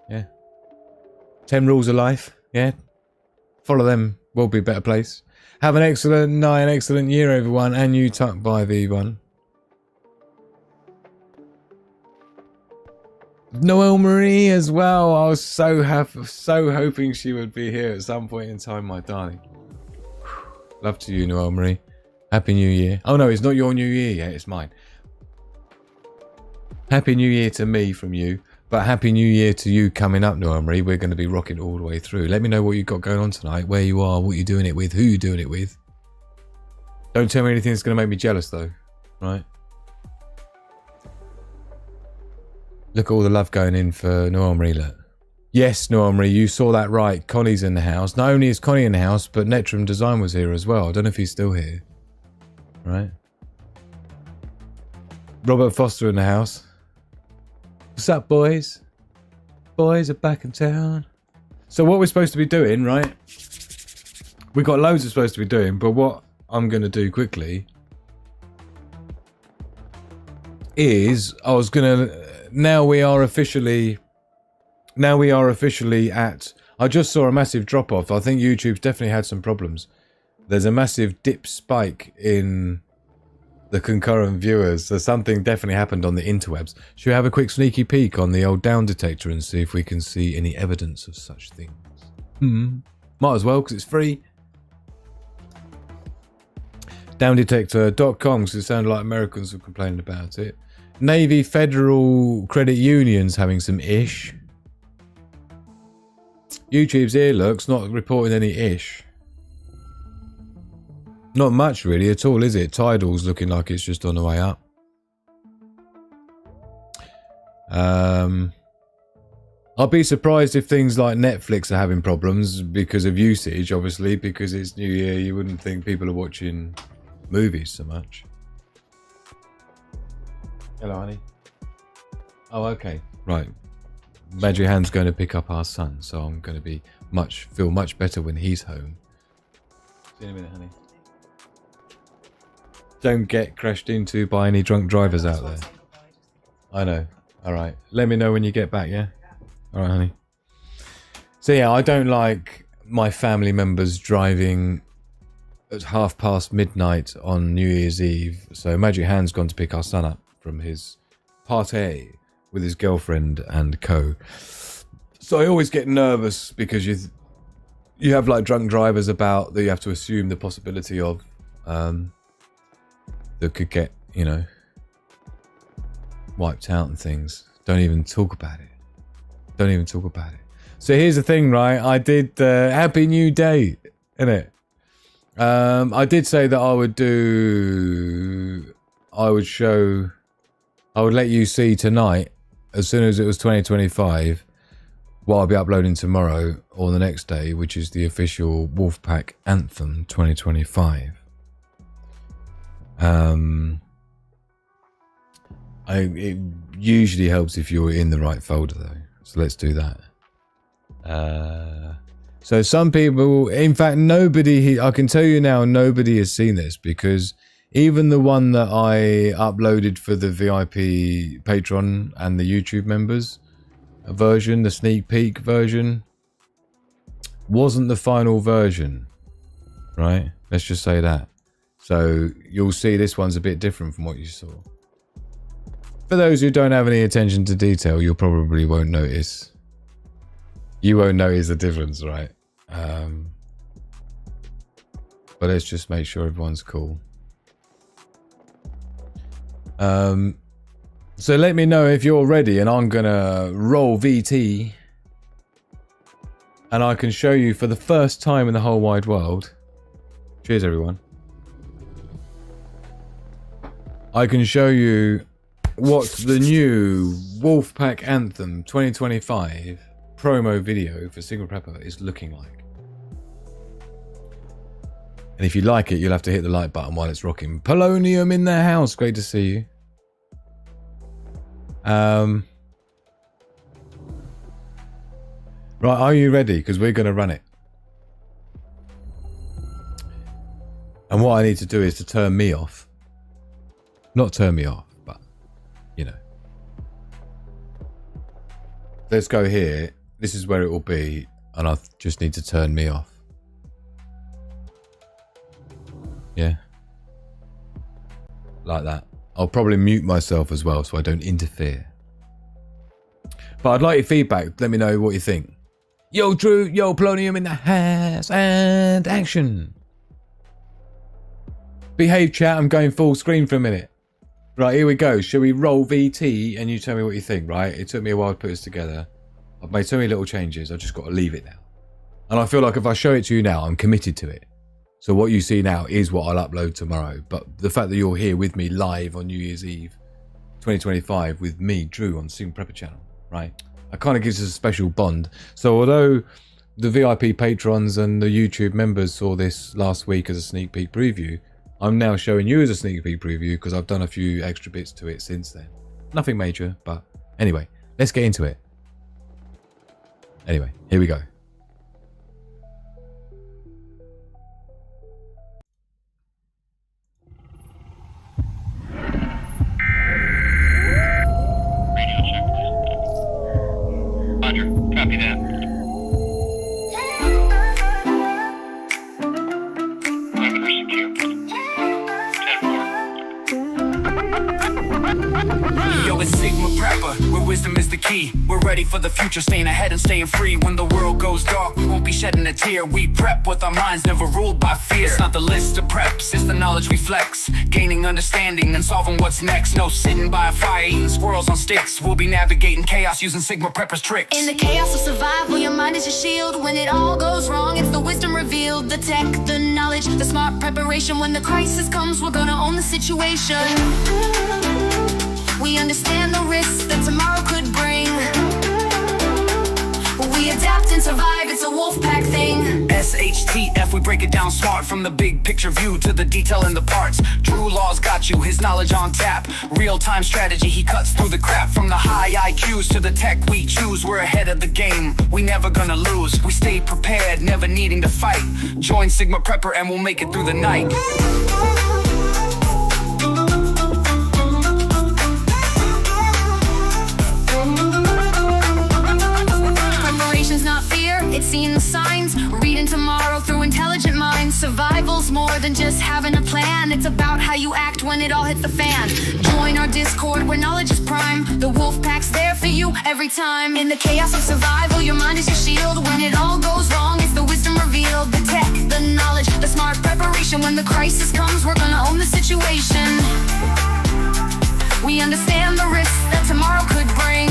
S4: Yeah. 10 rules of life. Yeah. Follow them. World be a better place. Have an excellent night, an excellent year, everyone. And you tucked by V1. Noelle Marie as well. I was so hoping she would be here at some point in time, my darling. Love to you, Noel Marie. Happy New Year. Oh no, it's not your New Year yet, it's mine. Happy New Year to me from you, but Happy New Year to you coming up, Noel Marie. We're going to be rocking all the way through. Let me know what you've got going on tonight, where you are, what you're doing it with, who you're doing it with. Don't tell me anything that's going to make me jealous though, right? Look at all the love going in for Noel Marie, look. Yes, Noel Marie, you saw that right. Connie's in the house. Not only is Connie in the house, but Netram Design was here as well. I don't know if he's still here. Right? Robert Foster in the house. What's up, boys? Boys are back in town. So what we're supposed to be doing, right? We've got loads we're supposed to be doing, but what I'm going to do quickly is now we are officially at, I just saw a massive drop off. I think YouTube's definitely had some problems. There's a massive dip spike in the concurrent viewers. So something definitely happened on the interwebs. Should we have a quick sneaky peek on the old down detector and see if we can see any evidence of such things? Might as well, because it's free. Downdetector.com, because it sounded like Americans were complaining about it. Navy Federal Credit Union's having some ish. YouTube's earlooks not reporting any ish. Not much really at all, is it? Tidal's looking like it's just on the way up. I'll be surprised if things like Netflix are having problems because of usage, obviously, because it's New Year. You wouldn't think people are watching movies so much. Hello, honey. Oh, okay. Right. Magic Hand's going to pick up our son, so I'm going to be feel much better when he's home. See you in a minute, honey. Don't get crashed into by any drunk drivers out there. I know. All right. Let me know when you get back, yeah? All right, honey. So yeah, I don't like my family members driving at midnight on New Year's Eve. So Magic Hand's gone to pick our son up from his party with his girlfriend and co. So I always get nervous because you have like drunk drivers about that you have to assume the possibility of that could get, you know, wiped out and things. Don't even talk about it. Don't even talk about it. So here's the thing, right? I did Happy New Day, innit? I did say that I would let you see tonight, as soon as it was 2025, what I'll be uploading tomorrow or the next day, which is the official Wolfpack Anthem 2025. It usually helps if you're in the right folder though. So let's do that. So some people, in fact, nobody, I can tell you now, nobody has seen this because even the one that I uploaded for the VIP Patreon and the YouTube members version, the sneak peek version, wasn't the final version, right? Let's just say that. So you'll see this one's a bit different from what you saw. For those who don't have any attention to detail, you probably won't notice. You won't notice the difference, right? But let's just make sure everyone's cool. So let me know if you're ready and I'm gonna roll VT and I can show you for the first time in the whole wide world. Cheers everyone. I can show you what the new Wolfpack Anthem 2025 promo video for Single Prepper is looking like. And if you like it, you'll have to hit the like button while it's rocking. Polonium in the house. Great to see you. Right, are you ready? Because we're going to run it. And what I need to do is to turn me off. Not turn me off, but, you know. Let's go here. This is where it will be. And I just need to turn me off. Yeah. Like that. I'll probably mute myself as well so I don't interfere. But I'd like your feedback. Let me know what you think. Yo, Drew. Yo, Polonium in the house. And action. Behave, chat. I'm going full screen for a minute. Right, here we go. Shall we roll VT and you tell me what you think, right? It took me a while to put this together. I've made so many little changes. I've just got to leave it now. And I feel like if I show it to you now, I'm committed to it. So what you see now is what I'll upload tomorrow. But the fact that you're here with me live on New Year's Eve 2025 with me, Drew, on Sigma Prepper channel, right? It kind of gives us a special bond. So although the VIP patrons and the YouTube members saw this last week as a sneak peek preview, I'm now showing you as a sneak peek preview because I've done a few extra bits to it since then. Nothing major, but anyway, let's get into it. Anyway, here we go.
S1: Radio check. Roger, copy that. Perimeter secure. 10-4.
S2: Yo, it's Sigma Prepper, where wisdom is the key. We're ready for the future, staying ahead and staying free. When the world goes dark, we won't be shedding a tear. We prep with our minds never ruled by fear. It's not the list of preps, it's the knowledge we flex. Gaining understanding and solving what's next. No sitting by a fire, eating squirrels on sticks. We'll be navigating chaos using Sigma Prepper's tricks.
S3: In the chaos of survival, your mind is your shield. When it all goes wrong, it's the wisdom revealed. The tech, the knowledge, the smart preparation. When the crisis comes, we're gonna own the situation. We understand the risks that tomorrow could bring. We adapt and survive, it's a wolf pack thing.
S2: SHTF, we break it down smart. From the big picture view to the detail in the parts. Drew Law's got you, his knowledge on tap. Real-time strategy, he cuts through the crap. From the high IQs to the tech we choose. We're ahead of the game, we never gonna lose. We stay prepared, never needing to fight. Join Sigma Prepper and we'll make it through the night.
S3: Not fear, it's seeing the signs. Reading tomorrow through intelligent minds. Survival's more than just having a plan. It's about how you act when it all hits the fan. Join our Discord where knowledge is prime. The wolf pack's there for you every time. In the chaos of survival, your mind is your shield. When it all goes wrong, it's the wisdom revealed. The tech, the knowledge, the smart preparation. When the crisis comes, we're gonna own the situation. We understand the risks that tomorrow could bring.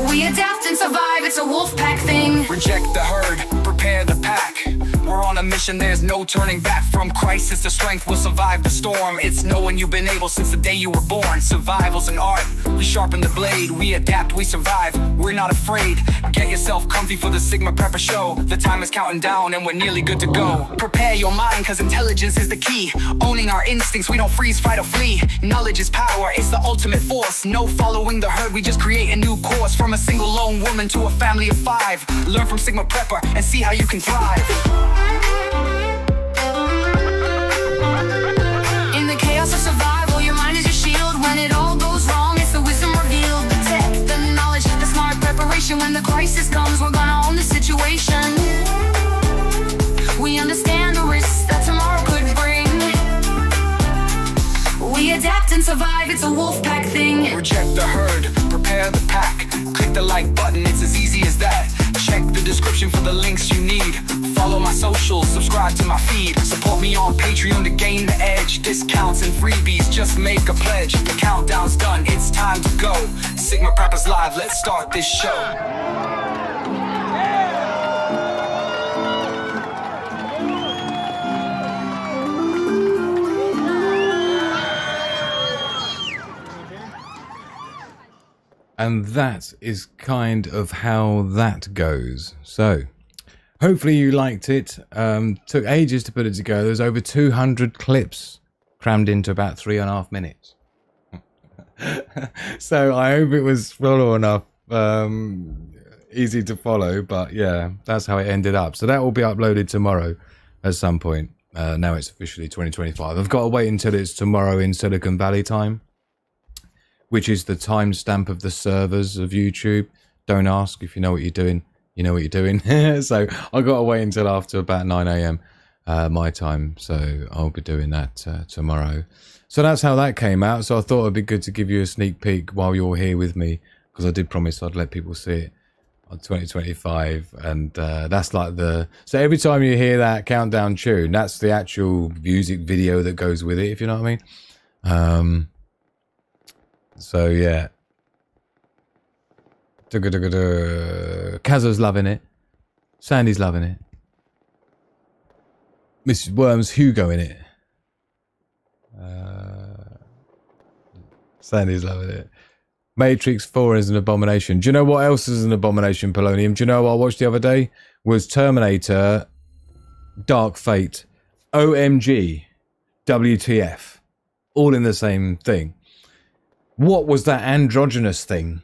S3: We adapt and survive, it's a wolf pack thing.
S2: Reject the herd, prepare the pack. We're on a mission, there's no turning back. From crisis to strength, we'll survive the storm. It's knowing you've been able since the day you were born. Survival's an art, we sharpen the blade. We adapt, we survive, we're not afraid. Get yourself comfy for the Sigma Prepper show. The time is counting down and we're nearly good to go. Prepare your mind, cause intelligence is the key. Owning our instincts, we don't freeze, fight or flee. Knowledge is power, it's the ultimate force. No following the herd, we just create a new course. From a single lone woman to a family of 5. Learn from Sigma Prepper and see how you can thrive.
S3: In the chaos of survival, your mind is your shield. When it all goes wrong, it's the wisdom revealed. The tech, the knowledge, the smart preparation. When the crisis comes, we're gonna own the situation. We understand the risks that tomorrow could bring. We adapt and survive, it's a wolf pack thing.
S2: Reject the herd, prepare the pack. Click the like button, it's as easy as that. Check the description for the links you need. Follow my socials, subscribe to my feed. Support me on Patreon to gain the edge. Discounts and freebies, just make a pledge. The countdown's done, it's time to go. Sigma Preppers Live, let's start this show.
S4: And that is kind of how that goes. So, hopefully you liked it. Took ages to put it together. There's over 200 clips crammed into about 3.5 minutes. So I hope it was follow enough, easy to follow. But yeah, that's how it ended up. So that will be uploaded tomorrow at some point. Now it's officially 2025. I've got to wait until it's tomorrow in Silicon Valley time, which is the timestamp of the servers of YouTube. Don't ask. If you know what you're doing, you know what you're doing. So I've got to wait until after about 9 AM my time. So I'll be doing that tomorrow. So that's how that came out. So I thought it'd be good to give you a sneak peek while you're here with me, because I did promise I'd let people see it on 2025, and that's like the, so every time you hear that countdown tune, that's the actual music video that goes with it, if you know what I mean. So yeah, Kazo's loving it, Sandy's loving it, Mrs. Worm's Hugo in it, Sandy's loving it. Matrix 4 is an abomination. Do you know what else is an abomination, Polonium? Do you know what I watched the other day? Was Terminator Dark Fate. OMG. WTF. All in the same thing. What was that androgynous thing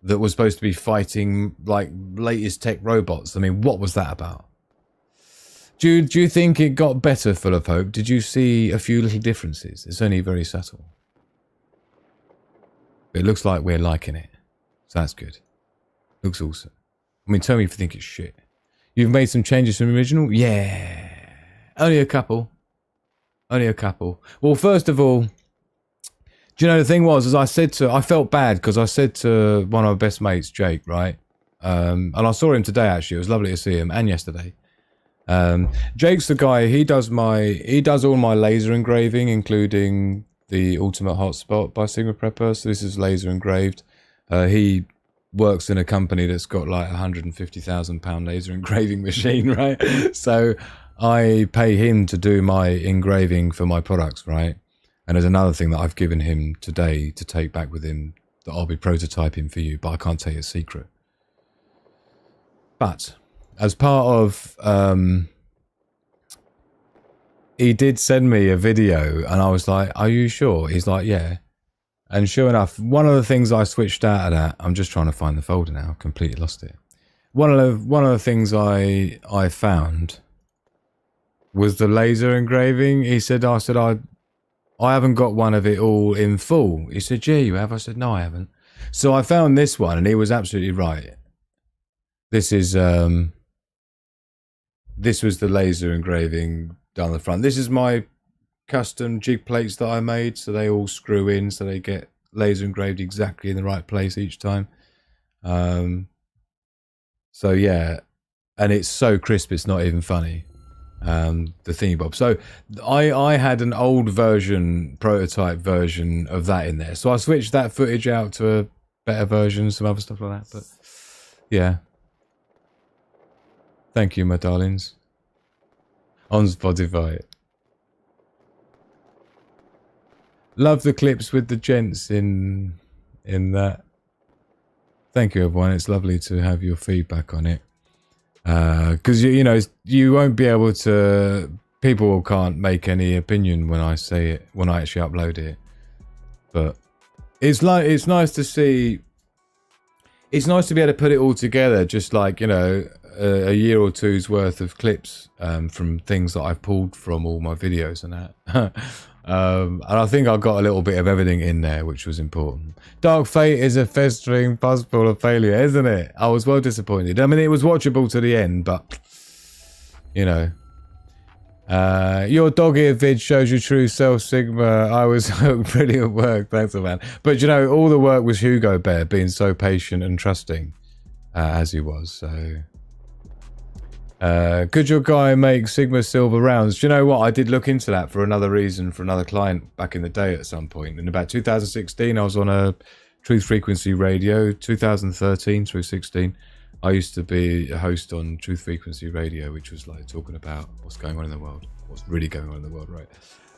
S4: that was supposed to be fighting like latest tech robots? I mean, what was that about? Do you think it got better, Full of Hope? Did you see a few little differences? It's only very subtle. It looks like we're liking it. So that's good. Looks awesome. I mean, tell me if you think it's shit. You've made some changes from the original? Yeah. Only a couple. Only a couple. Well, first of all, do you know the thing was, as I said to, I felt bad because I said to one of my best mates, Jake, right? And I saw him today actually. It was lovely to see him, and yesterday. Jake's the guy, he does all my laser engraving, including the Ultimate Hotspot by Sigma Prepper. So this is laser engraved. He works in a company that's got like £150,000 laser engraving machine, right? So I pay him to do my engraving for my products, right? And there's another thing that I've given him today to take back with him that I'll be prototyping for you, but I can't tell you a secret. But as part of he did send me a video, and I was like, are you sure? He's like, yeah. And sure enough, one of the things I switched out of that, I'm just trying to find the folder now, completely lost it. One of the things I found was the laser engraving. He said, I haven't got one of it all in full. He said, yeah, you have. I said, no, I haven't. So I found this one, and he was absolutely right. This is this was the laser engraving down the front. This is my custom jig plates that I made, so they all screw in, so they get laser engraved exactly in the right place each time. So yeah, and it's so crisp, it's not even funny. The thingy bob. So I had an old version, prototype version of that in there. So I switched that footage out to a better version, some other stuff like that. But yeah. Thank you, my darlings. On Spotify. Love the clips with the gents in that. Thank you, everyone. It's lovely to have your feedback on it. Because, you know, you won't be able to... People can't make any opinion when I say it, when I actually upload it. But it's nice to see... It's nice to be able to put it all together, just like, you know, a year or two's worth of clips from things that I've pulled from all my videos and that. And I think I got a little bit of everything in there, which was important. Dark Fate is a festering puzzle of failure, isn't it? I was well disappointed. I mean, it was watchable to the end, but, you know. Your dog-ear vid shows your true self, Sigma. I was hooked. Brilliant work. Thanks, man. But, you know, all the work was Hugo Bear being so patient and trusting as he was, so... could your guy make Sigma silver rounds? Do you know what? I did look into that for another reason, for another client back in the day at some point. In about 2016, I was on a Truth Frequency Radio. 2013 through 16, I used to be a host on Truth Frequency Radio, which was like talking about what's going on in the world, what's really going on in the world, right?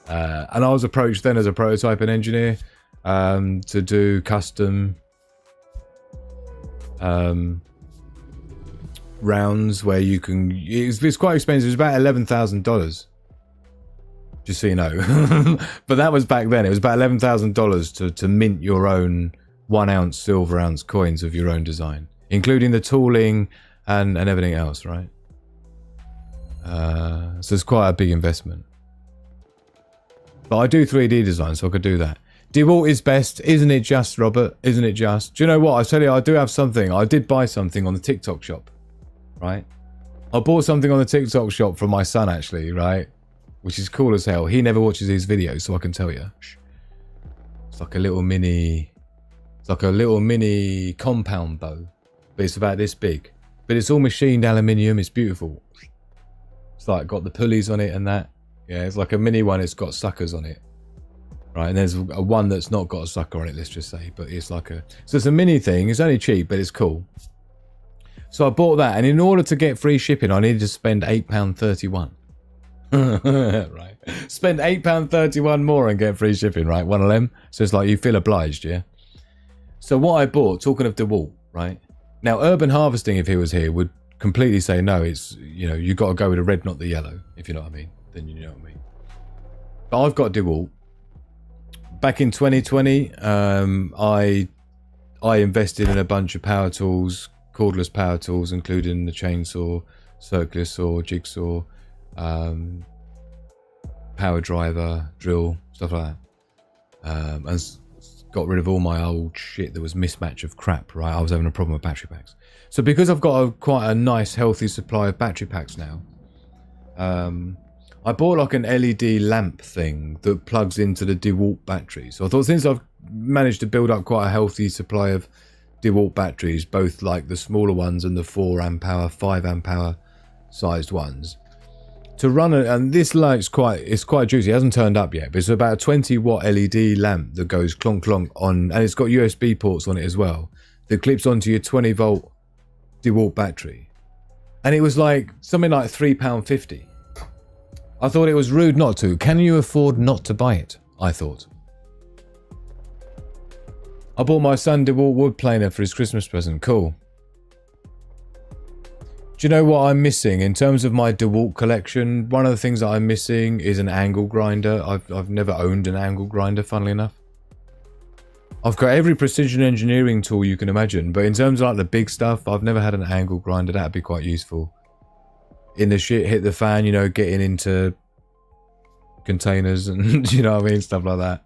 S4: And I was approached then as a prototyping engineer to do custom rounds where you can, it's quite expensive. It's about $11,000, just so you know. But that was back then. It was about $11,000 to mint your own 1 ounce silver ounce coins of your own design, including the tooling and everything else, right? So it's quite a big investment. But I do 3D design, so I could do that. DeWalt is best, isn't it just, Robert? Isn't it just? Do you know what? I tell you, I do have something. I did buy something on the TikTok shop. Right, I bought something on the TikTok shop from my son actually, right, which is cool as hell. He never watches these videos, so I can tell you. It's like a little mini compound bow, but it's about this big. But it's all machined aluminium. It's beautiful. It's like got the pulleys on it and that. Yeah, it's like a mini one. It's got suckers on it. Right, and there's a one that's not got a sucker on it, let's just say. But it's like a... So it's a mini thing. It's only cheap, but it's cool. So I bought that. And in order to get free shipping, I needed to spend £8.31. Right. Spend £8.31 more and get free shipping, right? One of them. So it's like you feel obliged, yeah? So what I bought, talking of DeWalt, right? Now, Urban Harvesting, if he was here, would completely say, no, it's, you know, you got to go with the red, not the yellow, if you know what I mean. Then you know what I mean. But I've got DeWalt. Back in 2020, I invested in a bunch of power tools, cordless power tools, including the chainsaw, circular saw, jigsaw, power driver, drill, stuff like that. And got rid of all my old shit that was mismatch of crap, right? I was having a problem with battery packs. So because I've got quite a nice, healthy supply of battery packs now, I bought like an LED lamp thing that plugs into the DeWalt battery. So I thought, since I've managed to build up quite a healthy supply of DeWalt batteries, both like the smaller ones and the 4 amp hour, 5 amp hour sized ones, to run it, and this light's quite juicy. It hasn't turned up yet, but it's about a 20 watt LED lamp that goes clonk clonk on, and it's got USB ports on it as well, that clips onto your 20 volt DeWalt battery. And it was like something like £3.50. I thought it was rude not to. Can you afford not to buy it? I thought. I bought my son DeWalt wood planer for his Christmas present. Cool. Do you know what I'm missing in terms of my DeWalt collection? One of the things that I'm missing is an angle grinder. I've never owned an angle grinder, funnily enough. I've got every precision engineering tool you can imagine, but in terms of like the big stuff, I've never had an angle grinder. That'd be quite useful. In the shit hit the fan, you know, getting into containers and you know what I mean, stuff like that.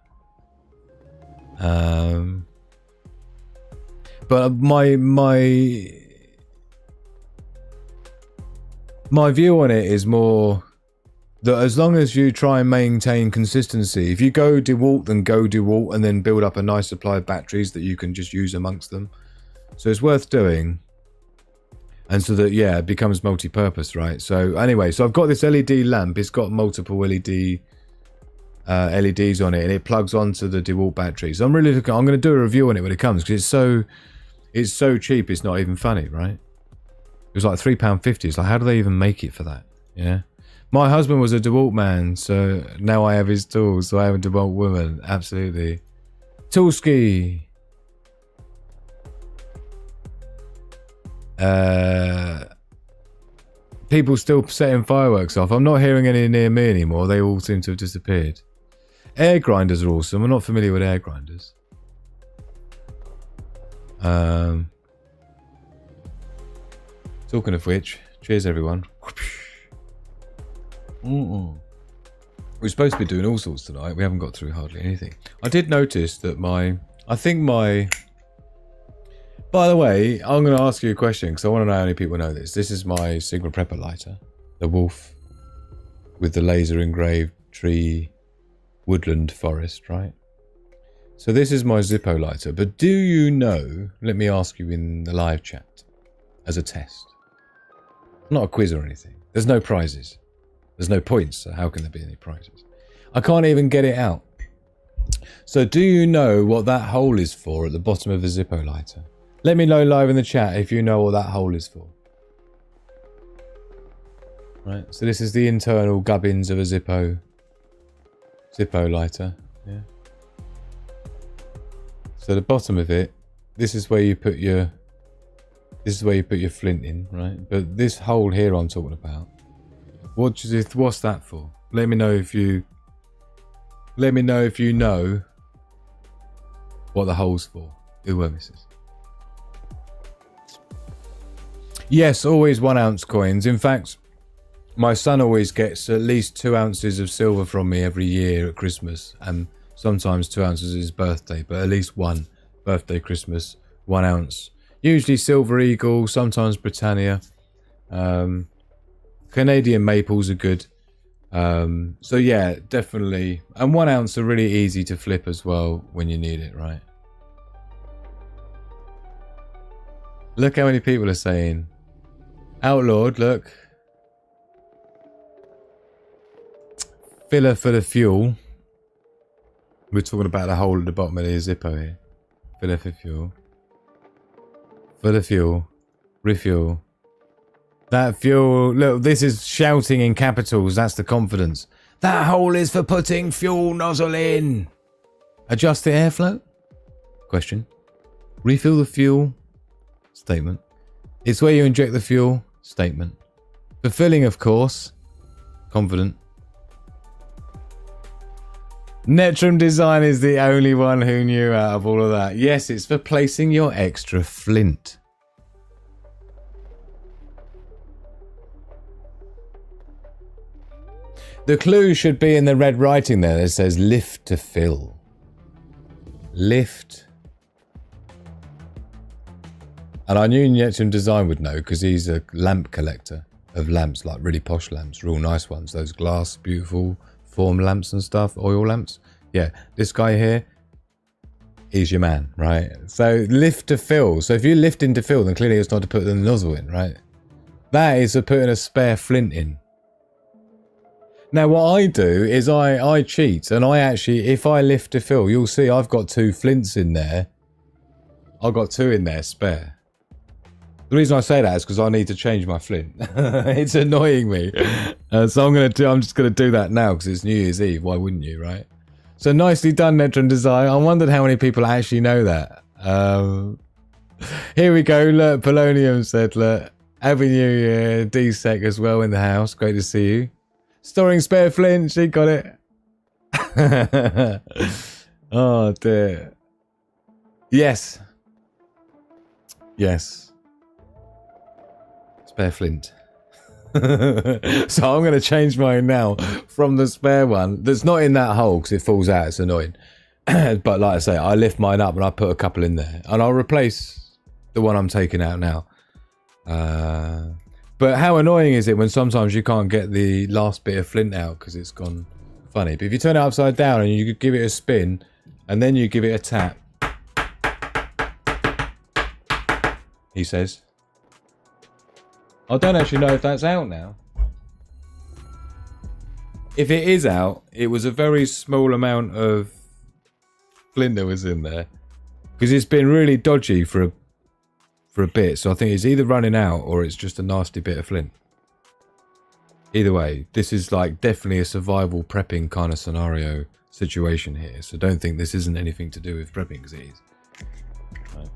S4: But my view on it is more that as long as you try and maintain consistency, if you go DeWalt, then go DeWalt, and then build up a nice supply of batteries that you can just use amongst them. So it's worth doing. And so that, yeah, it becomes multi-purpose, right? So anyway, so I've got this LED lamp. It's got multiple LEDs on it, and it plugs onto the DeWalt battery. So I'm really looking. I'm going to do a review on it when it comes, because it's so cheap. It's not even funny, right? It was like £3.50. It's like, how do they even make it for that? Yeah. My husband was a DeWalt man, so now I have his tools. So I am a DeWalt woman. Absolutely. Toolski. People still setting fireworks off. I'm not hearing any near me anymore. They all seem to have disappeared. Air grinders are awesome. I'm not familiar with air grinders. Talking of which, cheers everyone. We're supposed to be doing all sorts tonight. We haven't got through hardly anything. I did notice that by the way, I'm going to ask you a question because I want to know how many people know this. This is my Sigma Prepper lighter. The wolf with the laser engraved tree woodland forest, right? So this is my Zippo lighter. But do you know, let me ask you in the live chat as a test. Not a quiz or anything. There's no prizes. There's no points, so how can there be any prizes? I can't even get it out. So do you know what that hole is for at the bottom of a Zippo lighter? Let me know live in the chat if you know what that hole is for. Right, so this is the internal gubbins of a Zippo lighter. Yeah. So the bottom of it, this is where you put your flint in, right? But this hole here I'm talking about, what's that for? Let me know if you know what the hole's for. Who were misses? Yes, always 1 ounce coins. In fact, my son always gets at least 2 ounces of silver from me every year at Christmas, and sometimes 2 ounces at his birthday, but at least one birthday, Christmas, 1 ounce. Usually Silver Eagle, sometimes Britannia. Canadian maples are good. So yeah, definitely. And 1 ounce are really easy to flip as well when you need it, right? Look how many people are saying. Outlawed, look. Filler for the fuel. We're talking about the hole at the bottom of the Zippo here. Filler for fuel. For the fuel. Refuel. That fuel. Look, this is shouting in capitals. That's the confidence. That hole is for putting fuel nozzle in. Adjust the airflow? Question. Refill the fuel? Statement. It's where you inject the fuel? Statement. For filling, of course. Confident. Netrum Design is the only one who knew out of all of that. Yes, it's for placing your extra flint. The clue should be in the red writing there that says lift to fill. Lift. And I knew Netrum Design would know because he's a lamp collector of lamps, like really posh lamps, real nice ones. Those glass, beautiful form lamps and stuff, oil lamps. Yeah, this guy here, he's your man, right? So lift to fill. So if you lift in to fill, then clearly it's not to put the nozzle in, right? That is for putting a spare flint in. Now what I do is I cheat, and I actually, if I lift to fill, you'll see I've got 2 flints in there. I've got 2 in there spare. The reason I say that is because I need to change my flint. It's annoying me. So I'm just gonna do that now because it's New Year's Eve. Why wouldn't you, right? So nicely done, Netron Design. I wondered how many people actually know that. Here we go. Look, Polonium said, look, Happy New Year. D-Sec as well in the house. Great to see you. Storing spare flint. She got it. Oh dear. Yes. Yes. Spare flint. So I'm going to change mine now from the spare one that's not in that hole because it falls out. It's annoying. But like I say, I lift mine up and I put a couple in there and I'll replace the one I'm taking out now. But how annoying is it when sometimes you can't get the last bit of flint out because it's gone funny. But if you turn it upside down and you give it a spin and then you give it a tap, he says. I don't actually know if that's out now. If it is out, it was a very small amount of flint that was in there. Because it's been really dodgy for a bit. So I think it's either running out or it's just a nasty bit of flint. Either way, this is like definitely a survival prepping kind of scenario situation here. So don't think this isn't anything to do with prepping because it is. Right.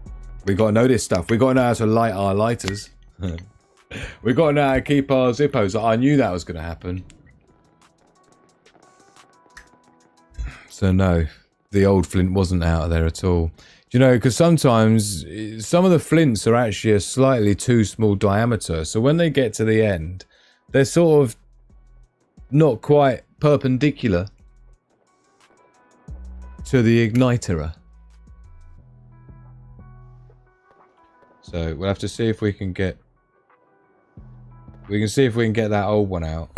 S4: We got to know this stuff. We got to know how to light our lighters. We got to know how to keep our Zippos. I knew that was going to happen. So no, the old flint wasn't out of there at all. You know, because sometimes some of the flints are actually a slightly too small diameter. So when they get to the end, they're sort of not quite perpendicular to the igniter. So we'll have to see if we can get... We can see if we can get that old one out.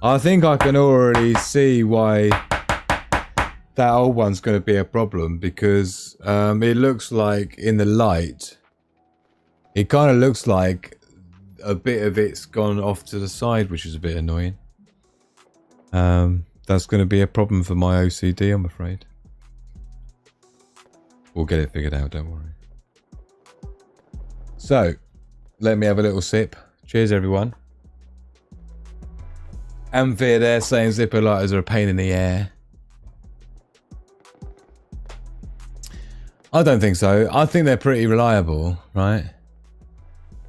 S4: I think I can already see why that old one's going to be a problem because it looks like in the light, it kind of looks like a bit of it's gone off to the side, which is a bit annoying. That's going to be a problem for my OCD, I'm afraid. We'll get it figured out, don't worry. So, let me have a little sip. Cheers, everyone. Amphir there saying zipper lighters are a pain in the air. I don't think so. I think they're pretty reliable, right?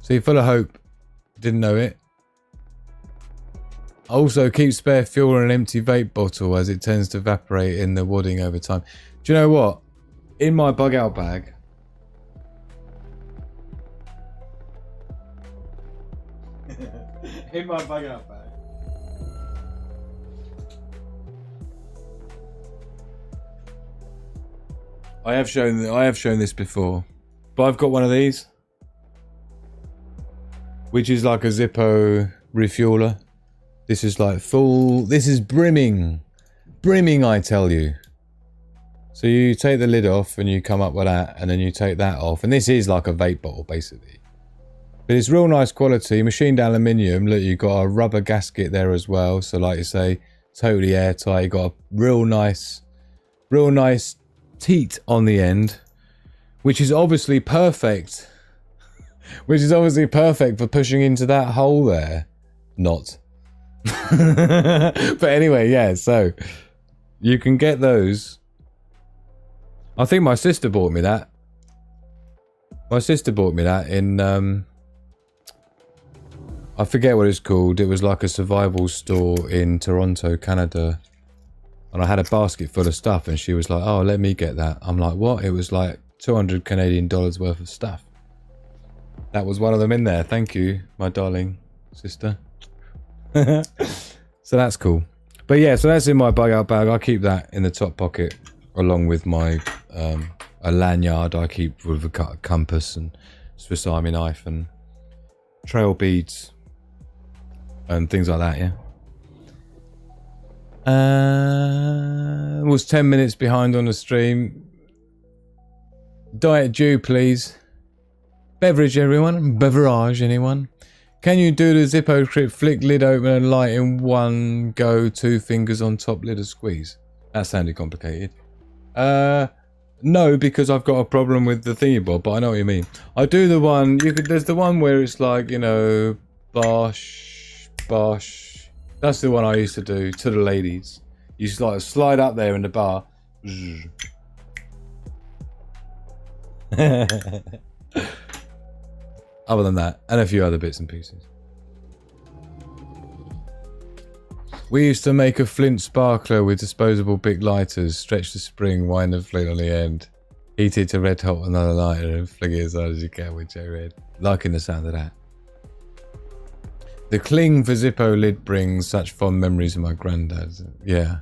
S4: See, full of hope. Didn't know it. Also, keep spare fuel in an empty vape bottle as it tends to evaporate in the wadding over time. Do you know what? In my bug out bag, in my bug out bag, I have shown this before, but I've got one of these, which is like a Zippo refueler. This is like full. This is brimming, I tell you. So you take the lid off and you come up with that, and then you take that off, and this is like a vape bottle basically. But it's real nice quality, machined aluminium. Look, you've got a rubber gasket there as well. So like you say, totally airtight. You've got a real nice teat on the end, which is obviously perfect. Which is obviously perfect for pushing into that hole there. Not. But anyway, yeah, so you can get those. I think my sister bought me that. My sister bought me that in, I forget what it's called. It was like a survival store in Toronto, Canada. And I had a basket full of stuff and she was like, oh, let me get that. I'm like, what? It was like 200 Canadian dollars worth of stuff. That was one of them in there. Thank you, my darling sister. So that's cool. But yeah, so that's in my bug out bag. I keep that in the top pocket along with my a lanyard I keep with a compass and Swiss Army knife and trail beads and things like that, yeah. Was 10 minutes behind on the stream. Diet Dew, please. Beverage, everyone. Beverage, anyone? Can you do the Zippo trip, flick lid open and light in one go, 2 fingers on top lid and squeeze? That sounded complicated. No, because I've got a problem with the thingy bob, but I know what you mean. I do the one, there's the one where it's like, you know, bosh. That's the one I used to do to the ladies. You just like slide up there in the bar. Other than that, and a few other bits and pieces. We used to make a flint sparkler with disposable big lighters, stretch the spring, wind the flint on the end, heat it to red hot another lighter and flick it as hard as you can with J-Red. Liking the sound of that. The cling for Zippo lid brings such fond memories of my granddad's. Yeah.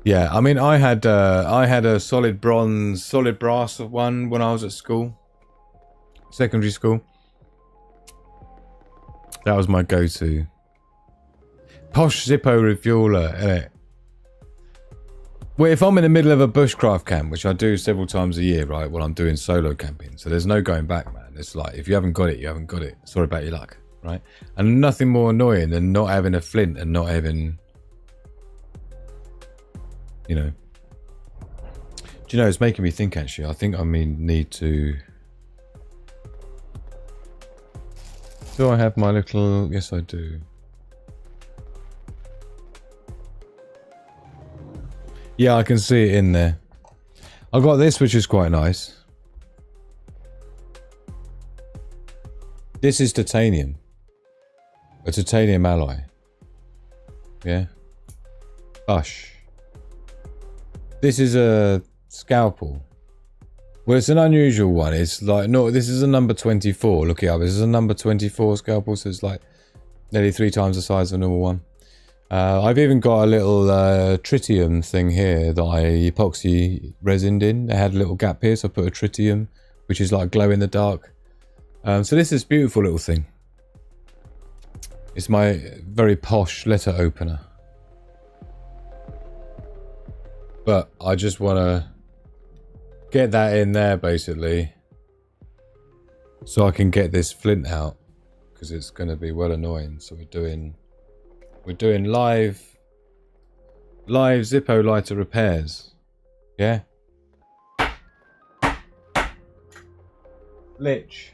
S4: Yeah, I mean, I had a solid brass one when I was at school. Secondary school. That was my go-to. Posh Zippo refueler, innit? Well, if I'm in the middle of a bushcraft camp, which I do several times a year, right, while I'm doing solo camping, so there's no going back, man. It's like, if you haven't got it, you haven't got it. Sorry about your luck, right? And nothing more annoying than not having a flint and not having, you know. Do you know, it's making me think, actually. I think I need to... Do I have my little... Yes, I do. Yeah, I can see it in there. I got this, which is quite nice. This is titanium. A titanium alloy. Yeah. Bush. This is a scalpel. Well, it's an unusual one. It's like, no, this is a number 24. Look it up. This is a number 24 scalpel, so it's like nearly 3 times the size of a normal one. I've even got a little tritium thing here that I epoxy resined in. It had a little gap here, so I put a tritium, which is like glow in the dark. So this is a beautiful little thing. It's my very posh letter opener. But I just want to get that in there, basically, so I can get this flint out, because it's going to be well annoying. So we're doing live Zippo lighter repairs. Yeah. Lich.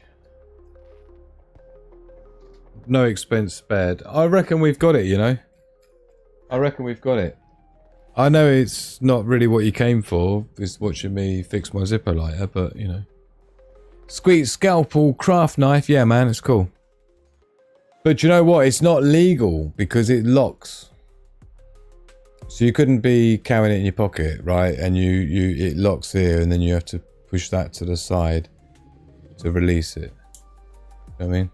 S4: No expense spared. I reckon we've got it, you know. I reckon we've got it. I know it's not really what you came for, is watching me fix my Zippo lighter, but, you know. Squeak scalpel craft knife. Yeah, man, it's cool. But you know what? It's not legal because it locks. So you couldn't be carrying it in your pocket, right? And it locks here, and then you have to push that to the side to release it. You know what I mean?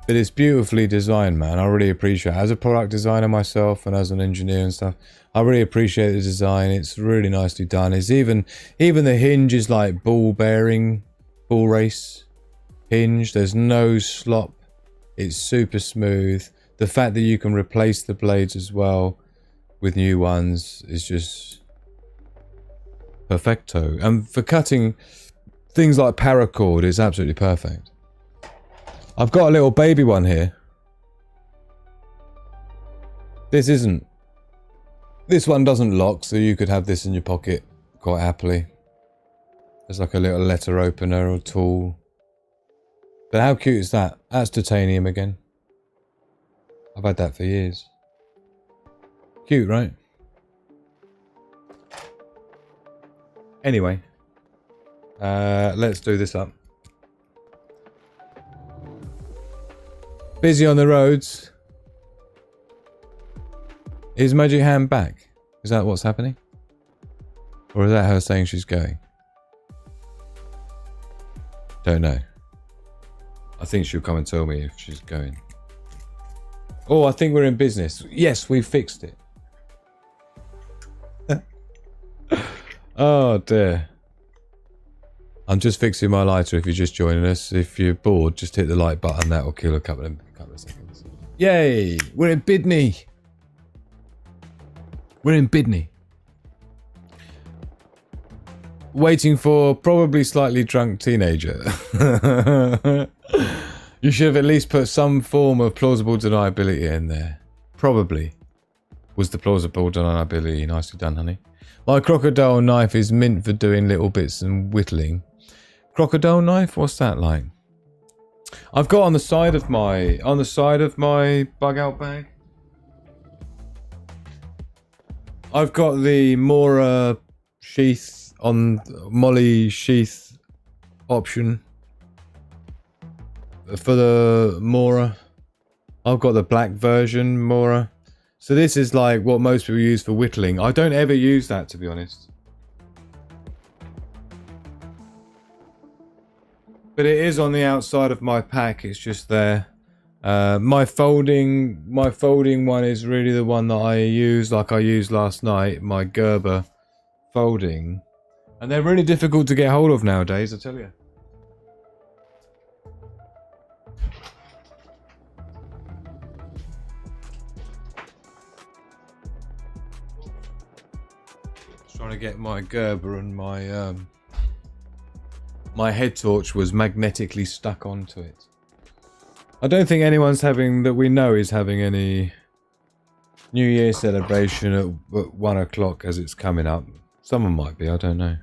S4: But it's beautifully designed, man. I really appreciate it. As a product designer myself and as an engineer and stuff, I really appreciate the design. It's really nicely done. It's even the hinge is like ball bearing, ball race hinge. There's no slop. It's super smooth. The fact that you can replace the blades as well with new ones is just perfecto. And for cutting things like paracord is absolutely perfect. I've got a little baby one here. This isn't. This one doesn't lock, so you could have this in your pocket quite happily. There's like a little letter opener or tool. But how cute is that? That's titanium again. I've had that for years. Cute, right? Anyway. Let's do this up. Busy on the roads. Is Magic Hand back? Is that what's happening? Or is that her saying she's going? Don't know. I think she'll come and tell me if she's going. Oh, I think we're in business. Yes, we've fixed it. Oh dear. I'm just fixing my lighter if you're just joining us. If you're bored, just hit the like button. That will kill a couple of seconds. Yay! We're in Bidney. We're in Bidney. Waiting for probably slightly drunk teenager. You should have at least put some form of plausible deniability in there. Probably was the plausible deniability. Nicely done, honey. My crocodile knife is mint for doing little bits and whittling. Crocodile knife? What's that like? I've got on the side of my bug out bag. I've got the Mora sheath on Molly sheath option for the Mora. I've got the black version Mora. So this is like what most people use for whittling. I don't ever use that, to be honest. But it is on the outside of my pack. It's just there. My folding one is really the one that I use, like I used last night. My Gerber folding, and they're really difficult to get hold of nowadays, I tell you. Trying to get my Gerber, and my my head torch was magnetically stuck onto it. I don't think anyone's having, that we know, is having any New Year celebration at 1 o'clock as it's coming up. Someone might be, I don't know.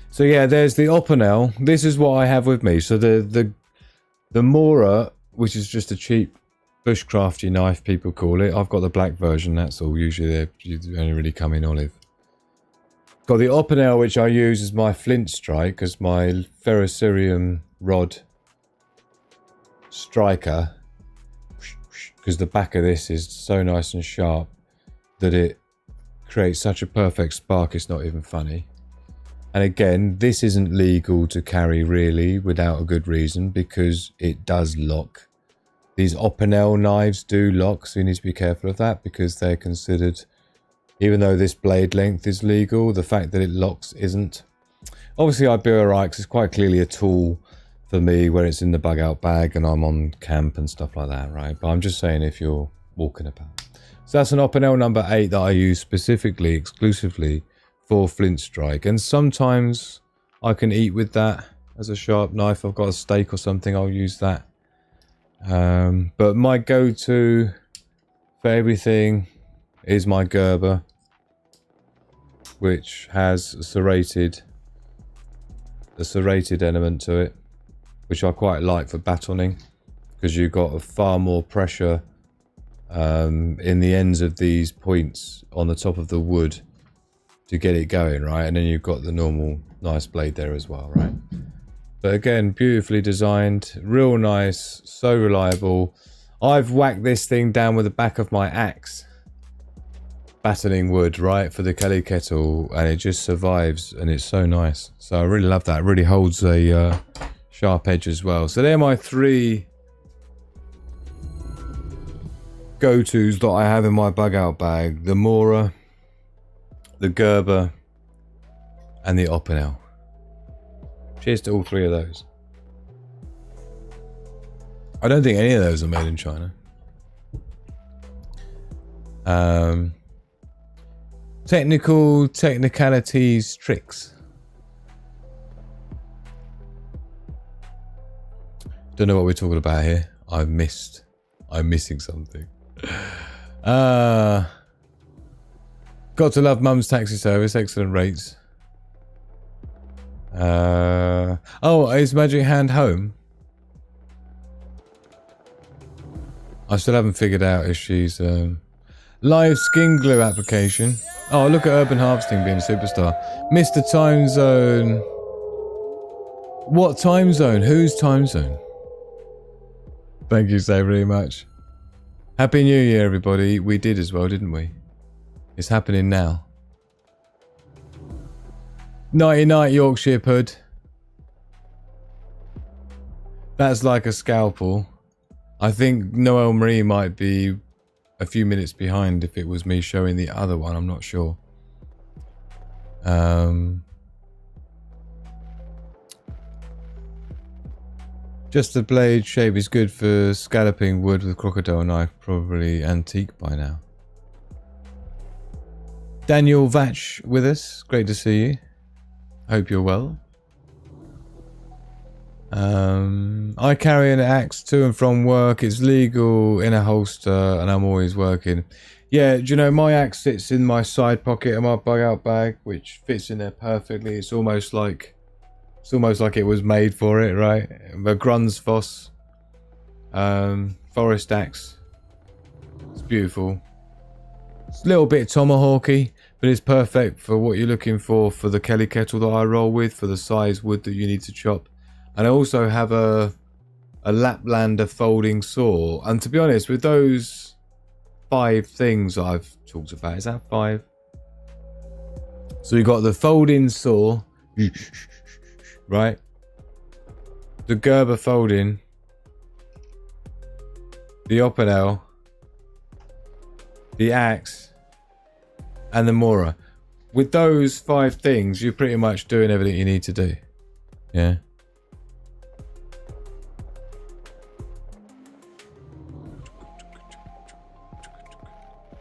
S4: So yeah, there's the Opinel. This is what I have with me. So the Mora, which is just a cheap bushcrafty knife, people call it. I've got the black version, that's all. Usually they only really come in olive. Got the Opinel, which I use as my flint strike, as my ferrocerium rod striker, because the back of this is so nice and sharp that it creates such a perfect spark, it's not even funny. And again, this isn't legal to carry really without a good reason, because it does lock. These Opinel knives do lock, so you need to be careful of that, because they're considered, even though this blade length is legal, the fact that it locks isn't. Obviously I'd be alright, because it's quite clearly a tool for me where it's in the bug out bag and I'm on camp and stuff like that, right? But I'm just saying if you're walking about. So that's an Opinel number 8 that I use specifically, exclusively for flint strike. And sometimes I can eat with that as a sharp knife. I've got a steak or something, I'll use that. But my go-to for everything is my Gerber, which has a serrated element to it, which I quite like for batoning, because you've got a far more pressure in the ends of these points on the top of the wood to get it going, right? And then you've got the normal nice blade there as well, right? But again, beautifully designed, real nice, so reliable. I've whacked this thing down with the back of my axe, battening wood, right, for the Kelly kettle, and it just survives, and it's so nice. So I really love that. It really holds a sharp edge as well. So they're my 3 go-tos that I have in my bug out bag: the Mora, the Gerber, and the Opinel. Cheers to all 3 of those. I don't think any of those are made in China. Technicalities, tricks. Don't know what we're talking about here. I'm missing something. Got to love Mum's taxi service. Excellent rates. Oh, is Magic Hand home? I still haven't figured out if she's live skin glue application. Oh, look at Urban Harvesting being a superstar. Mr. Time Zone. What time zone? Whose time zone? Thank you so very much. Happy New Year, everybody. We did as well, didn't we? It's happening now. Nighty night, Yorkshire Pud. That's like a scalpel. I think Noel Marie might be a few minutes behind if it was me showing the other one. I'm not sure. Just the blade shape is good for scalloping wood with crocodile knife. Probably antique by now. Daniel Vatch with us. Great to see you. Hope you're well. I carry an axe to and from work. It's legal in a holster and I'm always working. Yeah, do you know, my axe sits in my side pocket of my bug out bag, which fits in there perfectly. It's almost like it was made for it, right? The Grunsfoss forest axe. It's beautiful. It's a little bit tomahawky, but it's perfect for what you're looking for the Kelly kettle that I roll with, for the size wood that you need to chop. And I also have a Laplander folding saw. And to be honest, with those 5 things I've talked about, is that 5? So you got the folding saw, right? The Gerber folding, the Opinel, the axe, and the Mora. With those 5 things, you're pretty much doing everything you need to do. Yeah.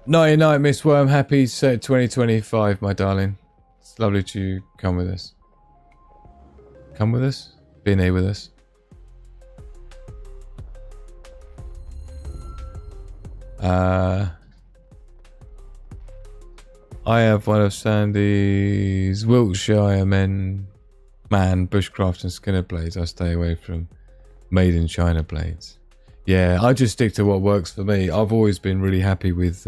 S4: Nighty night, Miss Worm. Happy 2025, my darling. It's lovely to come with us. Come with us? Being here with us. I have one of Sandy's Wiltshire man bushcraft and Skinner blades. I stay away from made in China blades. Yeah, I just stick to what works for me. I've always been really happy with...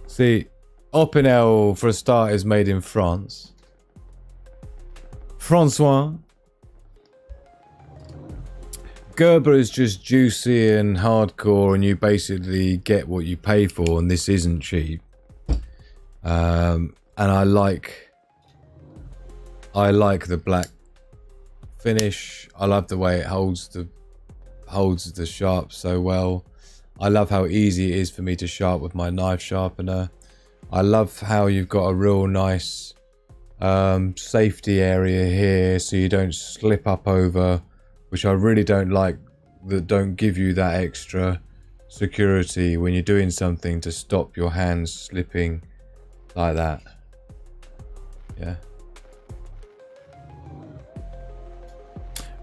S4: See, Opinel, for a start, is made in France. Francois. Gerber is just juicy and hardcore, and you basically get what you pay for, and this isn't cheap. And I like the black finish. I love the way it holds the sharp so well. I love how easy it is for me to sharp with my knife sharpener. I love how you've got a real nice safety area here so you don't slip up over, which I really don't like, that don't give you that extra security when you're doing something to stop your hands slipping like that. Yeah.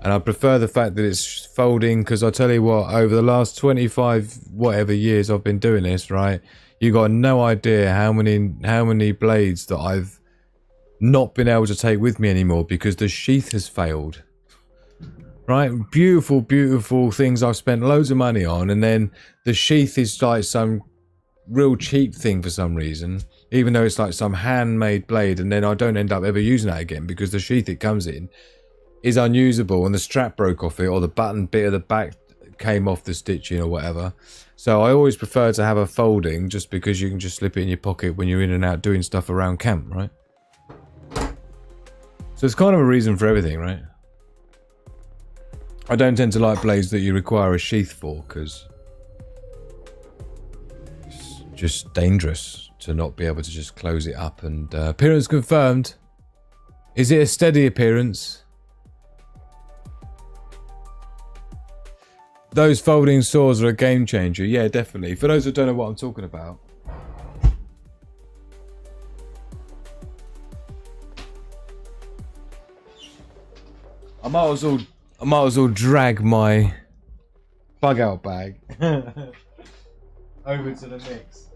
S4: And I prefer the fact that it's folding, because I tell you what, over the last 25 whatever years I've been doing this, right, you got no idea how many blades that I've not been able to take with me anymore because the sheath has failed. Right? Beautiful, beautiful things I've spent loads of money on, and then the sheath is like some real cheap thing for some reason, even though it's like some handmade blade, and then I don't end up ever using that again because the sheath it comes in is unusable and the strap broke off it, or the button bit of the back came off the stitching or whatever. So I always prefer to have a folding, just because you can just slip it in your pocket when you're in and out doing stuff around camp, right? So it's kind of a reason for everything, right? I don't tend to like blades that you require a sheath for, because it's just dangerous to not be able to just close it up. And appearance confirmed. Is it a steady appearance? Those folding saws are a game changer. Yeah, definitely. For those who don't know what I'm talking about. I might I might as well drag my bug out bag over to the mix.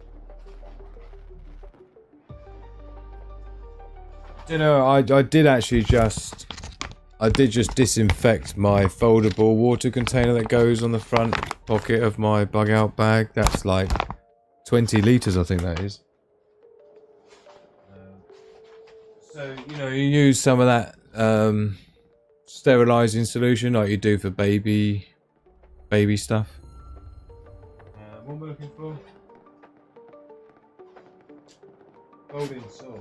S4: You know, I did actually just disinfect my foldable water container that goes on the front pocket of my bug out bag. That's like 20 litres, I think that is. So, you know, you use some of that sterilising solution like you do for baby stuff. What am I looking for? Folding saw.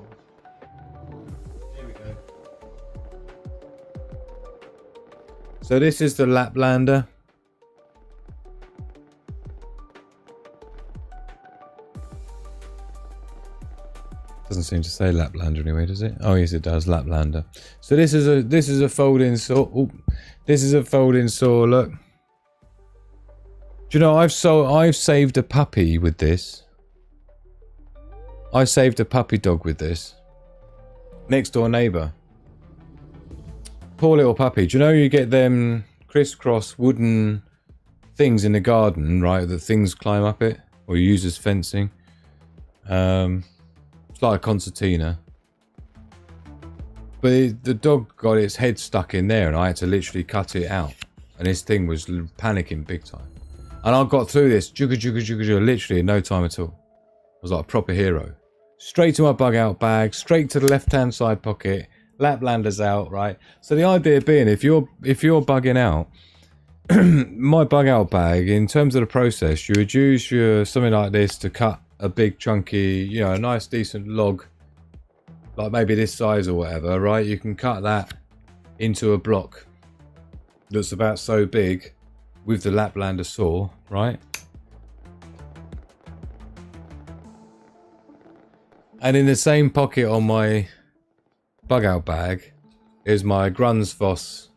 S4: Here we go. So this is the Laplander. Doesn't seem to say Laplander anyway, does it? Oh yes, it does. Laplander. So this is a folding saw. Oh, this is a folding saw. Look. Do you know I've saved a puppy with this. I saved a puppy dog with this. Next door neighbour. Poor little puppy. Do you know you get them crisscross wooden things in the garden, right? That things climb up it, or you use as fencing. It's like a concertina. But the dog got its head stuck in there, and I had to literally cut it out. And this thing was panicking big time. And I got through this literally in no time at all. I was like a proper hero. Straight to my bug out bag, straight to the left hand side pocket. Laplander's out, right? So the idea being, if you're bugging out, my bug out bag, in terms of the process, you would use your something like this to cut a big chunky, you know, a nice decent log, like maybe this size or whatever, right? You can cut that into a block that's about so big with the Laplander saw, right? And in the same pocket on my bug out bag is my Grunsvoss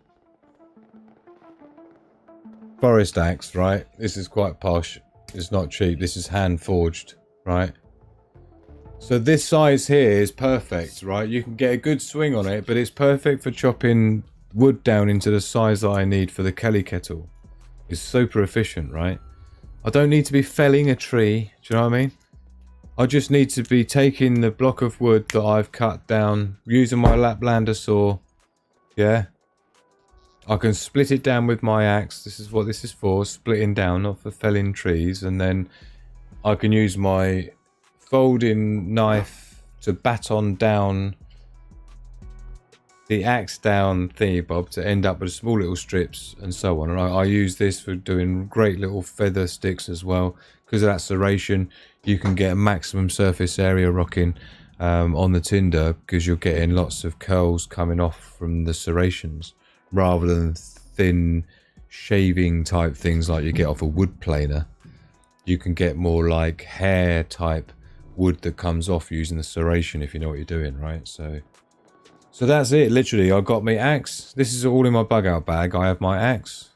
S4: forest axe, right? This is quite posh. It's not cheap. This is hand forged, right? So this size here is perfect, right? You can get a good swing on it, but it's perfect for chopping wood down into the size that I need for the Kelly kettle. It's super efficient, right? I don't need to be felling a tree. Do you know what I mean? I just need to be taking the block of wood that I've cut down, using my Laplander saw. Yeah. I can split it down with my axe. This is what this is for, splitting down, not for felling trees. And then I can use my folding knife to baton down the axe down thingy bob to end up with small little strips and so on. And I use this for doing great little feather sticks as well. Because of that serration, you can get a maximum surface area rocking on the tinder, because you're getting lots of curls coming off from the serrations rather than thin shaving type things like you get off a wood planer. You can get more like hair type wood that comes off using the serration, if you know what you're doing, right? So that's it, literally. I got my axe. This is all in my bug out bag. I have my axe,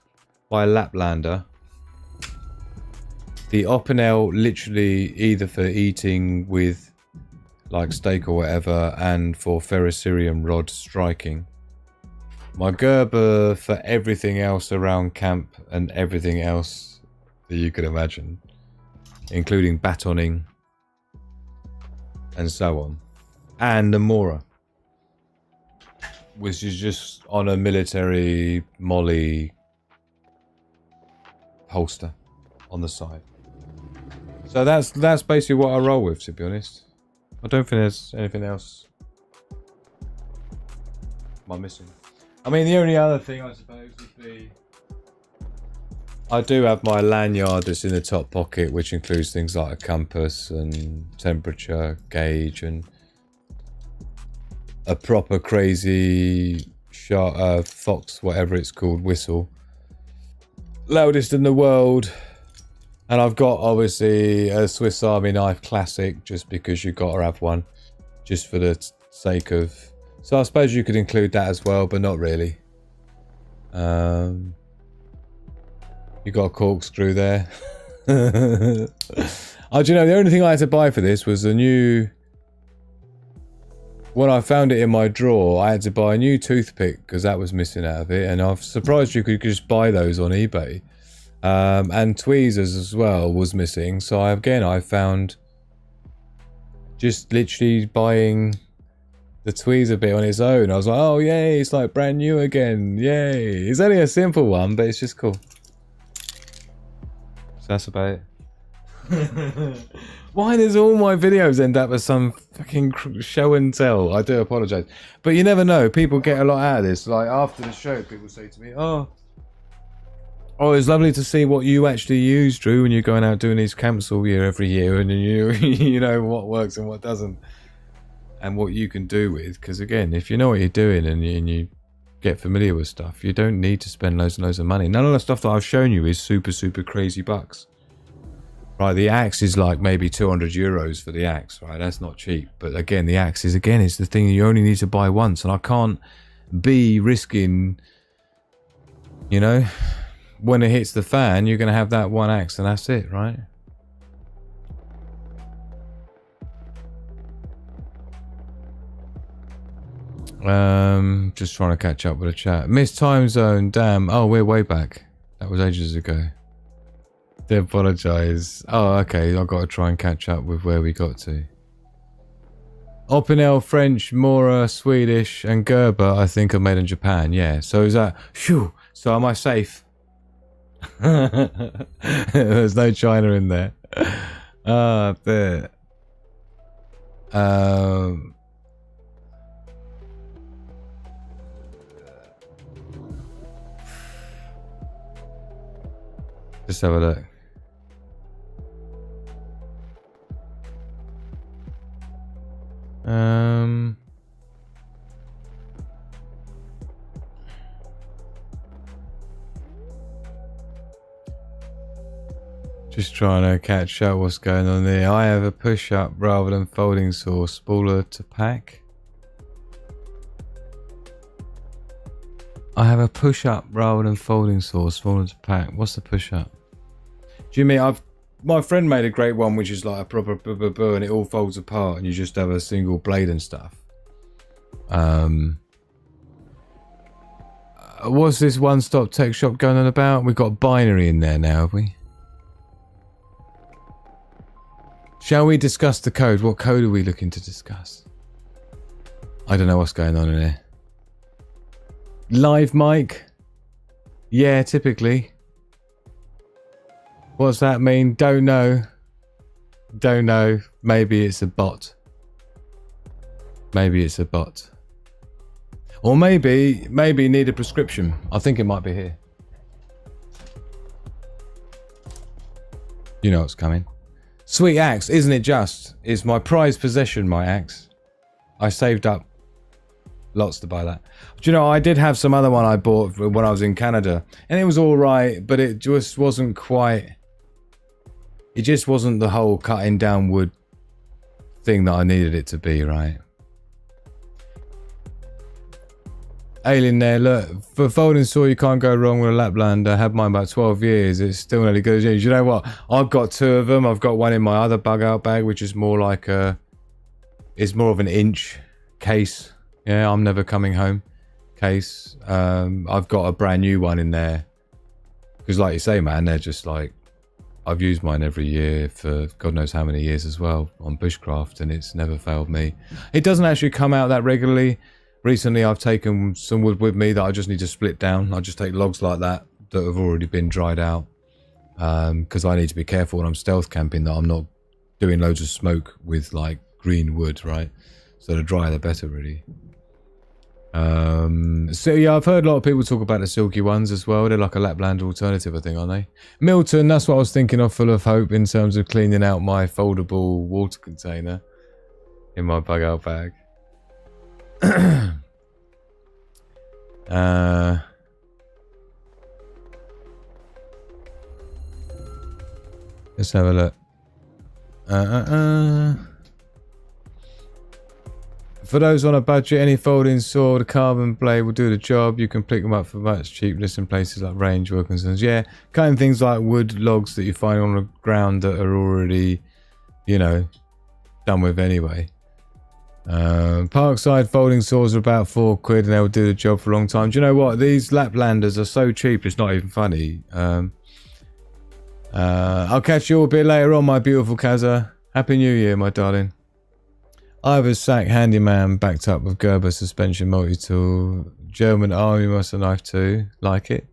S4: my Laplander, the Opinel, literally either for eating with like steak or whatever, and for ferrocerium rod striking. My Gerber for everything else around camp and everything else that you could imagine, including batoning and so on. And the Mora, which is just on a military molly holster on the side. So that's basically what I roll with, to be honest. I don't think there's anything else am I missing. I mean, the only other thing I suppose would be, I do have my lanyard that's in the top pocket, which includes things like a compass and temperature gauge and a proper crazy shot, fox, whatever it's called, whistle. Loudest in the world. And I've got, obviously, a Swiss Army knife classic, just because you've got to have one, just for the sake of... So I suppose you could include that as well, but not really. You got a corkscrew there. Oh, do you know, the only thing I had to buy for this was a new when I found it in my drawer, I had to buy a new toothpick because that was missing out of it. And I'm surprised you could just buy those on eBay. And tweezers as well was missing. So I found just literally buying the tweezer bit on its own. I was like, oh yay, it's like brand new again. Yay. It's only a simple one, but it's just cool. So that's about it. Why does all my videos end up as some fucking show and tell? I do apologise. But you never know. People get a lot out of this. Like after the show, people say to me, oh, it's lovely to see what you actually use, Drew, when you're going out doing these camps all year, every year. And you know what works and what doesn't. And what you can do with. Because again, if you know what you're doing and you get familiar with stuff, you don't need to spend loads and loads of money. None of the stuff that I've shown you is super, super crazy bucks. Right, the axe is like maybe 200 euros for the axe, right? That's not cheap. But again, the axe is, it's the thing you only need to buy once. And I can't be risking, you know, when it hits the fan, you're going to have that one axe and that's it, right? Just trying to catch up with the chat. Missed time zone, damn. Oh, we're way back. That was ages ago. I apologise. Oh, okay. I've got to try and catch up with where we got to. Opinel, French, Mora, Swedish, and Gerber, I think, are made in Japan. Yeah. So is that... Phew. So am I safe? There's no China in there. There. Just have a look. Just trying to catch up what's going on there. I have a push-up rather than folding saw, smaller to pack. I have a push-up rather than folding saw, smaller to pack. What's the push-up? Do you mean my friend made a great one, which is like a proper and it all folds apart, and you just have a single blade and stuff. What's this one-stop tech shop going on about? We've got binary in there now, have we? Shall we discuss the code? What code are we looking to discuss? I don't know what's going on in here. Live mic? Yeah, typically. What's that mean? Don't know. Don't know. Maybe it's a bot. Maybe it's a bot. Or maybe need a prescription. I think it might be here. You know what's coming. Sweet axe, isn't it just? It's my prized possession, my axe. I saved up lots to buy that. Do you know, I did have some other one I bought when I was in Canada. And it was alright, but it just wasn't quite... It just wasn't the whole cutting down wood thing that I needed it to be, right? Alien there, look, for folding saw you can't go wrong with a Lapland. I had mine about 12 years. It's still nearly good as yours. You know what? I've got two of them. I've got one in my other bug out bag, which is more like a... It's more of an inch case. Yeah, I'm never coming home case. I've got a brand new one in there. Because like you say, man, they're just like... I've used mine every year for God knows how many years as well on bushcraft, and it's never failed me. It doesn't actually come out that regularly. Recently, I've taken some wood with me that I just need to split down. I just take logs like that have already been dried out, because I need to be careful when I'm stealth camping that I'm not doing loads of smoke with like green wood, right? So the drier the better, really. So yeah, I've heard a lot of people talk about the silky ones as well. They're like a Lapland alternative, I think, aren't they? Milton, that's what I was thinking of, full of hope in terms of cleaning out my foldable water container in my bug out bag. Let's have a look. For those on a budget, any folding saw, the carbon blade will do the job. You can pick them up for much cheapness in places like Range, Wilkinson's. Yeah, cutting things like wood logs that you find on the ground that are already, you know, done with anyway. Parkside folding saws are about £4 and they'll do the job for a long time. Do you know what? These Laplanders are so cheap, it's not even funny. I'll catch you all a bit later on, my beautiful Kaza. Happy New Year, my darling. I have a sack handyman backed up with Gerber suspension multi-tool. German army muscle knife too. Like it.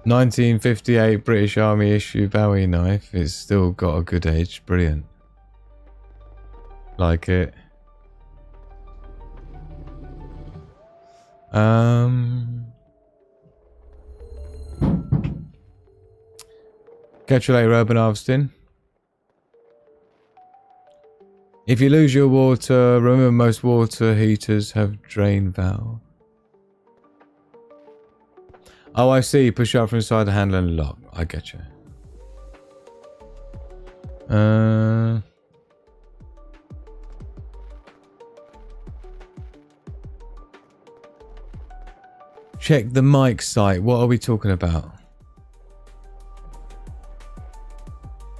S4: 1958 British Army issue Bowie knife. It's still got a good edge. Brilliant. Like it. Catch you later, Urban Harvesting. If you lose your water, remember most water heaters have drain valve. Oh, I see. Push up from inside the handle and lock. I get you. Check the mic site. What are we talking about?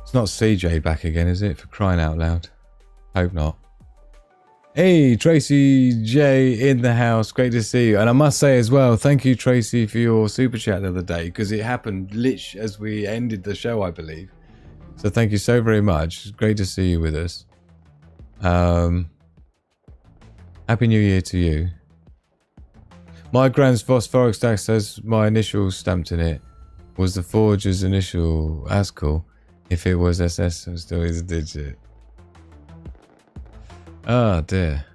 S4: It's not CJ back again, is it? For crying out loud. Hope not. Hey, Tracy J in the house. Great to see you. And I must say as well, thank you, Tracy, for your super chat the other day, because it happened literally as we ended the show, I believe. So thank you so very much. It's great to see you with us. Happy New Year to you. My Grand's phosphoric stack says my initials stamped in it was the forger's initial. That's cool. If it was SS, it still is a digit. Oh dear.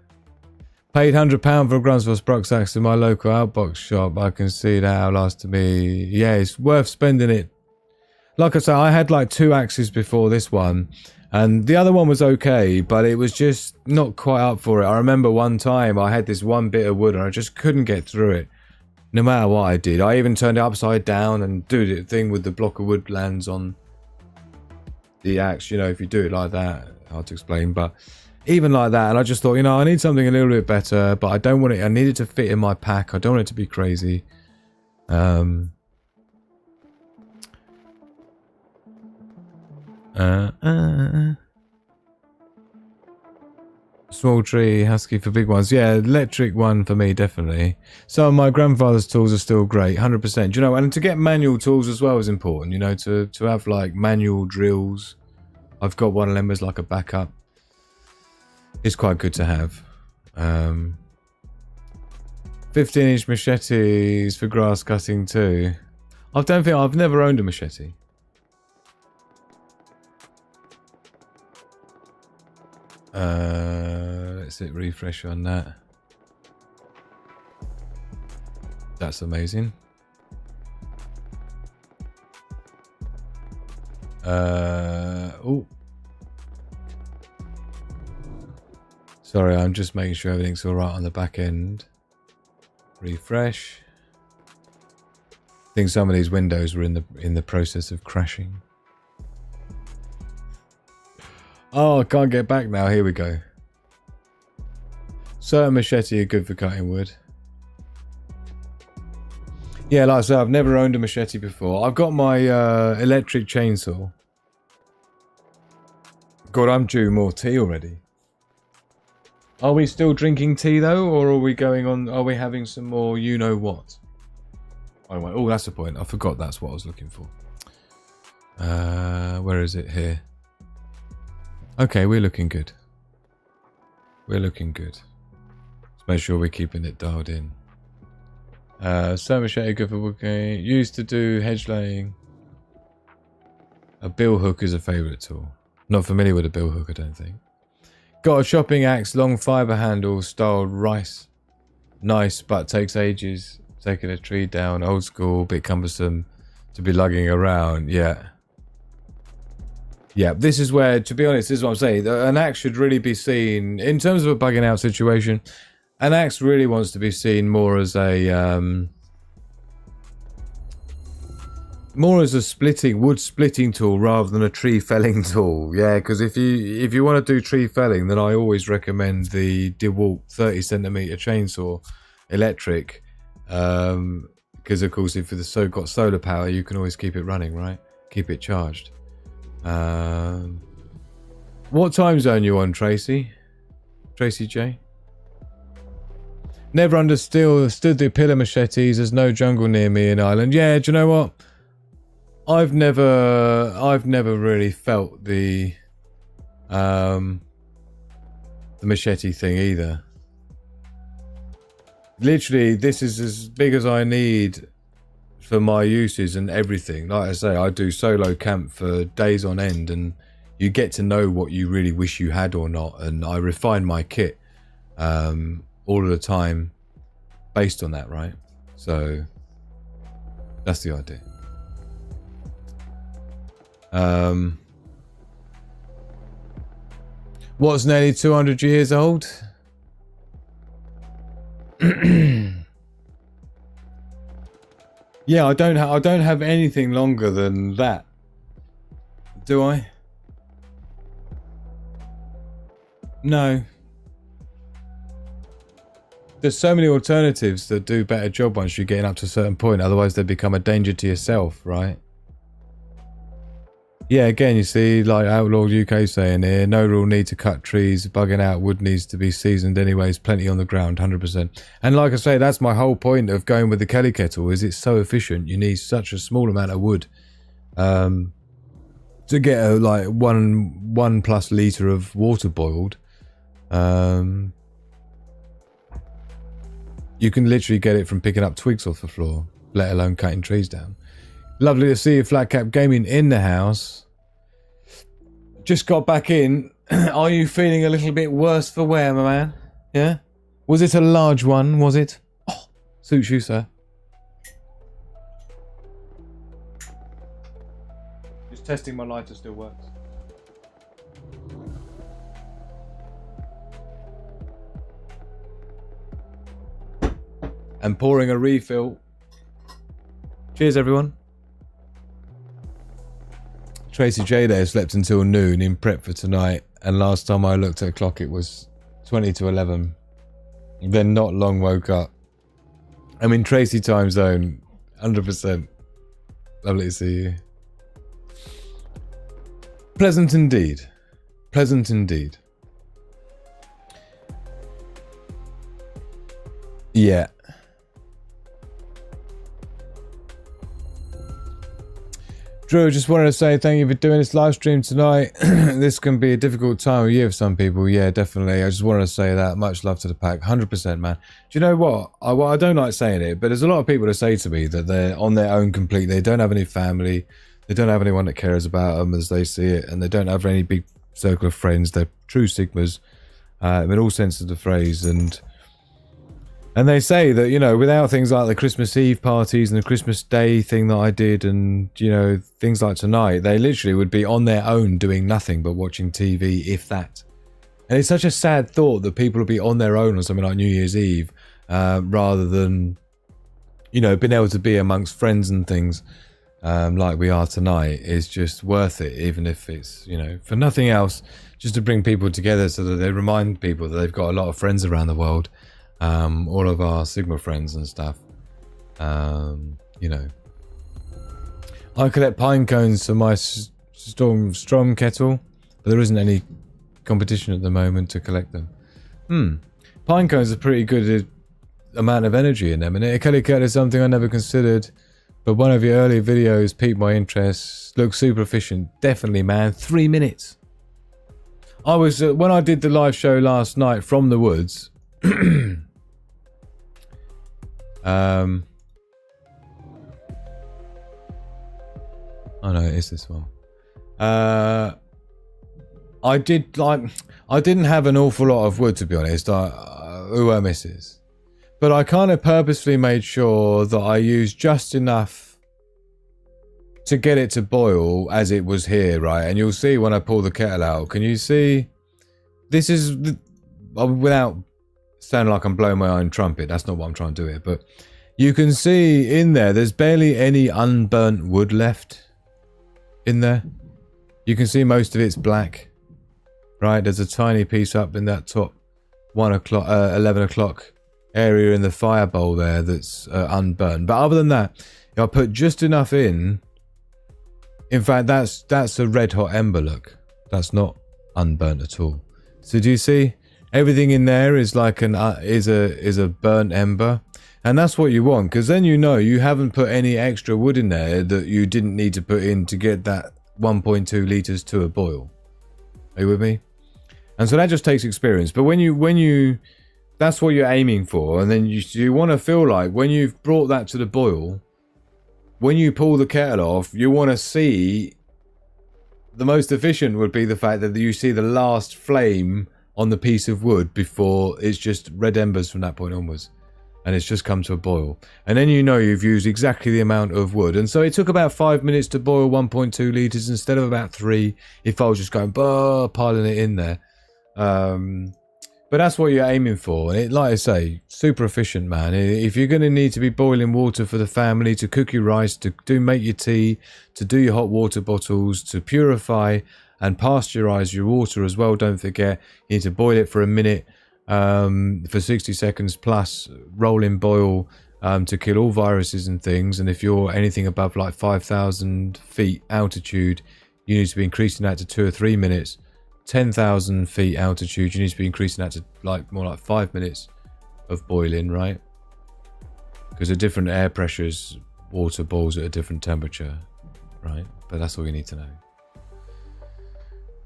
S4: Paid £100 for a Grunsfos Brox axe in my local outbox shop. I can see that outlast to me. Yeah, it's worth spending it. Like I said, I had like 2 axes before this one. And the other one was okay, but it was just not quite up for it. I remember one time I had this one bit of wood and I just couldn't get through it. No matter what I did. I even turned it upside down and do the thing with the block of wood lands on the axe. You know, if you do it like that, hard to explain, but even like that. And I just thought, you know, I need something a little bit better, but I don't want it. I need it to fit in my pack. I don't want it to be crazy. Small tree, husky for big ones. Yeah, electric one for me, definitely. Some of my grandfather's tools are still great, 100%. You know, and to get manual tools as well is important, you know, to have like manual drills. I've got one of them as like a backup. It's quite good to have. 15-inch machetes for grass cutting too. I've never owned a machete. Let's hit refresh on that. That's amazing. Oh. Sorry, I'm just making sure everything's all right on the back end. Refresh. I think some of these windows were in the process of crashing. Oh, I can't get back now. Here we go. Certain machete are good for cutting wood. Yeah, like I said, I've never owned a machete before. I've got my electric chainsaw. God, I'm due more tea already. Are we still drinking tea though, or are we going on? Are we having some more? You know what? Oh, that's the point. I forgot. That's what I was looking for. Where is it here? Okay, we're looking good. We're looking good. Let's make sure we're keeping it dialed in. So machete good for woodcutting. Used to do hedge laying. A bill hook is a favourite tool. Not familiar with a bill hook, I don't think. Got a chopping axe, long fibre handle, styled rice. Nice, but takes ages. Taking a tree down, old school, bit cumbersome to be lugging around. Yeah. Yeah, this is where, to be honest, this is what I'm saying. An axe should really be seen, in terms of a bugging out situation, an axe really wants to be seen more as a wood splitting tool rather than a tree felling tool. Yeah, because if you want to do tree felling, then I always recommend the DeWalt 30cm chainsaw electric, because of course if it's got solar power, you can always keep it running, right? Keep it charged. What time zone you on, Tracy? Tracy J? Never understood the pillar machetes. There's no jungle near me in Ireland. Yeah, do you know what? I've never really felt the machete thing either. Literally, this is as big as I need for my uses and everything. Like I say, I do solo camp for days on end, and you get to know what you really wish you had or not. And I refine my kit all of the time based on that, right? So that's the idea. What's nearly 200 years old? Yeah, I don't have anything longer than that. Do I? No. There's so many alternatives that do better job once you're getting up to a certain point. Otherwise, they become a danger to yourself, right? Yeah, again, you see, like Outlaw UK saying here, no real need to cut trees. Bugging out wood needs to be seasoned anyways. Plenty on the ground, 100%. And like I say, that's my whole point of going with the Kelly kettle, is it's so efficient. You need such a small amount of wood to get a, like one plus litre of water boiled. You can literally get it from picking up twigs off the floor, let alone cutting trees down. Lovely to see you, Flat Cap Gaming, in the house. Just got back in. Are you feeling a little bit worse for wear, my man? Yeah? Was it a large one, was it? Oh, suits you, sir. Just testing my lighter still works. And pouring a refill. Cheers, everyone. Tracy J there slept until noon in prep for tonight, and last time I looked at the clock it was 20 to 11. Then not long woke up. I'm in Tracy time zone, 100%. Lovely to see you. Pleasant indeed. Pleasant indeed. Yeah. Drew, just wanted to say thank you for doing this live stream tonight. This can be a difficult time of year for some people. Yeah, definitely. I just wanted to say that. Much love to the pack. 100%, man. Do you know what? I don't like saying it, but there's a lot of people that say to me that they're on their own completely. They don't have any family. They don't have anyone that cares about them as they see it. And they don't have any big circle of friends. They're true Sigmas in all sense of the phrase. And they say that, you know, without things like the Christmas Eve parties and the Christmas Day thing that I did and, you know, things like tonight, they literally would be on their own doing nothing but watching TV, if that. And it's such a sad thought that people will be on their own on something like New Year's Eve rather than, you know, being able to be amongst friends and things like we are tonight is just worth it, even if it's, you know, for nothing else, just to bring people together so that they remind people that they've got a lot of friends around the world. All of our Sigma friends and stuff. You know, I collect pine cones for my Strom kettle, but there isn't any competition at the moment to collect them. Pine cones are pretty good amount of energy in them, and a Kelly kettle is something I never considered, but one of your earlier videos piqued my interest. Looks super efficient. Definitely, man. 3 minutes. I was when I did the live show last night from the woods. Oh no, it is this one. I didn't have an awful lot of wood, to be honest. Misses. But I kind of purposely made sure that I used just enough to get it to boil as it was here, right? And you'll see when I pull the kettle out. Can you see? This is without sounding like I'm blowing my own trumpet. That's not what I'm trying to do here. But you can see in there, there's barely any unburnt wood left in there. You can see most of it's black, right? There's a tiny piece up in that top 11 o'clock area in the fire bowl there that's unburnt. But other than that, I put just enough in. In fact, that's a red hot ember, look. That's not unburnt at all. So do you see? Everything in there is like is a burnt ember, and that's what you want, because then you know you haven't put any extra wood in there that you didn't need to put in to get that 1.2 liters to a boil. Are you with me? And so that just takes experience. But when you that's what you're aiming for, and then you want to feel like when you've brought that to the boil, when you pull the kettle off, you want to see the most efficient would be the fact that you see the last flame on the piece of wood before it's just red embers from that point onwards, and it's just come to a boil, and then you know you've used exactly the amount of wood. And so it took about 5 minutes to boil 1.2 liters instead of about 3 if I was just going piling it in there. But that's what you're aiming for, and it, like I say, super efficient, man. If you're going to need to be boiling water for the family, to cook your rice, to make your tea, to do your hot water bottles, to purify and pasteurize your water as well, don't forget, you need to boil it for a minute, for 60 seconds plus, rolling boil, to kill all viruses and things. And if you're anything above like 5,000 feet altitude, you need to be increasing that to 2 or 3 minutes. 10,000 feet altitude, you need to be increasing that to like more like 5 minutes of boiling, right? Because at different air pressures, water boils at a different temperature, right? But that's all you need to know.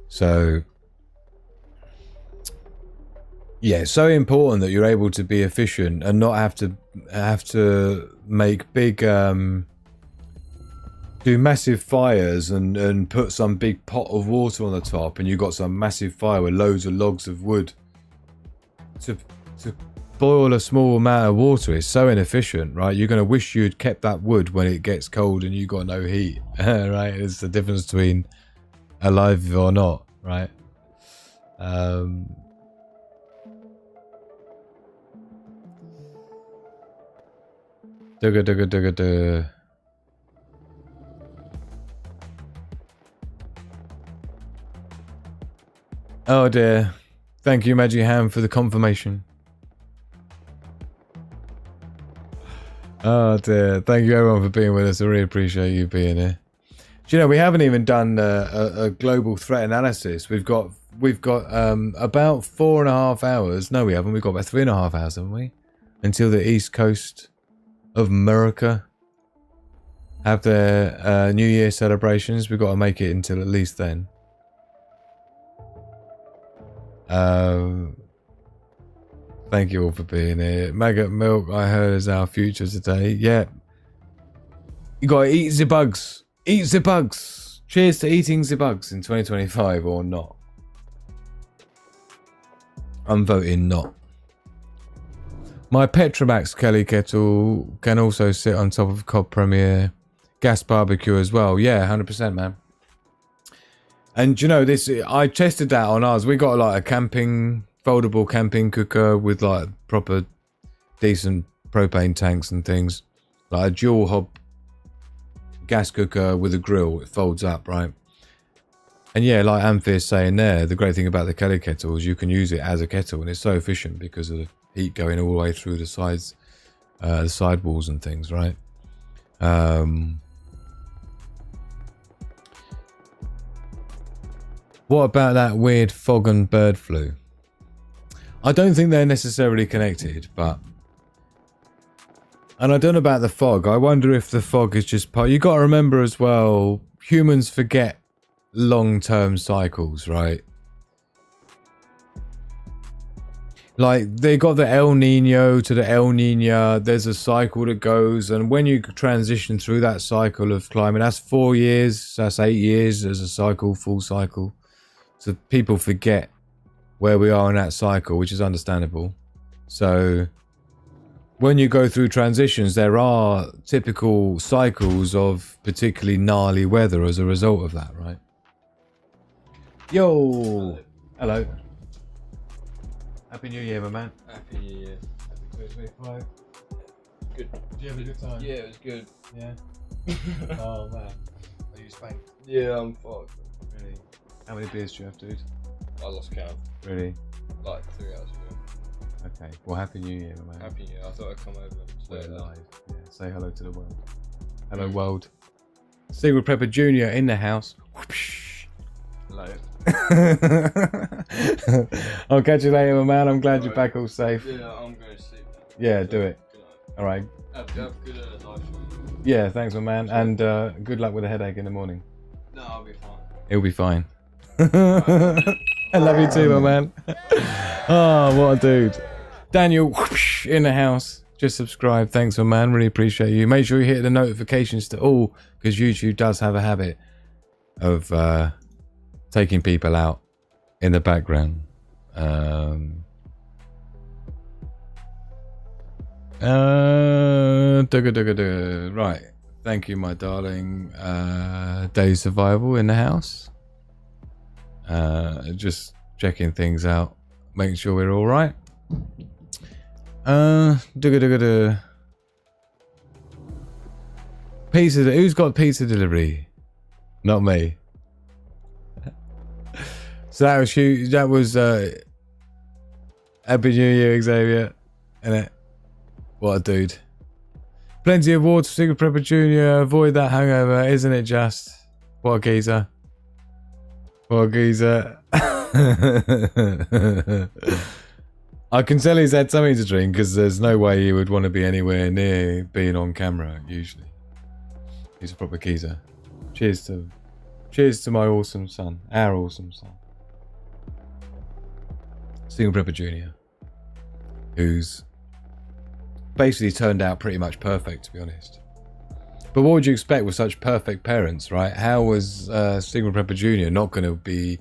S4: So yeah, it's so important that you're able to be efficient and not have to make big do massive fires and put some big pot of water on the top, and you've got some massive fire with loads of logs of wood to boil a small amount of water. Is so inefficient, right? You're going to wish you'd kept that wood when it gets cold and you got no heat. Right? It's the difference between alive or not, right? Dugga. Oh dear. Thank you, Magic Ham, for the confirmation. Oh dear. Thank you everyone for being with us. I really appreciate you being here. Do you know, we haven't even done a global threat analysis. We've got about 4.5 hours. No, we haven't. We've got about 3.5 hours, haven't we? Until the East Coast of America have their New Year celebrations. We've got to make it until at least then. Thank you all for being here. Maggot Milk, I heard, is our future today. Yeah. You gotta eat the bugs. Eat the bugs. Cheers to eating the bugs in 2025 or not. I'm voting not. My Petromax Kelly kettle can also sit on top of Cobb Premier gas barbecue as well. Yeah, 100%, man. And you know, this, I tested that on ours. We got like a foldable camping cooker with like proper decent propane tanks and things. Like a dual hob gas cooker with a grill. It folds up, right? And yeah, like Amphi's saying there, the great thing about the Kelly kettle is you can use it as a kettle, and it's so efficient because of the heat going all the way through the sides, the side walls and things, right? What about that weird fog and bird flu? I don't think they're necessarily connected, but... And I don't know about the fog. I wonder if the fog is just part... You got to remember as well, humans forget long-term cycles, right? Like, they got the El Nino to the El Nina. There's a cycle that goes, and when you transition through that cycle of climate, that's 4 years, that's 8 years as a cycle, full cycle. So people forget where we are in that cycle, which is understandable. So when you go through transitions, there are typical cycles of particularly gnarly weather as a result of that, right? Yo! Hello. Happy New Year, my man.
S6: Happy New Year.
S4: Happy 2025.
S6: Good.
S4: Did you have a good time?
S6: Yeah, it was good.
S4: Yeah? Oh, man. Are you spanked?
S6: Yeah, I'm fucked.
S4: Really? How many beers do you have, dude?
S6: I lost count.
S4: Really?
S6: Like 3 hours ago.
S4: Okay. Well, Happy New Year, my man.
S6: Happy New Year. I thought I'd come over and
S4: We're
S6: say
S4: live. Yeah. Say hello to the world. Hello, world. Secret Prepper Jr. in the house. Whoopsh.
S6: Later.
S4: I'll catch you later, my man. I'm glad you're back all safe.
S6: Yeah, I'm going to sleep now.
S4: Yeah, do it.
S6: Good night.
S4: All right.
S6: Have a good life.
S4: Yeah, thanks, my man. And good luck with the headache in the morning.
S6: No, I'll be fine.
S4: He'll be fine. I love you too, my man. Oh, what a dude. Daniel, whoosh, in the house. Just subscribe. Thanks, my man. Really appreciate you. Make sure you hit the notifications to all, because YouTube does have a habit of taking people out in the background. Right. Thank you, my darling. Day survival in the house. Just checking things out, making sure we're all right. Pizza. Who's got pizza delivery? Not me. So that was huge. That was Happy New Year, Xavier. Innit? What a dude. Plenty of water for Secret Prepper Jr. Avoid that hangover, isn't it just? What a geezer. What a geezer. I can tell he's had something to drink, because there's no way he would want to be anywhere near being on camera, usually. He's a proper geezer. Cheers to my awesome son. Our awesome son. Secret Prepper Jr. Who's basically turned out pretty much perfect, to be honest. But what would you expect with such perfect parents, right? How was Secret Prepper Jr. not going to be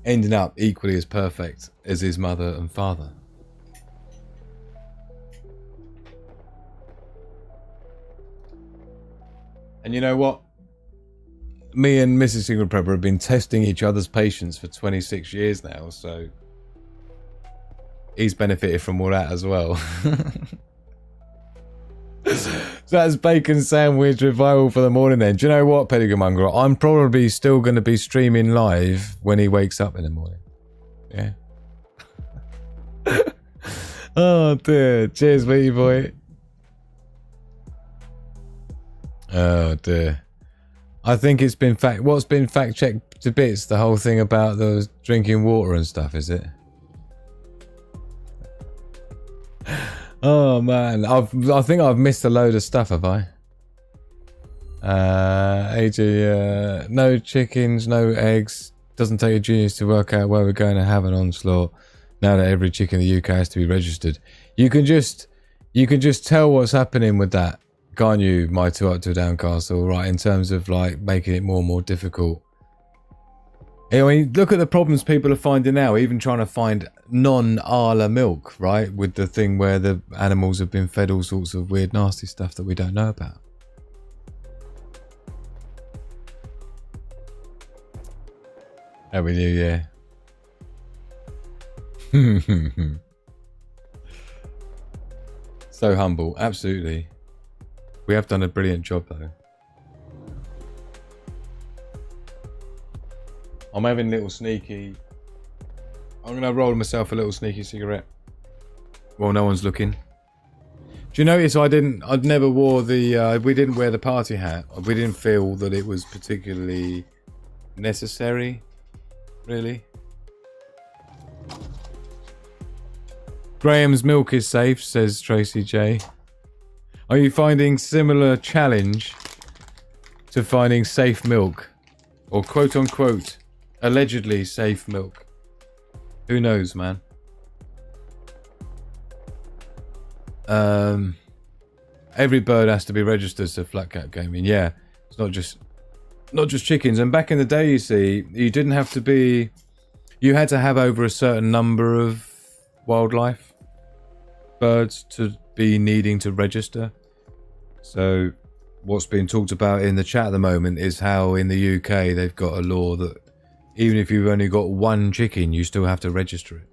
S4: ending up equally as perfect as his mother and father? And you know what? Me and Mrs. Secret Prepper have been testing each other's patience for 26 years now, so he's benefited from all that as well. So that's bacon sandwich revival for the morning then. Do you know what, Pedigree Mongrel? I'm probably still going to be streaming live when he wakes up in the morning. Yeah. Oh dear. Cheers, Wheaty boy. Oh dear. I think it's been what's been fact checked to bits, the whole thing about the drinking water and stuff, is it? Oh man, I think I've missed a load of stuff, have I? AJ, no chickens, no eggs. Doesn't take a genius to work out where we're going to have an onslaught. Now that every chicken in the UK has to be registered, you can just tell what's happening with that, can't you? My two up to Downcastle, right? In terms of like making it more and more difficult. I mean, look at the problems people are finding now, even trying to find non-Arla milk, right? With the thing where the animals have been fed all sorts of weird, nasty stuff that we don't know about. Happy New Year. So humble, absolutely. We have done a brilliant job though. I'm having a little sneaky. I'm gonna roll myself a little sneaky cigarette. Well, no one's looking. Do you notice I'd never wore the, we didn't wear the party hat. We didn't feel that it was particularly necessary, really. Graham's milk is safe, says Tracy J. Are you finding similar challenge to finding safe milk? Or quote unquote, allegedly safe milk? Who knows, man? Every bird has to be registered to Flat Cat Gaming. Yeah, it's not just chickens. And back in the day, you see, you didn't have to be. You had to have over a certain number of wildlife birds to be needing to register. So, what's being talked about in the chat at the moment is how in the UK they've got a law that even if you've only got one chicken, you still have to register it.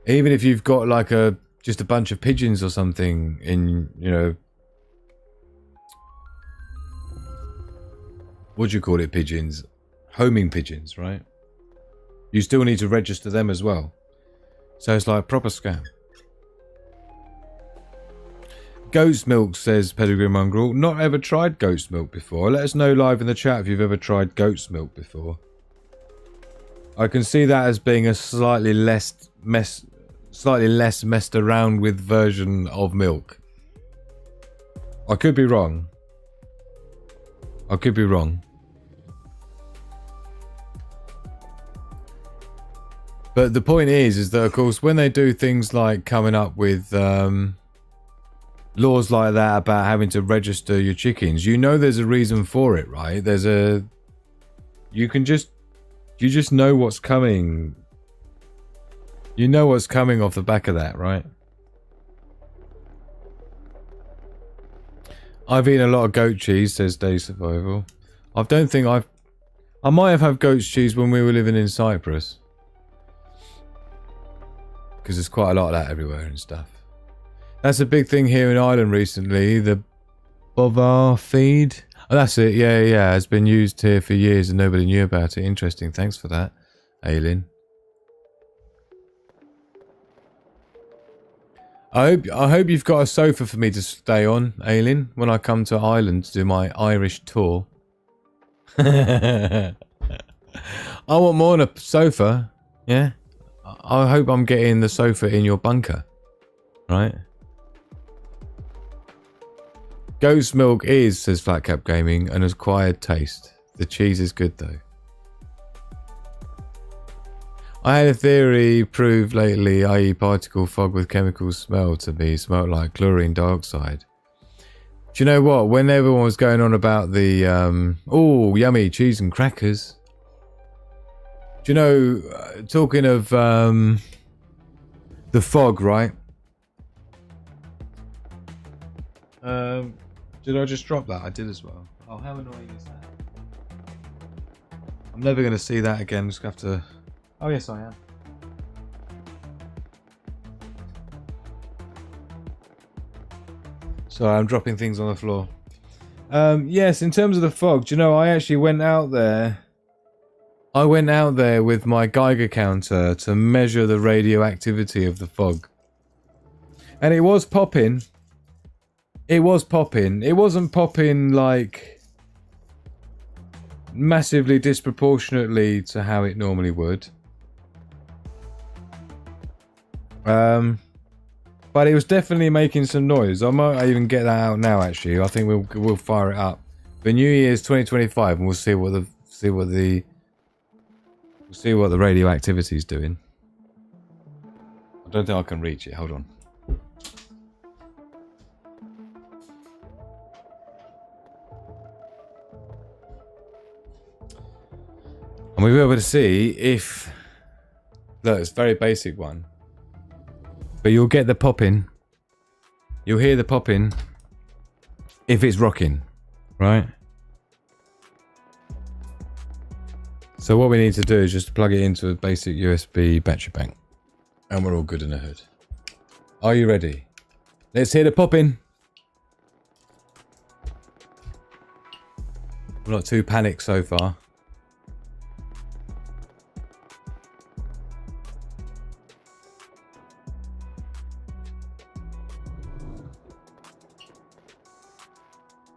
S4: Even if you've got like just a bunch of pigeons or something in, you know, what do you call it, pigeons? Homing pigeons, right? You still need to register them as well. So it's like a proper scam. Goat's milk, says Pedigree Mongrel. Not ever tried goat's milk before. Let us know live in the chat if you've ever tried goat's milk before. I can see that as being a slightly less messed around with version of milk. I could be wrong. I could be wrong. But the point is that of course when they do things like coming up with laws like that about having to register your chickens, you know there's a reason for it, right? You just know what's coming. You know what's coming off the back of that, right? I've eaten a lot of goat cheese, says Day Survival. I might have had goat's cheese when we were living in Cyprus. Because there's quite a lot of that everywhere and stuff. That's a big thing here in Ireland recently, the bovar feed. Oh, that's it, yeah. It's been used here for years and nobody knew about it. Interesting, thanks for that, Aileen. I hope you've got a sofa for me to stay on, Aileen, when I come to Ireland to do my Irish tour. I want more than a sofa, yeah? I hope I'm getting the sofa in your bunker, right? Goat's milk is, says Flatcap Gaming, an acquired taste. The cheese is good though. I had a theory proved lately, i.e. particle fog with chemical smell to me smelled like chlorine dioxide. Do you know what? When everyone was going on about the, oh, yummy cheese and crackers. Do you know, talking of the fog, right? Did I just drop that? I did as well. Oh, how annoying is that? I'm never going to see that again. I'm just going to have to... Oh, yes, I am. Sorry, I'm dropping things on the floor. Yes, in terms of the fog, do you know, I actually went out there. I went out there with my Geiger counter to measure the radioactivity of the fog. And it was popping. It was popping. It wasn't popping like massively disproportionately to how it normally would. But it was definitely making some noise. I might even get that out now. Actually, I think we'll fire it up. The New Year's 2025, and we'll see what the radioactivity is doing. I don't think I can reach it. Hold on. And we'll be able to see if... Look, it's a very basic one. But you'll get the popping. You'll hear the popping if it's rocking, right? So what we need to do is just plug it into a basic USB battery bank. And we're all good in the hood. Are you ready? Let's hear the popping. We're not too panicked so far.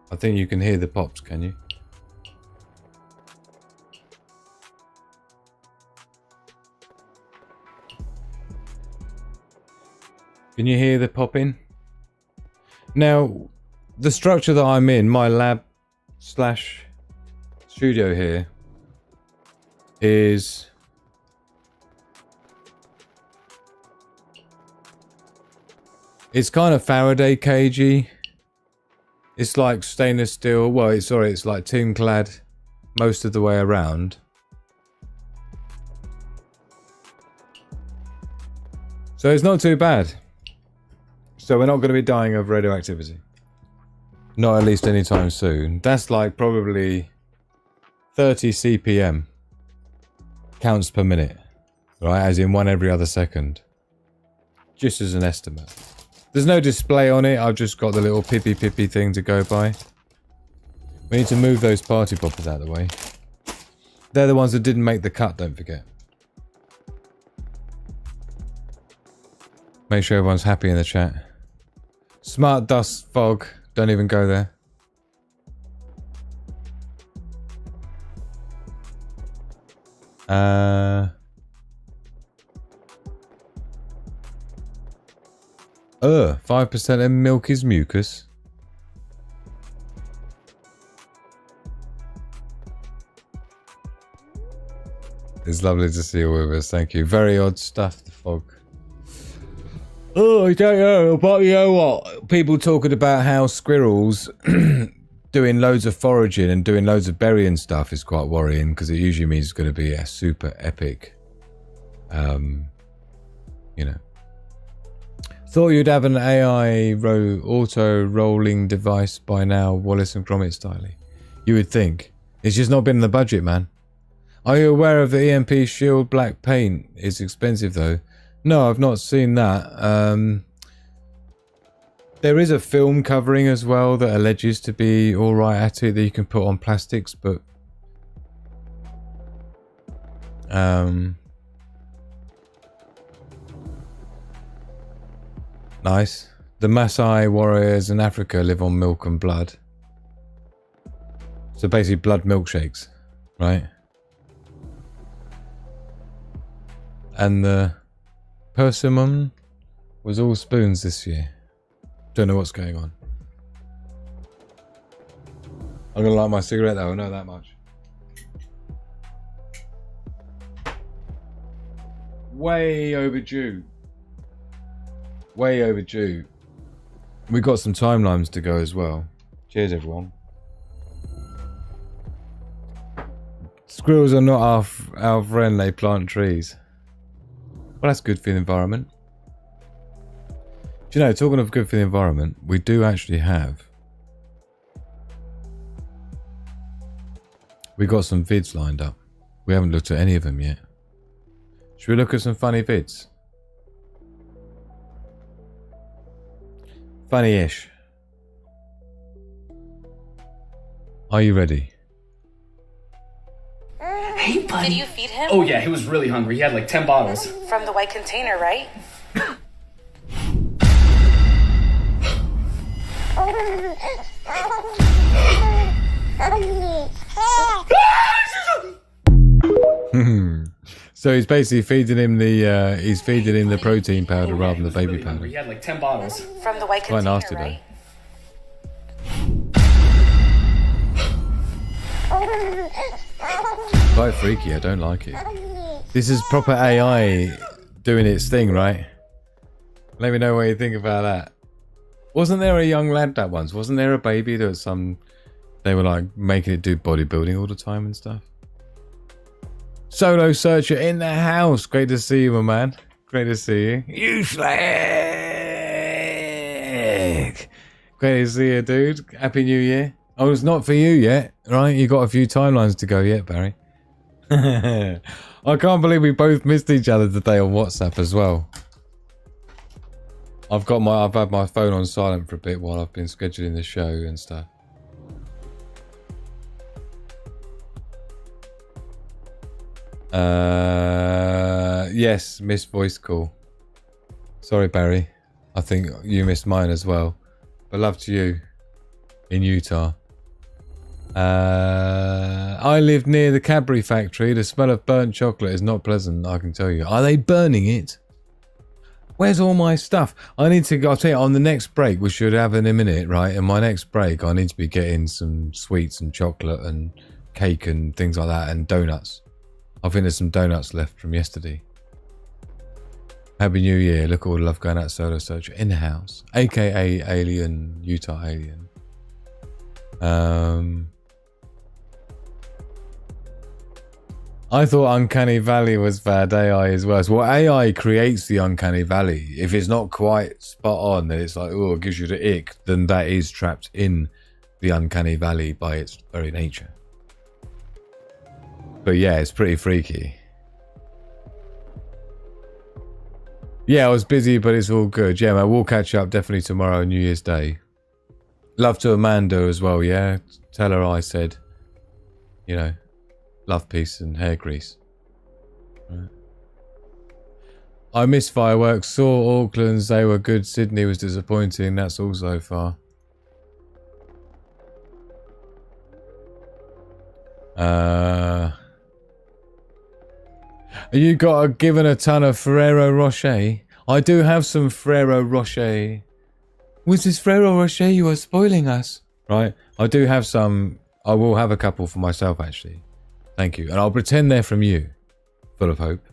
S4: I think you can hear the pops, can you? Can you hear the popping? Now, the structure that I'm in, my lab slash studio here, is... It's kind of Faraday cagey. It's like stainless steel. Well, it's like tin clad most of the way around. So it's not too bad. So we're not going to be dying of radioactivity. Not at least anytime soon. That's like probably 30 CPM. Counts per minute. Right, as in one every other second. Just as an estimate. There's no display on it, I've just got the little pippy thing to go by. We need to move those party poppers out of the way. They're the ones that didn't make the cut, don't forget. Make sure everyone's happy in the chat. Smart dust fog, don't even go there. 5% of milk is mucus. It's lovely to see you with us. Thank you. Very odd stuff, the fog. Oh, I don't know, but you know what? People talking about how squirrels doing loads of foraging and doing loads of burying stuff is quite worrying, because it usually means it's going to be a super epic, you know. Thought you'd have an AI auto rolling device by now, Wallace and Gromit style. You would think. It's just not been in the budget, man. Are you aware of the EMP shield black paint? It's expensive though. No, I've not seen that. There is a film covering as well that alleges to be alright at it, that you can put on plastics, but nice. The Maasai warriors in Africa live on milk and blood. So basically blood milkshakes, right? And the persimmon was all spoons this year. Don't know what's going on. I'm gonna light my cigarette though, I know that much. Way overdue. Way overdue. We got some timelines to go as well. Cheers everyone. Squirrels are not our friend, they plant trees. Well, that's good for the environment. Do you know, talking of good for the environment, we do actually have... We got some vids lined up. We haven't looked at any of them yet. Should we look at some funny vids? Funny-ish. Are you ready?
S7: Hey, buddy.
S8: Did you feed him?
S7: Oh, yeah, he was really hungry. He had like 10 bottles.
S8: From the white container, right?
S4: So he's basically feeding him the protein powder rather than the baby
S7: really
S4: powder.
S7: Hungry. He had like 10 bottles.
S8: From the white
S4: Quite
S8: container,
S4: nasty
S8: right?
S4: Quite freaky, I don't like it. This is proper AI doing its thing, right? Let me know what you think about that. Wasn't there a young lad that once? Wasn't there a baby that they were like making it do bodybuilding all the time and stuff? Solo Searcher in the house. Great to see you, my man. Great to see you. You slag. Great to see you, dude. Happy New Year. Oh, it's not for you yet, right? You got a few timelines to go yet, Barry. I can't believe we both missed each other today on WhatsApp as well. I've had my phone on silent for a bit while I've been scheduling the show and stuff. Yes, missed voice call. Sorry, Barry. I think you missed mine as well. But love to you in Utah. I live near the Cadbury factory. The smell of burnt chocolate is not pleasant, I can tell you. Are they burning it? Where's all my stuff? I need to go. I'll tell you, on the next break, we should have in a minute, right? In my next break, I need to be getting some sweets and chocolate and cake and things like that and donuts. I think there's some donuts left from yesterday. Happy New Year. Look at all the love going out Solo Searcher in the house. AKA Alien, Utah Alien. I thought Uncanny Valley was bad AI as well. So AI creates the Uncanny Valley. If it's not quite spot on, then it's like, oh, it gives you the ick. Then that is trapped in the Uncanny Valley by its very nature. But yeah, it's pretty freaky. Yeah, I was busy, but it's all good. Yeah, man, we'll catch up definitely tomorrow, New Year's Day. Love to Amanda as well, yeah? Tell her I said, you know, love, peace, and hair grease. Right. I miss fireworks. Saw Auckland's, they were good. Sydney was disappointing. That's all so far. You got given a ton of Ferrero Rocher. I do have some Ferrero Rocher. Was this Ferrero Rocher? You are spoiling us. Right? I do have some. I will have a couple for myself, actually. Thank you. And I'll pretend they're from you. Full of hope.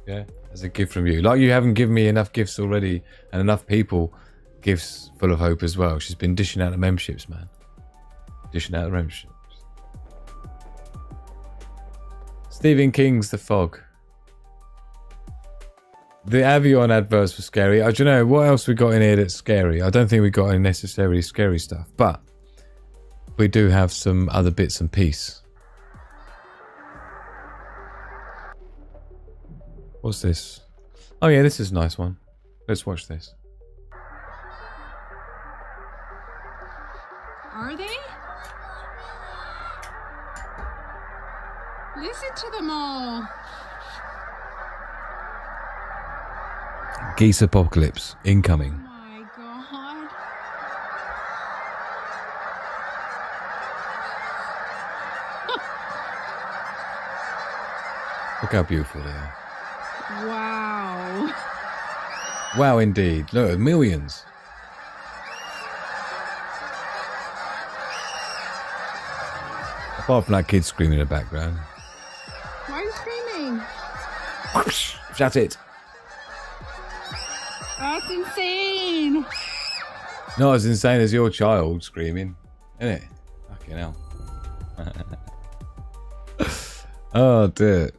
S4: Yeah? As a gift from you. Like you haven't given me enough gifts already. And enough people gifts full of hope as well. She's been dishing out the memberships, man. Dishing out the memberships. Stephen King's The Fog. The Avion adverts were scary. I don't know, what else we got in here that's scary? I don't think we got any necessarily scary stuff, but we do have some other bits and pieces. What's this? Oh yeah, this is a nice one. Let's watch this.
S9: Are they? Listen to them all.
S4: Geese apocalypse incoming.
S9: Oh my god.
S4: Look how beautiful they are.
S9: Wow.
S4: Wow, indeed. Look, millions. Apart from that kid screaming in the background.
S9: Why are you screaming?
S4: Shut it.
S9: That's insane.
S4: Not as insane as your child screaming, isn't it? Fucking hell. Oh dear.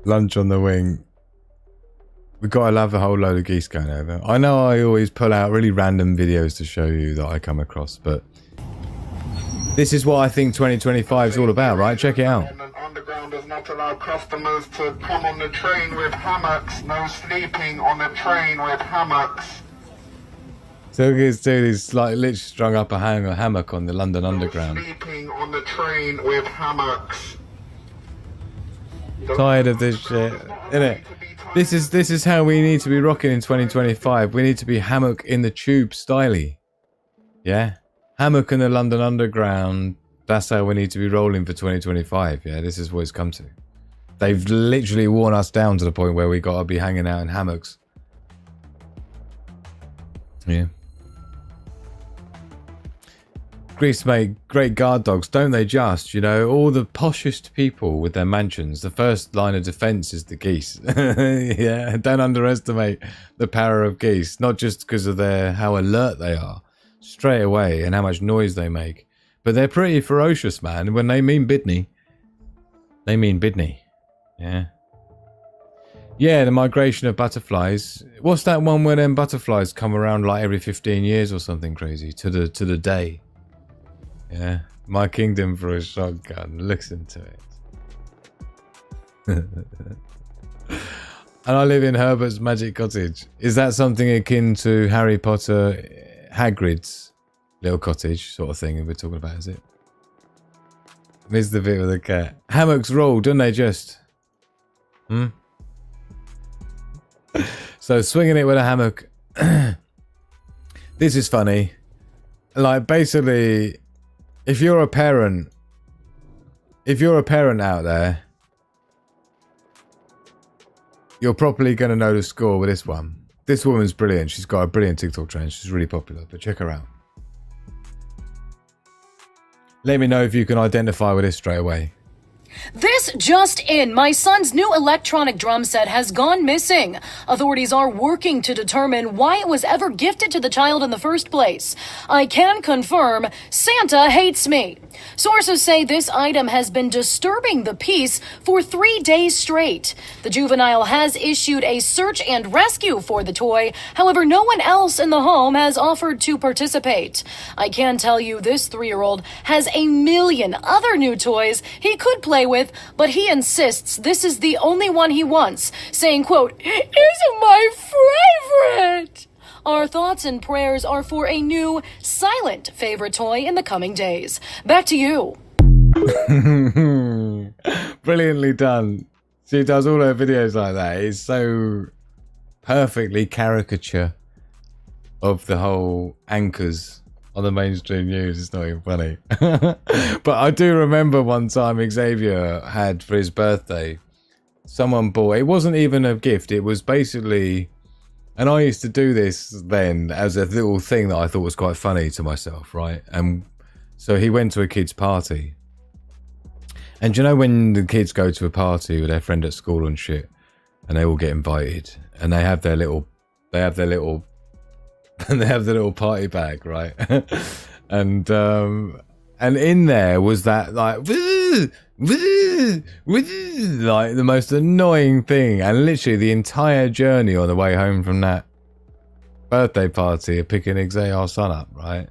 S4: Lunch on the wing. We gotta love a whole load of geese going over. I know I always pull out really random videos to show you that I come across, but this is what I think 2025 is all about, right? Check it out.
S10: Underground does not allow customers to come on the train with hammocks. No sleeping on the train with hammocks.
S4: So this dude is like literally strung up a hammock on the London Underground.
S10: No sleeping on the train with hammocks.
S4: Tired of this shit, innit? This is how we need to be rocking in 2025. We need to be hammock in the tube styly. Yeah? Hammock in the London Underground. That's how we need to be rolling for 2025. Yeah, this is what it's come to. They've literally worn us down to the point where we gotta be hanging out in hammocks. Yeah. Greece make great guard dogs, don't they just? You know, all the poshest people with their mansions, the first line of defense is the geese. Yeah, don't underestimate the power of geese. Not just because of how alert they are straight away and how much noise they make. But they're pretty ferocious, man. When they mean bidney, they mean bidney. Yeah. Yeah, the migration of butterflies. What's that one where them butterflies come around like every 15 years or something crazy to the day? Yeah, my kingdom for a shotgun. Listen to it. And I live in Herbert's Magic Cottage. Is that something akin to Harry Potter, Hagrid's little cottage sort of thing we're talking about, is it? Missed the bit with the cat. Hammocks roll, don't they just? So swinging it with a hammock. This is funny. Like basically, if you're a parent out there, you're probably going to know the score with this one. This woman's brilliant. She's got a brilliant TikTok trend. She's really popular, but check her out. Let me know if you can identify with this straight away.
S11: This just in, my son's new electronic drum set has gone missing. Authorities are working to determine why it was ever gifted to the child in the first place. I can confirm Santa hates me. Sources say this item has been disturbing the peace for 3 days straight. The juvenile has issued a search and rescue for the toy. However, no one else in the home has offered to participate. I can tell you this 3-year-old has a million other new toys he could play with, but he insists this is the only one he wants, saying, quote, "Isn't my favorite." Our thoughts and prayers are for a new, silent favorite toy in the coming days. Back to you.
S4: Brilliantly done. She does all her videos like that. It's so perfectly caricature of the whole anchors on the mainstream news. It's not even funny. But I do remember one time Xavier had for his birthday, someone bought, it wasn't even a gift, it was basically, and I used to do this then as a little thing that I thought was quite funny to myself, right? And so he went to a kid's party. And you know when the kids go to a party with their friend at school and shit, and they all get invited, and they have their little party bag, right? and in there was that like like the most annoying thing, and literally the entire journey on the way home from that birthday party of picking Xavier son up, right?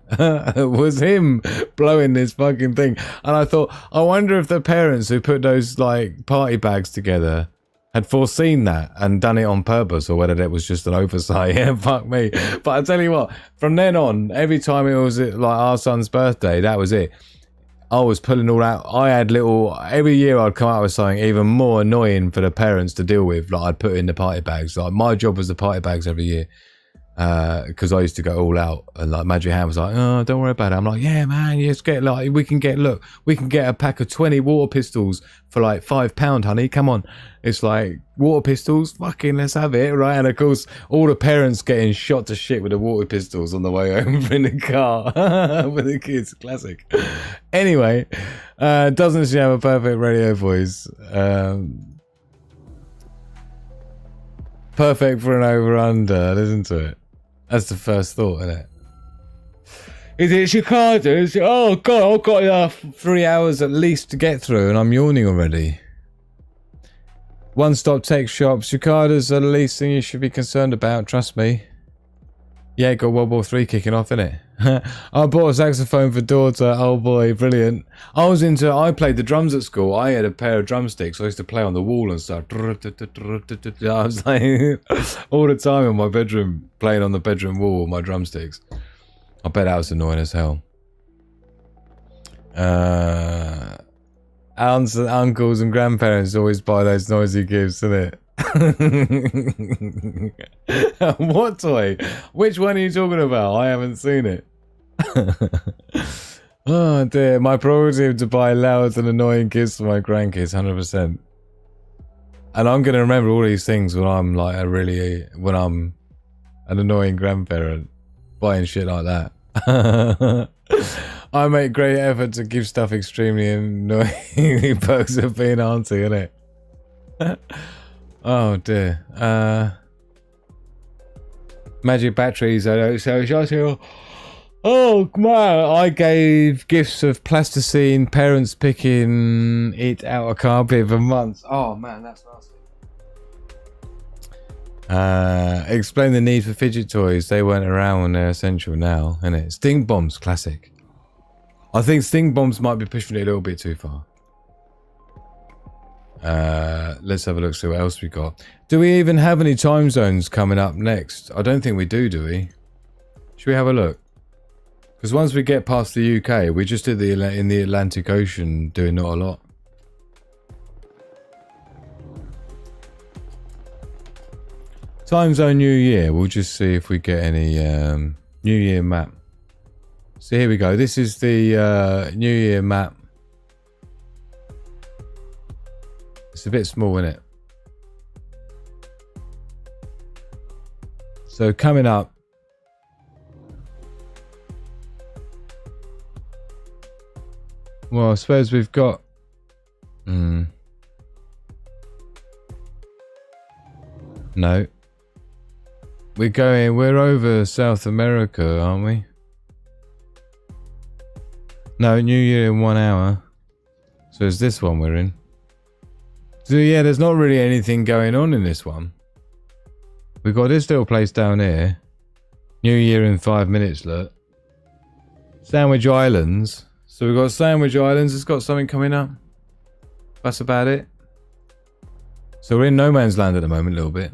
S4: was him blowing this fucking thing. And I thought, I wonder if the parents who put those like party bags together had foreseen that and done it on purpose, or whether that was just an oversight. Yeah, fuck me. But I tell you what, from then on, every time it was like our son's birthday, that was it. I was pulling all out. I had every year I'd come out with something even more annoying for the parents to deal with. Like I'd put in the party bags. Like my job was the party bags every year. Because I used to go all out, and like Magic Hand was like, oh, don't worry about it. I'm like, yeah, man, just get we can get a pack of 20 water pistols for like £5, honey. Come on. It's like, water pistols, fucking let's have it, right? And of course, all the parents getting shot to shit with the water pistols on the way home in the car with the kids. Classic. Anyway, doesn't she have a perfect radio voice? Perfect for an over-under, listen to it. That's the first thought, isn't it? Is it Chicago's? Oh, God, I've got 3 hours at least to get through, and I'm yawning already. One-stop tech shop. Cicadas are the least thing you should be concerned about, trust me. Yeah, got World War III kicking off, innit? I bought a saxophone for daughter. Oh boy, brilliant. I played the drums at school. I had a pair of drumsticks. I used to play on the wall and stuff. I was like, all the time in my bedroom, playing on the bedroom wall with my drumsticks. I bet that was annoying as hell. Aunts and uncles and grandparents always buy those noisy gifts, innit? What toy? Which one are you talking about? I haven't seen it. Oh dear, my prerogative to buy loud and annoying gifts for my grandkids, 100%. And I'm gonna remember all these things when I'm like when I'm an annoying grandparent buying shit like that. I make great effort to give stuff extremely annoying. Perks of being auntie, innit? Oh dear. Magic batteries. Oh man, I gave gifts of plasticine, parents picking it out of carpet for months. Oh man, that's nasty. Explain the need for fidget toys. They weren't around when they're essential now, innit? Sting bombs, classic. I think sting bombs might be pushing it a little bit too far. Let's have a look, see what else we got. Do we even have any time zones coming up next? I don't think we do we? Should we have a look? Because once we get past the UK, we just did in the Atlantic Ocean, doing not a lot. Time zone New Year. We'll just see if we get any New Year map. So here we go. This is the New Year map. It's a bit small, isn't it? So coming up. Well, I suppose we've got... No. We're over South America, aren't we? No, New Year in 1 hour. So it's this one we're in. So yeah, there's not really anything going on in this one. We've got this little place down here. New Year in 5 minutes, look. Sandwich Islands. So we've got Sandwich Islands. It's got something coming up. That's about it. So we're in no man's land at the moment, a little bit.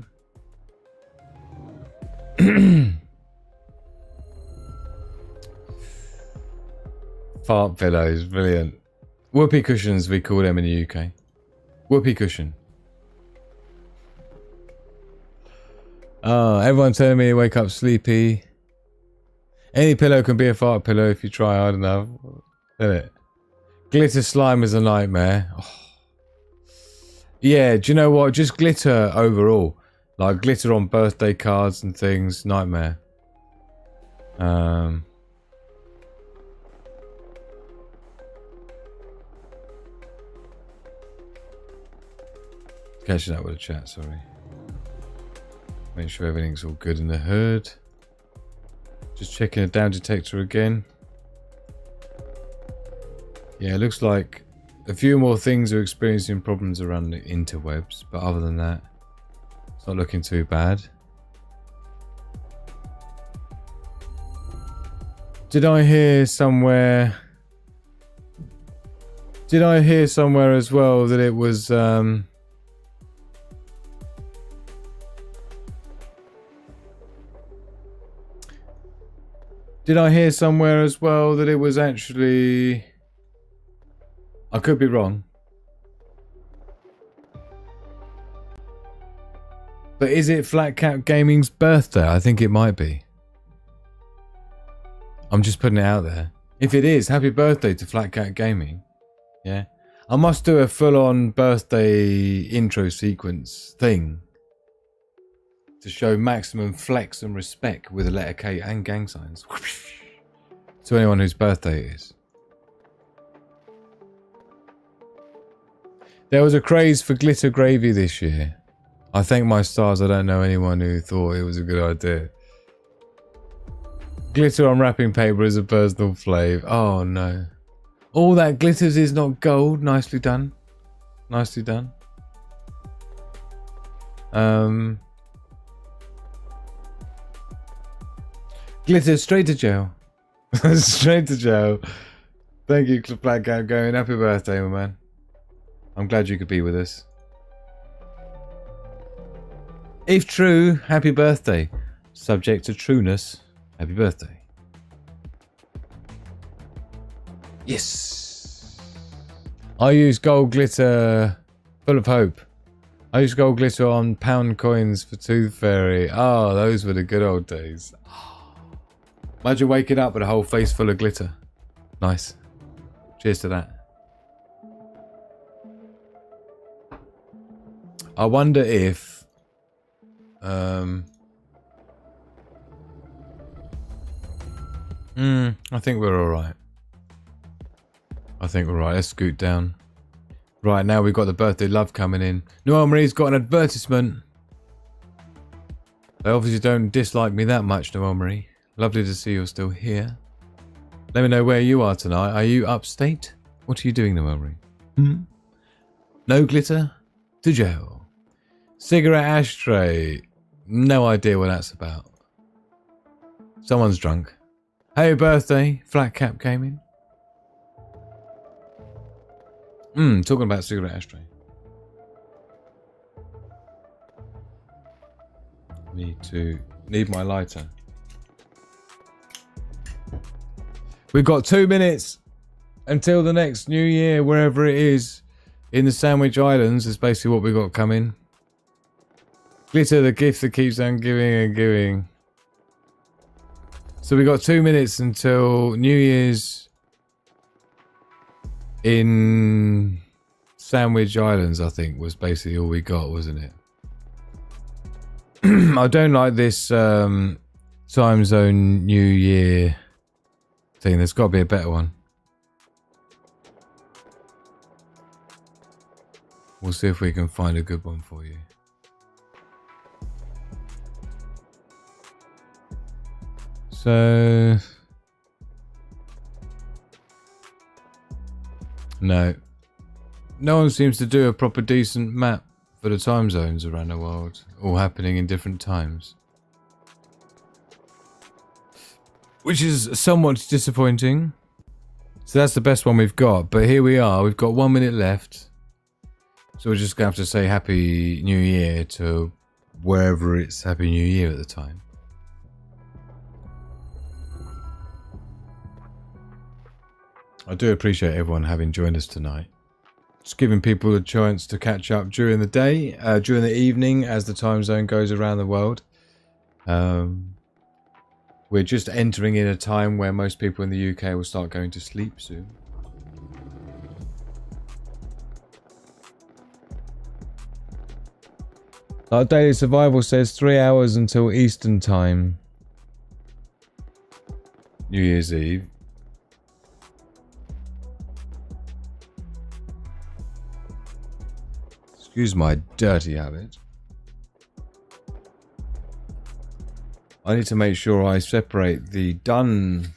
S4: Fart pillows, brilliant. Whoopee cushions, we call them in the UK. Whoopee cushion. Oh, everyone telling me to wake up sleepy. Any pillow can be a fart pillow if you try hard enough. Isn't it? Glitter slime is a nightmare. Oh. Yeah, do you know what? Just glitter overall. Like glitter on birthday cards and things. Nightmare. Catching up with the chat, sorry. Make sure everything's all good in the hood. Just checking a down detector again. Yeah, it looks like a few more things are experiencing problems around the interwebs, but other than that, it's not looking too bad. Did I hear somewhere as well that it was did I hear somewhere as well that it was actually... I could be wrong. But is it Flat Cap Gaming's birthday? I think it might be. I'm just putting it out there. If it is, happy birthday to Flat Cat Gaming. Yeah. I must do a full-on birthday intro sequence thing to show maximum flex and respect with a letter K and gang signs to anyone whose birthday it is. There was a craze for glitter gravy this year. I thank my stars I don't know anyone who thought it was a good idea. Glitter on wrapping paper is a personal flave. Oh no. All that glitters is not gold. Nicely done. Nicely done. Glitter straight to jail. Straight to jail. Thank you, Black Cat Going. Happy birthday, my man. I'm glad you could be with us. If true, happy birthday. Subject to trueness, happy birthday. Yes. I use gold glitter full of hope. I use gold glitter on pound coins for Tooth Fairy. Oh, those were the good old days. Imagine waking up with a whole face full of glitter. Nice. Cheers to that. I wonder if I think we're alright. I think we're right. Let's scoot down. Right, now we've got the birthday love coming in. Noel Marie's got an advertisement. They obviously don't dislike me that much, Noel Marie. Lovely to see you're still here. Let me know where you are tonight. Are you upstate? What are you doing, Noel Marie? No glitter? To jail. Cigarette ashtray. No idea what that's about. Someone's drunk. Hey, birthday, Flat Cap Gaming. Talking about cigarette ashtray. Need my lighter. We've got 2 minutes until the next New Year, wherever it is, in the Sandwich Islands. Is basically what we got coming. Glitter, the gift that keeps on giving and giving. So we got 2 minutes until New Year's in Sandwich Islands, I think, was basically all we got, wasn't it? I don't like this time zone New Year thing. There's got to be a better one. We'll see if we can find a good one for you. So... No one seems to do a proper decent map for the time zones around the world, all happening in different times. Which is somewhat disappointing. So that's the best one we've got, but here we are, we've got 1 minute left. So we're just going to have to say Happy New Year to wherever it's Happy New Year at the time. I do appreciate everyone having joined us tonight. Just giving people a chance to catch up during the day, during the evening as the time zone goes around the world. we're just entering in a time where most people in the UK will start going to sleep soon. Our Daily Survival says 3 hours until Eastern Time. New Year's Eve. Excuse my dirty habit. I need to make sure I separate the done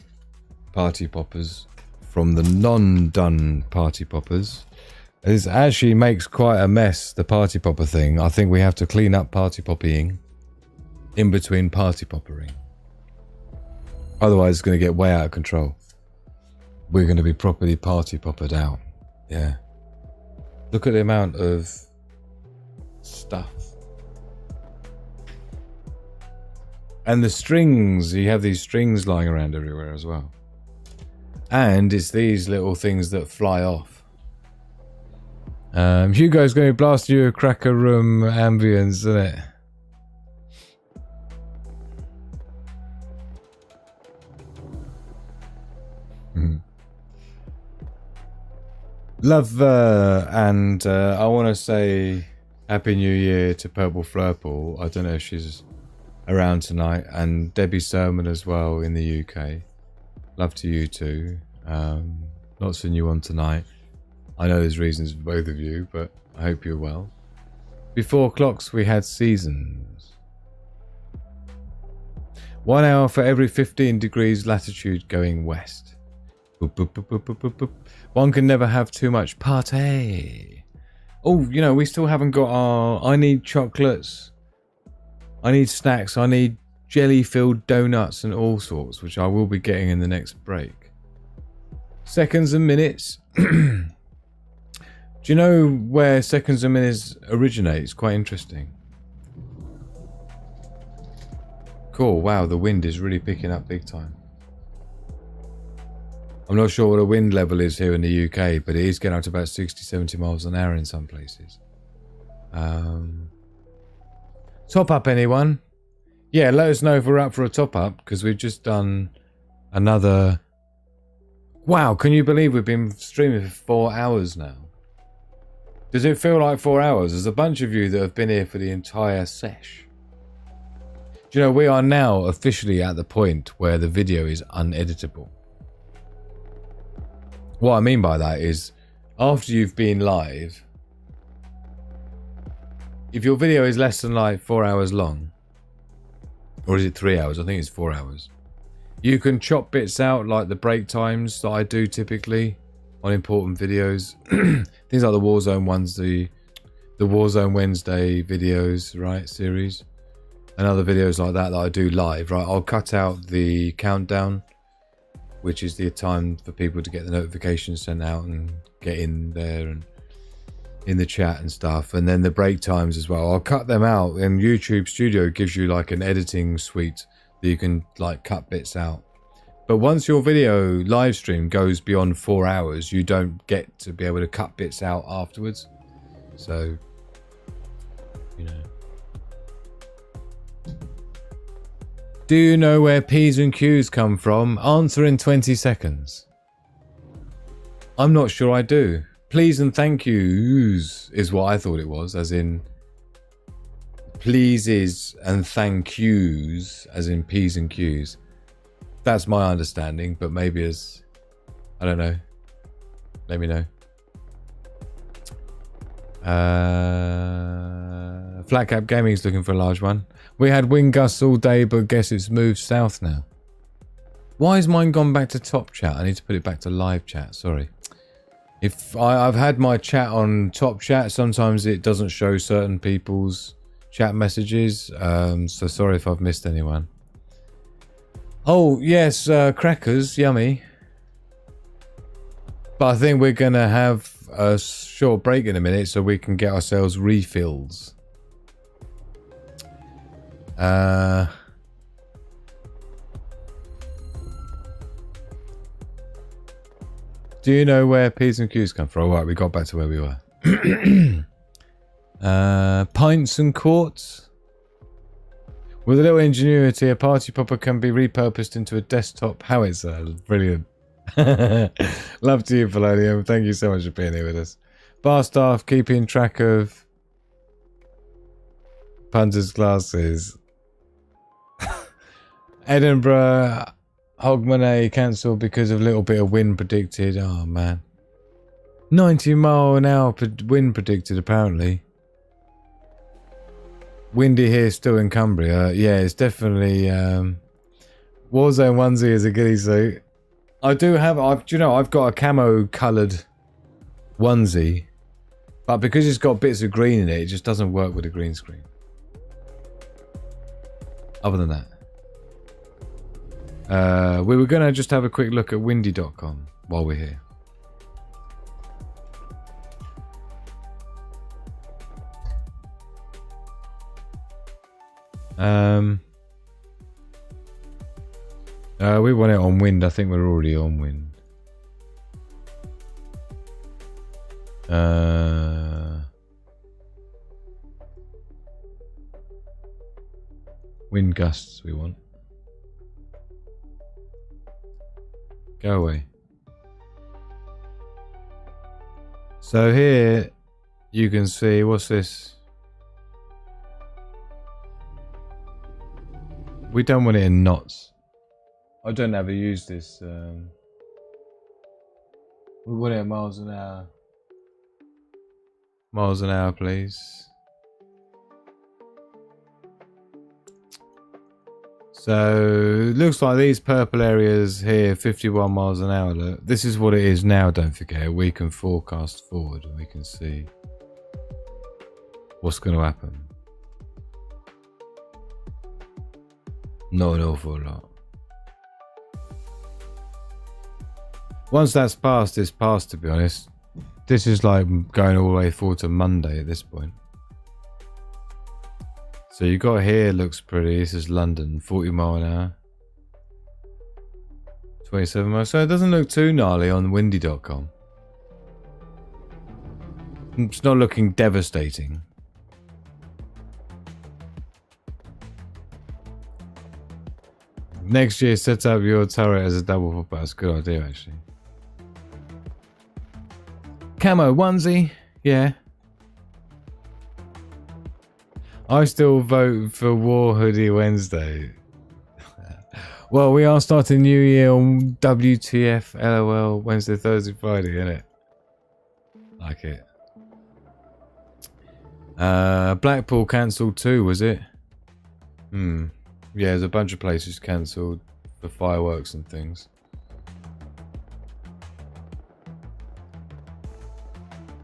S4: party poppers from the non-done party poppers. It actually makes quite a mess, the party popper thing. I think we have to clean up party poppying in between party poppering. Otherwise it's going to get way out of control. We're going to be properly party poppered out. Yeah. Look at the amount of stuff. And the strings, you have these strings lying around everywhere as well. And it's these little things that fly off. Hugo's going to blast you a cracker room ambience, isn't it? Love, and I want to say Happy New Year to Purple Flurple. I don't know if she's around tonight, and Debbie Sermon as well in the UK. Love to you too. Not seeing you on tonight. I know there's reasons for both of you, but I hope you're well. Before clocks we had seasons. 1 hour for every 15 degrees latitude going west. Boop, boop, boop, boop, boop, boop, boop. One can never have too much party. Oh, you know, we still haven't got our... I need chocolates. I need snacks. I need jelly-filled donuts and all sorts, which I will be getting in the next break. Seconds and minutes. Do you know where seconds and minutes originate? It's quite interesting. Cool. Wow, the wind is really picking up big time. I'm not sure what the wind level is here in the UK, but it is getting up to about 60-70 miles an hour in some places. Top up, anyone? Yeah, let us know if we're up for a top up, because we've just done another... Wow, can you believe we've been streaming for 4 hours now? Does it feel like 4 hours? There's a bunch of you that have been here for the entire sesh. Do you know, we are now officially at the point where the video is uneditable. What I mean by that is, after you've been live, if your video is less than like 4 hours long, or is it 3 hours? I think it's 4 hours. You can chop bits out like the break times that I do typically on important videos. Things like the Warzone ones, the Warzone Wednesday videos, right, series. And other videos like that I do live, right? I'll cut out the countdown, which is the time for people to get the notifications sent out and get in there and in the chat and stuff. And then the break times as well. I'll cut them out, and YouTube Studio gives you like an editing suite that you can like cut bits out. But once your video live stream goes beyond 4 hours, you don't get to be able to cut bits out afterwards. So, you know. Do you know where P's and Q's come from? Answer in 20 seconds. I'm not sure I do. Please and thank yous is what I thought it was, as in pleases and thank yous, as in P's and Q's. That's my understanding, but maybe as... I don't know. Let me know. Flat Cap Gaming is looking for a large one. We had wind gusts all day, but guess it's moved south now. Why has mine gone back to top chat? I need to put it back to live chat. Sorry. If I've had my chat on top chat, sometimes it doesn't show certain people's chat messages. So sorry if I've missed anyone. Oh, yes, crackers. Yummy. But I think we're going to have a short break in a minute so we can get ourselves refills. Do you know where P's and Q's come from? All right, we got back to where we were. Pints and quarts. With a little ingenuity, a party popper can be repurposed into a desktop howitzer. Brilliant. Love to you, Polonium. Thank you so much for being here with us. Bar staff keeping track of Punter's glasses. Edinburgh Hogmanay cancelled because of a little bit of wind predicted. Oh man. 90-mile-an-hour wind predicted apparently. Windy here still in Cumbria. Yeah, it's definitely Warzone onesie is a goodie suit. I do have I've got a camo coloured onesie, but because it's got bits of green in it, it just doesn't work with a green screen. Other than that. We were gonna just have a quick look at windy.com while we're here. We want it on wind. I think we're already on wind. Wind gusts we want. Go away. So here you can see, what's this? We don't want it in knots. I don't ever use this. We want it in miles an hour. Miles an hour, please. So it looks like these purple areas here, 51 miles an hour. Look, this is what it is now. Don't forget, we can forecast forward and we can see what's going to happen. Not an awful lot. Once that's passed, it's passed, to be honest. This is like going all the way forward to Monday at this point. So you got here, looks pretty. This is London, 40 mile an hour. 27 miles. So it doesn't look too gnarly on windy.com. It's not looking devastating. Next year, set up your turret as a double pop. That's a good idea, actually. Camo onesie, yeah. I still vote for War Hoodie Wednesday. Well, we are starting New Year on WTF LOL Wednesday, Thursday, Friday, innit? Like it. Blackpool cancelled too, was it? Yeah, there's a bunch of places cancelled for fireworks and things.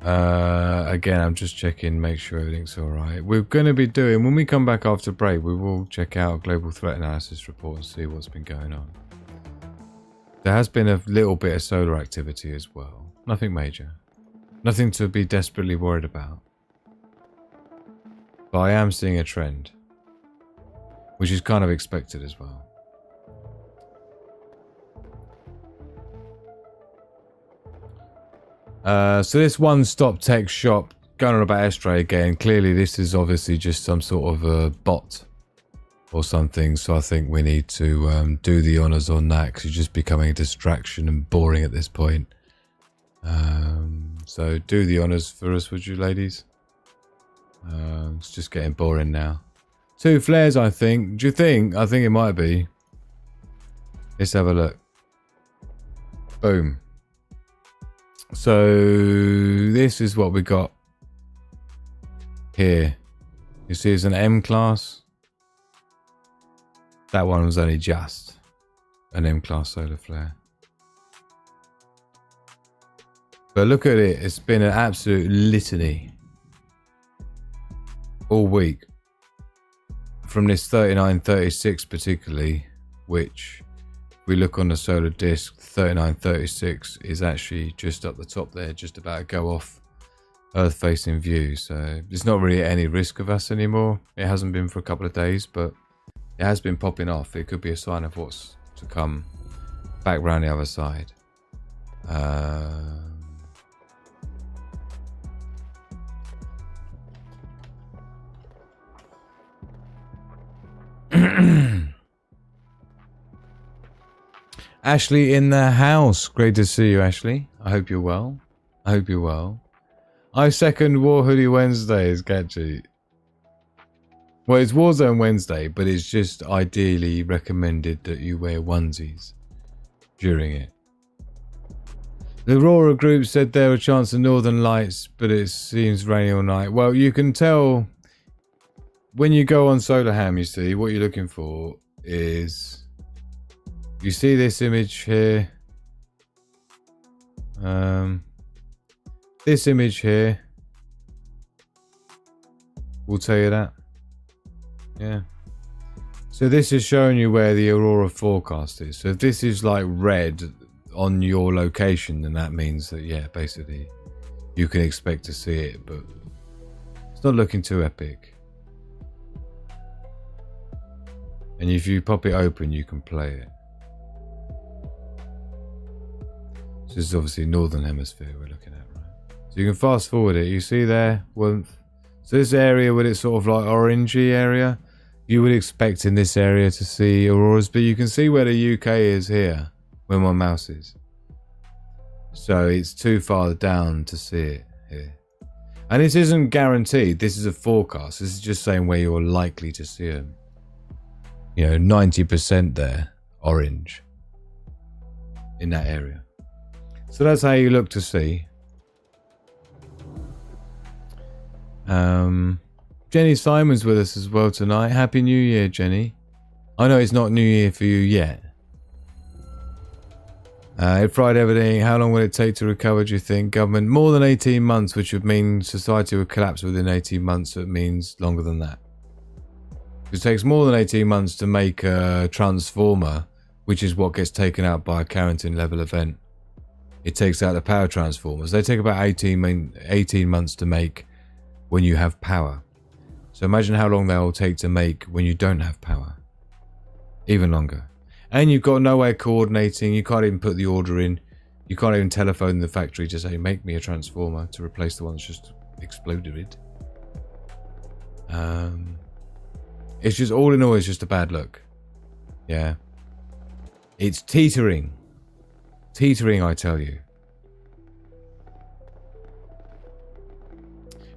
S4: Again, I'm just checking, make sure everything's alright. We're going to be doing, when we come back after break, we will check out Global Threat Analysis report and see what's been going on. There has been a little bit of solar activity as well. Nothing major. Nothing to be desperately worried about. But I am seeing a trend, which is kind of expected as well. So this one-stop tech shop, going on about Estray again, clearly this is obviously just some sort of a bot or something, so I think we need to do the honours on that, because it's just becoming a distraction and boring at this point. So do the honours for us, would you, ladies? It's just getting boring now. 2 flares, I think. Do you think? I think it might be. Let's have a look. Boom. So this is what we got here. You see, it's an M class. That one was only just an M class solar flare. But look at it. It's been an absolute litany all week. From this 3936 particularly, which we look on the solar disk, 3936 is actually just up the top there, just about to go off Earth facing view. So there's not really any risk of us anymore. It hasn't been for a couple of days, but it has been popping off. It could be a sign of what's to come back round the other side. Ashley in the house. Great to see you, Ashley. I hope you're well. I hope you're well. I second War Hoodie Wednesday is catchy. Well, it's Warzone Wednesday, but it's just ideally recommended that you wear onesies during it. The Aurora group said there were a chance of northern lights, but it seems rainy all night. Well, you can tell when you go on Solarham, you see, what you're looking for is... You see this image here? This image here will tell you that. Yeah. So this is showing you where the Aurora forecast is. So if this is like red on your location, then that means that, yeah, basically you can expect to see it, but it's not looking too epic. And if you pop it open, you can play it. So this is obviously Northern Hemisphere we're looking at, right? So you can fast forward it. You see there? Well, so this area where it's sort of like orangey area, you would expect in this area to see auroras, but you can see where the UK is here, where my mouse is. So it's too far down to see it here. And this isn't guaranteed. This is a forecast. This is just saying where you're likely to see them. You know, 90% there, orange, in that area. So that's how you look to see. Jenny Simon's with us as well tonight. Happy New Year, Jenny. I know it's not New Year for you yet. It fried everything. How long will it take to recover, do you think? Government, more than 18 months, which would mean society would collapse within 18 months. So it means longer than that. It takes more than 18 months to make a transformer, which is what gets taken out by a Carrington level event. It takes out the power transformers. They take about 18 months to make when you have power. So imagine how long they'll take to make when you don't have power. Even longer. And you've got no way of coordinating. You can't even put the order in. You can't even telephone the factory to say, make me a transformer to replace the one that's just exploded. It's just, all in all, it's just a bad look. Yeah. It's teetering. Teetering, I tell you.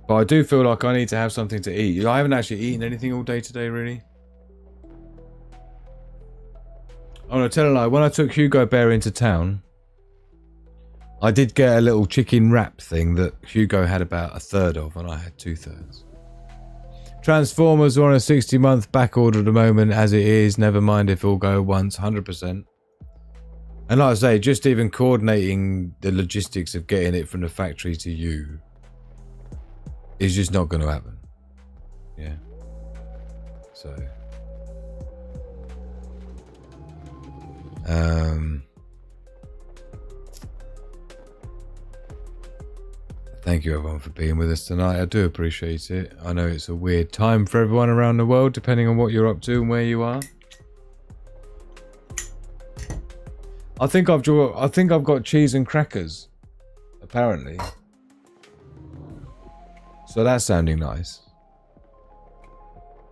S4: But I do feel like I need to have something to eat. I haven't actually eaten anything all day today, really. Oh no, tell a lie. When I took Hugo Bear into town, I did get a little chicken wrap thing that Hugo had about a third of, and I had 2/3. Transformers are on a 60-month back order at the moment, as it is. Never mind if all go at once, 100%. And like I say, just even coordinating the logistics of getting it from the factory to you is just not going to happen. Yeah. So. Thank you everyone for being with us tonight. I do appreciate it. I know it's a weird time for everyone around the world, depending on what you're up to and where you are. I think I've got cheese and crackers, apparently. So that's sounding nice.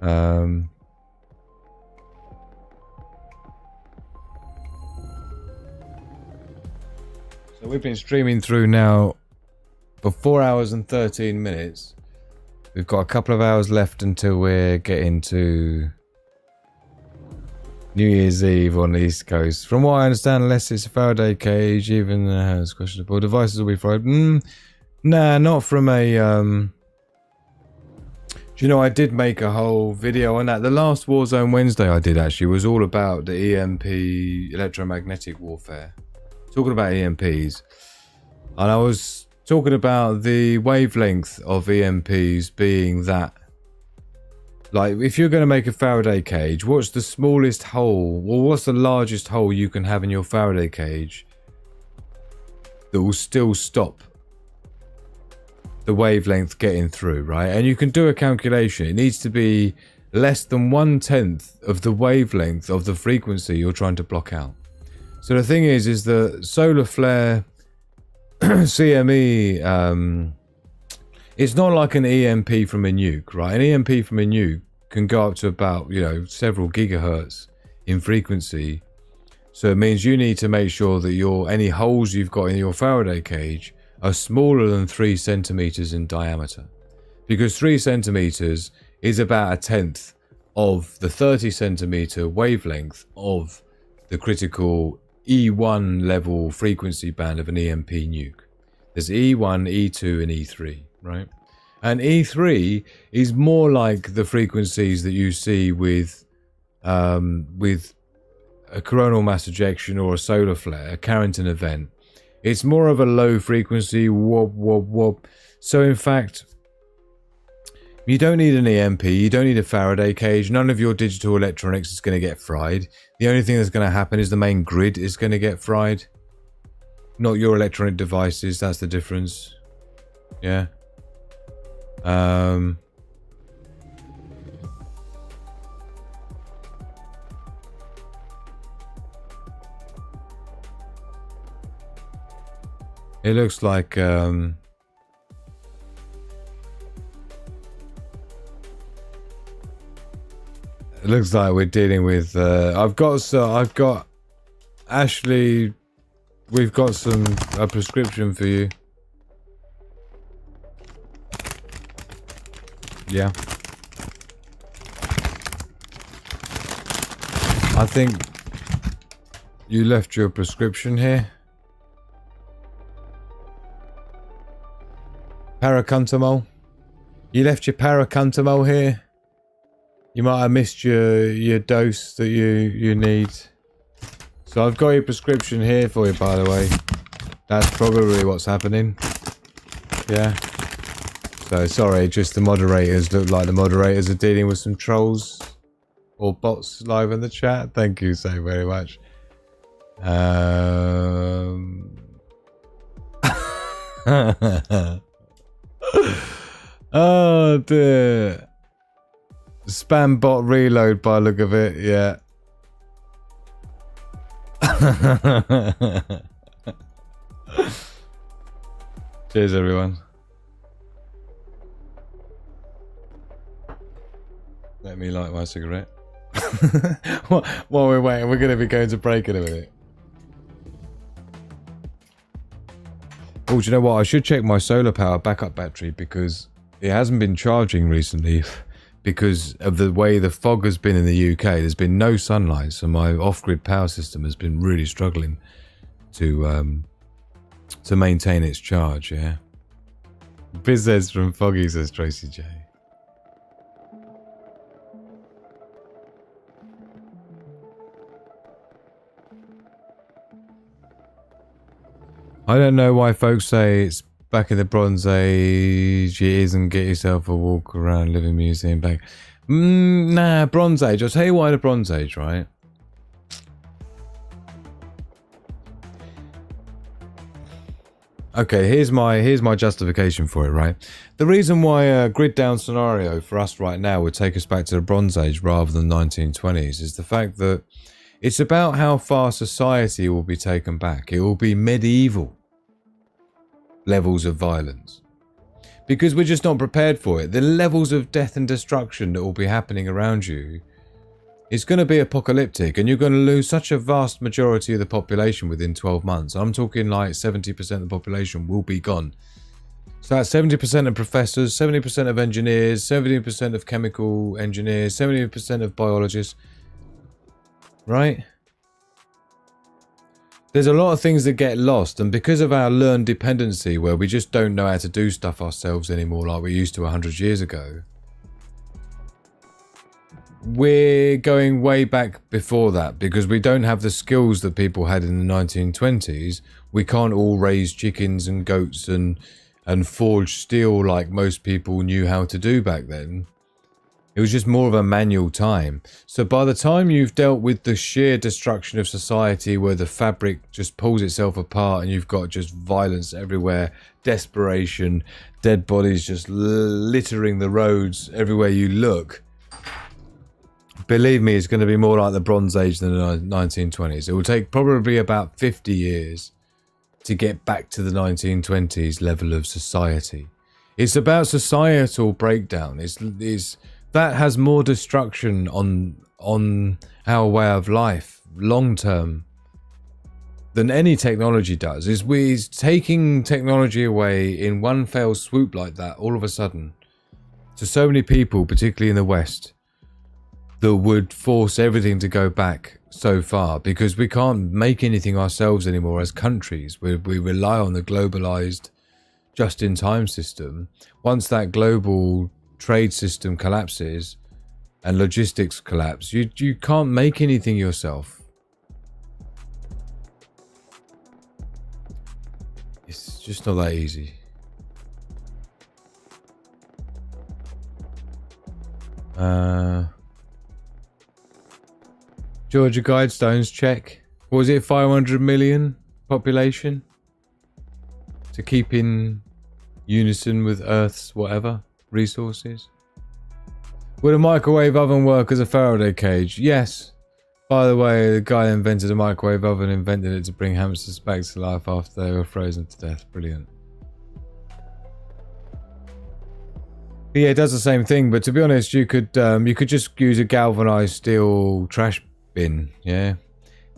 S4: So we've been streaming through now for 4 hours and 13 minutes. We've got a couple of hours left until we're getting to New Year's Eve on the East Coast. From what I understand, unless it's a Faraday cage, even has questionable devices will be fried. Nah, not from a... Do you know, I did make a whole video on that. The last Warzone Wednesday I did actually was all about the EMP, electromagnetic warfare. Talking about EMPs. And I was talking about the wavelength of EMPs being that, like, if you're going to make a Faraday cage, what's the smallest hole, or what's the largest hole you can have in your Faraday cage that will still stop the wavelength getting through, right? And you can do a calculation. It needs to be less than 1/10 of the wavelength of the frequency you're trying to block out. So the thing is the solar flare CME, it's not like an EMP from a nuke, right? An EMP from a nuke can go up to about, you know, several gigahertz in frequency. So it means you need to make sure that any holes you've got in your Faraday cage are smaller than 3 centimeters in diameter. Because 3 centimeters is about a tenth of the 30 centimeter wavelength of the critical E1 level frequency band of an EMP nuke. There's E1, E2 and E3, right? And E3 is more like the frequencies that you see with a coronal mass ejection or a solar flare, a Carrington event. It's more of a low frequency whoop whoop whoop. So in fact, you don't need an EMP, you don't need a Faraday cage, none of your digital electronics is going to get fried. The only thing that's going to happen is the main grid is going to get fried. Not your electronic devices, that's the difference. Yeah. It looks like it looks like we're dealing with I've got Ashley, we've got a prescription for you. Yeah. I think you left your prescription here. Paracetamol. You left your paracetamol here. You might have missed your dose that you need. So I've got your prescription here for you, by the way. That's probably what's happening. Yeah. So sorry, just the moderators look like the moderators are dealing with some trolls or bots live in the chat. Thank you so very much. Oh dear. Spam bot reload by look of it, yeah. Cheers everyone. Let me light my cigarette. While we're waiting, we're going to be going to break in a minute. Oh, do you know what? I should check my solar power backup battery because it hasn't been charging recently because of the way the fog has been in the UK. There's been no sunlight, so my off-grid power system has been really struggling to maintain its charge, yeah. Business from Foggy, says Tracy J. I don't know why folks say it's back in the Bronze Age. It isn't. Get yourself a walk around living museum back. Nah, Bronze Age. I'll tell you why the Bronze Age, right? Okay, here's my justification for it, right? The reason why a grid down scenario for us right now would take us back to the Bronze Age rather than 1920s is the fact that it's about how far society will be taken back. It will be medieval levels of violence. Because we're just not prepared for it. The levels of death and destruction that will be happening around you, it's going to be apocalyptic, and you're going to lose such a vast majority of the population within 12 months. I'm talking like 70% of the population will be gone. So that's 70% of professors, 70% of engineers, 70% of chemical engineers, 70% of biologists. Right? There's a lot of things that get lost, and because of our learned dependency where we just don't know how to do stuff ourselves anymore like we used to 100 years ago, we're going way back before that because we don't have the skills that people had in the 1920s. We can't all raise chickens and goats and forge steel like most people knew how to do back then. It was just more of a manual time. So by the time you've dealt with the sheer destruction of society where the fabric just pulls itself apart and you've got just violence everywhere, desperation, dead bodies just littering the roads everywhere you look, believe me, it's going to be more like the Bronze Age than the 1920s. It will take probably about 50 years to get back to the 1920s level of society. It's about societal breakdown. It's that has more destruction on our way of life long term than any technology does. Is we're taking technology away in one fell swoop like that all of a sudden to so many people, particularly in the West, that would force everything to go back so far, because we can't make anything ourselves anymore as countries. We rely on the globalized just-in-time system. Once that global trade system collapses and logistics collapse, you can't make anything yourself. It's just not that easy. Georgia Guidestones check. What was it, 500 million population to keep in unison with Earth's whatever resources? Would a microwave oven work as a Faraday cage? Yes. By the way, the guy that invented a microwave oven invented it to bring hamsters back to life after they were frozen to death. Brilliant. But yeah, it does the same thing, but to be honest, you could just use a galvanized steel trash bin. Yeah,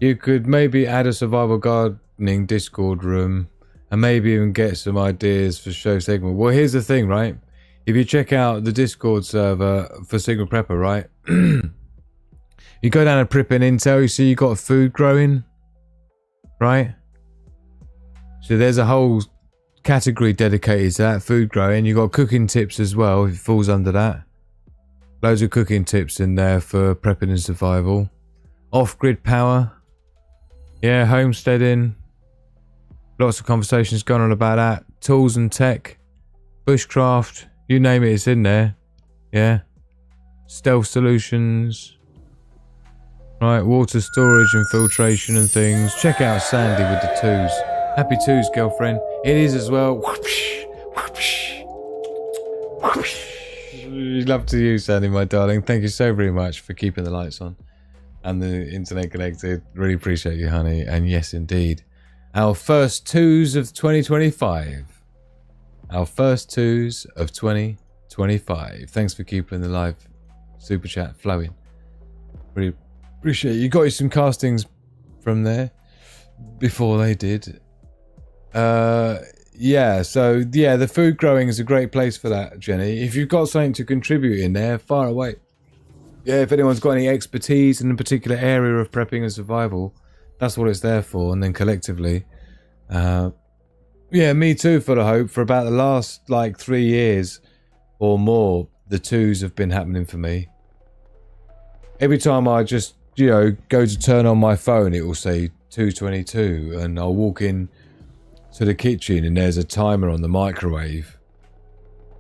S4: you could maybe add a survival gardening Discord room and maybe even get some ideas for show segment. Well, here's the thing, right? If you check out the Discord server for Signal Prepper, right? You go down to Prepping Intel, you see you got food growing, right? So there's a whole category dedicated to that, food growing. You got cooking tips as well, if it falls under that. Loads of cooking tips in there for prepping and survival. Off-grid power. Yeah, homesteading. Lots of conversations going on about that. Tools and tech. Bushcraft. You name it, it's in there. Yeah. Stealth solutions. Right, water storage and filtration and things. Check out Sandy with the twos. Happy twos, girlfriend. It is as well. Whoosh, whoosh, whoosh. Love to you, Sandy, my darling. Thank you so very much for keeping the lights on and the internet connected. Really appreciate you, honey. And yes, indeed. Our first twos of 2025. Our first twos of 2025. Thanks for keeping the live super chat flowing. Really appreciate it. You got you some castings from there before they did. Yeah, so yeah, the food growing is a great place for that, Jenny. If you've got something to contribute in there, far away. Yeah, if anyone's got any expertise in a particular area of prepping and survival, that's what it's there for. And then collectively, yeah, me too, full of hope. For about the last like 3 years or more, the twos have been happening for me. Every time I just, you know, go to turn on my phone, it will say 2:22, and I'll walk in to the kitchen and there's a timer on the microwave.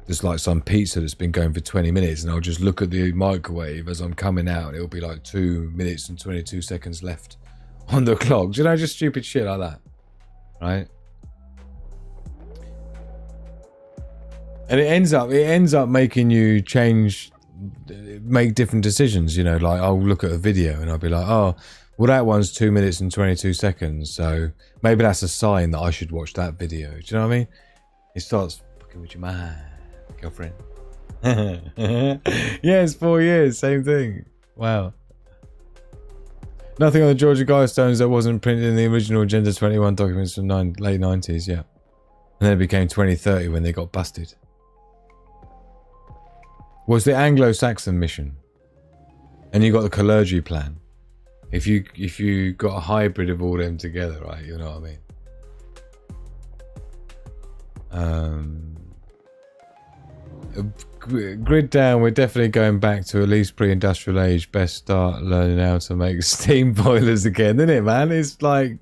S4: There's like some pizza that's been going for 20 minutes, and I'll just look at the microwave as I'm coming out, and it'll be like 2 minutes and 22 seconds left on the clock. You know, just stupid shit like that, right? And it ends up making you make different decisions. You know, like I'll look at a video and I'll be like, oh, well, that one's 2 minutes and 22 seconds, so maybe that's a sign that I should watch that video. Do you know what I mean? It starts fucking with your man, girlfriend. Yes, 4 years, same thing. Wow. Nothing on the Georgia Guidestones that wasn't printed in the original Agenda 21 documents from late 90s, yeah. And then it became 2030 when they got busted. Was the Anglo-Saxon mission. And you got the Kalergi plan. If you got a hybrid of all them together, right, you know what I mean? Grid down, we're definitely going back to at least pre-industrial age. Best start learning how to make steam boilers again, isn't it, man? It's like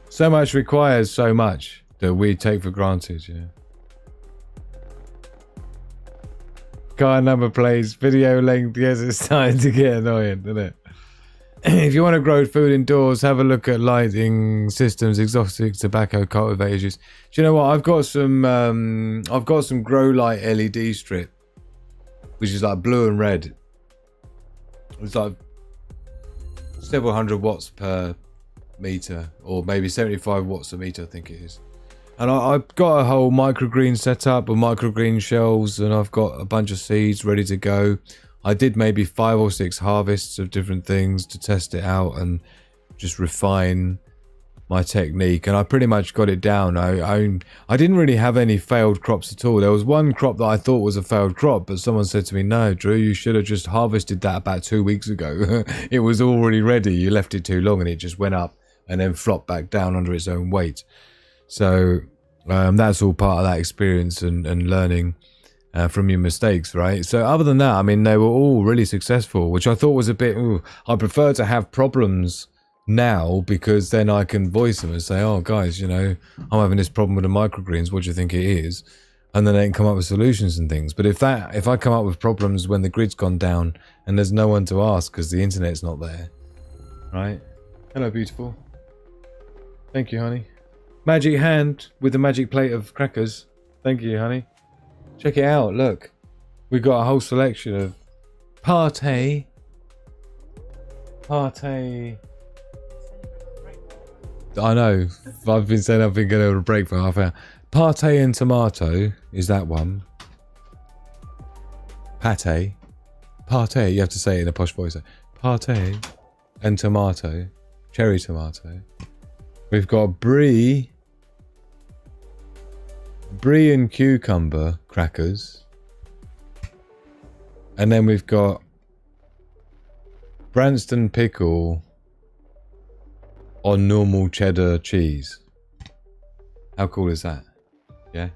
S4: so much requires so much that we take for granted, yeah. Car number plates, video length, yes, it's starting to get annoying, isn't it? If you want to grow food indoors, have a look at lighting systems, exotic tobacco cultivators. Do you know what? I've got some grow light LED strip, which is like blue and red. It's like several hundred watts per meter, or maybe 75 watts a meter, I think it is. And I've got a whole microgreen set up with microgreen shells, and I've got a bunch of seeds ready to go. I did maybe 5 or 6 harvests of different things to test it out and just refine my technique, and I pretty much got it down. I didn't really have any failed crops at all. There was one crop that I thought was a failed crop, but someone said to me, no, Drew, you should have just harvested that about 2 weeks ago. It was already ready. You left it too long and it just went up and then flopped back down under its own weight. So that's all part of that experience and learning from your mistakes, right? So other than that, I mean, they were all really successful, which I thought was a bit, I prefer to have problems now, because then I can voice them and say, oh guys, you know, I'm having this problem with the microgreens, what do you think it is? And then they can come up with solutions and things. But if I come up with problems when the grid's gone down and there's no one to ask because the internet's not there, right? Hello, beautiful. Thank you, honey. Magic hand with the magic plate of crackers. Thank you, honey. Check it out, look. We've got a whole selection of Partey. I know. I've been saying I've been going over a break for half an hour. Partey and tomato is that one. Pate. Partey, you have to say it in a posh voice. Partey and tomato. Cherry tomato. We've got brie and cucumber crackers. And then we've got Branston pickle on normal cheddar cheese. How cool is that? Yeah.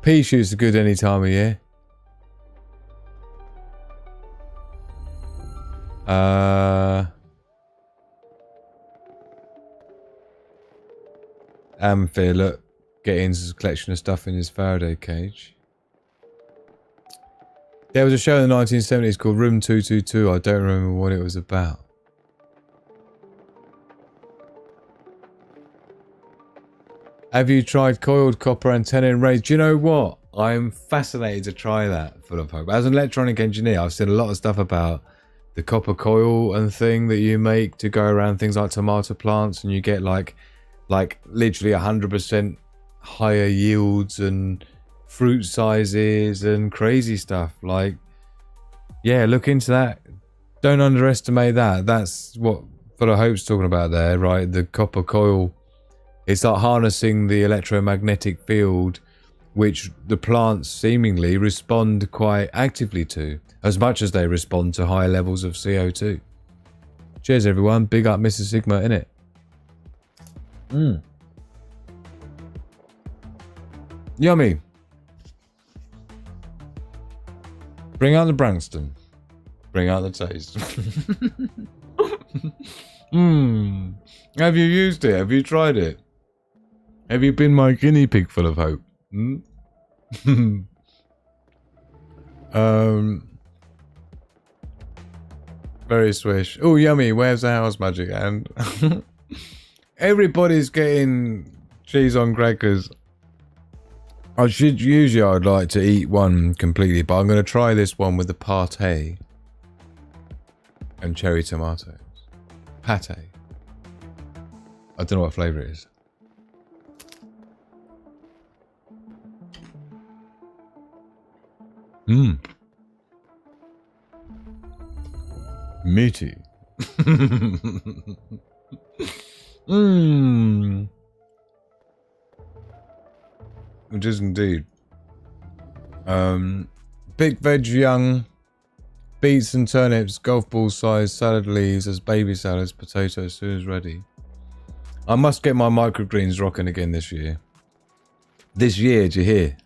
S4: Pea shoots are good any time of year. Amphi, look, getting a collection of stuff in his Faraday cage. There was a show in the 1970s called Room 222. I don't remember what it was about. Have you tried coiled copper antenna and rays? Do you know what? I'm fascinated to try that, full of hope. As an electronic engineer, I've seen a lot of stuff about the copper coil and thing that you make to go around things like tomato plants, and you get like literally 100% higher yields and fruit sizes and crazy stuff. Like, yeah, look into that. Don't underestimate that. That's what Full of Hope's talking about there, right? The copper coil. It's like harnessing the electromagnetic field, which the plants seemingly respond quite actively to, as much as they respond to high levels of CO2. Cheers, everyone. Big up Mr. Sigma, innit? Yummy. Bring out the Branston. Bring out the taste. Have you used it? Have you tried it? Have you been my guinea pig, Full of Hope? Very swish. Oh, yummy. Where's the house magic? And everybody's getting cheese on crackers. Usually I'd like to eat one completely, but I'm going to try this one with the Partey and cherry tomatoes. Pate. I don't know what flavour it is. Meaty. It is indeed. Big veg young. Beets and turnips, golf ball size, salad leaves as baby salads, potatoes as soon as ready. I must get my microgreens rocking again this year. This year, do you hear?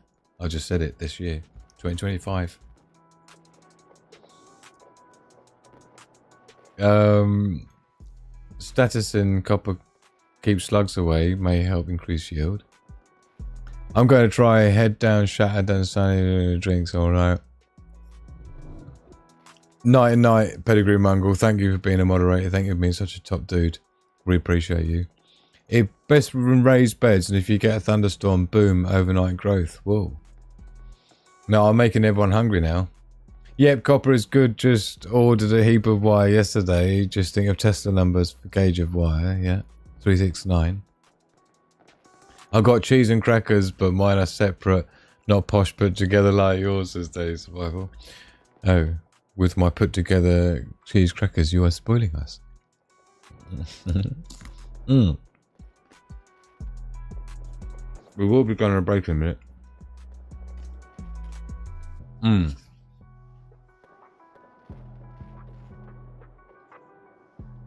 S4: I just said it, this year. 2025. Status in copper keeps slugs away, may help increase yield. I'm going to try head down, shattered and sunny drinks, alright. Night and night, Pedigree Mongrel. Thank you for being a moderator. Thank you for being such a top dude. We appreciate you. It best raised beds, and if you get a thunderstorm, boom, overnight growth. Whoa. No, I'm making everyone hungry now. Yep, copper is good. Just ordered a heap of wire yesterday. Just think of Tesla numbers for gauge of wire. Yeah, 369. I got cheese and crackers, but mine are separate, not posh put together like yours, says Daily Survival. Oh, with my put together cheese crackers, you are spoiling us. We will be going on a break in a minute.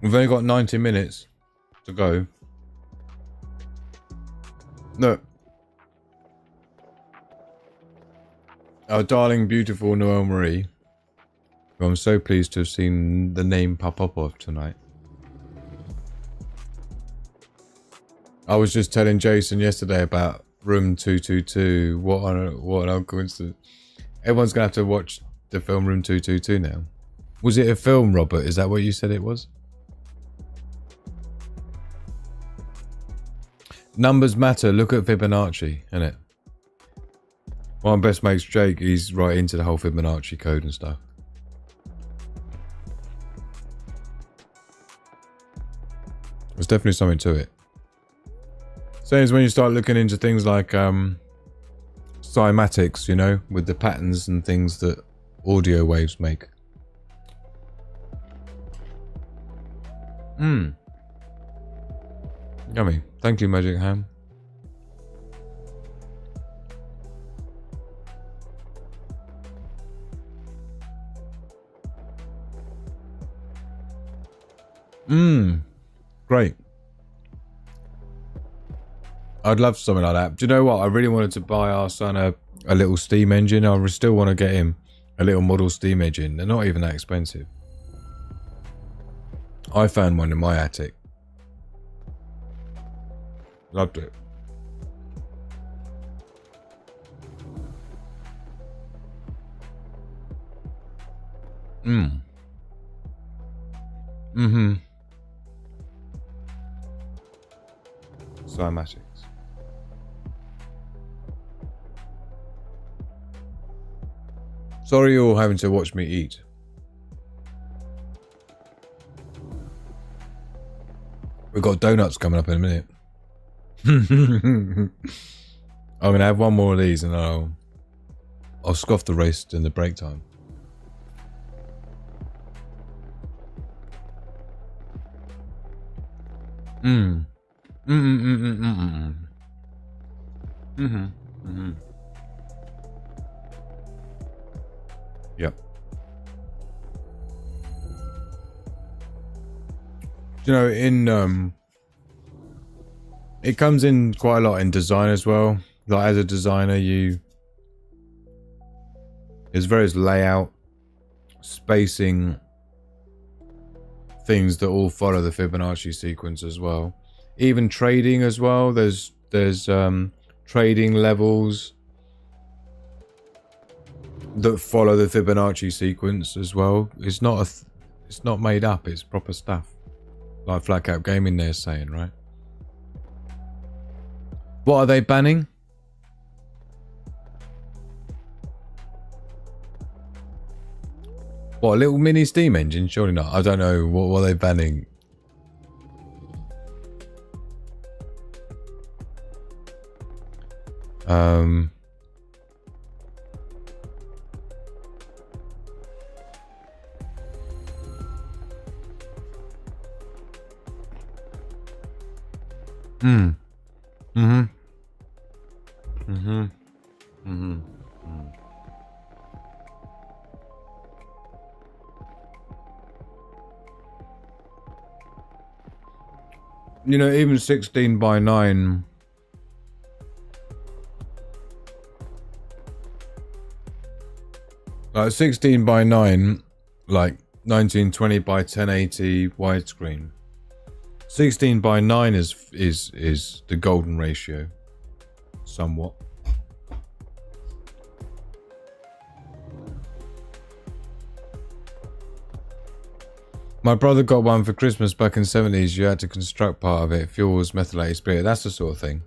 S4: We've only got 90 minutes to go. Look. Our darling, beautiful Noelle Marie, who I'm so pleased to have seen the name pop up of tonight. I was just telling Jason yesterday about Room 222. What an coincidence. Everyone's going to have to watch the film Room 222 now. Was it a film, Robert? Is that what you said it was? Numbers matter. Look at Fibonacci, innit? My best mate's Jake. He's right into the whole Fibonacci code and stuff. There's definitely something to it. Same as when you start looking into things like cymatics, you know, with the patterns and things that audio waves make. Yummy. Thank you, Magic Ham. Great. I'd love something like that. Do you know what? I really wanted to buy our son a little steam engine. I still want to get him a little model steam engine. They're not even that expensive. I found one in my attic. Loved it. Cymatics. Sorry you're all having to watch me eat. We've got donuts coming up in a minute. I'm gonna have one more of these and I'll scoff the rest in the break time. Yep. You know, in it comes in quite a lot in design as well. Like as a designer, there's various layout, spacing things that all follow the Fibonacci sequence as well. Even trading as well. There's trading levels that follow the Fibonacci sequence as well. It's not made up. It's proper stuff. Like Flat Cap Gaming they're saying, right? What are they banning? What, a little mini steam engine? Surely not. I don't know. What are they banning? You know, even 16 by 9. Like 16 by 9, like 1920 by 1080 widescreen. 16 by 9 is the golden ratio, somewhat. My brother got one for Christmas back in the 70s. You had to construct part of it. Fuels, methylated spirit. That's the sort of thing.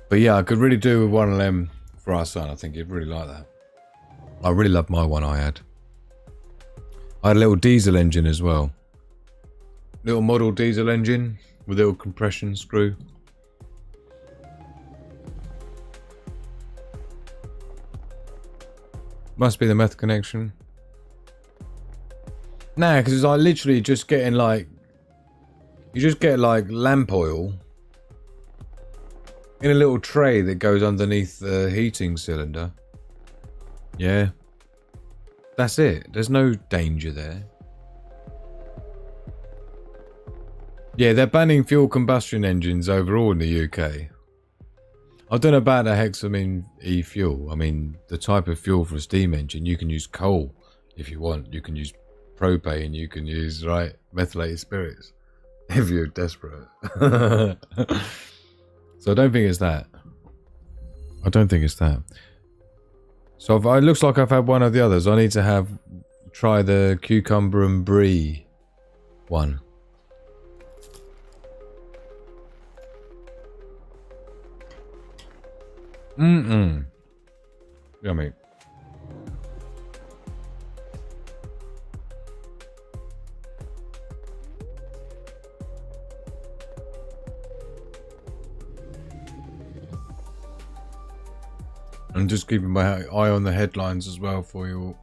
S4: But yeah, I could really do with one of them for our son. I think he'd really like that. I really loved my one I had. I had a little diesel engine as well. Little model diesel engine with a little compression screw. Must be the meth connection. Nah, because it's like literally just getting like... You just get like lamp oil in a little tray that goes underneath the heating cylinder. Yeah. That's it. There's no danger there. Yeah, they're banning fuel combustion engines overall in the UK. I don't know about the hexamine E fuel. I mean, the type of fuel for a steam engine, you can use coal if you want. You can use propane. You can use, right, methylated spirits if you're desperate. So I don't think it's that. I don't think it's that. So it looks like I've had one of the others. I need to try the cucumber and brie one. Yummy. I'm just keeping my eye on the headlines as well for you all.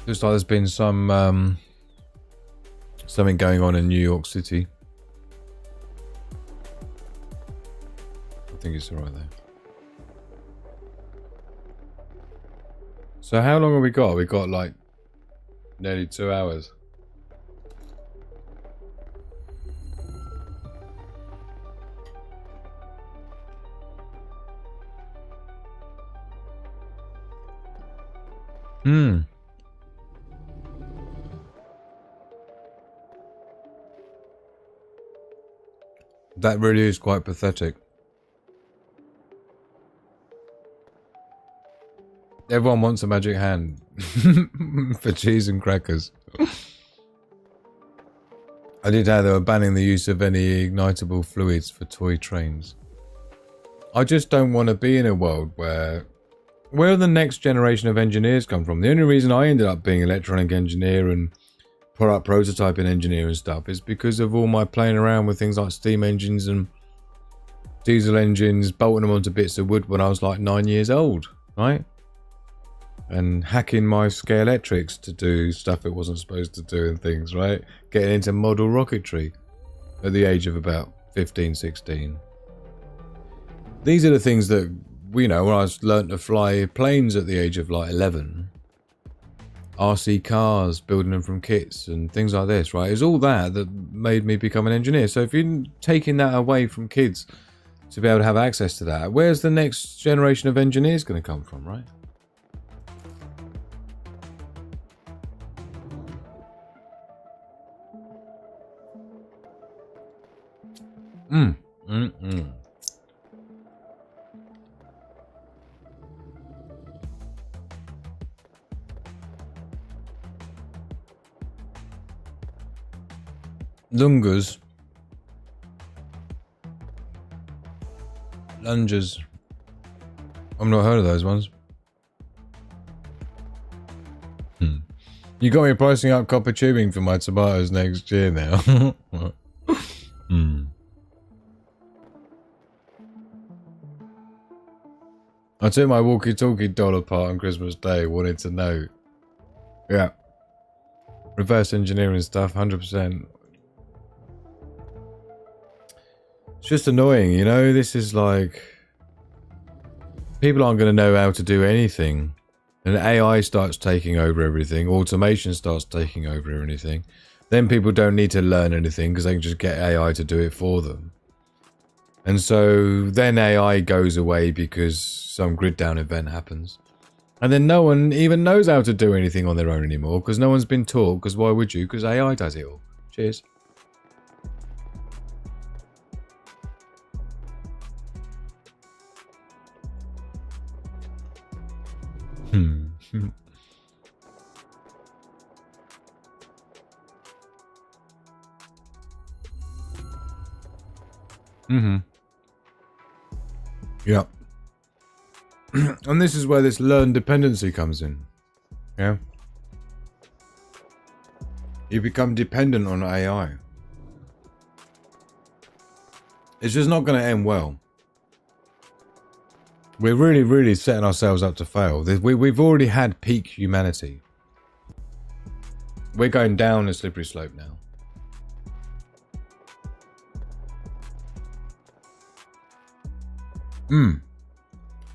S4: Looks like there's been something going on in New York City. I think it's alright there. So how long have we got? We got like nearly 2 hours. That really is quite pathetic. Everyone wants a magic hand for cheese and crackers. I did how they were banning the use of any ignitable fluids for toy trains. I just don't want to be in a world where the next generation of engineers come from. The only reason I ended up being electronic engineer and product prototyping engineer and stuff is because of all my playing around with things like steam engines and diesel engines, bolting them onto bits of wood when I was like 9 years old, right? And hacking my Scalextrics to do stuff it wasn't supposed to do and things, right? Getting into model rocketry at the age of about 15, 16. These are the things that, you know, when I learned to fly planes at the age of like 11. RC cars, building them from kits and things like this, right? It's all that made me become an engineer. So if you're taking that away from kids to be able to have access to that, where's the next generation of engineers going to come from, right? Lungas. Lunges. I've not heard of those ones. You got me pricing up copper tubing for my tomatoes next year now. I took my walkie-talkie doll apart on Christmas Day, wanted to know. Yeah. Reverse engineering stuff, 100%. It's just annoying, you know? This is like... People aren't going to know how to do anything. And AI starts taking over everything. Automation starts taking over everything. Then people don't need to learn anything because they can just get AI to do it for them. And so then AI goes away because some grid down event happens. And then no one even knows how to do anything on their own anymore because no one's been taught. Because why would you? Because AI does it all. Cheers. Yeah. And this is where this learned dependency comes in. Yeah? You become dependent on AI. It's just not going to end well. We're really, really setting ourselves up to fail. We've already had peak humanity. We're going down a slippery slope now.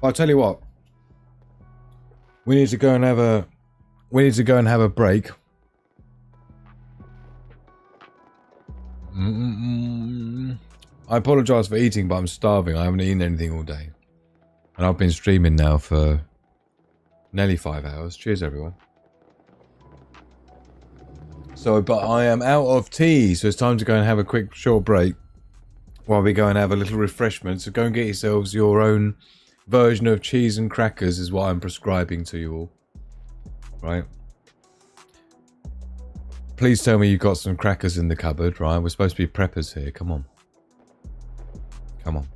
S4: I'll tell you what. We need to go and have a break. I apologise for eating, but I'm starving. I haven't eaten anything all day. And I've been streaming now for nearly 5 hours. Cheers, everyone. So, but I am out of tea, so it's time to go and have a quick short break while we go and have a little refreshment. So go and get yourselves your own version of cheese and crackers is what I'm prescribing to you all. Right? Please tell me you got some crackers in the cupboard, right? We're supposed to be preppers here. Come on. Come on.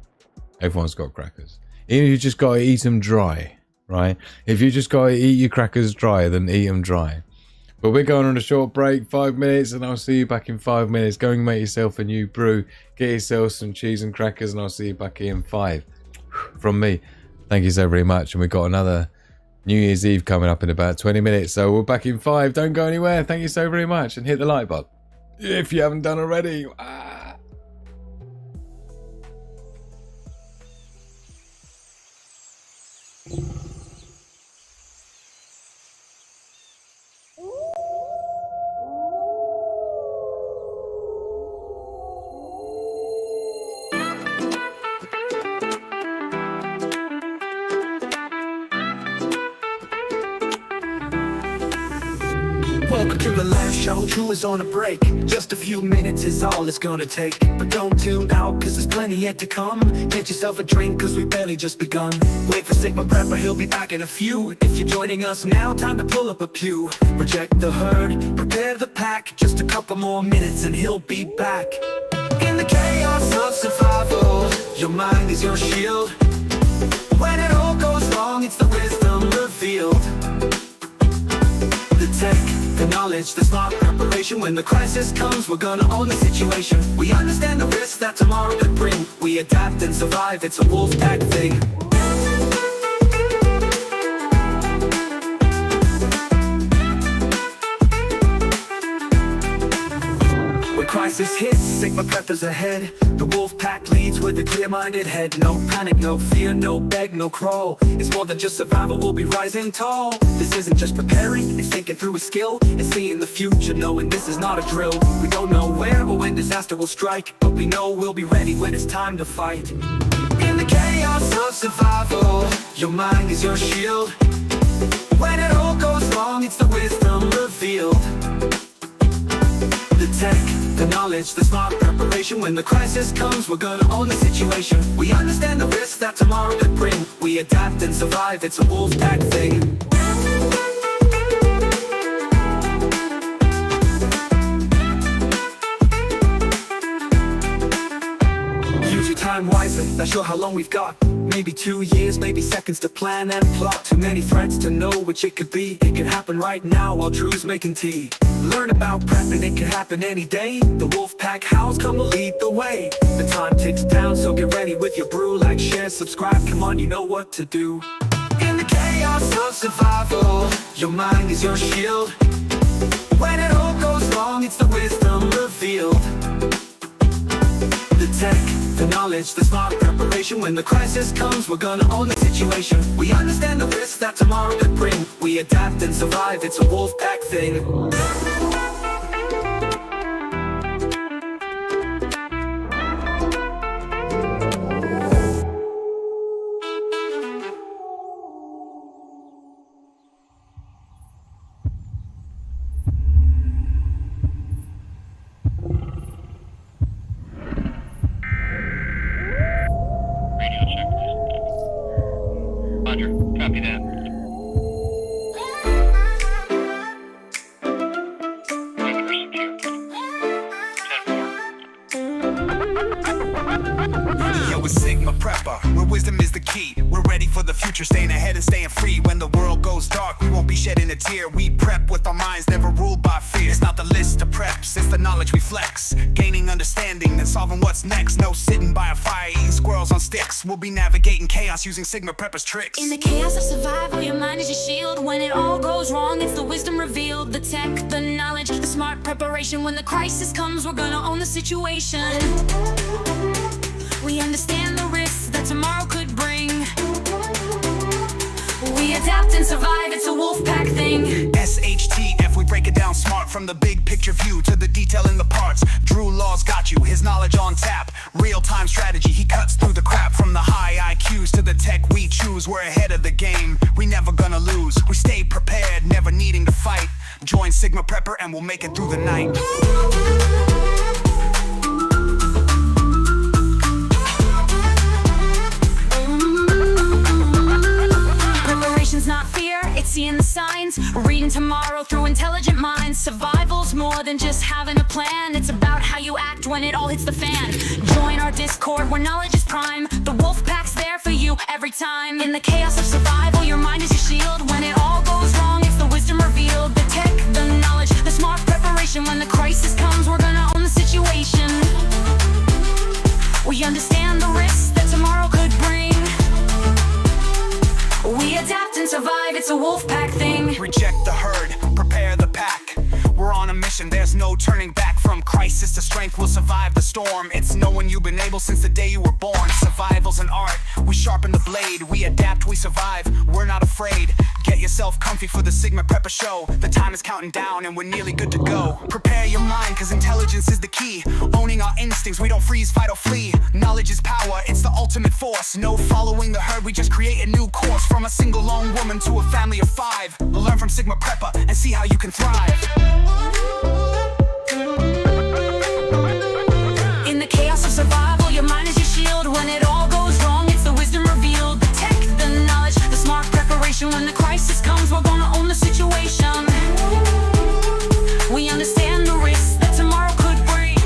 S4: Everyone's got crackers. Even if you just got to eat them dry, right? If you just got to eat your crackers dry, then eat them dry. But we're going on a short break, 5 minutes, and I'll see you back in 5 minutes. Go and make yourself a new brew. Get yourself some cheese and crackers, and I'll see you back here in 5. From me, thank you so very much. And we've got another New Year's Eve coming up in about 20 minutes. So we're back in 5. Don't go anywhere. Thank you so very much. And hit the like button if you haven't done already.
S5: Welcome to the last show, True is on a break. Just a few minutes is all it's gonna take. But don't tune out, cause there's plenty yet to come. Get yourself a drink, cause we barely just begun. Wait for Sigma Prepper, he'll be back in a few. If you're joining us now, time to pull up a pew. Reject the herd, prepare the pack. Just a couple more minutes and he'll be back. In the chaos of survival, your mind is your shield. When it all goes wrong, it's the wisdom revealed. The tech, the knowledge, the smart preparation. When the crisis comes, we're gonna own the situation. We understand the risks that tomorrow could bring. We adapt and survive, it's a wolf pack thing. Crisis hits, Sigma Preppers ahead. The wolf pack leads with a clear-minded head. No panic, no fear, no beg, no crawl. It's more than just survival, we'll be rising tall. This isn't just preparing, it's thinking through a skill. It's seeing the future, knowing this is not a drill. We don't know where or when disaster will strike, but we know we'll be ready when it's time to fight. In the chaos of survival, your mind is your shield. When it all goes wrong, it's the wisdom revealed. The tech, the knowledge, the smart preparation. When the crisis comes, we're gonna own the situation. We understand the risks that tomorrow could bring. We adapt and survive, it's a wolf pack thing. Use your time wisely, not sure how long we've got. Maybe 2 years, maybe seconds to plan and plot. Too many threats to know which it could be. It could happen right now while Drew's making tea. Learn about prepping, it can happen any day. The Wolfpack House come to lead the way. The time ticks down, so get ready with your brew. Like, share, subscribe, come on, you know what to do. In the chaos of survival, your mind is your shield. When it all goes wrong, it's the wisdom revealed. The tech, the knowledge, the smart preparation. When the crisis comes, we're gonna own the situation. We understand the risks that tomorrow could bring. We adapt and survive, it's a wolf pack thing.
S1: Radio check. Roger, copy that.
S2: for the future, staying ahead and staying free. When the world goes dark, we won't be shedding a tear. We prep with our minds, never ruled by fear. It's not the list of preps, it's the knowledge we flex. Gaining understanding and solving what's next. No sitting by a fire, eating squirrels on sticks. We'll be navigating chaos using Sigma Preppers tricks.
S3: In the chaos of survival, your mind is your shield. When it all goes wrong, it's the wisdom revealed. The tech, the knowledge, the smart preparation. When the crisis comes, we're gonna own the situation. We understand the risks that tomorrow could bring. We adapt and survive, it's a wolf pack thing.
S2: SHTF, we break it down smart. From the big picture view to the detail in the parts. Drew Law's got you, his knowledge on tap. Real-time strategy, he cuts through the crap. From the high IQs to the tech we choose. We're ahead of the game, we never gonna lose. We stay prepared, never needing to fight. Join Sigma Prepper and we'll make it through the night.
S3: Preparation's not fear, it's seeing the signs. Reading tomorrow through intelligent minds. Survival's more than just having a plan. It's about how you act when it all hits the fan. Join our Discord where knowledge is prime. The wolf pack's there for you every time. In the chaos of survival, your mind is your shield. When it all goes wrong, it's the wisdom revealed. The tech, the knowledge, the smart preparation. When the crisis comes, we're gonna own the situation. We understand the risks that tomorrow could bring. We adapt and survive, it's a wolf pack thing.
S2: Reject the herd, prepare the pack. We're on a mission, there's no turning back. From crisis to strength, we'll survive the storm. It's knowing you've been able since the day you were born. Survival's an art, we sharpen the blade. We adapt, we survive, we're not afraid. Get yourself comfy for the Sigma Prepper show. The time is counting down and we're nearly good to go. Prepare your mind, cause intelligence is the key. Owning our instincts, we don't freeze, fight or flee. Knowledge is power, it's the ultimate force. No following the herd, we just create a new course. From a single lone woman to a family of 5. Learn from Sigma Prepper and see how you can thrive.
S3: In the chaos of survival, your mind is your shield. When it all goes wrong, it's the wisdom revealed. The tech, the knowledge, the smart preparation. When the crisis comes, we're gonna own the situation. We understand the risks that tomorrow could bring.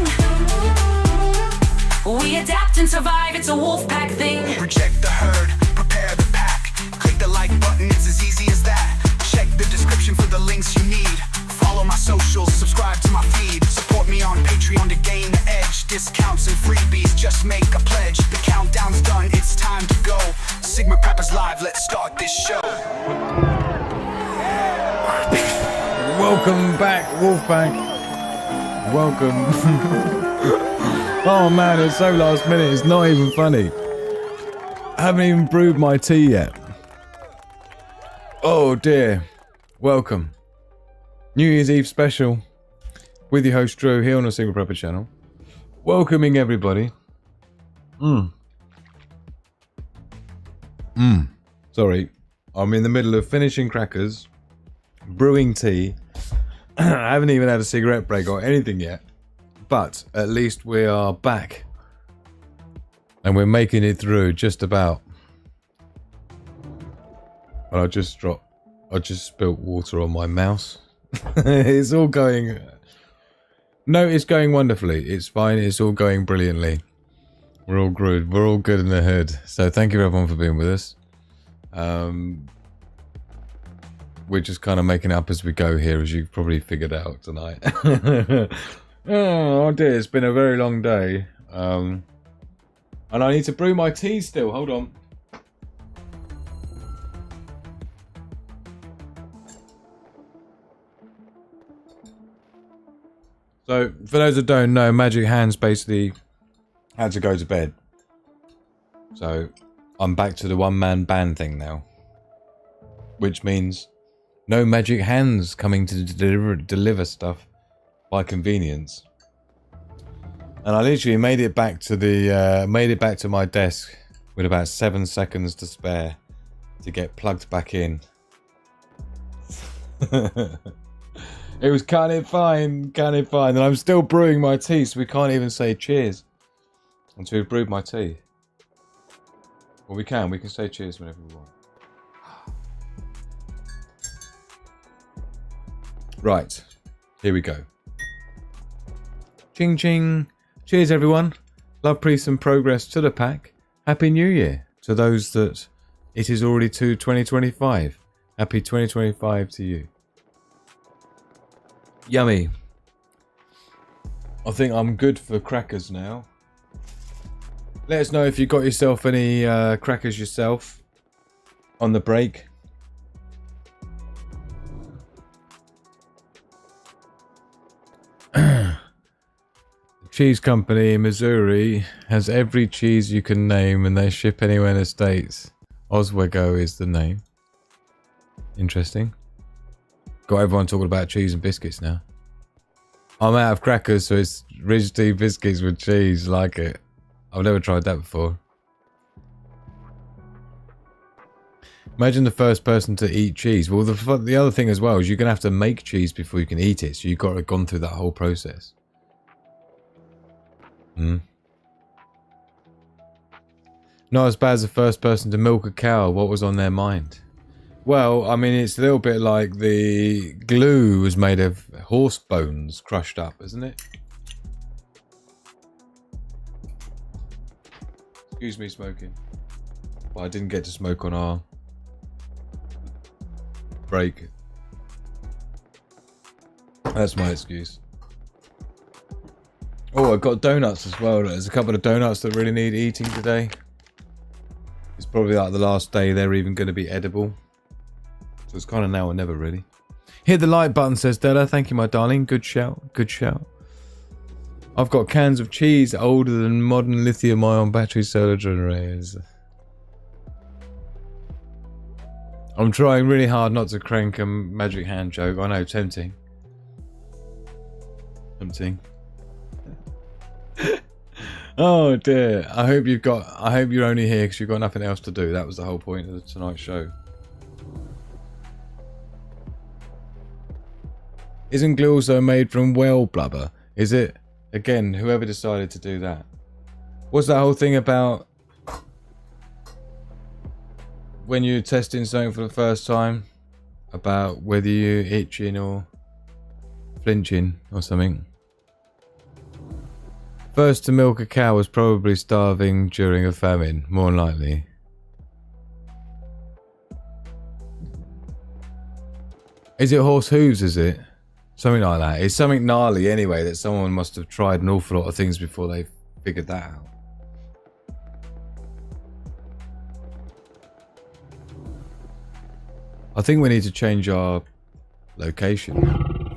S3: We adapt and survive, it's a wolf pack thing.
S2: Reject the herd, prepare the pack. Click the like button, it's as easy as that. Check the description for the links you need. Follow my socials, subscribe to my feed. Support me on Patreon to gain the edge. Discounts and freebies, just make a pledge. The countdown's done, it's time to go. Sigma Preppers Live, let's start this show.
S4: Welcome back, Wolfpack. Welcome. Oh man, it's so last minute, it's not even funny. I haven't even brewed my tea yet. Oh dear. Welcome. New Year's Eve special with your host Drew here on the Sigma Prepper channel. Welcoming everybody. Sorry, I'm in the middle of finishing crackers, brewing tea. I haven't even had a cigarette break or anything yet, but at least we are back and we're making it through just about. And I just spilt water on my mouse. It's all going. No, it's going wonderfully. It's fine. It's all going brilliantly. We're all good. We're all good in the hood. So thank you everyone for being with us. We're just kind of making it up as we go here, as you've probably figured out tonight. Oh dear, it's been a very long day. And I need to brew my tea still. Hold on. So, for those that don't know, Magic Hands basically had to go to bed. So, I'm back to the one-man band thing now. Which means no Magic Hands coming to deliver stuff by convenience. And I literally made it back to my desk with about 7 seconds to spare to get plugged back in. It was kind of fine, and I'm still brewing my tea, so we can't even say cheers until we've brewed my tea. Well, we can say cheers whenever we want. Right, here we go. Ching ching. Cheers everyone. Love, peace and progress to the pack. Happy New Year to those that It is already 2025. Happy 2025 to you. Yummy. I think I'm good for crackers now. Let us know if you got yourself any crackers yourself on the break. The cheese company in Missouri has every cheese you can name and they ship anywhere in the States. Oswego is the name. Interesting. Got everyone talking about cheese and biscuits now. I'm out of crackers, so it's Ridge Tea biscuits with cheese. Like it. I've never tried that before. Imagine the first person to eat cheese. Well, the other thing as well is you're going to have to make cheese before you can eat it. So you've got to have gone through that whole process. Not as bad as the first person to milk a cow. What was on their mind? Well, I mean, it's a little bit like the glue was made of horse bones crushed up, isn't it? Excuse me smoking. But I didn't get to smoke on our break. That's my excuse. Oh, I've got donuts as well. There's a couple of donuts that really need eating today. It's probably like the last day they're even going to be edible. So it's kind of now or never, really. Hit the like button, says Della. Thank you, my darling. Good shout. Good shout. I've got cans of cheese older than modern lithium-ion battery solar generators. I'm trying really hard not to crank a magic hand joke. I know, tempting. Tempting. Oh dear. I hope you're only here because you've got nothing else to do. That was the whole point of tonight's show. Isn't glue also made from whale blubber? Is it? Again, whoever decided to do that. What's that whole thing about when you're testing something for the first time? About whether you're itching or flinching or something. First to milk a cow was probably starving during a famine, more than likely. Is it horse hooves, is it? Something like that. It's something gnarly anyway, that someone must have tried an awful lot of things before they figured that out. I think we need to change our location.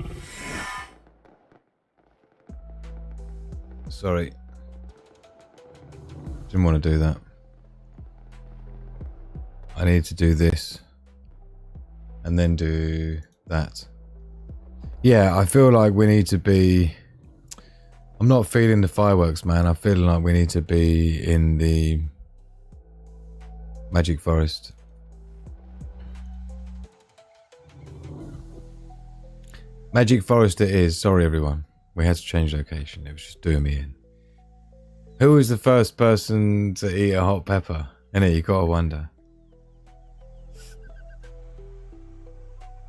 S4: Sorry. Didn't want to do that. I need to do this. And then do that. Yeah, I feel like we need to be... I'm not feeling the fireworks, man. I'm feeling like we need to be in the Magic Forest. Magic Forest it is. Sorry, everyone. We had to change location. It was just doing me in. Who was the first person to eat a hot pepper? Innit, you gotta wonder.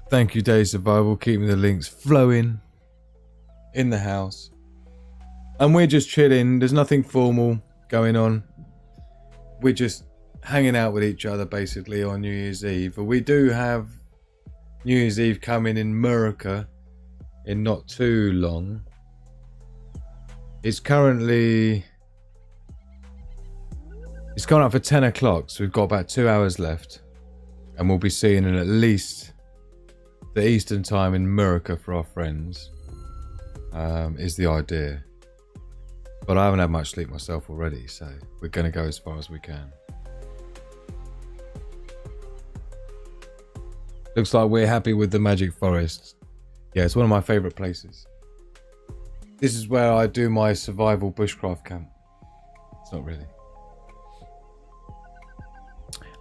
S4: Thank you, Day Survival, keeping the links flowing in the house. And we're just chilling. There's nothing formal going on. We're just hanging out with each other, basically, on New Year's Eve. But we do have New Year's Eve coming in America in not too long. It's currently... It's gone up for 10 o'clock, so we've got about 2 hours left. And we'll be seeing it at least... the Eastern time in America for our friends is the idea. But I haven't had much sleep myself already, so we're going to go as far as we can. Looks like we're happy with the Magic Forest. Yeah, it's one of my favourite places. This is where I do my survival bushcraft camp. It's not really.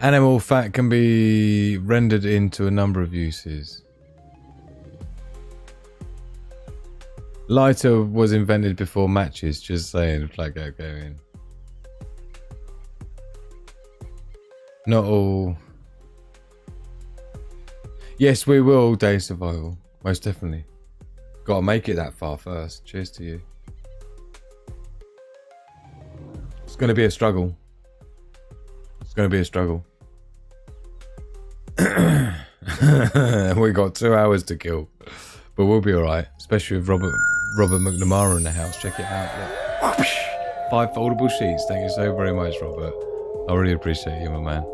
S4: Animal fat can be rendered into a number of uses. Lighter was invented before matches, just saying, flag out going. Not all. Yes, we will, Day Survival. Most definitely. Gotta make it that far first. Cheers to you. It's gonna be a struggle. It's gonna be a struggle. We got 2 hours to kill, but we'll be all right. Especially with Robert McNamara in the house. Check it out. Look. 5 foldable sheets. Thank you so very much, Robert. I really appreciate you, my man.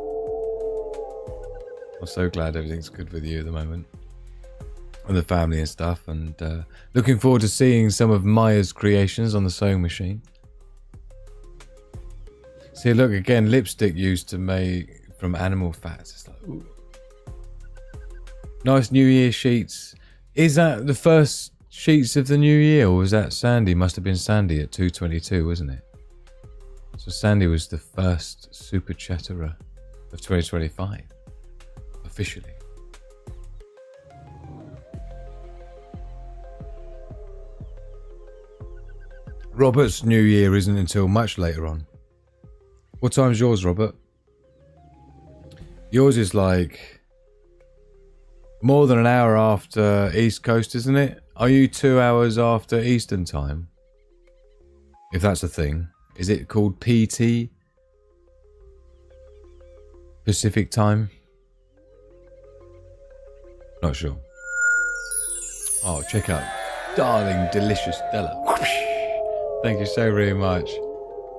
S4: I'm so glad everything's good with you at the moment, and the family and stuff. And looking forward to seeing some of Maya's creations on the sewing machine. See, look again. Lipstick used to make from animal fats. It's like, ooh. Nice New Year sheets. Is that the first sheets of the new year, or was that Sandy? Must have been Sandy at 2:22, wasn't it? So Sandy was the first super chatterer of 2025, officially. Robert's new year isn't until much later on. What time's yours, Robert? Yours is like more than an hour after East Coast, isn't it? Are you 2 hours after Eastern time? If that's a thing. Is it called PT? Pacific time? Not sure. Oh, check out darling, delicious Stella. Thank you so very much.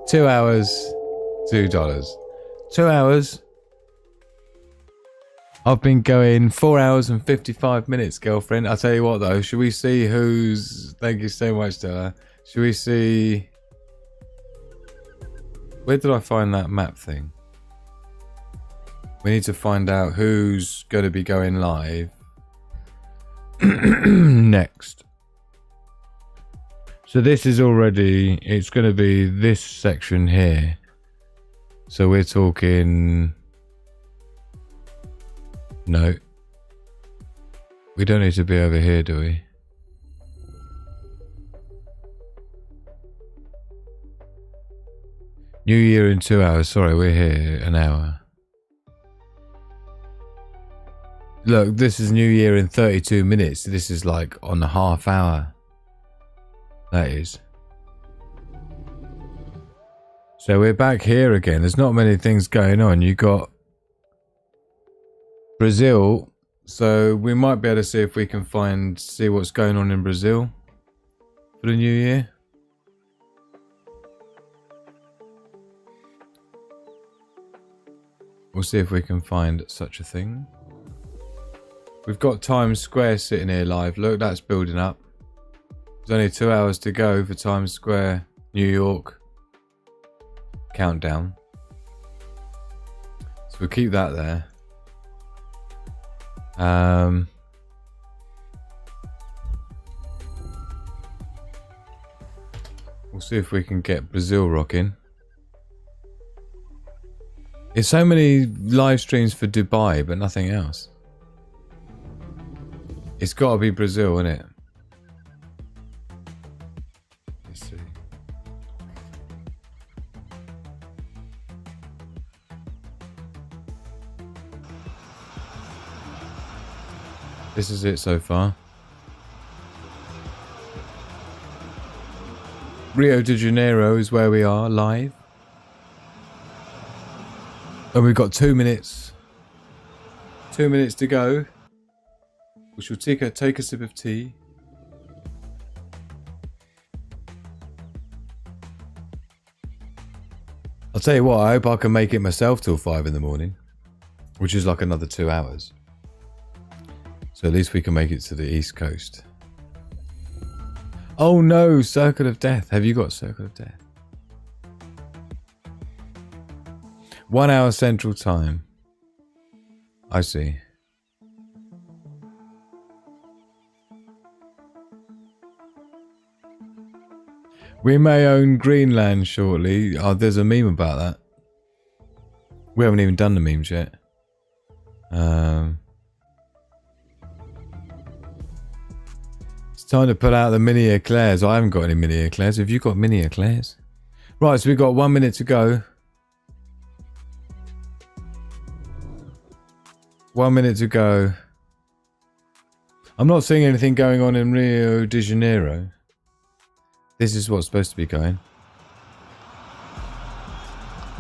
S4: 2 hours, $2. 2 hours. I've been going 4 hours and 55 minutes, girlfriend. I'll tell you what though, should we see who's... Thank you so much, Stella. Should we see... Where did I find that map thing? We need to find out who's going to be going live next. So this is already... It's going to be this section here. So we're talking... No. We don't need to be over here, do we? New Year in 2 hours. Sorry, we're here an hour. Look, this is New Year in 32 minutes. This is like on a half hour. That is. So we're back here again. There's not many things going on. You got Brazil. So we might be able to see if we can see what's going on in Brazil for the new year. We'll see if we can find such a thing. We've got Times Square sitting here live. Look, that's building up. There's only 2 hours to go for Times Square, New York. Countdown. So we'll keep that there. We'll see if we can get Brazil rocking. There's so many live streams for Dubai, but nothing else. It's got to be Brazil, isn't it? Let's see. This is it so far. Rio de Janeiro is where we are live. And we've got 2 minutes. 2 minutes to go. We shall take a sip of tea. I'll tell you what, I hope I can make it myself till 5 in the morning. Which is like another 2 hours. So at least we can make it to the East Coast. Oh no, Circle of Death. Have you got Circle of Death? 1 hour Central Time. I see. We may own Greenland shortly. Oh, there's a meme about that. We haven't even done the memes yet. It's time to put out the mini eclairs. I haven't got any mini eclairs. Have you got mini eclairs? Right, so we've got 1 minute to go. 1 minute to go. I'm not seeing anything going on in Rio de Janeiro. This is what's supposed to be going.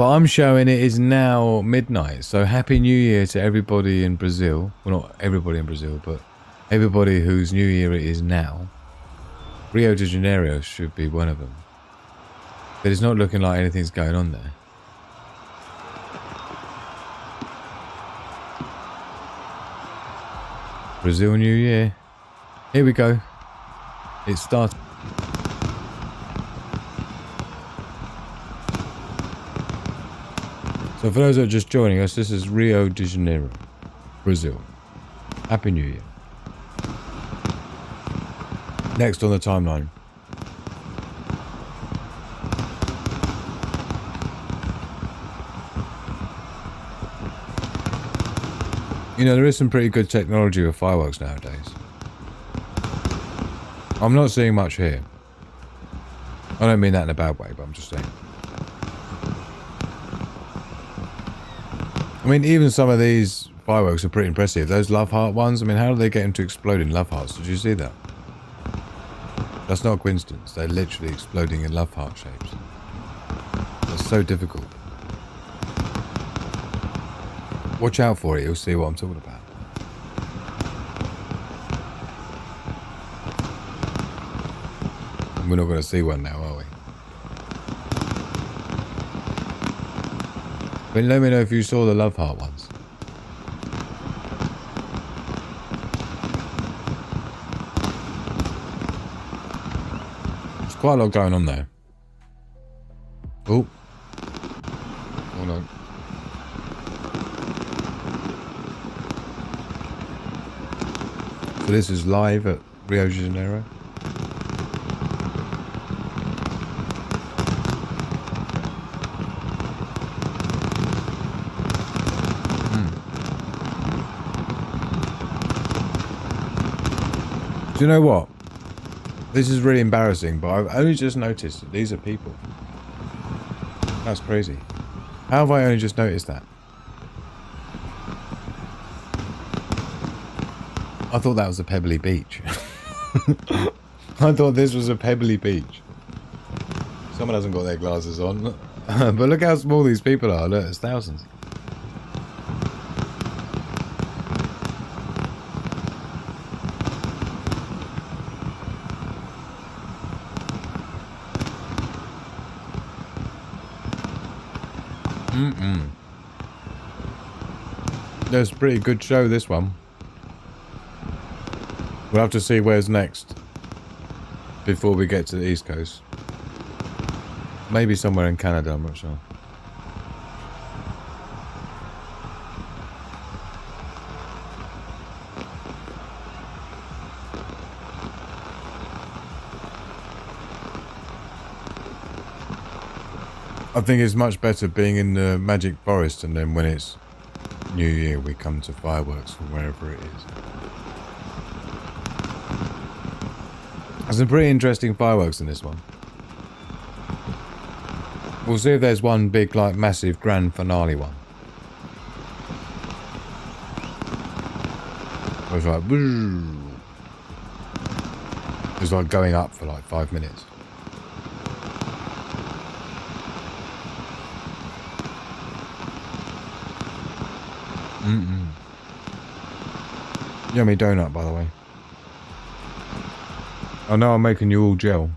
S4: But I'm showing it is now midnight. So Happy New Year to everybody in Brazil. Well, not everybody in Brazil, but everybody whose New Year it is now. Rio de Janeiro should be one of them. But it's not looking like anything's going on there. Brazil New Year. Here we go. It starts. So for those that are just joining us, this is Rio de Janeiro, Brazil. Happy New Year. Next on the timeline. You know, there is some pretty good technology with fireworks nowadays. I'm not seeing much here. I don't mean that in a bad way, but I'm just saying. I mean, even some of these fireworks are pretty impressive. Those love heart ones, I mean, how do they get them to explode in love hearts? Did you see that? That's not a coincidence. They're literally exploding in love heart shapes. That's so difficult. Watch out for it, you'll see what I'm talking about. We're not going to see one now, are we? But let me know if you saw the love heart ones. There's quite a lot going on there. Oh. Hold on. So this is live at Rio de Janeiro. Do you know what? This is really embarrassing, but I've only just noticed that these are people. That's crazy. How have I only just noticed that? I thought that was a pebbly beach. I thought this was a pebbly beach. Someone hasn't got their glasses on. But look how small these people are. Look, it's thousands. That's a pretty good show, this one. We'll have to see where's next before we get to the East Coast. Maybe somewhere in Canada, I'm not sure. I think it's much better being in the Magic Forest, and then when it's New Year we come to fireworks from wherever it is. There's some pretty interesting fireworks in this one. We'll see if there's one big, like, massive grand finale one. Where it's like, woo. It's like going up for like 5 minutes. Yummy donut, by the way. I know I'm making you all gel.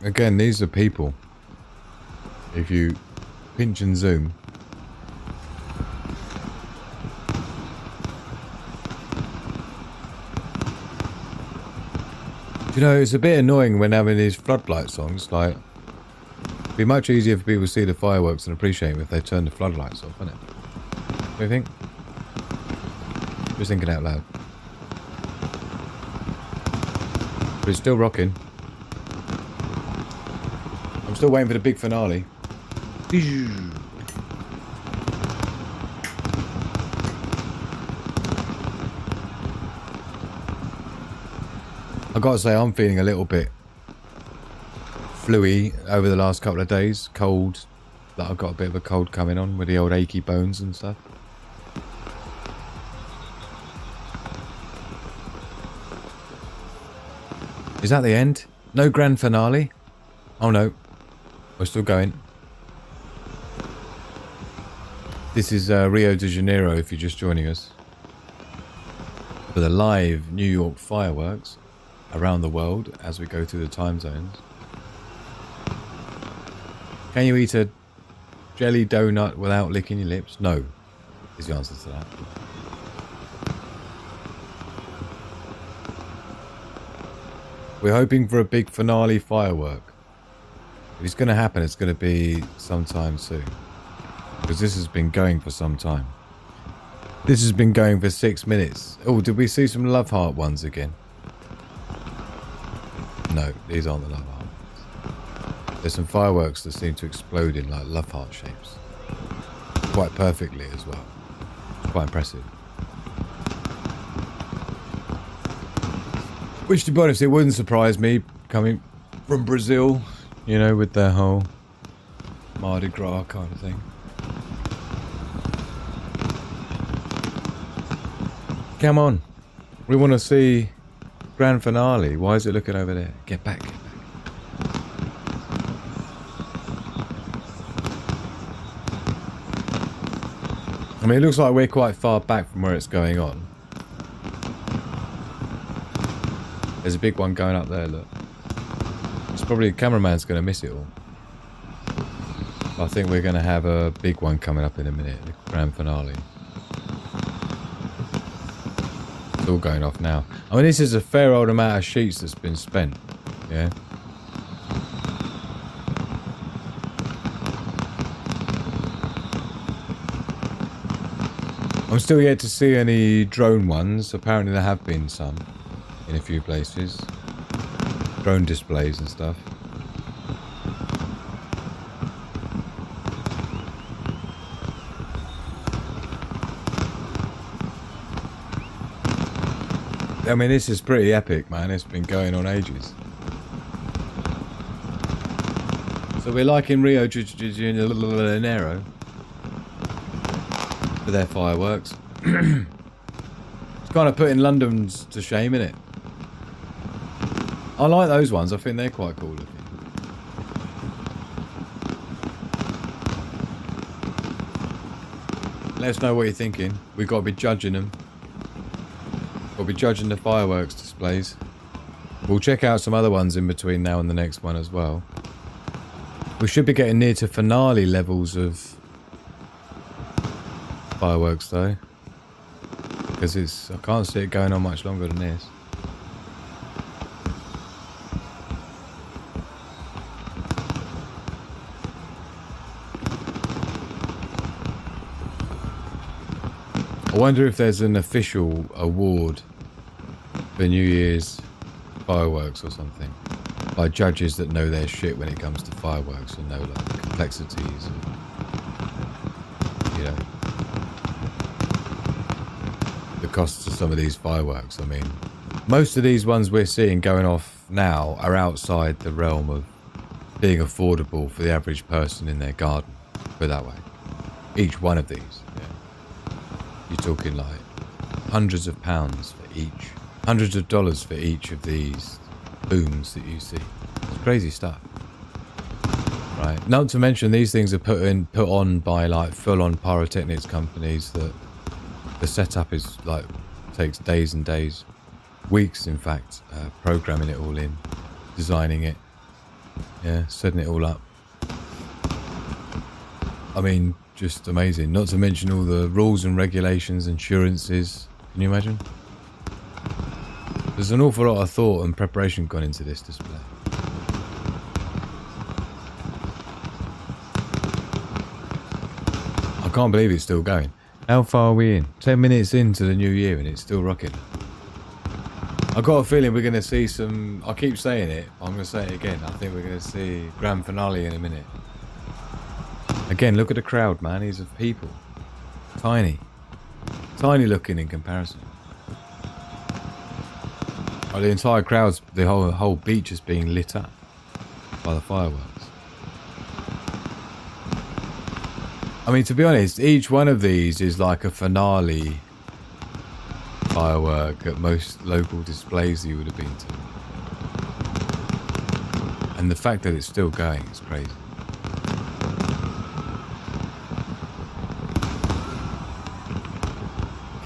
S4: Again, these are people. If you pinch and zoom. You know, it's a bit annoying when having these floodlights on. It's like, it'd be much easier for people to see the fireworks and appreciate them if they turn the floodlights off, isn't it? What do you think? Just thinking out loud. But it's still rocking. I'm still waiting for the big finale. I gotta say, I'm feeling a little bit fluey over the last couple of days. Cold, that I've got a bit of a cold coming on with the old achy bones and stuff. Is that the end? No grand finale? Oh no, we're still going. This is Rio de Janeiro if you're just joining us. For the live New York fireworks around the world as we go through the time zones. Can you eat a jelly donut without licking your lips? No, is the answer to that. We're hoping for a big finale firework. If it's going to happen, it's going to be sometime soon. Because this has been going for some time. This has been going for 6 minutes. Oh, did we see some love heart ones again? No, these aren't the love heart ones. There's some fireworks that seem to explode in like love heart shapes. Quite perfectly as well. It's quite impressive. Which, to be honest, it wouldn't surprise me coming from Brazil, you know, with their whole Mardi Gras kind of thing. Come on. We want to see grand finale. Why is it looking over there? Get back, get back. I mean, it looks like we're quite far back from where it's going on. There's a big one going up there, look. It's probably the cameraman's going to miss it all. I think we're going to have a big one coming up in a minute, the grand finale. It's all going off now. I mean, this is a fair old amount of sheets that's been spent, yeah? I'm still yet to see any drone ones. Apparently there have been some in a few places. Drone displays and stuff. I mean, this is pretty epic, man. It's been going on ages. So we're like in Rio de Janeiro for their fireworks. It's kind of putting London's to shame, innit? I like those ones. I think they're quite cool looking. Let us know what you're thinking. We've got to be judging them. We'll be judging the fireworks displays. We'll check out some other ones in between now and the next one as well. We should be getting near to finale levels of fireworks though. Because I can't see it going on much longer than this. I wonder if there's an official award for New Year's fireworks or something by judges that know their shit when it comes to fireworks and know like the complexities and, you know, the costs of some of these fireworks. I mean, most of these ones we're seeing going off now are outside the realm of being affordable for the average person in their garden, put it that way. Each one of these. You're talking like hundreds of pounds for each, hundreds of dollars for each of these booms that you see. It's crazy stuff, right? Not to mention these things are put on by like full-on pyrotechnics companies that the setup is like takes days and days, weeks in fact, programming it all in, designing it, yeah, setting it all up. I mean, just amazing. Not to mention all the rules and regulations, insurances. Can you imagine? There's an awful lot of thought and preparation gone into this display. I can't believe it's still going. How far are we in? 10 minutes into the new year and it's still rocking. I've got a feeling we're going to see some... I keep saying it, I'm going to say it again. I think we're going to see grand finale in a minute. Again, look at the crowd, man. These are people. Tiny. Tiny looking in comparison. Oh, the entire crowd's... The whole beach is being lit up by the fireworks. I mean, to be honest, each one of these is like a finale firework at most local displays you would have been to. And the fact that it's still going is crazy.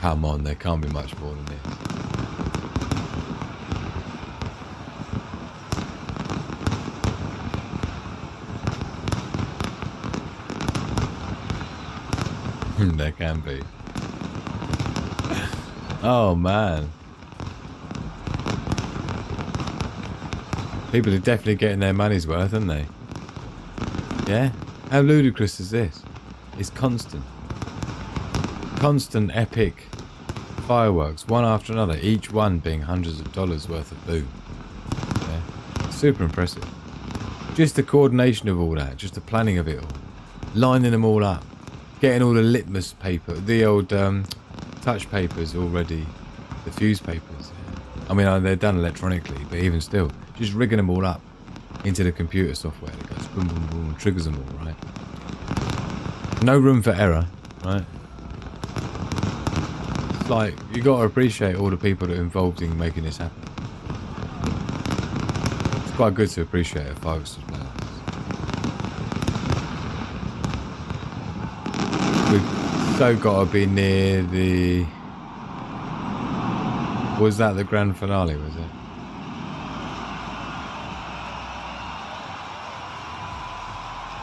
S4: Come on, there can't be much more than this. There can be. Oh man. People are definitely getting their money's worth, aren't they? Yeah? How ludicrous is this? It's constant. Constant epic fireworks, one after another, each one being hundreds of dollars worth of boom. Yeah? Super impressive. Just the coordination of all that, just the planning of it all. Lining them all up. Getting all the litmus paper, the old touch papers already, the fuse papers. I mean, they're done electronically, but even still, just rigging them all up into the computer software that goes boom, boom, boom, and triggers them all, right? No room for error, right? It's like, you got to appreciate all the people that are involved in making this happen. It's quite good to appreciate a fireworks display. We've so got to be near the... Was that the grand finale, was it?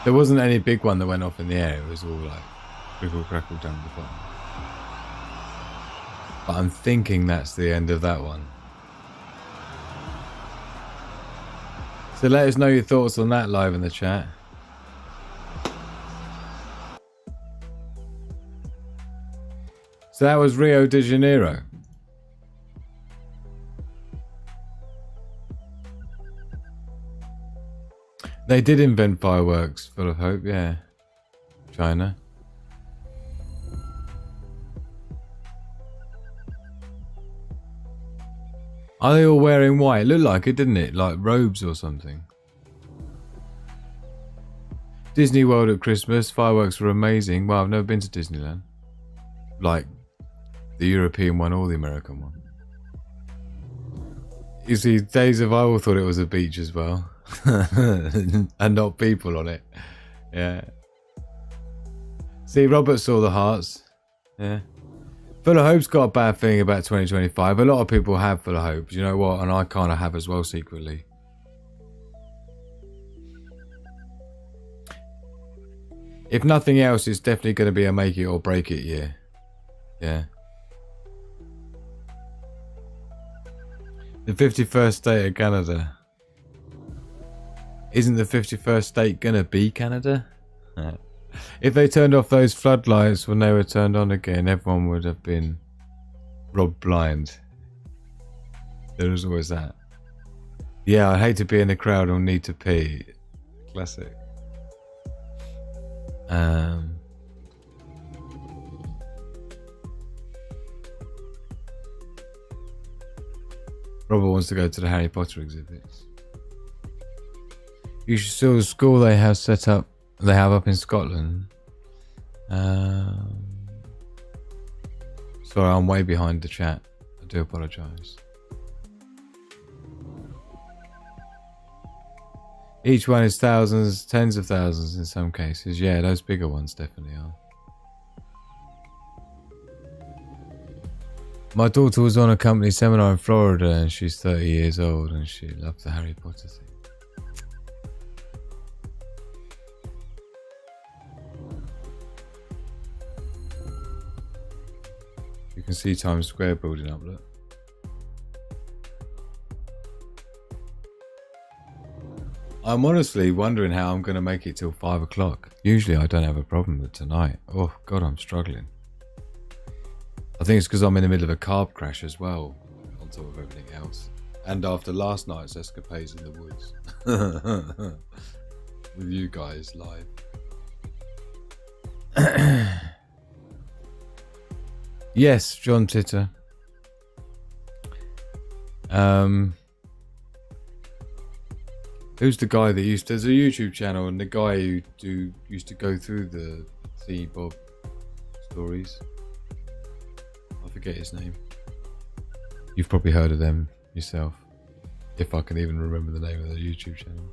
S4: There wasn't any big one that went off in the air. It was all like crickle crackle down the bottom. But I'm thinking that's the end of that one. So let us know your thoughts on that live in the chat. So that was Rio de Janeiro. They did invent fireworks, full of hope, yeah. China. Are they all wearing white? It looked like it, didn't it? Like robes or something. Disney World at Christmas. Fireworks were amazing. Well, I've never been to Disneyland. Like the European one or the American one. You see, Days of Iowa thought it was a beach as well. And not people on it. Yeah. See, Robert saw the hearts. Yeah. Full of Hope's got a bad thing about 2025. A lot of people have Full of Hope. You know what? And I kind of have as well secretly. If nothing else, it's definitely going to be a make it or break it year. Yeah. The 51st state of Canada. Isn't the 51st state gonna be Canada? If they turned off those floodlights when they were turned on again, everyone would have been robbed blind. There was always that. Yeah, I hate to be in the crowd or need to pee. Classic. Robert wants to go to the Harry Potter exhibits. You should see the school they have set up. They have up in Scotland. Sorry, I'm way behind the chat. I do apologise. Each one is thousands, tens of thousands in some cases. Yeah, those bigger ones definitely are. My daughter was on a company seminar in Florida and she's 30 years old and she loved the Harry Potter thing. You can see Times Square building up, look. I'm honestly wondering how I'm going to make it till 5 o'clock. Usually I don't have a problem with tonight. Oh God, I'm struggling. I think it's because I'm in the middle of a carb crash as well, on top of everything else. And after last night's escapades in the woods. With you guys live. Yes, John Titter. Who's the guy that there's a YouTube channel and the guy who used to go through the See Bob Stories. I forget his name. You've probably heard of them yourself, if I can even remember the name of the YouTube channel.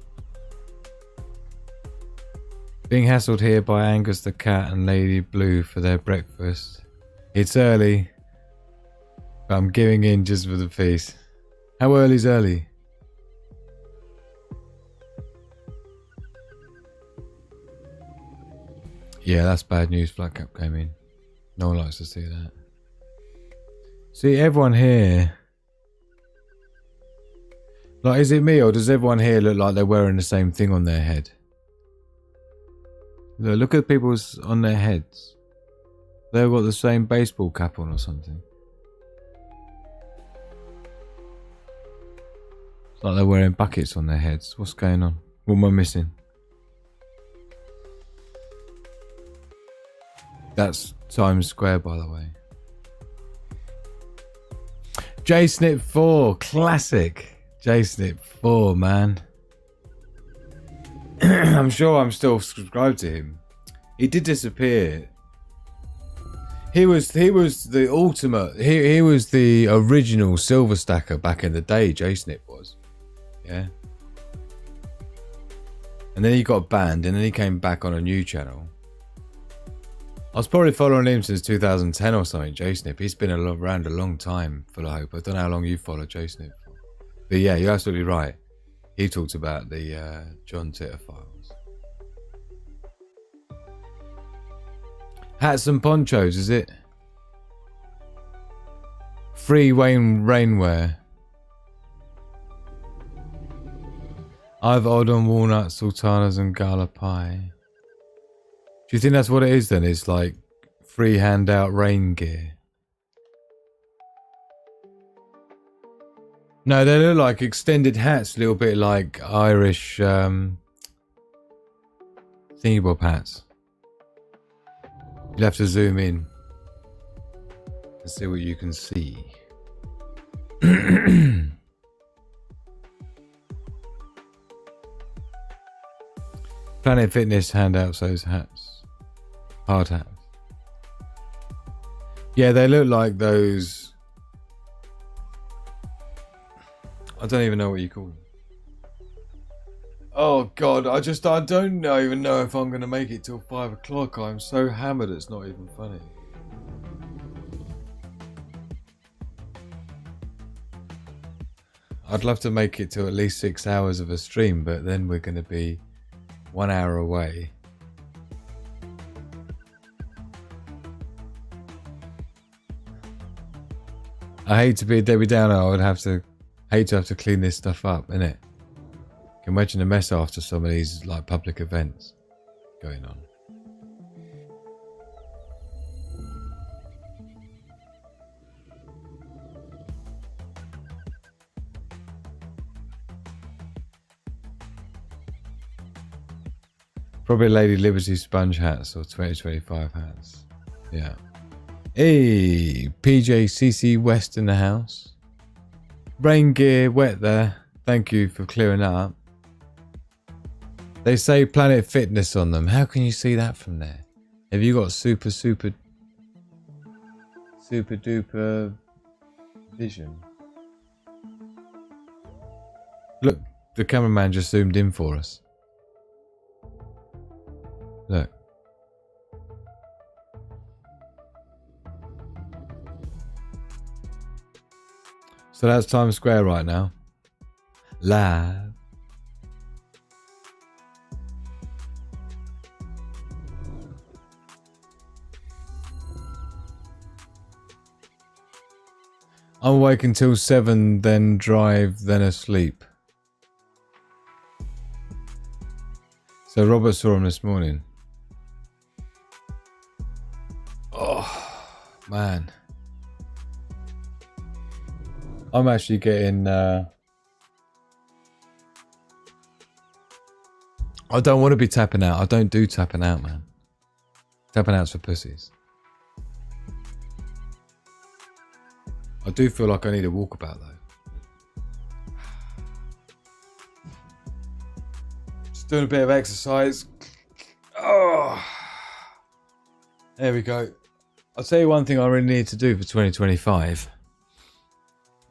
S4: Being hassled here by Angus the cat and Lady Blue for their breakfast. It's early, but I'm giving in just for the peace. How early's early? Yeah, that's bad news. Flat Cap came in. No one likes to see that. See, everyone here... Like, is it me or does everyone here look like they're wearing the same thing on their head? Look at people's on their heads. They've got the same baseball cap on or something. It's like they're wearing buckets on their heads. What's going on? What am I missing? That's Times Square, by the way. JSnip 4, classic. JSnip 4, man. I'm sure I'm still subscribed to him. He did disappear. He was the ultimate. He was the original silver stacker back in the day. JSnip was, yeah. And then he got banned, and then he came back on a new channel. I was probably following him since 2010 or something. JSnip. He's been around a long time. Full of hope. I don't know how long you followed JSnip for. But yeah, you're absolutely right. He talked about the John Titter files. Hats and ponchos, is it? Free Wayne rainwear. I've odd on walnuts, sultanas and gala pie. Do you think that's what it is then? It's like free handout rain gear. No, they look like extended hats, a little bit like Irish thingy-bob hats. You'll have to zoom in and see what you can see. Planet Fitness handouts those hats. Hard hats. Yeah, they look like those... I don't even know what you call them. Oh God, I don't even know if I'm going to make it till 5 o'clock. I'm so hammered it's not even funny. I'd love to make it to at least 6 hours of a stream, but then we're going to be 1 hour away. I hate to be a Debbie Downer. I would hate to have to clean this stuff up, innit? Can imagine the mess after some of these like public events going on. Probably Lady Liberty sponge hats or 2025 hats. Yeah. Hey, PJCC West in the house. Rain gear wet there. Thank you for clearing that up. They say Planet Fitness on them. How can you see that from there? Have you got super duper vision? Look, the cameraman just zoomed in for us. Look. So that's Times Square right now. Live. I'm awake until 7, then drive, then asleep. So Robert saw him this morning. Oh, man. I'm actually getting... I don't want to be tapping out. I don't do tapping out, man. Tapping out's for pussies. I do feel like I need a walkabout though. Just doing a bit of exercise. Oh. There we go. I'll tell you one thing I really need to do for 2025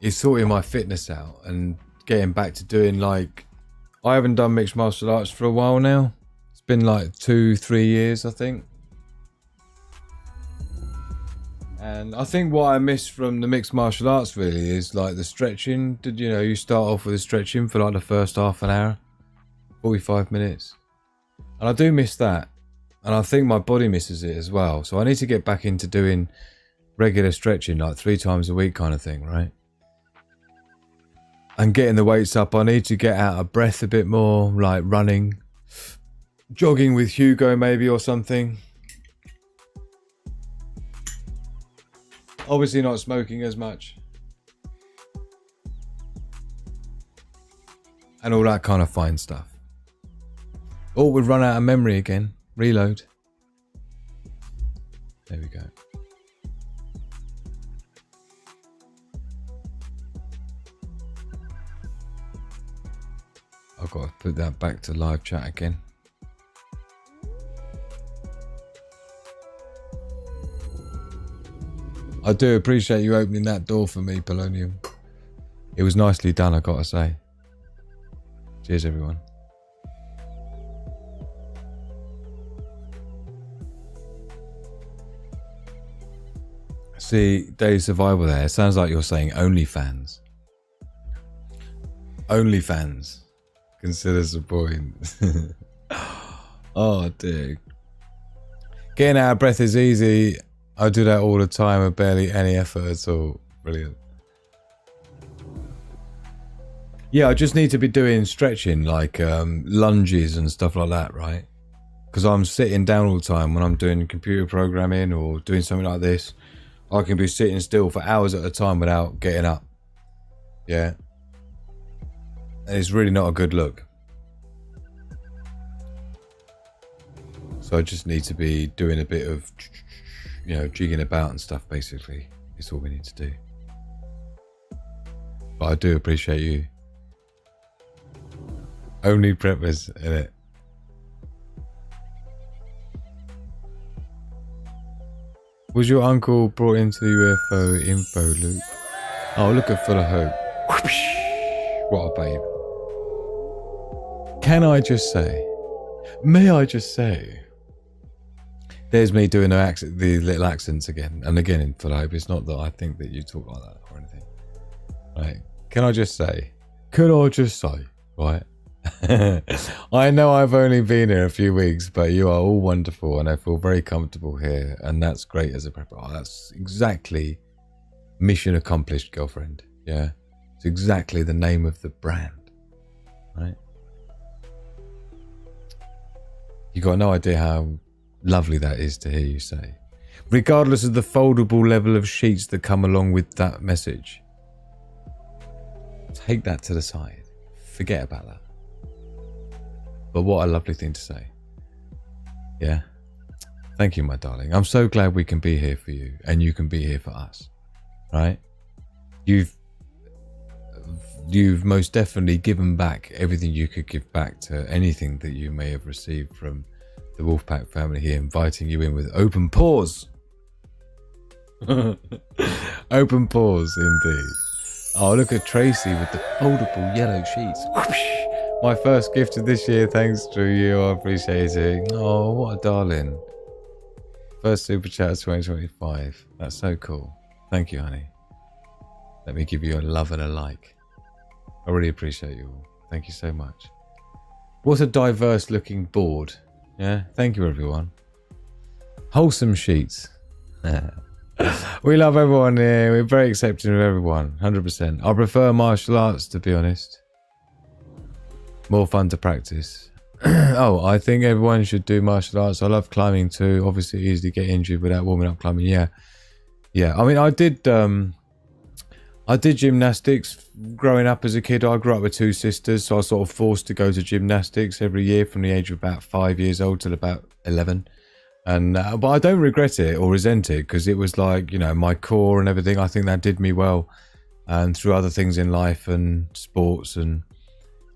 S4: is sorting my fitness out and getting back to doing, like, I haven't done mixed martial arts for a while now. It's been like 2-3 years, I think. And I think what I miss from the mixed martial arts really is like the stretching. Did you know you start off with the stretching for like the first half an hour, 45 minutes. And I do miss that. And I think my body misses it as well. So I need to get back into doing regular stretching, like 3 times a week kind of thing, right? And getting the weights up. I need to get out of breath a bit more, like running, jogging with Hugo maybe or something. Obviously not smoking as much. And all that kind of fine stuff. Oh, we've run out of memory again. Reload. There we go. I've got to put that back to live chat again. I do appreciate you opening that door for me, Polonium. It was nicely done, I gotta say. Cheers, everyone. See, Daily Survival there. Sounds like you're saying OnlyFans. OnlyFans. Consider supporting. Oh, dear. Getting out of breath is easy. I do that all the time with barely any effort at all. Brilliant. Yeah, I just need to be doing stretching, like lunges and stuff like that, right? Because I'm sitting down all the time when I'm doing computer programming or doing something like this. I can be sitting still for hours at a time without getting up. Yeah. And it's really not a good look. So I just need to be doing a bit of, you know, jigging about and stuff, basically. It's all we need to do. But I do appreciate you. Only preppers, innit? Was your uncle brought into the UFO info loop? Oh, look at Full of Hope. What a babe. Can I just say, may I just say, there's me doing the little accents again. And again, in Full of Hope, it's not that I think that you talk like that or anything. Right? Can I just say, right? I know I've only been here a few weeks, but you are all wonderful and I feel very comfortable here, and that's great as a prepper. Oh, that's exactly mission accomplished, girlfriend. Yeah, it's exactly the name of the brand, right? You got no idea how lovely that is to hear you say, regardless of the foldable level of sheets that come along with that message. Take that to the side. Forget about that. But what a lovely thing to say. Yeah. Thank you, my darling. I'm so glad we can be here for you and you can be here for us. Right? You've most definitely given back everything you could give back to anything that you may have received from the Wolfpack family here, inviting you in with open paws. Open paws, indeed. Oh, look at Tracy with the foldable yellow sheets. My first gift of this year, thanks to you. I appreciate it. Oh, what a darling. First super chat of 2025. That's so cool. Thank you, honey. Let me give you a love and a like. I really appreciate you all. Thank you so much. What a diverse looking board. Yeah, thank you, everyone. Wholesome sheets. We love everyone here. We're very accepting of everyone. 100%. I prefer martial arts, to be honest. More fun to practice. Oh, I think everyone should do martial arts. I love climbing too. Obviously, easily get injured without warming up climbing. Yeah. I mean, I did gymnastics growing up as a kid. I grew up with 2 sisters, so I was sort of forced to go to gymnastics every year from the age of about 5 years old till about 11. And but I don't regret it or resent it, because it was like, you know, my core and everything. I think that did me well, and through other things in life and sports, and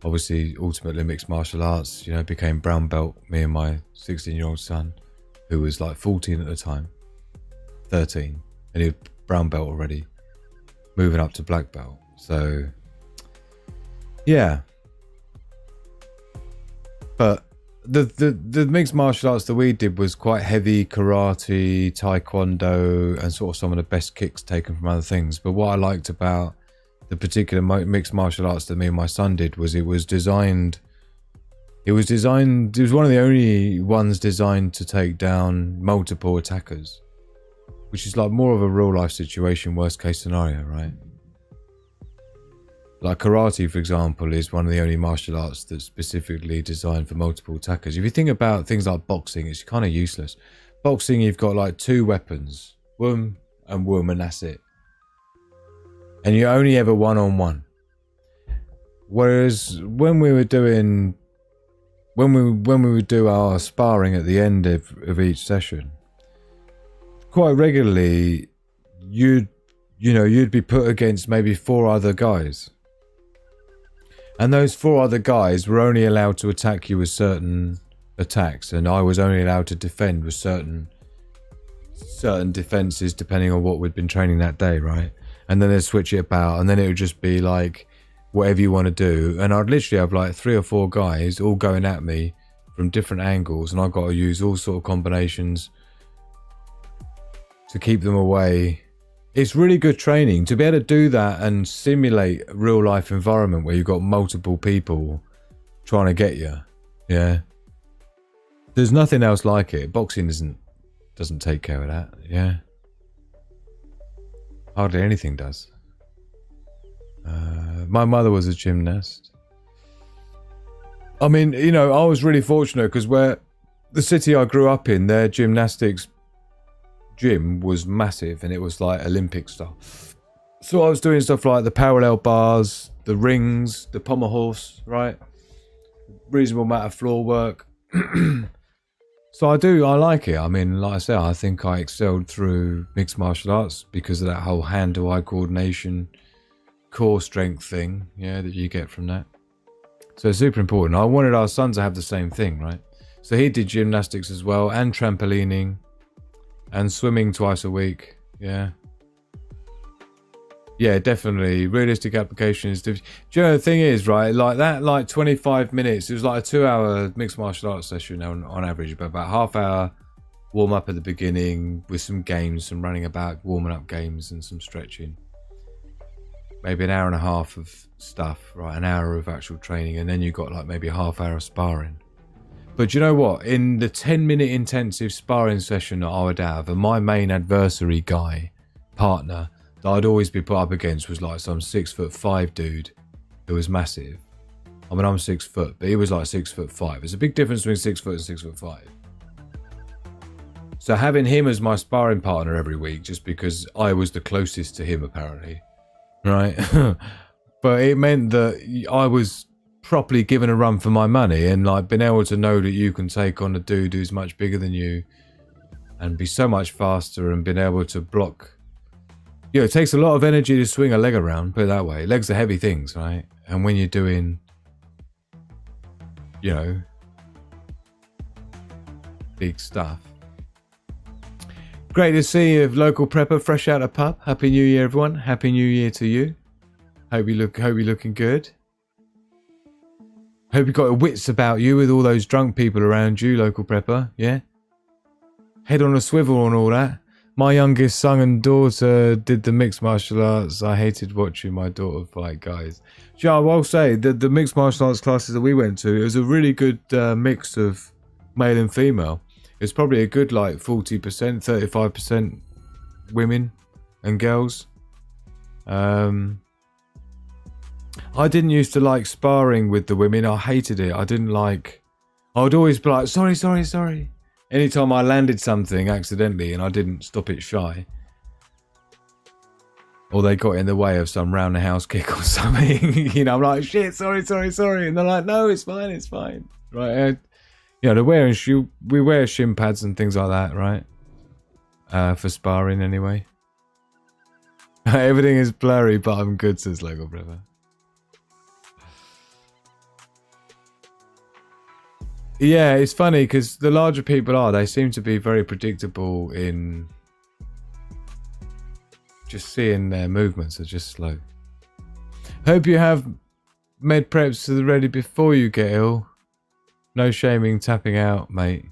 S4: obviously ultimately mixed martial arts, you know, became brown belt, me and my 16-year-old son. who was like 14 at the time, 13, and he was brown belt already, moving up to black belt. So yeah, but the mixed martial arts that we did was quite heavy karate, taekwondo, and sort of some of the best kicks taken from other things. But what I liked about the particular mixed martial arts that me and my son did was it was one of the only ones designed to take down multiple attackers, which is like more of a real life situation, worst case scenario, right? Like karate, for example, is one of the only martial arts that's specifically designed for multiple attackers. If you think about things like boxing, it's kind of useless. Boxing, you've got like 2 weapons, wum, and that's it. And you're only ever one-on-one. Whereas when we would do our sparring at the end of each session, quite regularly you'd be put against maybe 4 other guys. And those 4 other guys were only allowed to attack you with certain attacks, and I was only allowed to defend with certain defenses depending on what we'd been training that day, right? And then they'd switch it about, and then it would just be like whatever you want to do. And I'd literally have like 3 or 4 guys all going at me from different angles, and I've got to use all sort of combinations to keep them away. It's really good training to be able to do that and simulate a real life environment where you've got multiple people trying to get you. Yeah. There's nothing else like it. Boxing doesn't take care of that. Yeah. Hardly anything does. My mother was a gymnast. I mean, you know, I was really fortunate because where the city I grew up in, their gymnastics gym was massive, and it was like Olympic stuff. So I was doing stuff like the parallel bars, the rings, the pommel horse, right? Reasonable amount of floor work. So I like it. I mean, like I said, I think I excelled through mixed martial arts because of that whole hand-to-eye coordination, core strength thing, yeah, that you get from that. So it's super important. I wanted our son to have the same thing, right? So he did gymnastics as well, and trampolining, and swimming twice a week. Yeah. Yeah, definitely. Realistic application is different. Do you know the thing is, right? Like that, like 25 minutes. It was like a 2-hour mixed martial arts session on average, but about half hour warm up at the beginning with some games, some running about, warming up games, and some stretching. Maybe an hour and a half of stuff, right? An hour of actual training, and then you got like maybe a half hour of sparring. But you know what? In the 10-minute intensive sparring session that I would have, and my main adversary partner, that I'd always be put up against was like some 6'5" dude who was massive. I mean, I'm 6 foot, but he was like 6'5". There's a big difference between 6 foot and 6'5". So having him as my sparring partner every week, just because I was the closest to him apparently, right? But it meant that I was properly given a run for my money, and like being able to know that you can take on a dude who's much bigger than you and be so much faster, and being able to block. You know, it takes a lot of energy to swing a leg around, put it that way. Legs are heavy things, right? And when you're doing, you know, big stuff. Great to see you, local prepper, fresh out of pub. Happy New Year, everyone. Happy New Year to you. Hope you're looking good. Hope you got your wits about you with all those drunk people around you, local prepper. Yeah. Head on a swivel and all that. My youngest son and daughter did the mixed martial arts. I hated watching my daughter fight guys. Yeah, I will say that the mixed martial arts classes that we went to, it was a really good mix of male and female. It's probably a good like 40%, 35% women and girls. I didn't used to like sparring with the women. I hated it. I would always be like, sorry. Anytime I landed something accidentally and I didn't stop it shy, or they got in the way of some round the house kick or something, you know, I'm like, shit, sorry. And they're like, no, it's fine. Right. You know, we wear shin pads and things like that, right? For sparring anyway. Everything is blurry, but I'm good, says Local Brother. Yeah, it's funny because the larger people are, they seem to be very predictable in just seeing their movements are just slow. Hope you have med preps ready before you get ill. No shaming, tapping out, mate.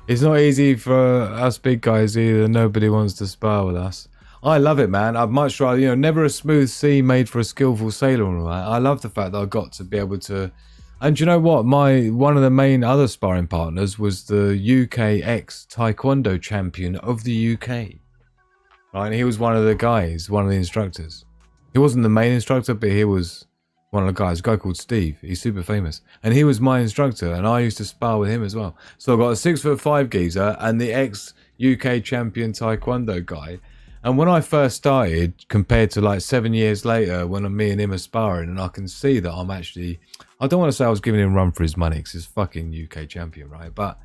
S4: It's not easy for us big guys either. Nobody wants to spar with us. I love it, man. I'd much rather, you know, never a smooth sea made for a skillful sailor. And all that. I love the fact that I got to be able to. And you know what? One of the main other sparring partners was the UK ex-Taekwondo champion of the UK. Right? And he was one of the guys, one of the instructors. He wasn't the main instructor, but he was one of the guys, a guy called Steve. He's super famous. And he was my instructor, and I used to spar with him as well. So I got a 6'5" geezer and the ex-UK champion Taekwondo guy. And when I first started, compared to like 7 years later, when me and him are sparring, and I can see that I'm actually, I don't want to say I was giving him a run for his money, because he's fucking UK champion, right? But,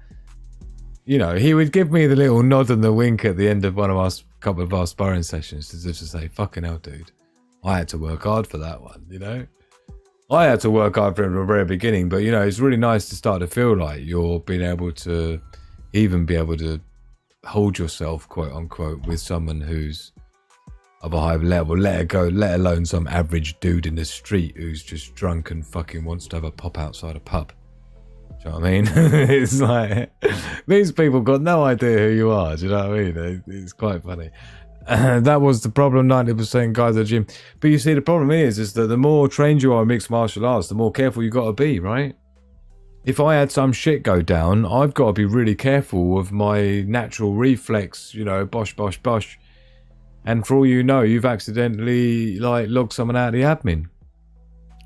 S4: you know, he would give me the little nod and the wink at the end of couple of our sparring sessions, as if to say, fucking hell, dude, I had to work hard for that one, you know? I had to work hard for him from the very beginning, but, you know, it's really nice to start to feel like you're being able to even be able to hold yourself, quote unquote, with someone who's of a high level, let it go, let alone some average dude in the street who's just drunk and fucking wants to have a pop outside a pub. Do you know what I mean? It's like, these people got no idea who you are, do you know what I mean? It's quite funny. That was the problem, 90% guys at the gym. But you see, the problem is that the more trained you are in mixed martial arts, the more careful you got to be, right? If I had some shit go down, I've got to be really careful of my natural reflex, you know, bosh, bosh, bosh. And for all you know, you've accidentally, like, logged someone out of the admin.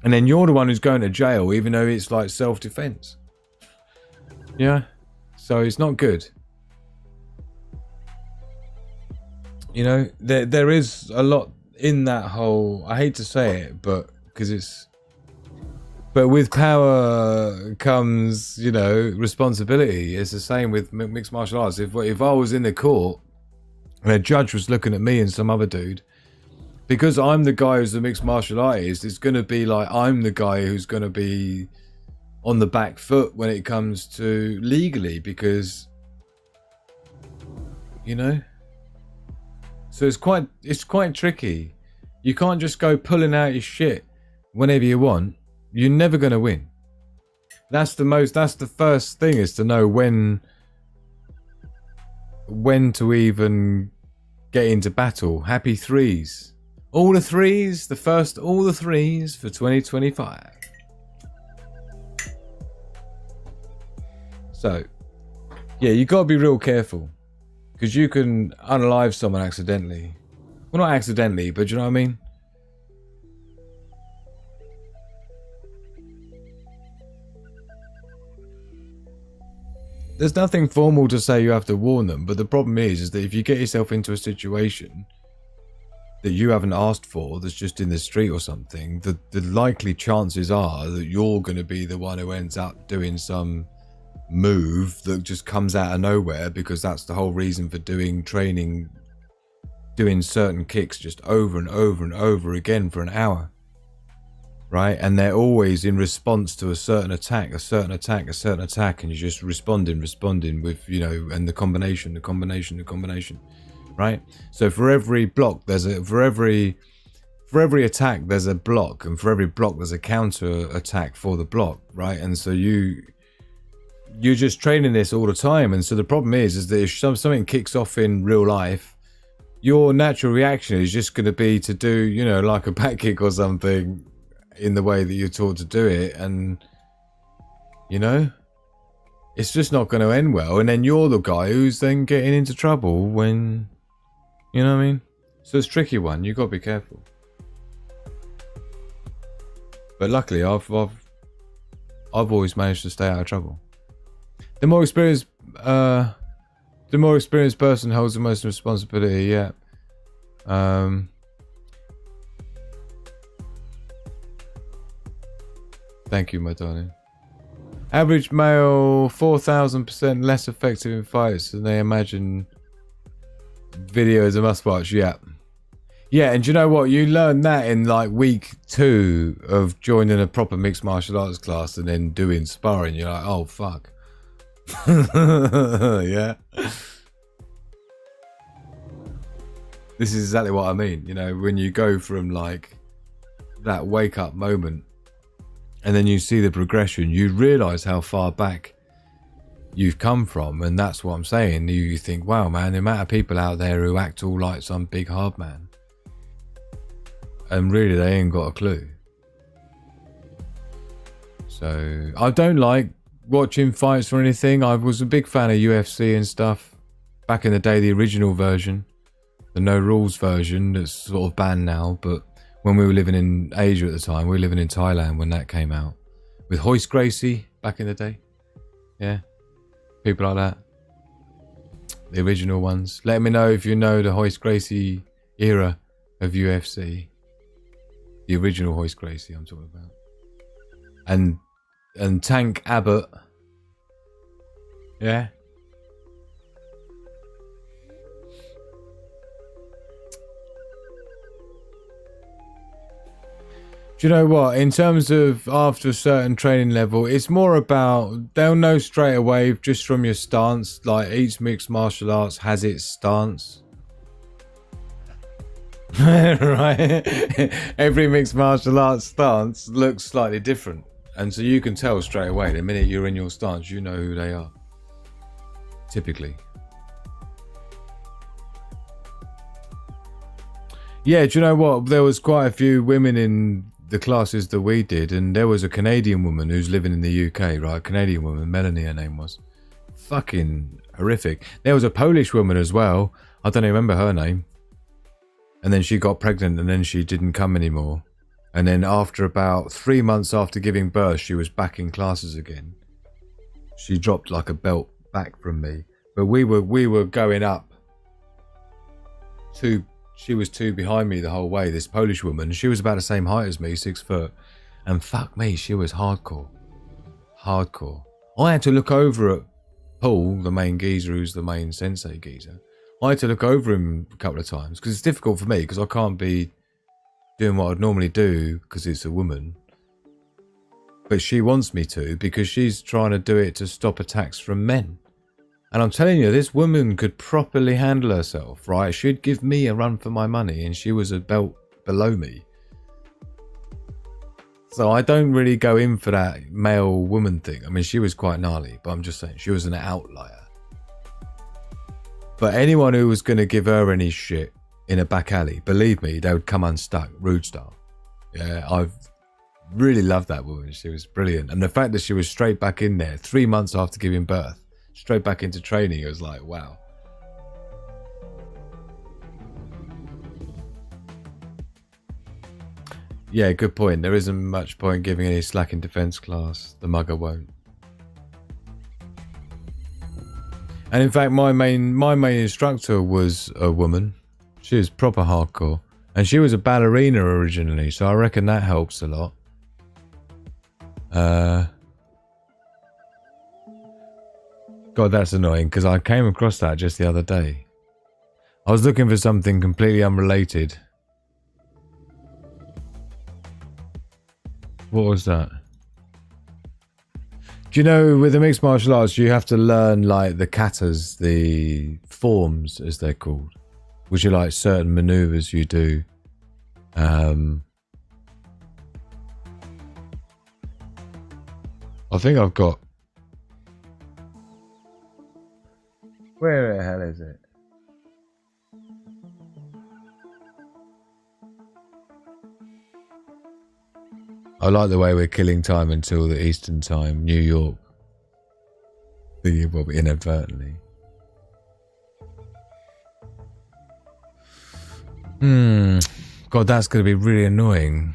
S4: And then you're the one who's going to jail, even though it's, like, self-defense. Yeah? So it's not good. You know, there is a lot in that whole, I hate to say it, but, because it's, but with power comes, you know, responsibility. It's the same with mixed martial arts. If I was in the court and a judge was looking at me and some other dude, because I'm the guy who's the mixed martial artist, it's going to be like I'm the guy who's going to be on the back foot when it comes to legally, because, you know, so it's quite tricky. You can't just go pulling out your shit whenever you want. You're never going to win. That's the first thing, is to know when to even get into battle. Happy threes. All the threes, all the threes for 2025. So, yeah, you got to be real careful, because you can unalive someone accidentally. Well, not accidentally, but you know what I mean? There's nothing formal to say you have to warn them, but the problem is that if you get yourself into a situation that you haven't asked for, that's just in the street or something, the likely chances are that you're going to be the one who ends up doing some move that just comes out of nowhere, because that's the whole reason for doing training, doing certain kicks just over and over and over again for an hour. Right? And they're always in response to a certain attack, and you're just responding with, you know, and the combination. Right? So for every block, for every attack, there's a block, and for every block, there's a counter attack for the block, right? And so you're just training this all the time. And so the problem is that if something kicks off in real life, your natural reaction is just going to be to do, you know, like a back kick or something, in the way that you're taught to do it, and, you know, it's just not going to end well. And then you're the guy who's then getting into trouble when, you know what I mean? So it's a tricky one. You got to be careful. But luckily, I've always managed to stay out of trouble. The more experienced person holds the most responsibility. Yeah. Thank you, my darling. Average male, 4,000% less effective in fights than they imagine. Videos of must watch, yeah. Yeah, and do you know what? You learn that in like week 2 of joining a proper mixed martial arts class and then doing sparring. You're like, oh, fuck. Yeah. This is exactly what I mean. You know, when you go from like that wake up moment and then you see the progression, you realize how far back you've come from. And that's what I'm saying. You think, wow, man, the amount of people out there who act all like some big hard man. And really, they ain't got a clue. So, I don't like watching fights or anything. I was a big fan of UFC and stuff. Back in the day, the original version. The no rules version that's sort of banned now. But when we were living in Asia at the time, we were living in Thailand when that came out. With Hoist Gracie back in the day. Yeah. People like that. The original ones. Let me know if you know the Hoist Gracie era of UFC. The original Hoist Gracie I'm talking about. And Tank Abbott. Yeah. Do you know what? In terms of after a certain training level, it's more about they'll know straight away just from your stance. Like each mixed martial arts has its stance. Right? Every mixed martial arts stance looks slightly different. And so you can tell straight away the minute you're in your stance, you know who they are. Typically. Yeah, do you know what? There was quite a few women in the classes that we did, and there was a Canadian woman who's living in the UK, right? Canadian woman, Melanie her name was. Fucking horrific. There was a Polish woman as well. I don't even remember her name. And then she got pregnant and then she didn't come anymore. And then after about 3 months after giving birth, she was back in classes again. She dropped like a belt back from me. But we were going up. She was 2 behind me the whole way, this Polish woman. She was about the same height as me, 6 foot. And fuck me, she was hardcore. Hardcore. I had to look over at Paul, the main geezer, who's the main sensei geezer. I had to look over him a couple of times because it's difficult for me because I can't be doing what I'd normally do because it's a woman. But she wants me to because she's trying to do it to stop attacks from men. And I'm telling you, this woman could properly handle herself, right? She'd give me a run for my money and she was a belt below me. So I don't really go in for that male-woman thing. I mean, she was quite gnarly, but I'm just saying she was an outlier. But anyone who was going to give her any shit in a back alley, believe me, they would come unstuck, rude style. Yeah, I've really loved that woman. She was brilliant. And the fact that she was straight back in there 3 months after giving birth, straight back into training, it was like, wow. Yeah, good point. There isn't much point giving any slack in defense class. The mugger won't. And in fact, my main instructor was a woman. She was proper hardcore. And she was a ballerina originally, so I reckon that helps a lot. God, that's annoying, because I came across that just the other day. I was looking for something completely unrelated. What was that? Do you know, with the mixed martial arts, you have to learn, like, the katas, the forms, as they're called, which are, like, certain maneuvers you do. I think I've got... Where the hell is it? I like the way we're killing time until the Eastern time, New York. Well, inadvertently. God, that's going to be really annoying.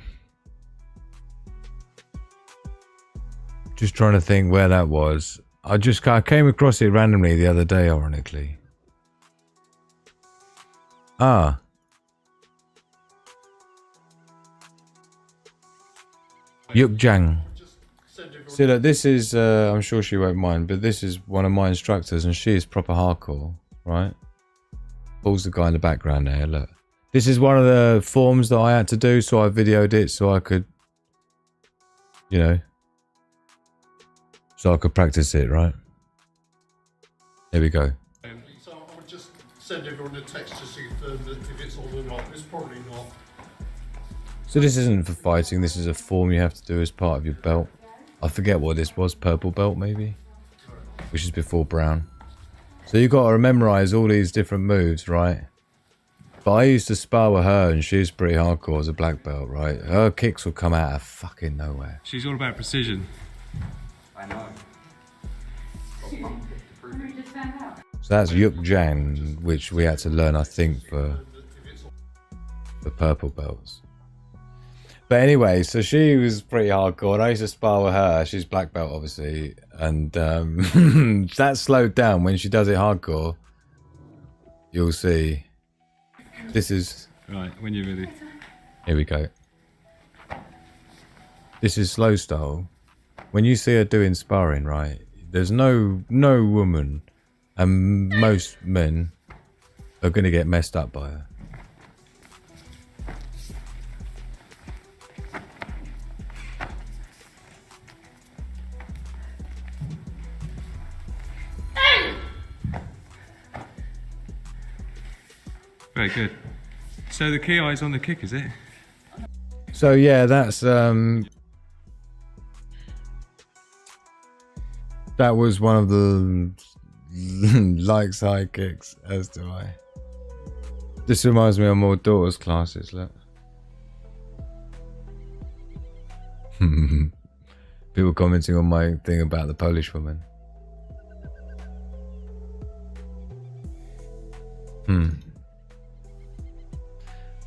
S4: Just trying to think where that was. I came across it randomly the other day, ironically. Ah. Yukjang. See, look, this is, I'm sure she won't mind, but this is one of my instructors and she is proper hardcore, right? Paul's the guy in the background there, look. This is one of the forms that I had to do, so I videoed it so I could, you know, so I could practice it, right? Here we go.
S12: So I would just send everyone a text to see if it's on or not. It's probably not.
S4: So this isn't for fighting, this is a form you have to do as part of your belt. I forget what this was, purple belt maybe? Which is before brown. So you've got to memorize all these different moves, right? But I used to spar with her and she was pretty hardcore as a black belt, right? Her kicks would come out of fucking nowhere.
S6: She's all about precision.
S7: I know.
S4: So that's Yuk Jan, which we had to learn, I think, for purple belts. But anyway, so she was pretty hardcore. And I used to spar with her. She's black belt, obviously. And that slowed down when she does it hardcore. You'll see. This is...
S6: Right, when you're ready.
S4: Here we go. This is slow style. When you see her doing sparring, right, there's no woman and most men are going to get messed up by her.
S6: Very good. So the key eye's on the kick, is it?
S4: So yeah, that's that was one of the likes high kicks, as do I. This reminds me of more daughters' classes, look. People commenting on my thing about the Polish woman.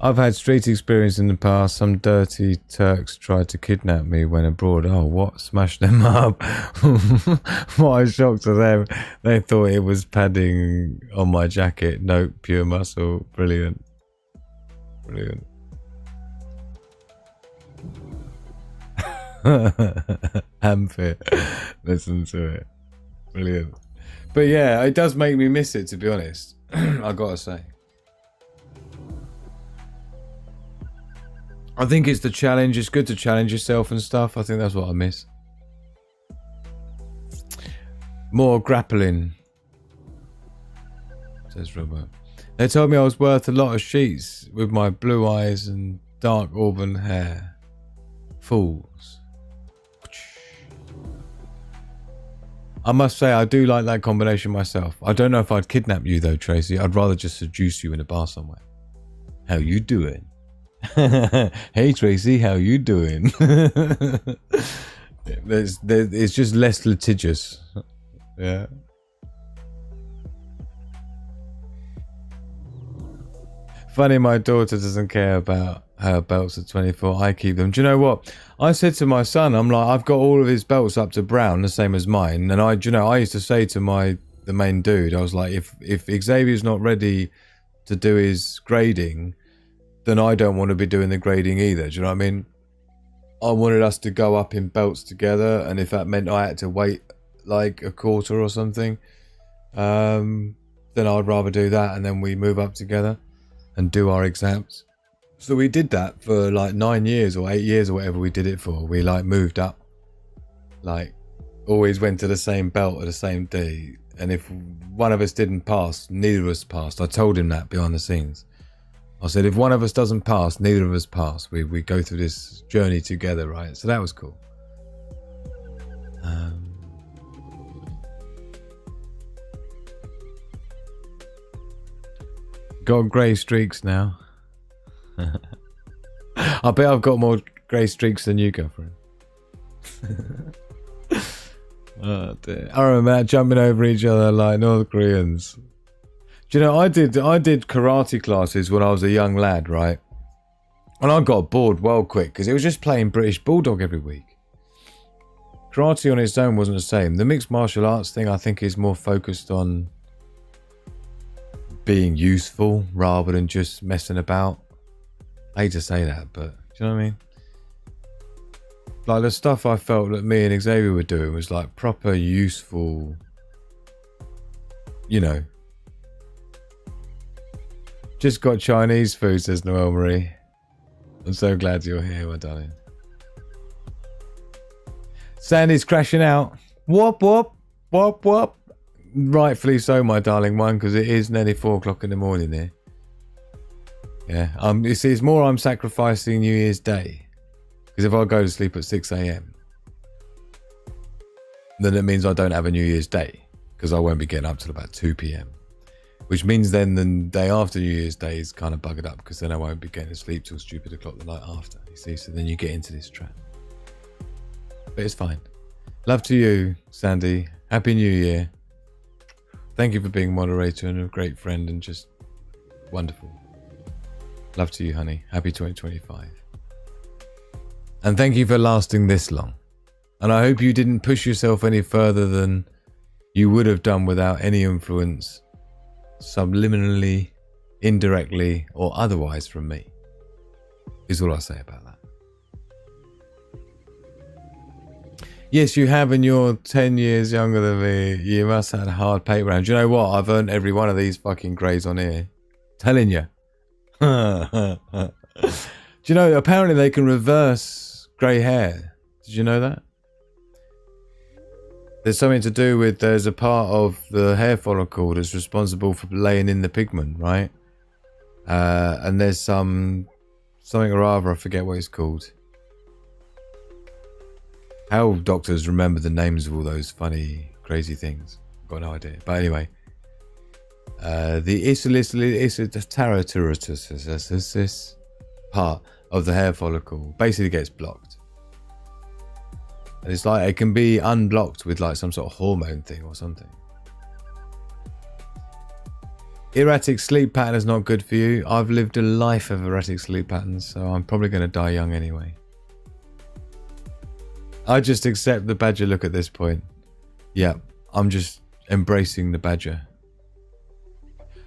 S4: I've had street experience in the past. Some dirty Turks tried to kidnap me when abroad. Oh, what? Smash them up. What a shock to them. They thought it was padding on my jacket. Nope, pure muscle. Brilliant. Brilliant. Hamfit. Listen to it. Brilliant. But yeah, it does make me miss it, to be honest. I gotta say. I think it's the challenge. It's good to challenge yourself and stuff. I think that's what I miss. More grappling, says Robert. They told me I was worth a lot of sheets with my blue eyes and dark auburn hair. Fools. I must say, I do like that combination myself. I don't know if I'd kidnap you though, Tracy. I'd rather just seduce you in a bar somewhere. How you doing? Hey Tracy, how you doing? It's just less litigious. Yeah. Funny, my daughter doesn't care about her belts at 24. I keep them. Do you know what? I said to my son, I'm like, I've got all of his belts up to brown, the same as mine. And I used to say to the main dude, I was like, if Xavier's not ready to do his grading, then I don't want to be doing the grading either. Do you know what I mean? I wanted us to go up in belts together, and if that meant I had to wait like a quarter or something, then I'd rather do that, and then we move up together and do our exams. So we did that for like 9 years or 8 years or whatever we did it for. We like moved up, like always went to the same belt at the same day, and if one of us didn't pass, neither of us passed. I told him that behind the scenes. I said, if one of us doesn't pass, neither of us pass. We go through this journey together, right? So that was cool. Got grey streaks now. I bet I've got more grey streaks than you, girlfriend. Oh dear. I remember that, jumping over each other like North Koreans. Do you know, I did karate classes when I was a young lad, right? And I got bored well quick because it was just playing British Bulldog every week. Karate on its own wasn't the same. The mixed martial arts thing, I think, is more focused on being useful rather than just messing about. I hate to say that, but do you know what I mean? Like the stuff I felt that me and Xavier were doing was like proper useful, you know, Just got Chinese food, says Noel Marie. I'm so glad you're here, my darling. Sandy's crashing out. Whoop, whoop, whoop, whoop. Rightfully so, my darling one, because it is nearly 4 o'clock in the morning here. Yeah, you see, it's more I'm sacrificing New Year's Day. Because if I go to sleep at 6 a.m, then it means I don't have a New Year's Day. Because I won't be getting up till about 2 p.m. Which means then the day after New Year's Day is kind of buggered up. Because then I won't be getting to sleep till stupid o'clock the night after. You see, so then you get into this trap. But it's fine. Love to you, Sandy. Happy New Year. Thank you for being moderator and a great friend and just wonderful. Love to you, honey. Happy 2025. And thank you for lasting this long. And I hope you didn't push yourself any further than you would have done without any influence, subliminally, indirectly, or otherwise from me. Is all I'll say about that. Yes, you have, and you're 10 years younger than me. You must have had a hard paper round. Do you know what? I've earned every one of these fucking greys on here. Telling you. Do you know, apparently they can reverse grey hair. Did you know that? There's something to do with, there's a part of the hair follicle that's responsible for laying in the pigment, right? And there's something or other, I forget what it's called. How doctors remember the names of all those funny, crazy things. I've got no idea. But anyway, the isolaterosis part of the hair follicle basically gets blocked. And it's like it can be unblocked with like some sort of hormone thing or something. Erratic sleep pattern is not good for you. I've lived a life of erratic sleep patterns, so I'm probably going to die young anyway. I just accept the badger look at this point. Yeah, I'm just embracing the badger.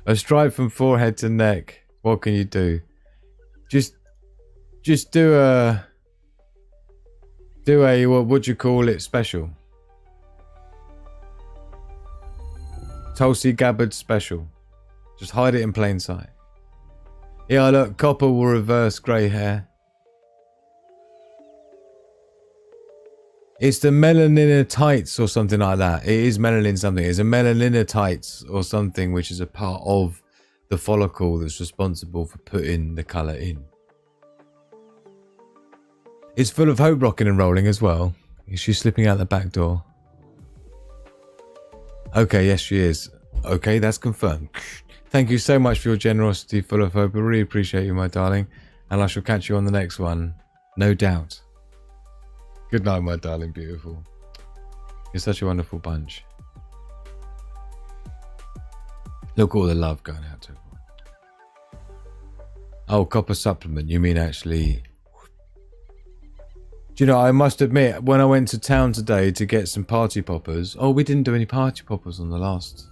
S4: A stripe from forehead to neck. What can you do? Just do a what would you call it, special? Tulsi Gabbard special. Just hide it in plain sight. Yeah, look, copper will reverse grey hair. It's the melaninotites or something like that. It is melanin something. It's a melaninotites or something which is a part of the follicle that's responsible for putting the colour in. It's full of hope rocking and rolling as well. Is she slipping out the back door? Okay, yes she is. Okay, that's confirmed. Thank you so much for your generosity, full of hope. I really appreciate you, my darling. And I shall catch you on the next one. No doubt. Good night, my darling, beautiful. You're such a wonderful bunch. Look, all the love going out to everyone. Oh, copper supplement. You mean actually... Do you know, I must admit, when I went to town today to get some party poppers... Oh, we didn't do any party poppers on the last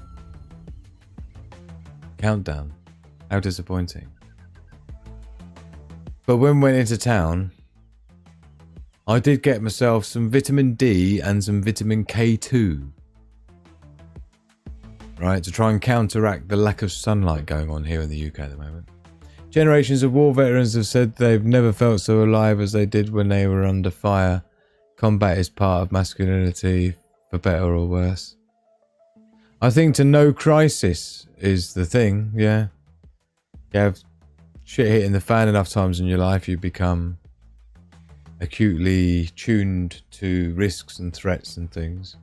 S4: countdown. How disappointing. But when we went into town, I did get myself some vitamin D and some vitamin K2. Right, to try and counteract the lack of sunlight going on here in the UK at the moment. Generations of war veterans have said they've never felt so alive as they did when they were under fire. Combat is part of masculinity, for better or worse. I think to know crisis is the thing, yeah. You have shit hitting the fan enough times in your life, you become acutely tuned to risks and threats and things.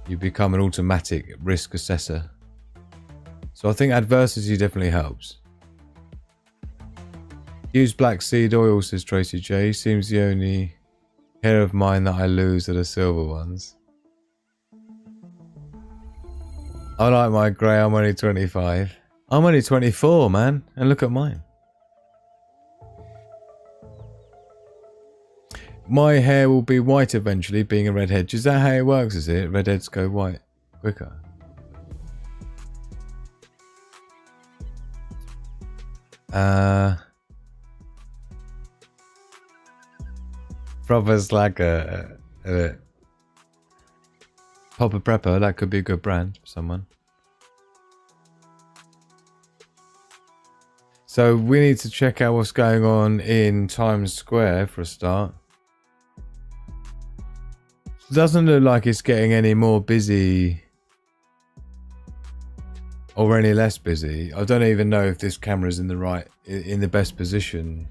S4: You become an automatic risk assessor. So I think adversity definitely helps. Use black seed oil, says Tracy J. Seems the only hair of mine that I lose are the silver ones. I like my grey, I'm only 25. I'm only 24, man. And look at mine. My hair will be white eventually, being a redhead. Is that how it works, is it? Redheads go white quicker. Proper's like a Papa Prepper. That could be a good brand for someone. So we need to check out what's going on in Times Square for a start. Doesn't look like it's getting any more busy or any less busy. I don't even know if this camera's in the best position.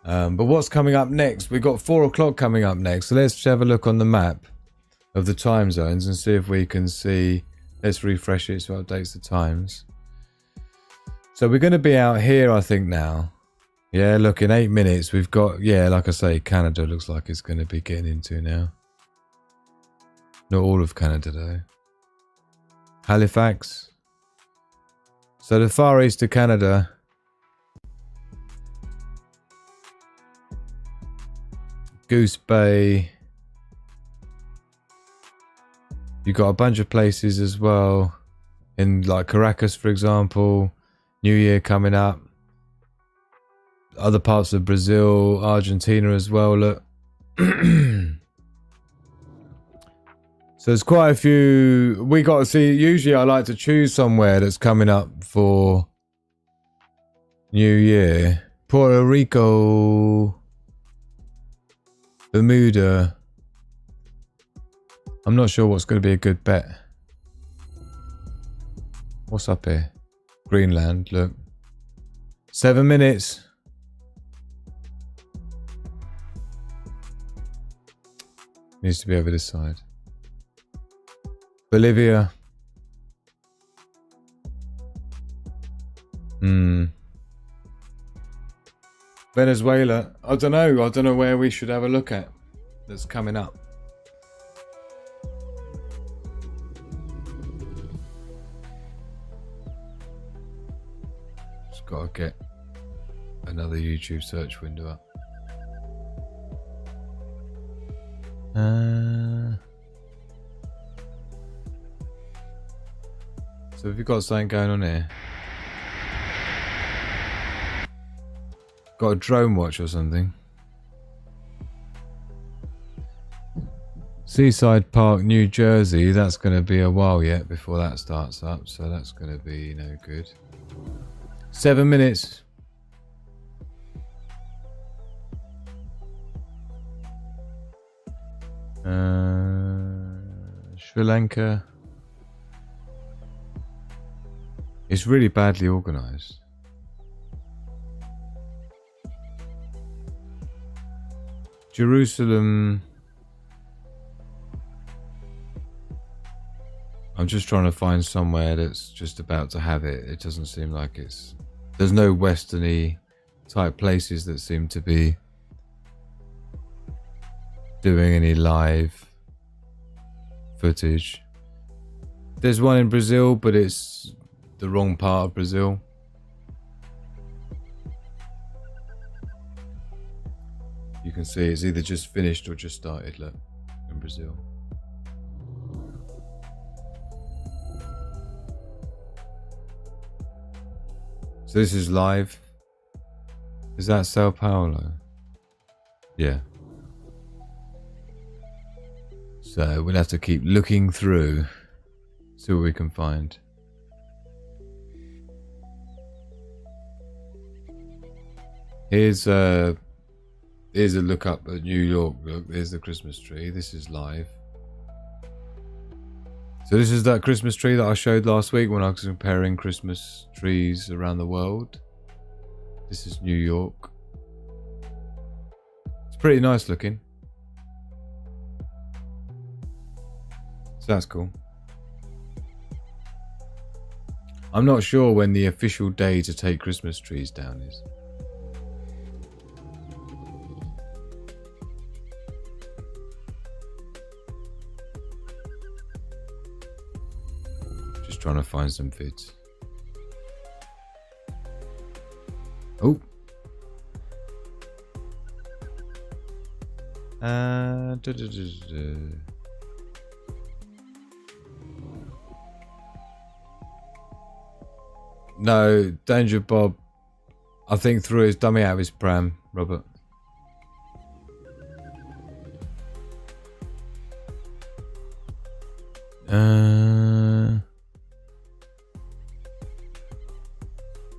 S4: But what's coming up next? We've got 4 o'clock coming up next. So let's have a look on the map of the time zones and see if we can see. Let's refresh it so it updates the times. So we're going to be out here, I think, now. Yeah, look, in 8 minutes we've got, yeah, like I say, Canada looks like it's going to be getting into now. Not all of Canada, though. Halifax. So the far east of Canada. Goose Bay. You've got a bunch of places as well. In like Caracas, for example. New Year coming up. Other parts of Brazil, Argentina as well, look. So there's quite a few. We got to see. Usually I like to choose somewhere that's coming up for New Year. Puerto Rico, Bermuda. I'm not sure what's going to be a good bet. What's up here? Greenland, look. 7 minutes. Needs to be over this side. Bolivia. Venezuela. I don't know where we should have a look at that's coming up. Just gotta get another YouTube search window up. So have you got something going on here? Got a drone watch or something? Seaside Park, New Jersey. That's going to be a while yet before that starts up. So that's going to be no good. 7 minutes. Sri Lanka. It's really badly organised. Jerusalem. I'm just trying to find somewhere that's just about to have it. It doesn't seem like it's... There's no westerny type places that seem to be doing any live footage. There's one in Brazil, but it's the wrong part of Brazil. You can see it's either just finished or just started, look, in Brazil. So this is live. Is that Sao Paulo? Yeah. So we'll have to keep looking through, see what we can find. Here's a look up at New York. Look, there's the Christmas tree. This is live. So this is that Christmas tree that I showed last week when I was comparing Christmas trees around the world. This is New York. It's pretty nice looking. So that's cool. I'm not sure when the official day to take Christmas trees down is. Just trying to find some vids. Oh. No, Danger Bob, I think, threw his dummy out of his pram, Robert.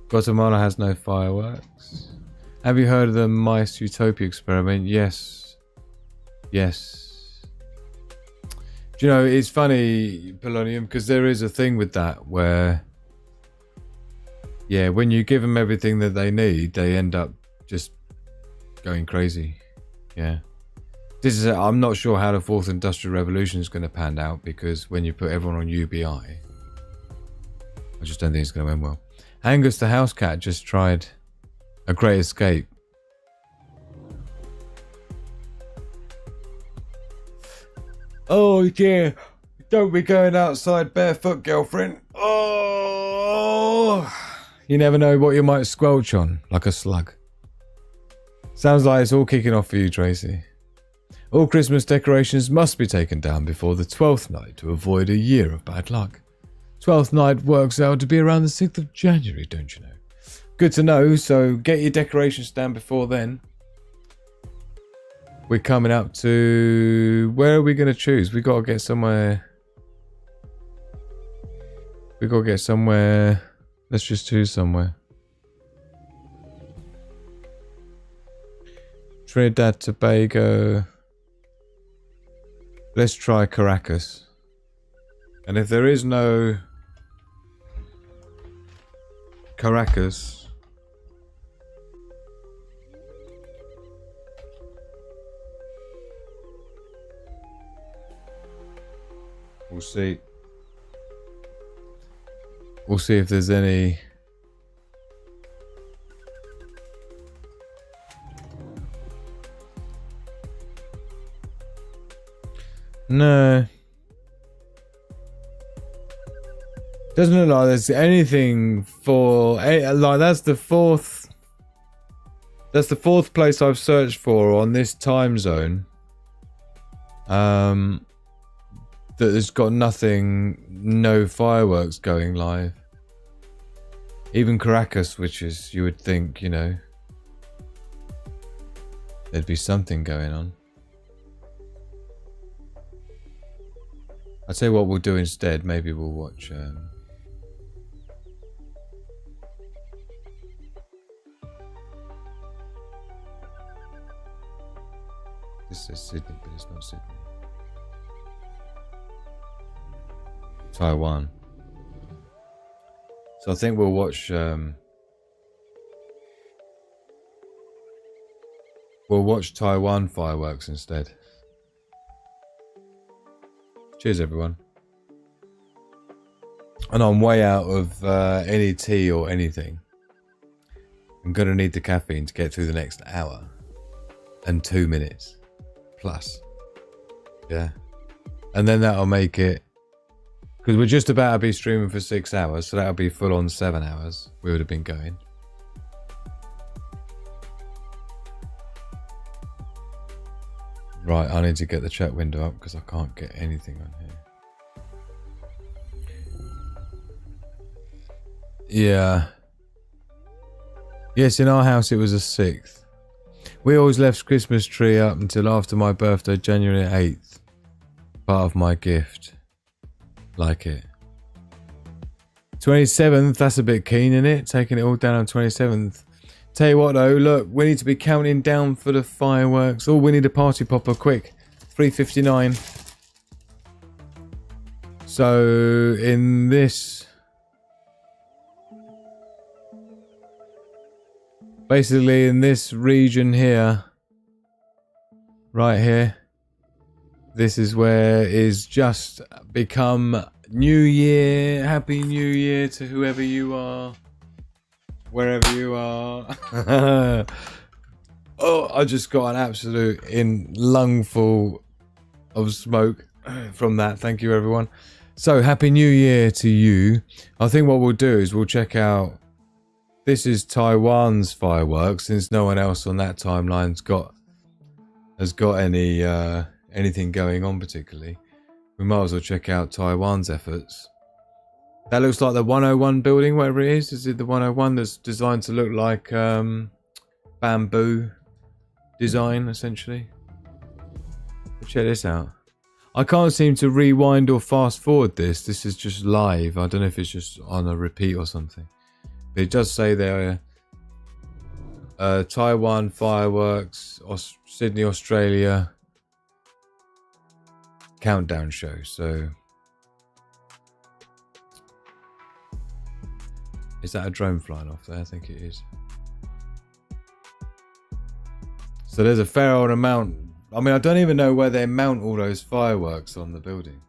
S4: Got Guatemala has no fireworks. Have you heard of the Mice Utopia experiment? Yes. Yes. Do you know, it's funny, Polonium, because there is a thing with that where, yeah, when you give them everything that they need, they end up just going crazy. Yeah. This is I'm not sure how the fourth industrial revolution is going to pan out, because when you put everyone on UBI, I just don't think it's going to end well. Angus the house cat just tried a Great Escape. Oh yeah, don't be going outside barefoot, girlfriend. Oh, you never know what you might squelch on, like a slug. Sounds like it's all kicking off for you, Tracy. All Christmas decorations must be taken down before the 12th night to avoid a year of bad luck. 12th night works out to be around the 6th of January, don't you know? Good to know, so get your decorations down before then. We're coming up to... Where are we going to choose? We got to get somewhere... We got to get somewhere... Let's just choose somewhere. Trinidad, Tobago... Let's try Caracas. And if there is no... Caracas... We'll see. We'll see if there's any... No. Doesn't look like there's anything for... Like, that's the fourth... That's the fourth place I've searched for on this time zone. That has got nothing, no fireworks going live. Even Caracas, which is, you would think, you know, there'd be something going on. I'll tell you what we'll do instead. Maybe we'll watch... This is Sydney, but it's not Sydney. Taiwan. So I think we'll watch Taiwan fireworks instead. Cheers everyone. And I'm way out of any tea or anything. I'm gonna need the caffeine to get through the next hour and 2 minutes plus. Yeah. And then that'll make it, because we're just about to be streaming for 6 hours, so that'll be full on 7 hours. We would have been going. Right, I need to get the chat window up because I can't get anything on here. Yeah. Yes, in our house it was a 6th. We always left Christmas tree up until after my birthday, January 8th. Part of my gift. Like it. 27th, that's a bit keen, isn't it? Taking it all down on 27th. Tell you what though, look, we need to be counting down for the fireworks. Oh, we need a party popper, quick. 3:59. So, in this... Basically, in this region here, right here, this is where it's just become New Year. Happy New Year to whoever you are, wherever you are. Oh, I just got an absolute lungful of smoke from that. Thank you, everyone. So, Happy New Year to you. I think what we'll do is we'll check out... This is Taiwan's fireworks, since no one else on that timeline's has got any anything going on particularly. We might as well check out Taiwan's efforts. That looks like the 101 building, whatever it is. Is it the 101 that's designed to look like bamboo design, essentially? Check this out. I can't seem to rewind or fast forward this. This is just live. I don't know if it's just on a repeat or something. It does say there Taiwan fireworks, Sydney, Australia countdown show. So is that a drone flying off there? I think it is. So there's a fair old amount. I mean, I don't even know where they mount all those fireworks on the building.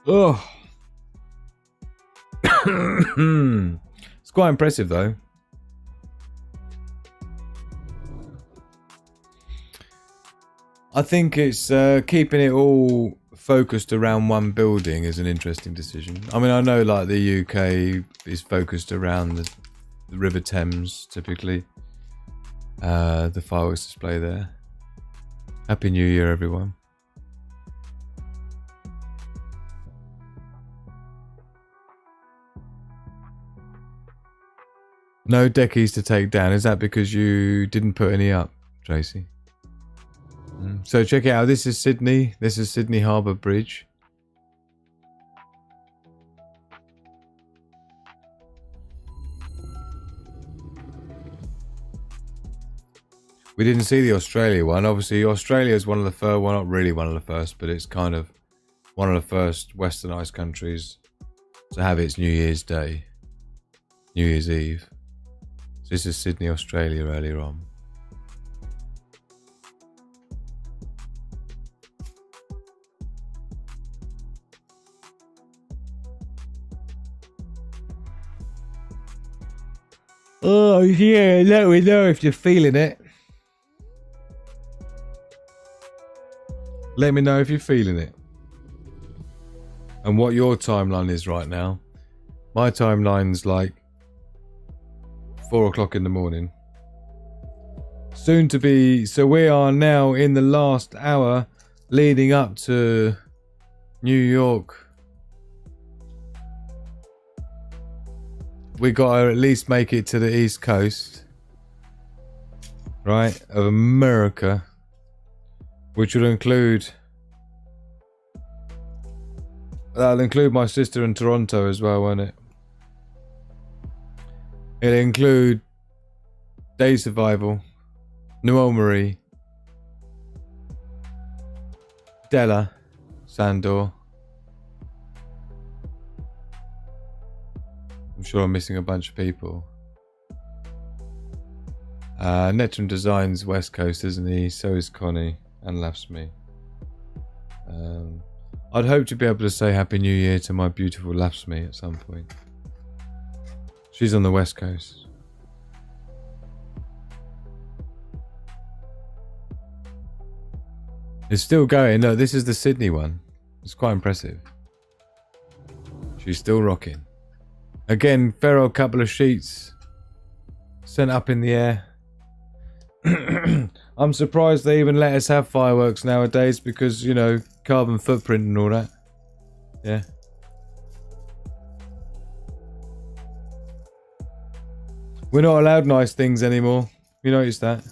S4: Oh. It's quite impressive though. I think it's keeping it all focused around one building is an interesting decision. I mean, I know like the UK is focused around the River Thames typically. The fireworks display there. Happy New Year, everyone. No deckies to take down. Is that because you didn't put any up, Tracy? So check it out. This is Sydney. This is Sydney Harbour Bridge. We didn't see the Australia one. Obviously, Australia is one of the first. Well, not really one of the first, but it's kind of one of the first westernised countries to have its New Year's Day, New Year's Eve. This is Sydney, Australia earlier on. Oh yeah, let me know if you're feeling it. Let me know if you're feeling it. And what your timeline is right now. My timeline's like 4 o'clock in the morning. Soon to be, so we are now in the last hour leading up to New York. We got to at least make it to the East Coast, right, of America, which will include, that'll include my sister in Toronto as well, won't it? It'll include Day Survival, Noel Marie, Della, Sandor. I'm sure I'm missing a bunch of people. Netram Designs West Coast, isn't he? So is Connie and Laughs Me. I'd hope to be able to say Happy New Year to my beautiful Laughs Me at some point. She's on the West Coast. It's still going. Look, this is the Sydney one. It's quite impressive. She's still rocking. Again, Ferro, couple of sheets sent up in the air. I'm surprised they even let us have fireworks nowadays because, you know, carbon footprint and all that. Yeah. We're not allowed nice things anymore. You noticed that?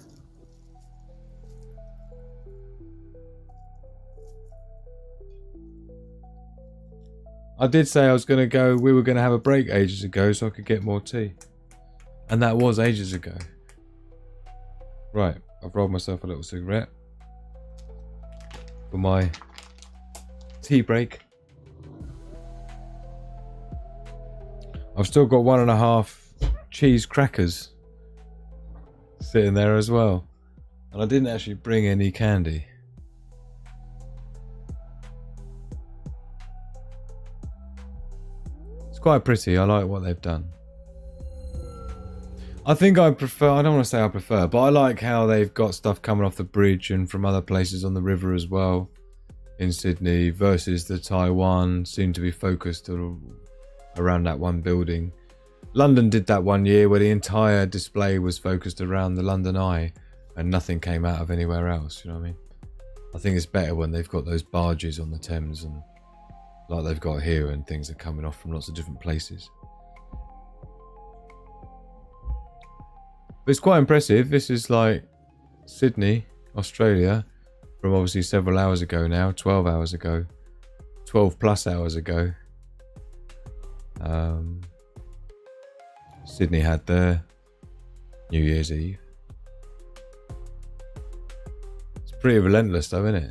S4: I did say I was going to go, we were going to have a break ages ago so I could get more tea. And that was ages ago. Right, I've rolled myself a little cigarette for my tea break. I've still got 1.5 cheese crackers sitting there as well. And I didn't actually bring any candy. Quite pretty. I like what they've done. I think I prefer, I don't want to say I prefer, but I like how they've got stuff coming off the bridge and from other places on the river as well in Sydney versus the Taiwan seem to be focused around that one building. London did that one year where the entire display was focused around the London Eye and nothing came out of anywhere else, you know what I mean? I think it's better when they've got those barges on the Thames and like they've got here, and things are coming off from lots of different places. But it's quite impressive. This is like Sydney, Australia, from obviously several hours ago now, 12 hours ago, 12 plus hours ago. Sydney had their New Year's Eve. It's pretty relentless though, isn't it?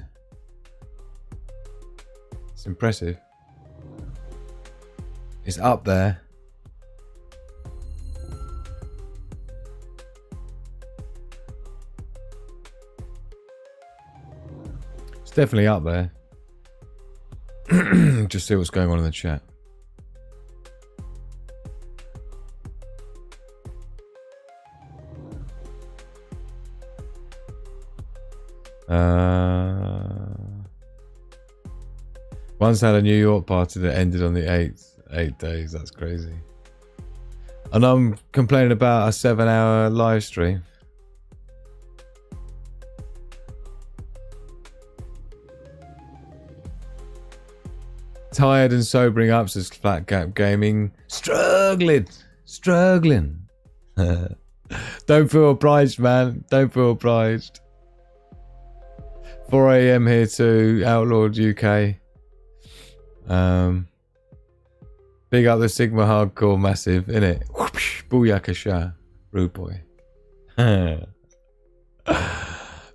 S4: It's impressive. It's up there. It's definitely up there. Just see what's going on in the chat. Once had a New York party that ended on the 8th. 8 days, that's crazy. And I'm complaining about a 7-hour live stream. Tired and sobering up, says Flat Gap Gaming. Struggling. Don't feel obliged, man. Don't feel obliged. 4 a.m. here too, Outlawed UK. Big up the Sigma Hardcore Massive, innit? Whoosh, booyakasha. Rude boy. Do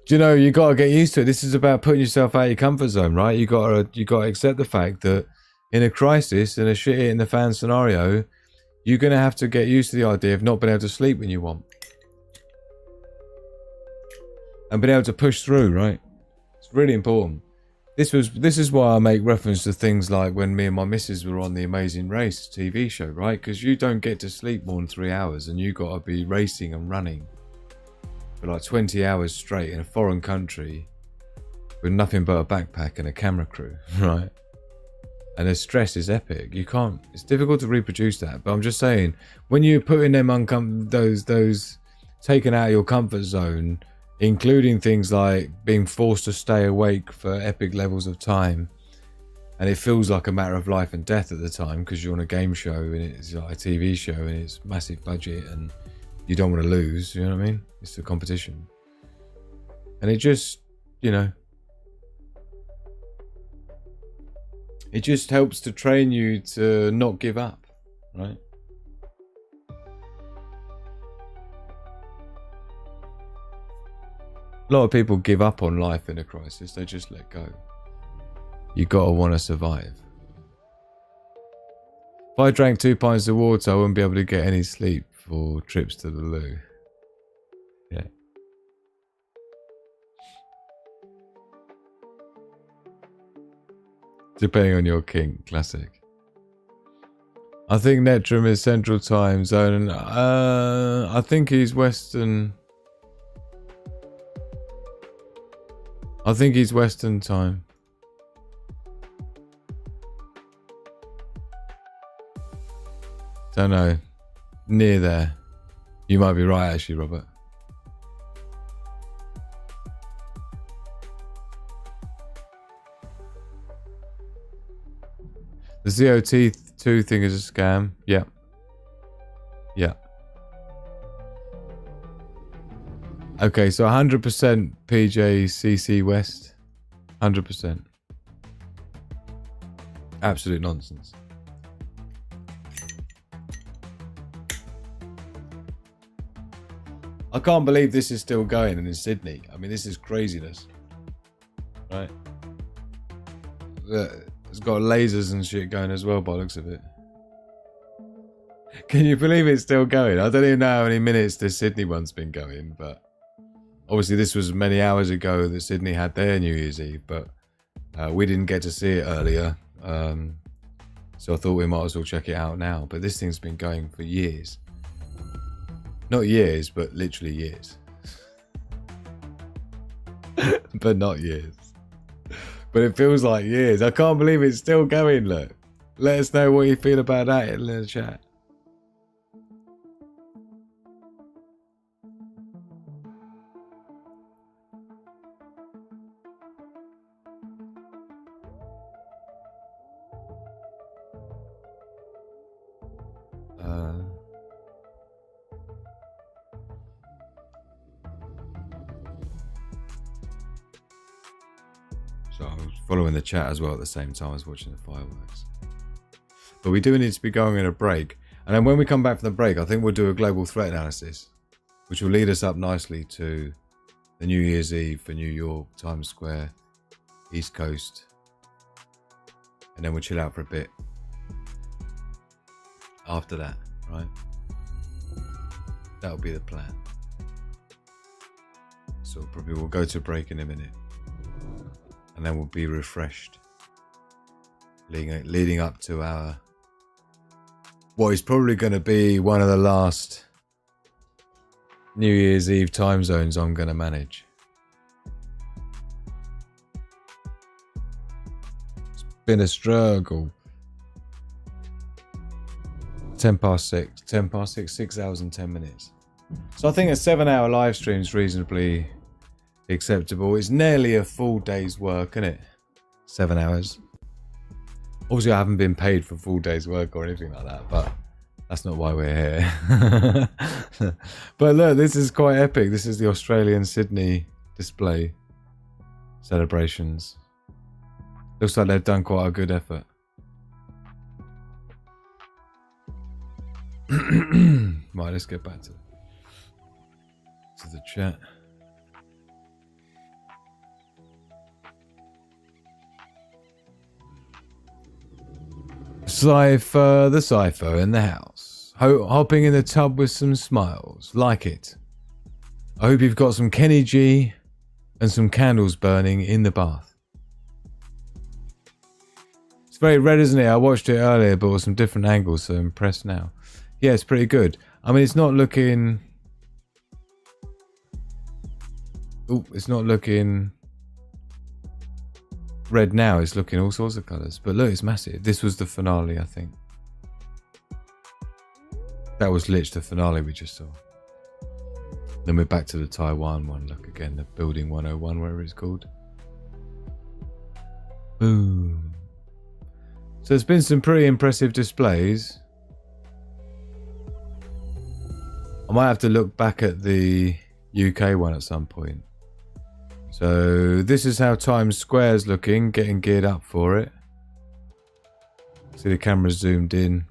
S4: you know, you gotta get used to it. This is about putting yourself out of your comfort zone, right? You gotta accept the fact that in a crisis, in a shit in the fan scenario, you're gonna have to get used to the idea of not being able to sleep when you want. And being able to push through, right? It's really important. This is why I make reference to things like when me and my missus were on the Amazing Race TV show, right? Because you don't get to sleep more than 3 hours and you got to be racing and running for like 20 hours straight in a foreign country with nothing but a backpack and a camera crew, right? And the stress is epic. You can't, it's difficult to reproduce that. But I'm just saying, when you're putting them those taken out of your comfort zone, including things like being forced to stay awake for epic levels of time, and it feels like a matter of life and death at the time because you're on a game show and it's like a TV show and it's massive budget and you don't want to lose, you know what I mean? It's a competition. And it just, you know, it just helps to train you to not give up, right? A lot of people give up on life in a crisis. They just let go. You gotta want to survive. If I drank 2 pints of water, I wouldn't be able to get any sleep for trips to the loo. Yeah. Depending on your kink, classic. I think Netrum is Central Time Zone. I think he's Western. I think he's Western time. Don't know. Near there. You might be right, actually, Robert. The COT2 thing is a scam. Yeah. Yeah. Okay, so 100% PJCC West. 100%. Absolute nonsense. I can't believe this is still going in Sydney. I mean, this is craziness. Right? It's got lasers and shit going as well by the looks of it. Can you believe it's still going? I don't even know how many minutes the Sydney one's been going, but obviously this was many hours ago that Sydney had their New Year's Eve, but we didn't get to see it earlier. So I thought we might as well check it out now. But this thing's been going for years. Not years, but literally years. But not years. But it feels like years. I can't believe it's still going, look. Let us know what you feel about that in the chat. following the chat as well at the same time as watching the fireworks. But we do need to be going on a break. And then when we come back from the break, I think we'll do a global threat analysis, which will lead us up nicely to the New Year's Eve for New York, Times Square, East Coast. And then we'll chill out for a bit after that, right? That'll be the plan. So probably we'll go to a break in a minute. And then we'll be refreshed. Leading up to our... what is probably going to be one of the last New Year's Eve time zones I'm going to manage. It's been a struggle. 10 past 6. 10 past 6, 6 hours and 10 minutes. So I think a 7-hour live stream is reasonably acceptable. It's nearly a full day's work, isn't it? 7 hours. Obviously, I haven't been paid for full day's work or anything like that, but that's not why we're here. But look, this is quite epic. This is the Australian Sydney display celebrations. Looks like they've done quite a good effort. Right, let's get back to the chat. Cypher, the Cypher in the house. Hopping in the tub with some smiles. Like it. I hope you've got some Kenny G and some candles burning in the bath. It's very red, isn't it? I watched it earlier, but with some different angles, so I'm impressed now. Yeah, it's pretty good. I mean, it's not looking... oh, it's not looking... red now. It's looking all sorts of colours. But look, it's massive. This was the finale, I think. That was literally the finale we just saw. Then we're back to the Taiwan one. Look again, the Building 101, whatever it's called. Boom. So there's been some pretty impressive displays. I might have to look back at the UK one at some point. So this is how Times Square's looking, getting geared up for it. See the camera zoomed in.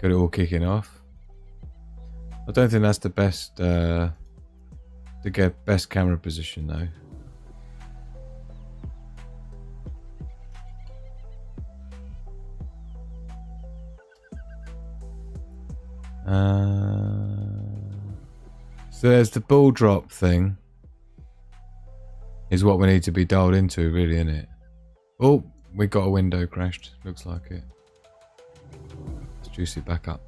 S4: Got it all kicking off. I don't think that's the best, to get best camera position though. So there's the ball drop thing. Is what we need to be dialed into, really, isn't it? Oh, we got a window crashed. Looks like it. Let's juice it back up.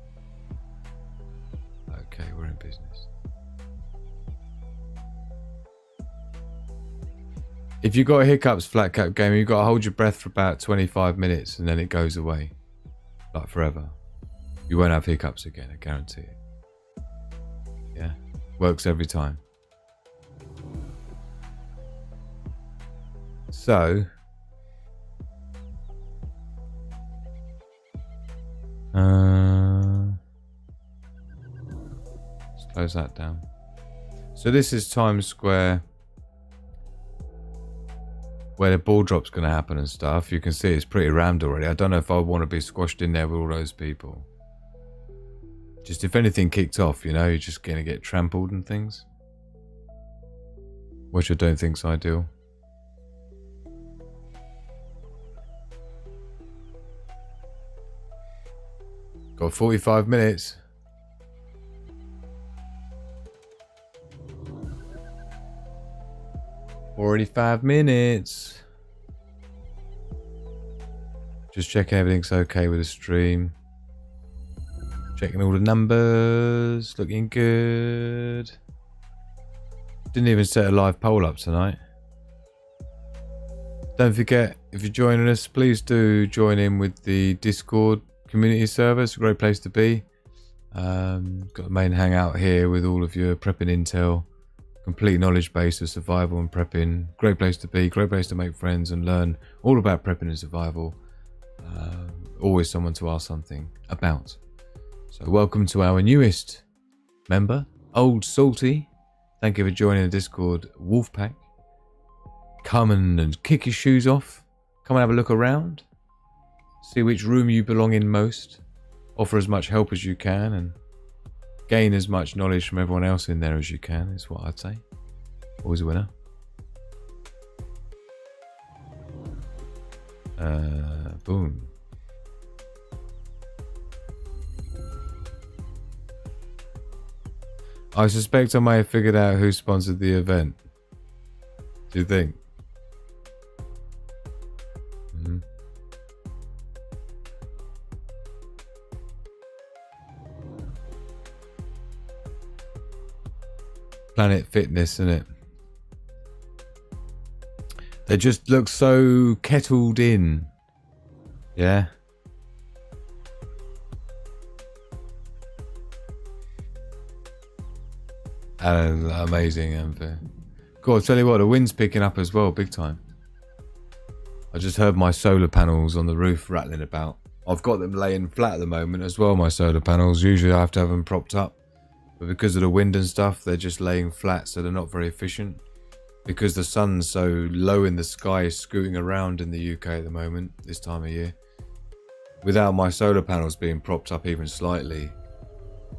S4: Okay, we're in business. If you got hiccups, Flat Cap Gamer, you got to hold your breath for about 25 minutes and then it goes away. Like forever. You won't have hiccups again, I guarantee it. Yeah, works every time. So, let's close that down. So this is Times Square, where the ball drop's going to happen and stuff. You can see it's pretty rammed already. I don't know if I want to be squashed in there with all those people. Just if anything kicked off, you know, you're just going to get trampled and things. Which I don't think's ideal. Got 45 minutes. Already 5 minutes. Just checking everything's okay with the stream. Checking all the numbers. Looking good. Didn't even set a live poll up tonight. Don't forget, if you're joining us, please do join in with the Discord community server. It's a great place to be. Got the main hangout here with all of your prepping intel. Complete knowledge base of survival and prepping. Great place to be. Great place to make friends and learn all about prepping and survival. Always someone to ask something about. So welcome to our newest member, Old Salty. Thank you for joining the Discord Wolfpack. come and kick your shoes off. Come and have a look around. See which room you belong in most. Offer as much help as you can and gain as much knowledge from everyone else in there as you can, is what I'd say. Always a winner. Boom. I suspect I may have figured out who sponsored the event. Do you think? Mm-hmm. Planet Fitness, isn't it? They just look so kettled in. Yeah. Amazing, Anthem. Cool, I'll tell you what, the wind's picking up as well, big time. I just heard my solar panels on the roof rattling about. I've got them laying flat at the moment as well, my solar panels. Usually I have to have them propped up. But because of the wind and stuff, they're just laying flat, so they're not very efficient. Because the sun's so low in the sky, scooting around in the UK at the moment, this time of year. Without my solar panels being propped up even slightly.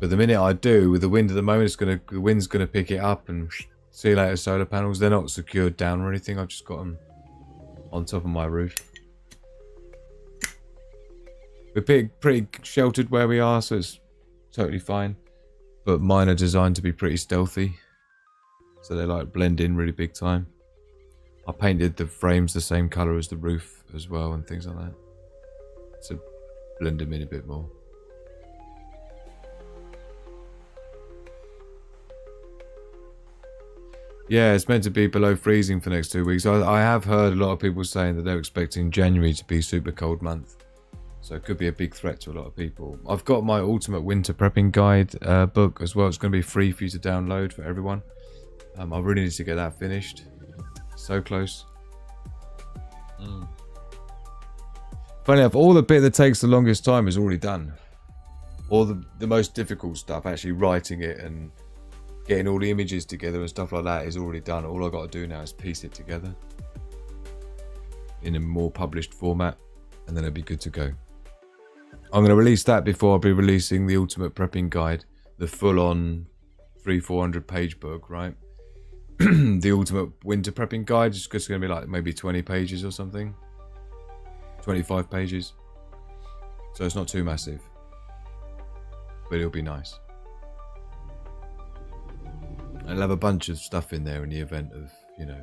S4: But the minute I do, with the wind at the moment, the wind's gonna pick it up and see you later, solar panels. They're not secured down or anything. I've just got them on top of my roof. We're pretty sheltered where we are, so it's totally fine. But mine are designed to be pretty stealthy, so they like blend in really big time. I painted the frames the same colour as the roof as well and things like that, to blend them in a bit more. Yeah, it's meant to be below freezing for the next 2 weeks. I have heard a lot of people saying that they're expecting January to be a super cold month. So it could be a big threat to a lot of people. I've got my Ultimate Winter Prepping Guide book as well. It's going to be free for you to download for everyone. I really need to get that finished. So close. Funny enough, all the bit that takes the longest time is already done. All the most difficult stuff, actually writing it and getting all the images together and stuff like that, is already done. All I've got to do now is piece it together in a more published format, and then it'll be good to go. I'm going to release that before I'll be releasing the Ultimate Prepping Guide, the full-on 300-400 page book, right? The Ultimate Winter Prepping Guide is just going to be like maybe 20 pages or something. 25 pages. So it's not too massive. But it'll be nice. I'll have a bunch of stuff in there in the event of, you know,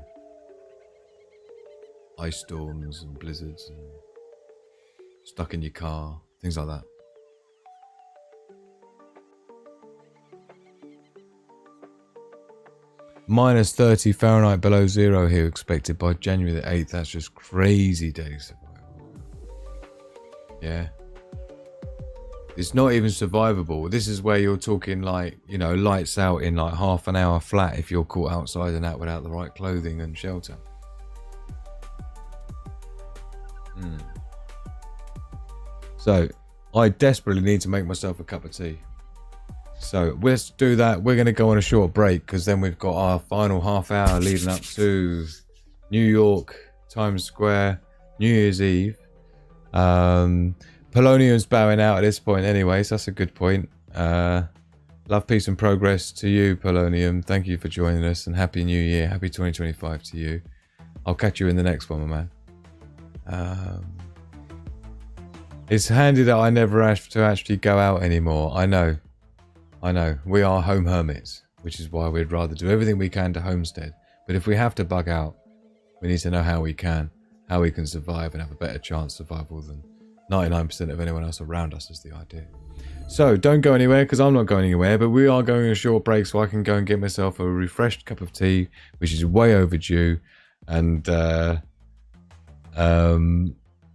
S4: ice storms and blizzards and stuck in your car, things like that. Minus 30 Fahrenheit below zero here expected by January the 8th. That's just crazy days. Yeah. It's not even survivable. This is where you're talking like, you know, lights out in like half an hour flat if you're caught outside and out without the right clothing and shelter. So, I desperately need to make myself a cup of tea. So, let's do that. We're going to go on a short break because then we've got our final half hour leading up to New York, Times Square, New Year's Eve. Polonium's bowing out at this point anyway, so that's a good point. Love, peace and progress to you, Polonium. Thank you for joining us and Happy New Year. Happy 2025 to you. I'll catch you in the next one, my man. It's handy that I never have to actually go out anymore. I know. We are home hermits, which is why we'd rather do everything we can to homestead. But if we have to bug out, we need to know how we can survive and have a better chance of survival than 99% of anyone else around us, is the idea. So don't go anywhere, because I'm not going anywhere, but we are going on a short break so I can go and get myself a refreshed cup of tea, which is way overdue. And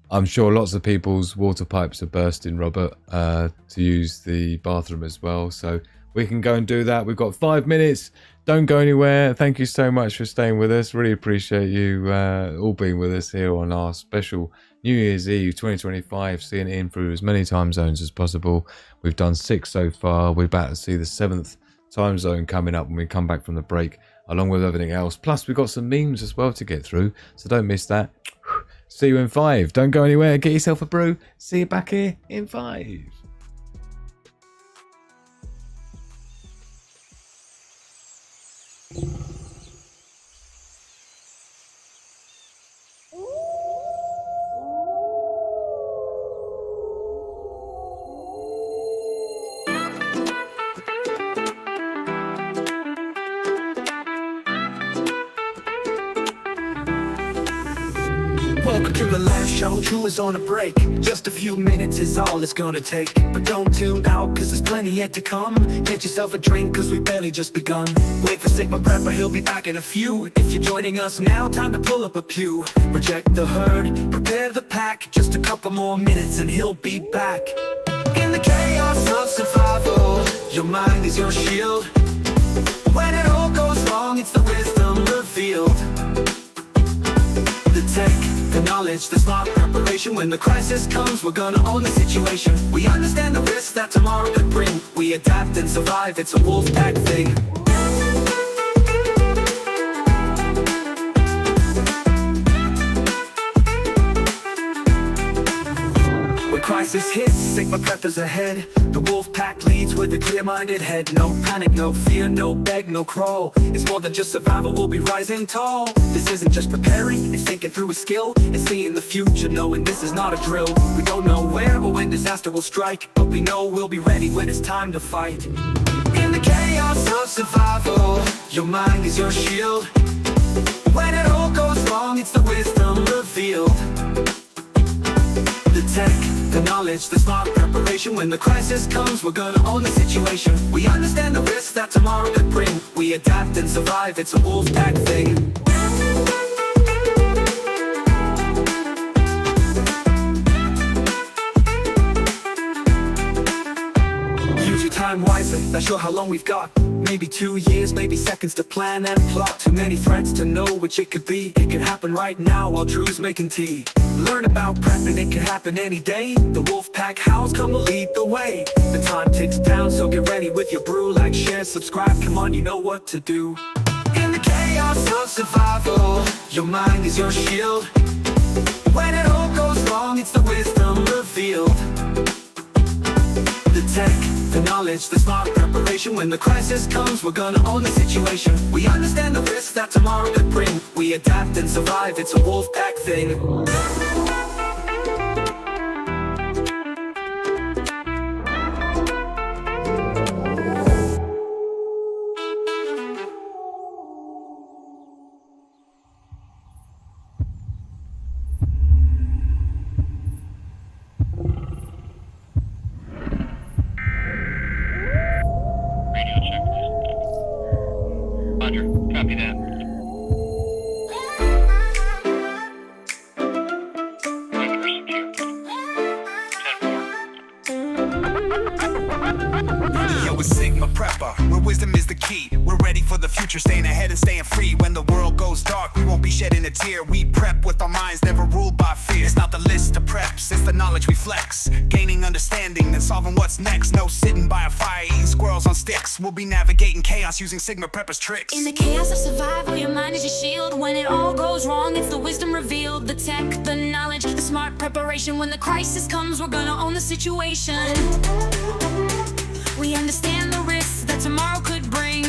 S4: I'm sure lots of people's water pipes are bursting, Robert, to use the bathroom as well. So we can go and do that. We've got 5 minutes. Don't go anywhere. Thank you so much for staying with us. Really appreciate you all being with us here on our special New Year's Eve 2025, seeing it in through as many time zones as possible. We've done 6 so far. We're about to see the 7th time zone coming up when we come back from the break. along with everything else. Plus, we've got some memes as well to get through, so don't miss that. See you in 5. Don't go anywhere. Get yourself a brew. See you back here in 5.
S5: Welcome to the last show, True is on a break. Just a few minutes is all it's gonna take. But don't tune out, cause there's plenty yet to come. Get yourself a drink, cause we barely just begun. Wait for Sigma Prepper, he'll be back in a few. If you're joining us now, time to pull up a pew. Reject the herd, prepare the pack. Just a couple more minutes and he'll be back. In the chaos of survival, your mind is your shield. When it all goes wrong, it's the wisdom revealed. The tech, the knowledge, the smart preparation. When the crisis comes, we're gonna own the situation. We understand the risks that tomorrow could bring. We adapt and survive, it's a wolf pack thing. When crisis hits, Sigma Prepper's ahead. The wolf pack leads with a clear-minded head. No panic, no fear, no beg, no crawl. It's more than just survival, we'll be rising tall. This isn't just preparing, it's thinking through a skill. It's seeing the future, knowing this is not a drill. We don't know where or when disaster will strike, but we know we'll be ready when it's time to fight. In the chaos of survival, your mind is your shield. When it all goes wrong, it's the wisdom revealed. The tech, the knowledge, the smart preparation. When the crisis comes, we're gonna own the situation. We understand the risks that tomorrow could bring. We adapt and survive, it's a wolf pack thing. Use your time wisely, not sure how long we've got. Maybe 2 years, maybe seconds to plan and plot. Too many threats to know which it could be. It could happen right now while Drew's making tea. Learn about prepping, it can happen any day. The wolf pack house come to lead the way. The time ticks down, so get ready with your brew. Like, share, subscribe, come on, you know what to do. In the chaos of survival, your mind is your shield. When it all goes wrong, it's the wisdom revealed. The tech, the knowledge, the smart preparation. When the crisis comes, we're gonna own the situation. We understand the risks that tomorrow could bring. We adapt and survive, it's a wolf pack thing.
S1: Radio check. Roger, copy that. Roger, secure. 10-4.
S5: Yo, it's Sigma Prepper, where wisdom is the key. We're ready for the future, staying ahead and staying free. When the world goes dark, we won't be shedding a tear. We prep with our minds, never ruled by fear. It's not the list of preps, it's the knowledge we flex. Gaining understanding and solving what's next. No sitting by a fire, eating squirrels on sticks. We'll be navigating chaos using Sigma Prepper's tricks.
S3: In the chaos of survival, your mind is your shield. When it all goes wrong, it's the wisdom revealed. The tech, the knowledge, the smart preparation. When the crisis comes, we're gonna own the situation. We understand the risks that tomorrow could bring.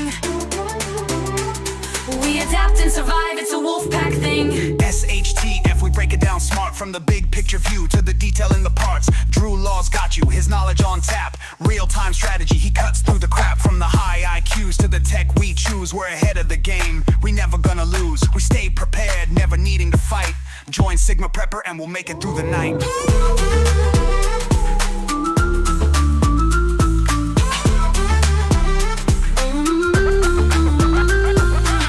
S3: We adapt and survive, it's a wolf pack thing.
S5: SHTF, we break it down smart. From the big picture view to the detail in the parts. Drew Law's got you, his knowledge on tap. Real-time strategy, he cuts through the crap. From the high IQs to the tech we choose. We're ahead of the game, we never gonna lose. We stay prepared, never needing to fight. Join Sigma Prepper and we'll make it through the night.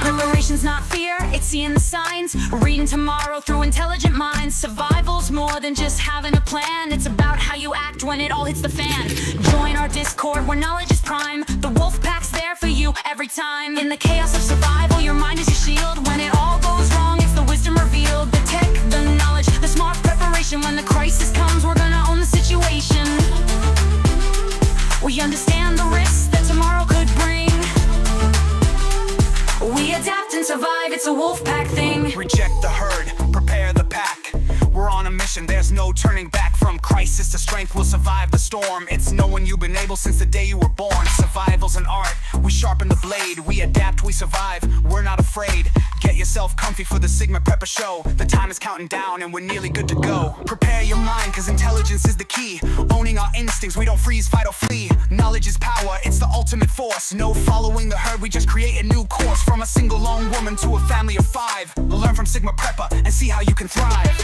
S3: Preparation's not fear, it's seeing the signs. Reading tomorrow through intelligent minds. Survival's more than just having a plan. It's about how you act when it all hits the fan. Join our Discord where knowledge is prime. The wolf pack's there for you every time. In the chaos of survival, your mind is your shield. When it all goes wrong, it's the wisdom revealed. The tech, the knowledge, the smart preparation. When the crisis comes, we're gonna own the situation. We understand the risks that tomorrow could bring. We adapt
S2: no turning back. From crisis to strength, we'll survive the storm. It's knowing you've been able since the day you were born. Survival's an art, we sharpen the blade. We adapt, we survive, we're not afraid. Get yourself comfy for the Sigma Prepper show. The time is counting down and we're nearly good to go. Prepare your mind, cause intelligence is the key. Owning our instincts, we don't freeze, fight or flee. Knowledge is power, it's the ultimate force. No following the herd, we just create a new course. From a single lone woman to a family of 5. Learn from Sigma Prepper and see how you can thrive.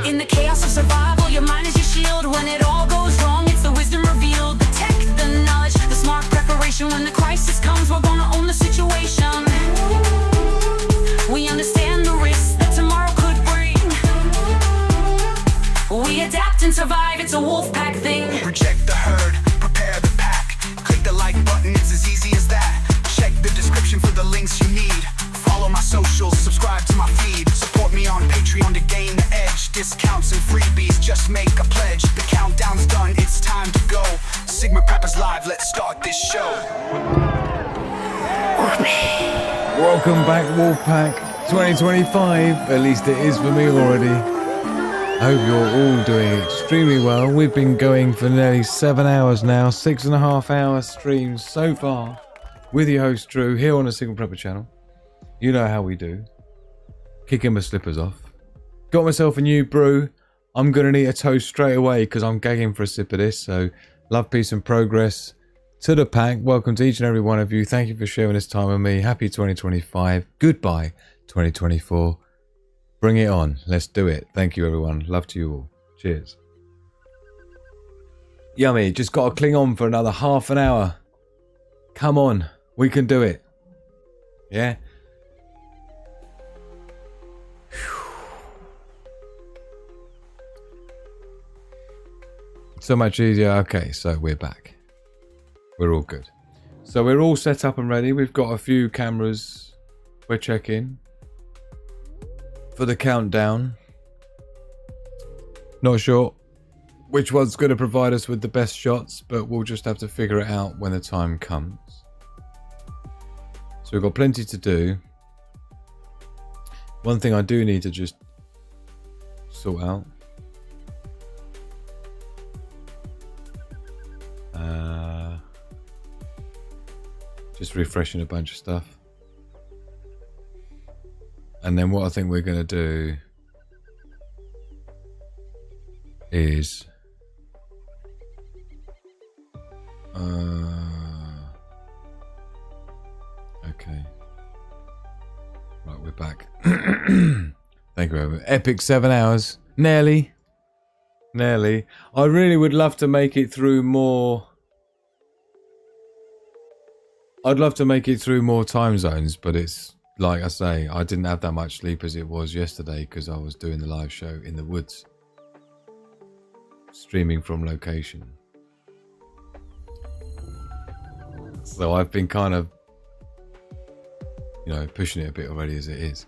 S3: In the chaos of survival, your mind is your shield. When it all goes wrong, it's the wisdom revealed. The tech, the knowledge, the smart preparation. When the crisis comes, we're gonna own the situation. We understand the risks that tomorrow could bring. We adapt and survive, it's a wolf pack thing.
S2: Reject the herd, prepare the pack. Click the like button, it's as easy as that. Check the description for the links you need. Follow my socials, subscribe to my feed. Support me on Patreon to gain the edge. Discounts and freebies, just make a pledge. The countdown's done, it's time to go. Sigma Preppers Live, let's start this show.
S4: Welcome back, Wolfpack 2025. At least it is for me already. I hope you're all doing extremely well. We've been going for nearly 7 hours now, 6.5 hour streams so far, with your host Drew here on the Sigma Prepper channel. You know how we do. Kicking my slippers off. Got myself a new brew. I'm gonna need a toast straight away because I'm gagging for a sip of this. So love, peace and progress to the pack. Welcome to each and every one of you. Thank you for sharing this time with me. Happy 2025. Goodbye 2024. Bring it on. Let's do it. Thank you, everyone. Love to you all. Cheers. Yummy. Just got to cling on for another half an hour. Come on. We can do it. Yeah? So much easier. Okay, so we're back. We're all good. So we're all set up and ready. We've got a few cameras. We're checking for the countdown. Not sure which one's going to provide us with the best shots, but we'll just have to figure it out when the time comes. So we've got plenty to do. One thing I do need to just sort out. Just refreshing a bunch of stuff. And then what I think we're going to do is okay. Right, we're back. Thank you very much. Epic 7 hours. Nearly. I really would love to make it through more. I'd love to make it through more time zones, but it's like I say, I didn't have that much sleep as it was yesterday because I was doing the live show in the woods, streaming from location. So I've been kind of, pushing it a bit already as it is.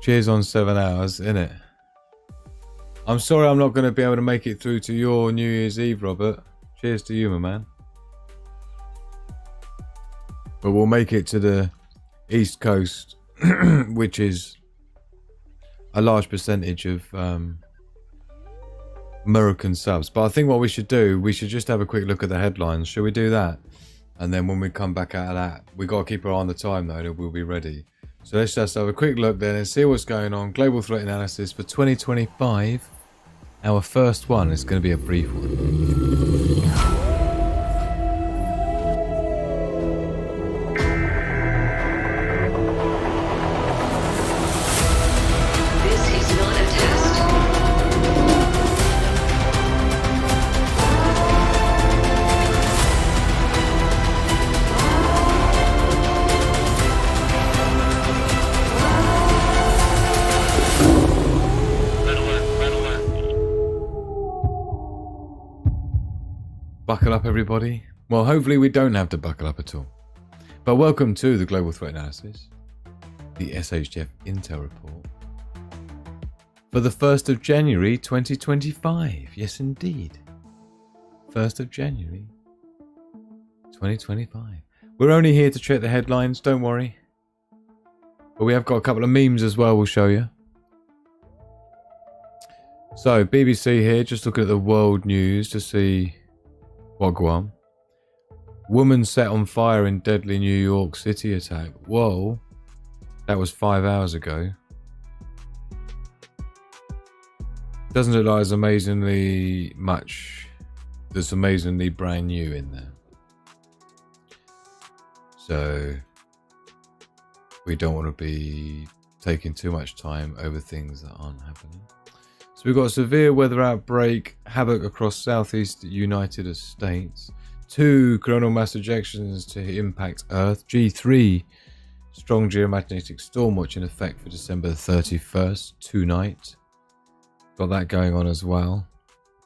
S4: Cheers on 7 hours, innit? I'm sorry I'm not going to be able to make it through to your New Year's Eve, Robert. Cheers to you, my man. But we'll make it to the East Coast, which is a large percentage of American subs. But I think what we should do, we should just have a quick look at the headlines. Shall we do that? And then when we come back out of that, we got to keep our eye on the time though, and we'll be ready. So let's just have a quick look then and see what's going on. Global threat analysis for 2025. Our first one is going to be a brief one. Buckle up, everybody. Well, hopefully we don't have to buckle up at all. But welcome to the Global Threat Analysis, the SHF Intel Report, for the 1st of January 2025. Yes, indeed. 1st of January 2025. We're only here to check the headlines, don't worry. But we have got a couple of memes as well we'll show you. So, BBC here, just looking at the world news to see what go on. Woman set on fire in deadly New York City attack. Whoa. That was 5 hours ago. Doesn't look like there's amazingly much that's amazingly brand new in there. So, we don't want to be taking too much time over things that aren't happening. So we've got a severe weather outbreak, havoc across southeast United States. 2 coronal mass ejections to impact Earth. G3, strong geomagnetic storm watch in effect for December 31st, tonight. Got that going on as well.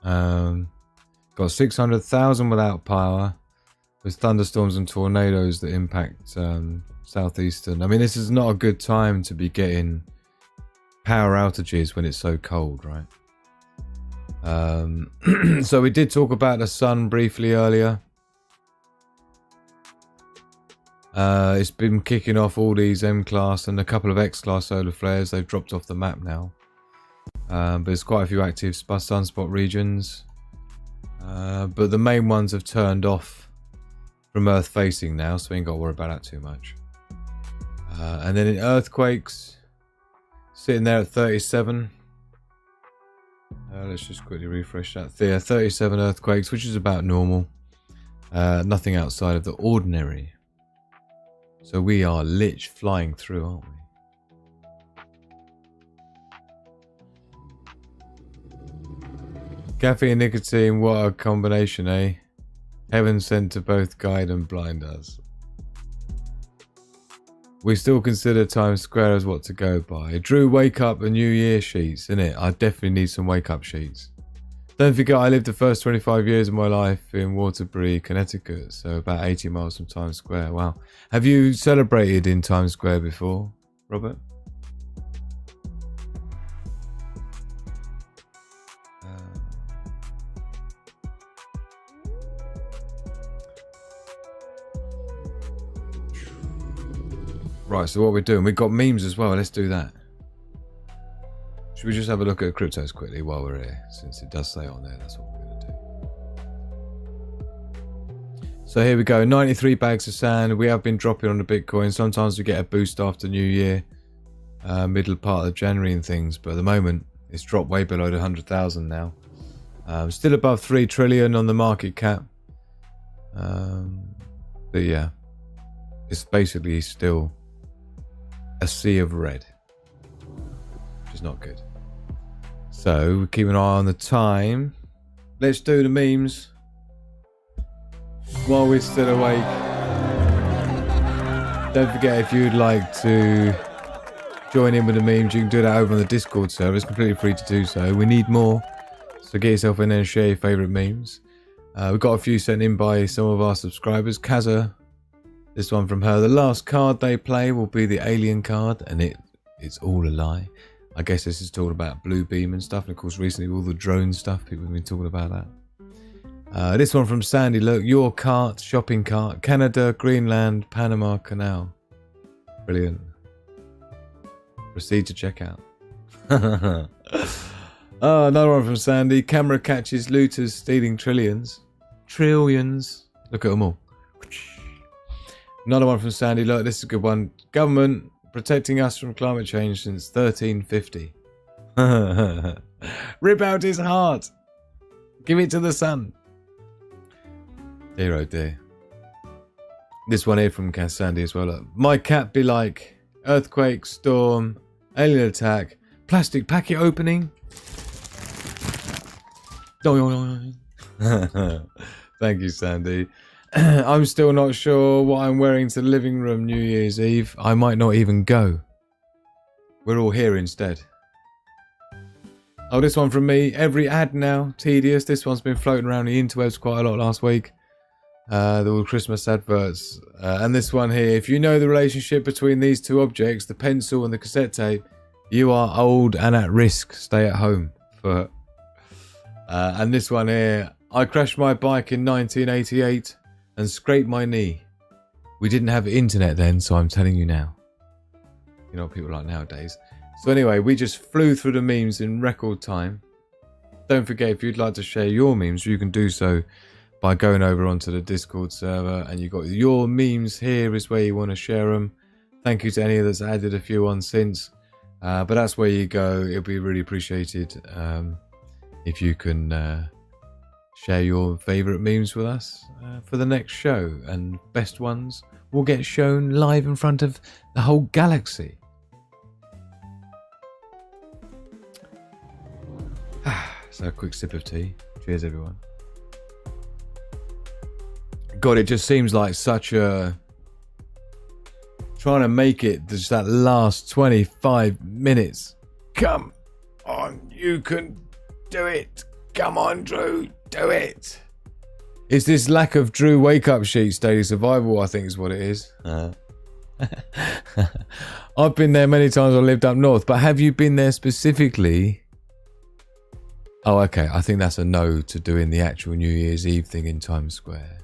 S4: Got 600,000 without power, with thunderstorms and tornadoes that impact southeastern. I mean, this is not a good time to be getting power outages when it's so cold, right? So we did talk about the sun briefly earlier. It's been kicking off all these M-class and a couple of X-class solar flares. They've dropped off the map now. But there's quite a few active sunspot regions. But the main ones have turned off from Earth facing now, so we ain't got to worry about that too much. And then in earthquakes, sitting there at 37. Let's just quickly refresh that. There, 37 earthquakes, which is about normal. Nothing outside of the ordinary. So we are lich flying through, aren't we? Caffeine and nicotine, what a combination, eh? Heaven sent to both guide and blind us. We still consider Times Square as what to go by. Drew, wake up and New Year sheets, innit? I definitely need some wake up sheets. Don't forget I lived the first 25 years of my life in Waterbury, Connecticut, so about 80 miles from Times Square. Wow. Have you celebrated in Times Square before, Robert? Right, so what we're doing, we've got memes as well. Let's do that. Should we just have a look at cryptos quickly while we're here? Since it does say on there, that's what we're going to do. So here we go, 93 bags of sand. We have been dropping on the Bitcoin. Sometimes we get a boost after New Year, middle part of January and things. But at the moment, it's dropped way below the 100,000 now. Still above 3 trillion on the market cap. But yeah, it's basically still a sea of red, which is not good. So we keep an eye on the time. Let's do the memes while we're still awake. Don't forget, if you'd like to join in with the memes, you can do that over on the Discord server. It's completely free to do so. We need more, so get yourself in there and share your favourite memes. We've got a few sent in by some of our subscribers. Kaza, this one from her. The last card they play will be the alien card, and it's all a lie. I guess this is talking about Blue Beam and stuff, and of course recently all the drone stuff, people have been talking about that. This one from Sandy. Look, your cart, shopping cart, Canada, Greenland, Panama Canal. Brilliant. Proceed to checkout. Oh, another one from Sandy. Camera catches looters stealing trillions. Trillions. Look at them all. Another one from Sandy. Look, this is a good one. Government protecting us from climate change since 1350. Rip out his heart. Give it to the sun. Dear oh dear. This one here from Sandy as well. Look. My cat be like earthquake, storm, alien attack, plastic packet opening. Thank you, Sandy. I'm still not sure what I'm wearing to the living room New Year's Eve. I might not even go. We're all here instead. Oh, this one from me. Every ad now. Tedious. This one's been floating around the interwebs quite a lot last week. The all Christmas adverts. And this one here. If you know the relationship between these two objects, the pencil and the cassette tape, you are old and at risk. Stay at home. And this one here. I crashed my bike in 1988 and scraped my knee. We didn't have internet then, so I'm telling you now. You know what people are like nowadays. So anyway, we just flew through the memes in record time. Don't forget, if you'd like to share your memes, you can do so by going over onto the Discord server, and you've got your memes here is where you want to share them. Thank you to any that's added a few on since. But that's where you go. It'll be really appreciated if you can share your favourite memes with us for the next show. And best ones will get shown live in front of the whole galaxy. So a quick sip of tea. Cheers, everyone. God, it just seems like such a... Trying to make it just that last 25 minutes. Come on, you can do it. Come on, Drew, do it. It's this lack of Drew wake-up sheet daily survival, I think is what it is. I've been there many times. I lived up north, but have you been there specifically? Oh, okay. I think that's a no to doing the actual New Year's Eve thing in Times Square.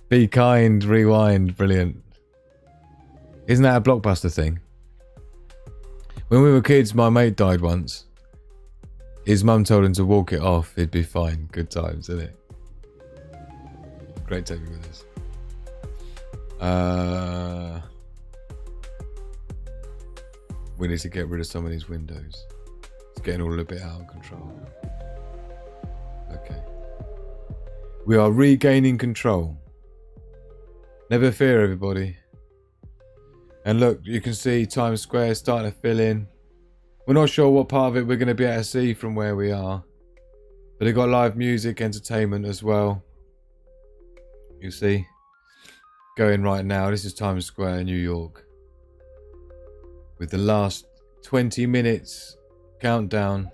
S4: Be kind, rewind, brilliant. Isn't that a Blockbuster thing? When we were kids, my mate died once. His mum told him to walk it off. He'd be fine. Good times, isn't it? Great to have you with us. We need to get rid of some of these windows. It's getting all a bit out of control. Okay. We are regaining control. Never fear, everybody. And look, you can see Times Square starting to fill in. We're not sure what part of it we're going to be able to see from where we are. But they've got live music, entertainment as well. You see? Going right now. This is Times Square, New York. With the last 20 minutes countdown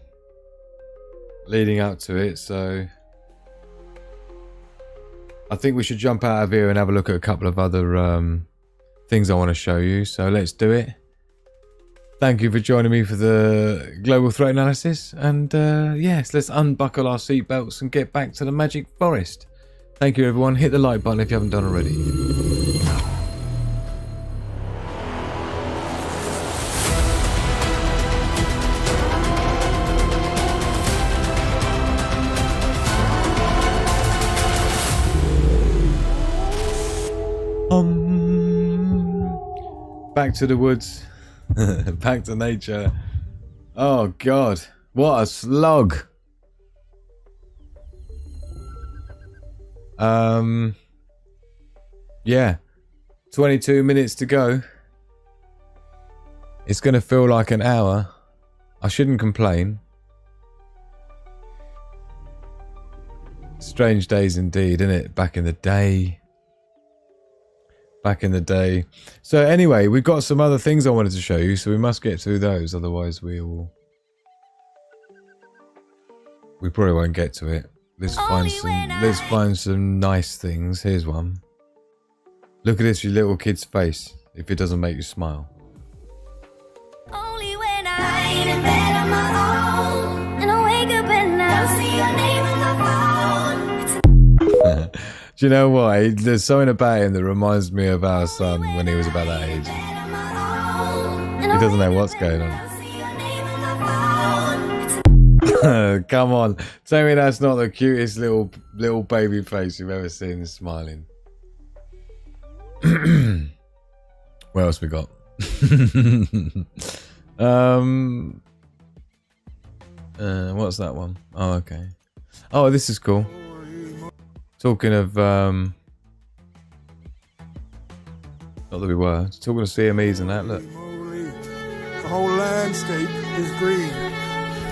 S4: leading up to it. So I think we should jump out of here and have a look at a couple of other things I want to show you. So let's do it. Thank you for joining me for the global threat analysis. And yes, let's unbuckle our seatbelts and get back to the Magic Forest. Thank you, everyone. Hit the like button if you haven't done already. Back to the woods. Back to nature. Oh God, what a slog. Yeah, 22 minutes to go. It's gonna feel like an hour. I shouldn't complain. Strange days indeed, isn't it? Back in the day. Back in the day. So anyway, we've got some other things I wanted to show you, so we must get through those, otherwise we probably won't get to it. Let's find some nice things. Here's one. Look at this, your little kid's face, if it doesn't make you smile.
S3: Only when I lie in bed on my own, and I wake up and I see your name on my phone.
S4: Do you know what? There's something about him that reminds me of our son when he was about that age. He doesn't know what's going on. Come on. Tell me that's not the cutest little baby face you've ever seen smiling. What else we got? What's that one? Oh, okay. Oh, this is cool. Talking of, not that we were, talking of CMEs and that, look.
S13: The whole landscape is green.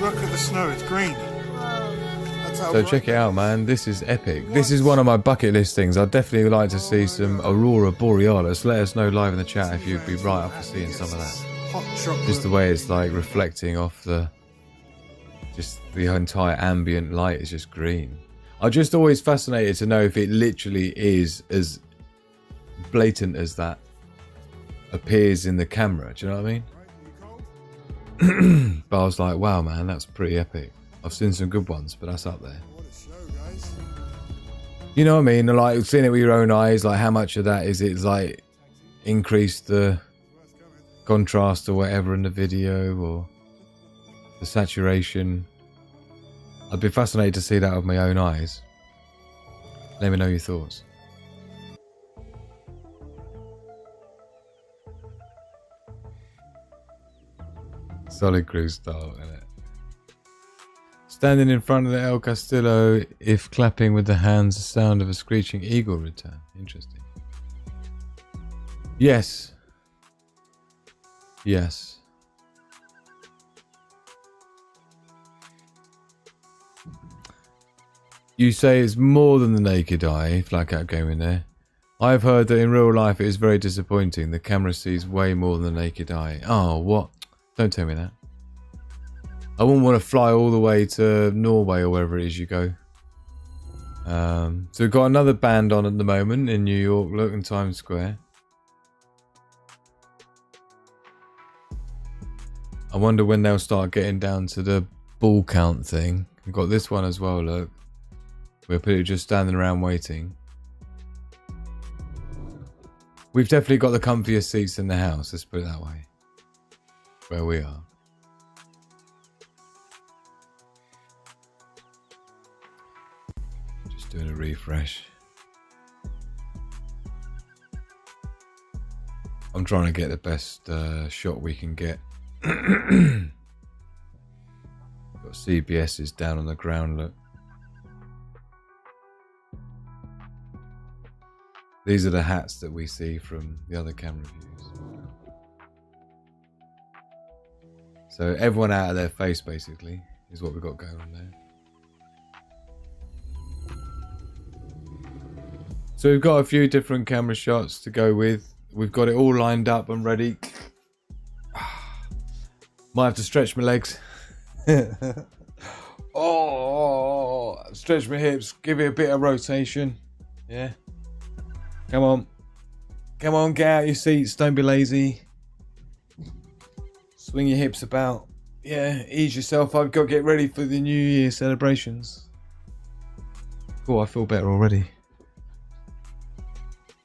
S13: Look at the snow, it's green.
S4: So check it out, man. This is epic. This is one of my bucket list things. I'd definitely like to see some Aurora Borealis. Let us know live in the chat if you'd be right up for seeing some of that. Just the way it's like reflecting off just the entire ambient light is just green. I'm just always fascinated to know if it literally is as blatant as that appears in the camera. Do you know what I mean? But I was like, wow, man, that's pretty epic. I've seen some good ones, but that's up there. You know what I mean? Like seeing it with your own eyes, like how much of that is it like increase the contrast or whatever in the video or the saturation. I'd be fascinated to see that with my own eyes. Let me know your thoughts. Solid cruise style, isn't it? Standing in front of the El Castillo, if clapping with the hands, the sound of a screeching eagle return. Interesting. Yes. Yes. You say it's more than the naked eye, flat out going there. I've heard that in real life it is very disappointing. The camera sees way more than the naked eye. Oh, what? Don't tell me that. I wouldn't want to fly all the way to Norway or wherever it is you go. So we've got another band on at the moment in New York, look, in Times Square. I wonder when they'll start getting down to the ball count thing. We've got this one as well, look. We're people just standing around waiting. We've definitely got the comfiest seats in the house, let's put it that way. Where we are. Just doing a refresh. I'm trying to get the best shot we can get. Got CBS's down on the ground, look. These are the hats that we see from the other camera views. So everyone out of their face, basically, is what we've got going on there. So we've got a few different camera shots to go with. We've got it all lined up and ready. Might have to stretch my legs. Oh, stretch my hips. Give it a bit of rotation. Yeah. Come on. Come on, get out your seats. Don't be lazy. Swing your hips about. Yeah, ease yourself up. Got to get ready for the New Year celebrations. Oh, I feel better already.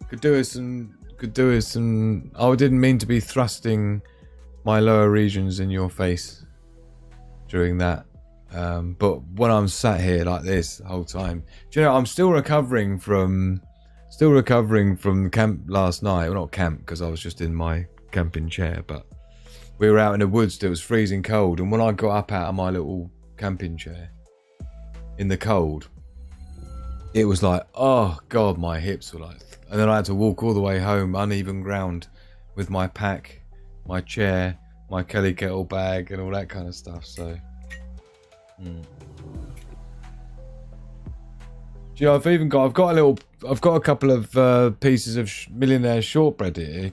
S4: Could do with some. Oh, I didn't mean to be thrusting my lower regions in your face during that. But when I'm sat here like this the whole time, do you know, I'm still recovering from the camp last night. Well, not camp, because I was just in my camping chair, but we were out in the woods. It was freezing cold, and when I got up out of my little camping chair in the cold, it was like, oh god, my hips were like, and then I had to walk all the way home, uneven ground, with my pack, my chair, my Kelly kettle bag, and all that kind of stuff. So, Do you know, I've got a couple of pieces of millionaire shortbread here.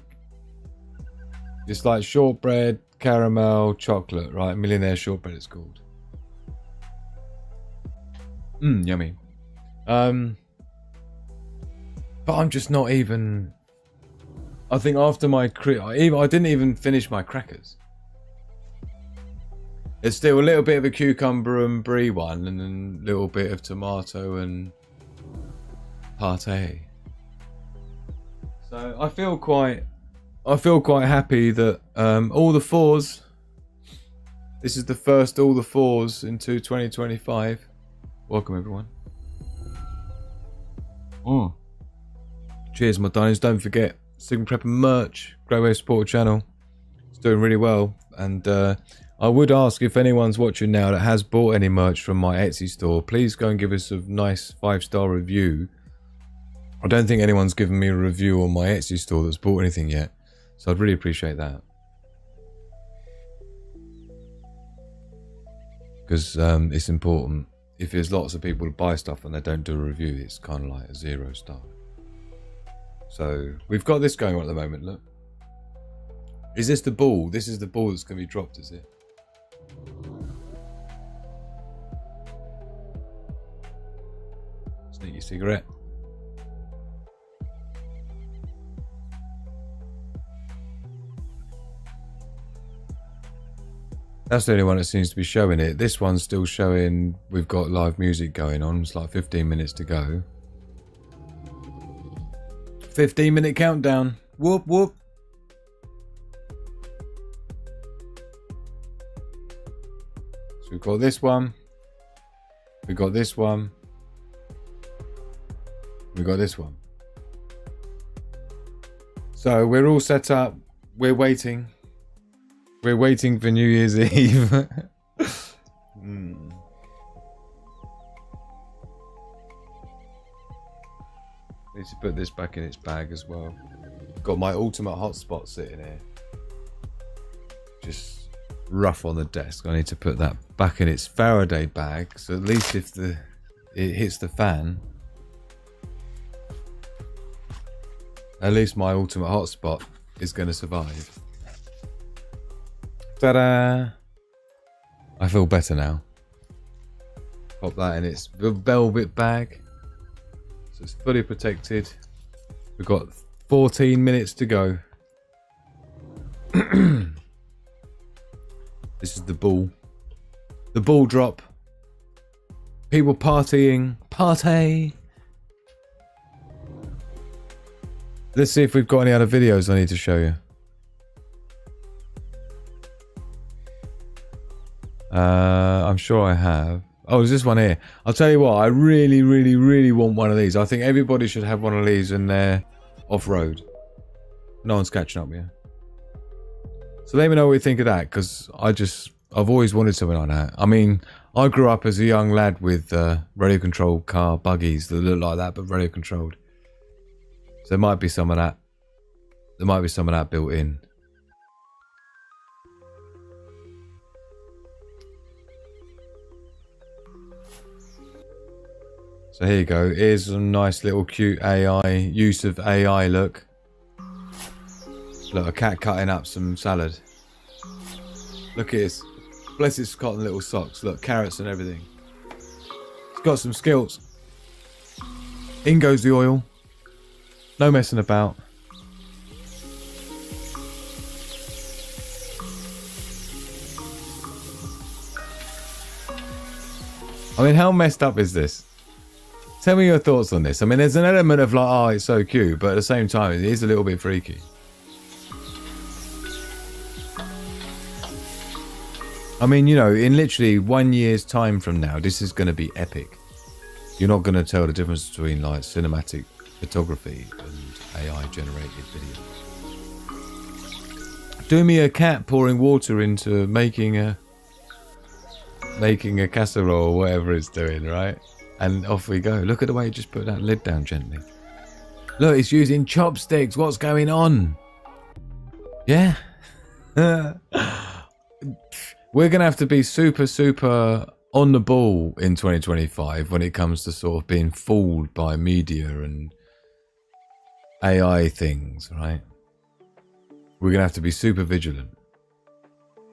S4: It's like shortbread, caramel, chocolate, right? Millionaire shortbread it's called. Yummy. But I'm just not even. I think after my I didn't even finish my crackers. There's still a little bit of a cucumber and brie one, and then a little bit of tomato and pate. So I feel quite happy that all the fours. This is the first all the fours into 2025. Welcome everyone. Cheers, my darlings. Don't forget Sigma Prepper merch. Great way to support the channel. It's doing really well, and I would ask if anyone's watching now that has bought any merch from my Etsy store, please go and give us a nice 5-star review. I don't think anyone's given me a review on my Etsy store that's bought anything yet, so I'd really appreciate that. Because it's important. If there's lots of people who buy stuff and they don't do a review, it's kind of like a 0-star. So we've got this going on at the moment, look. Is this the ball? This is the ball that's going to be dropped, is it? Sneaky cigarette. That's the only one that seems to be showing it. This one's still showing we've got live music going on. It's like 15 minutes to go. 15-minute countdown. Whoop, whoop. So we've got this one. We've got this one. We've got this one. So we're all set up. We're waiting. We're waiting for New Year's Eve. Need to put this back in its bag as well. Got my ultimate hotspot sitting here. Just rough on the desk. I need to put that back in its Faraday bag, so at least if it hits the fan, at least my ultimate hotspot is going to survive. Ta-da! I feel better now. Pop that in its velvet bag. So it's fully protected. We've got 14 minutes to go. This is the ball. The ball drop. People partying. Party! Let's see if we've got any other videos I need to show you. I'm sure I have. Oh, there's this one here. I'll tell you what, I really, really, really want one of these. I think everybody should have one of these when they're off-road. No one's catching up here. So let me know what you think of that, because I've always wanted something like that. I mean, I grew up as a young lad with radio-controlled car buggies that look like that, but radio-controlled. So there might be some of that. There might be some of that built in. So here you go. Here's some nice little cute AI, use of AI look. Look, a cat cutting up some salad. Look at this. Bless its cotton little socks. Look, carrots and everything. It's got some skills. In goes the oil. No messing about. I mean, how messed up is this? Tell me your thoughts on this. I mean, there's an element of like, oh, it's so cute, but at the same time, it is a little bit freaky. I mean, you know, in literally 1 year's time from now, this is going to be epic. You're not going to tell the difference between like cinematic photography and AI generated video. Do me a cat pouring water into making a casserole or whatever it's doing, right? And off we go. Look at the way it just put that lid down gently. Look, it's using chopsticks. What's going on? Yeah. We're going to have to be super, super on the ball in 2025 when it comes to sort of being fooled by media and AI things, right? We're going to have to be super vigilant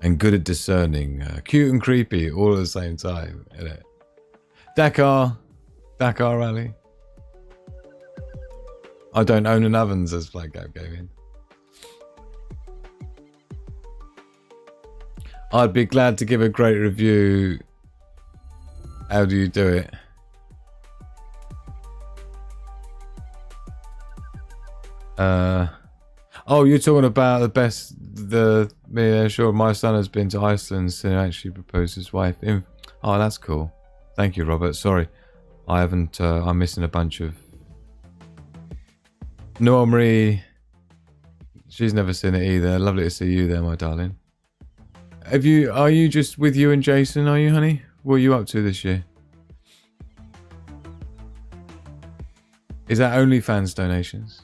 S4: and good at discerning cute and creepy all at the same time, innit? Dakar Rally. I don't own an oven, says Flag Gap Gaming. I'd be glad to give a great review. How do you do it? Oh, you're talking about the best. Yeah, sure. My son has been to Iceland since he actually proposed his wife. Oh, that's cool. Thank you, Robert. Sorry, I haven't. I'm missing a bunch of. Noah Marie. She's never seen it either. Lovely to see you there, my darling. Are you just with you and Jason? Are you, honey? What are you up to this year? Is that OnlyFans donations?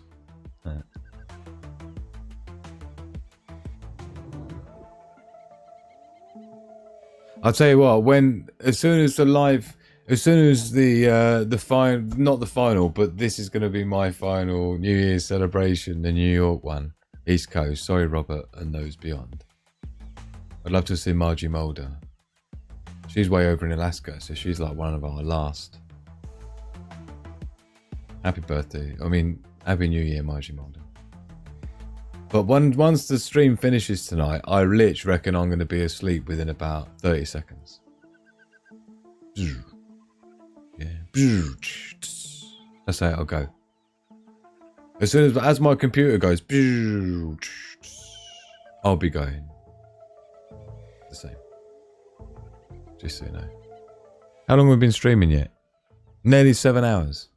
S4: I'll tell you what. As soon as the final, not the final, but this is going to be my final New Year's celebration, the New York one, East Coast. Sorry, Robert, and those beyond. I'd love to see Margie Mulder. She's way over in Alaska, so she's like one of our last. Happy birthday. I mean, Happy New Year, Margie Mulder. But once the stream finishes tonight, I literally reckon I'm going to be asleep within about 30 seconds. Yeah. That's how it'll go. As soon as my computer goes, I'll be going the same. Just so you know. How long have we been streaming yet? Nearly 7 hours.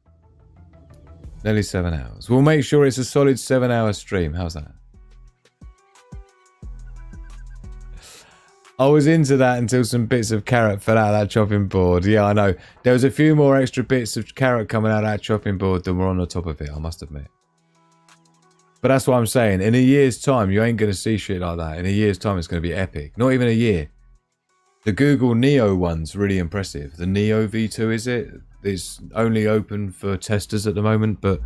S4: Nearly 7 hours. We'll make sure it's a solid 7-hour stream. How's that? I was into that until some bits of carrot fell out of that chopping board. Yeah, I know. There was a few more extra bits of carrot coming out of that chopping board than were on the top of it, I must admit. But that's what I'm saying. In a year's time, you ain't going to see shit like that. In a year's time, it's going to be epic. Not even a year. The Google Neo one's really impressive. The Neo V2, is it? It's only open for testers at the moment, but...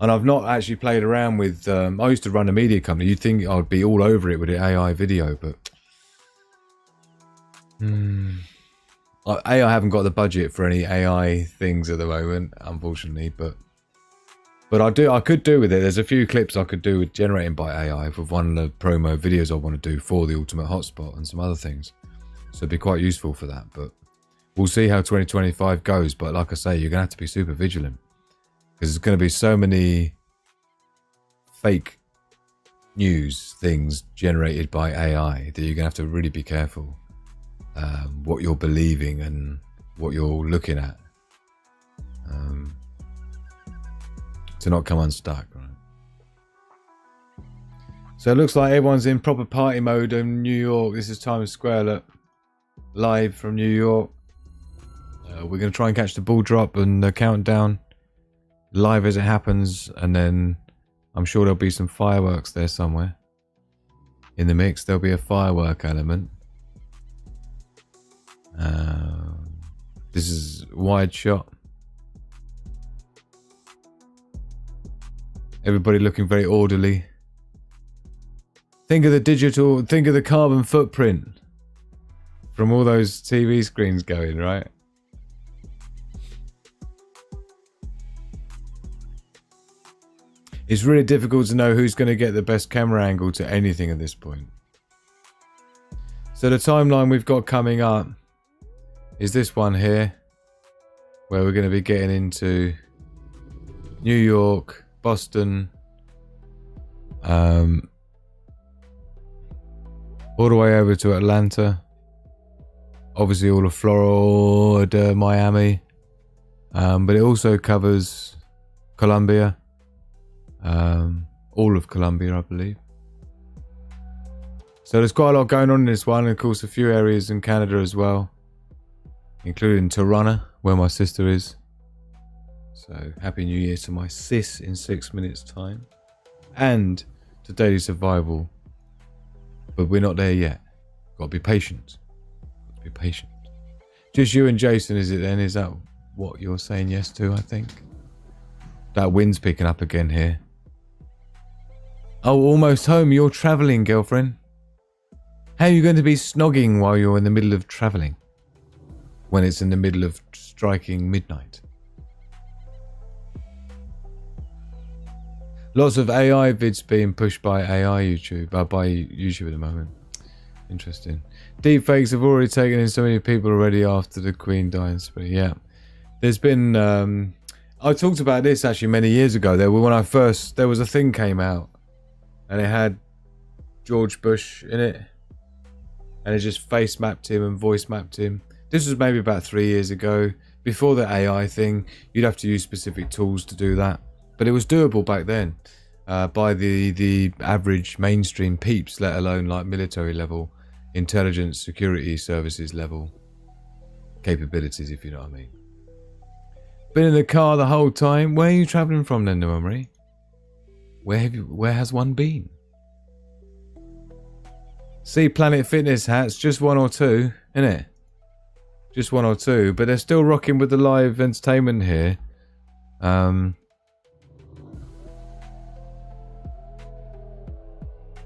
S4: And I've not actually played around with... I used to run a media company. You'd think I'd be all over it with the AI video, but... I haven't got the budget for any AI things at the moment, unfortunately, but I could do with it. There's a few clips I could do with generating by AI with one of the promo videos I want to do for the Ultimate Hotspot and some other things. So it'd be quite useful for that, but we'll see how 2025 goes. But like I say, you're going to have to be super vigilant because there's going to be so many fake news things generated by AI that you're going to have to really be careful what you're believing and what you're looking at to not come unstuck, right? So it looks like everyone's in proper party mode in New York. This is Times Square, look, live from New York. We're going to try and catch the ball drop and the countdown live as it happens, and then I'm sure there'll be some fireworks there somewhere in the mix. There'll be a firework element. This is wide shot. Everybody looking very orderly. Think of the carbon footprint from all those TV screens going, right? It's really difficult to know who's going to get the best camera angle to anything at this point. So the timeline we've got coming up is this one here, where we're going to be getting into New York, Boston, all the way over to Atlanta, obviously all of Florida, Miami, but it also covers Colombia, all of Colombia, I believe. So there's quite a lot going on in this one, and of course a few areas in Canada as well, including Toronto, where my sister is. So Happy New Year to my sis in 6 minutes time, and to Daily Survival. But we're not there yet. Gotta be patient. Gotta be patient. Just you and Jason, is it then? Is that what you're saying yes to, I think? That wind's picking up again here. Oh, almost home. You're travelling, girlfriend. How are you going to be snogging while you're in the middle of travelling? When it's in the middle of striking midnight? Lots of AI vids being pushed by by YouTube at the moment. Interesting. Deepfakes have already taken in so many people already after the Queen dying spree. Yeah. There's been... I talked about this actually many years ago. There was a thing came out and it had George Bush in it. And it just face mapped him and voice mapped him. This was maybe about 3 years ago. Before the AI thing, you'd have to use specific tools to do that. But it was doable back then by the average mainstream peeps, let alone like military level, intelligence, security services level capabilities, if you know what I mean. Been in the car the whole time. Where are you travelling from then, Noah Marie? Where has one been? See Planet Fitness hats, just one or two, innit? Just one or two, but they're still rocking with the live entertainment here.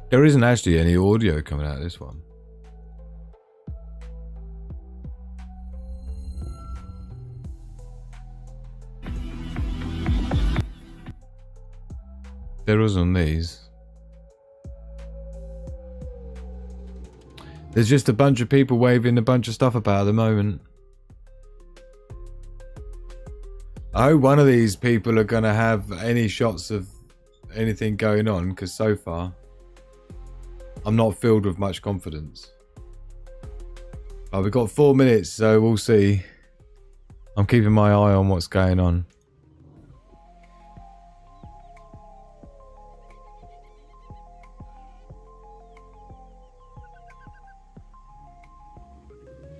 S4: There isn't actually any audio coming out of this one. There is on these. There's just a bunch of people waving a bunch of stuff about at the moment. I hope one of these people are going to have any shots of anything going on, because so far I'm not filled with much confidence. But we've got 4 minutes, so we'll see. I'm keeping my eye on what's going on.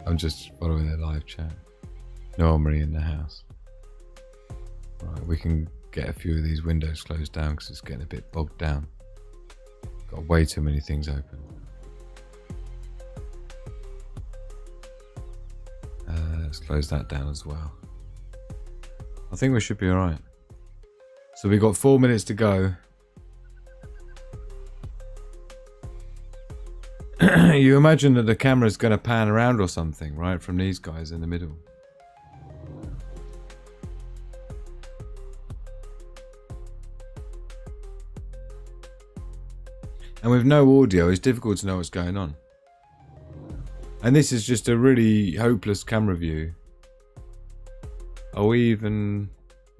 S4: I'm just following the live chat. No Marie in the house. Right, we can get a few of these windows closed down because it's getting a bit bogged down. Got way too many things open. Let's close that down as well. I think we should be alright. So we've got 4 minutes to go. You imagine that the camera's going to pan around or something, right? From these guys in the middle. And with no audio, it's difficult to know what's going on. And this is just a really hopeless camera view. Are we even...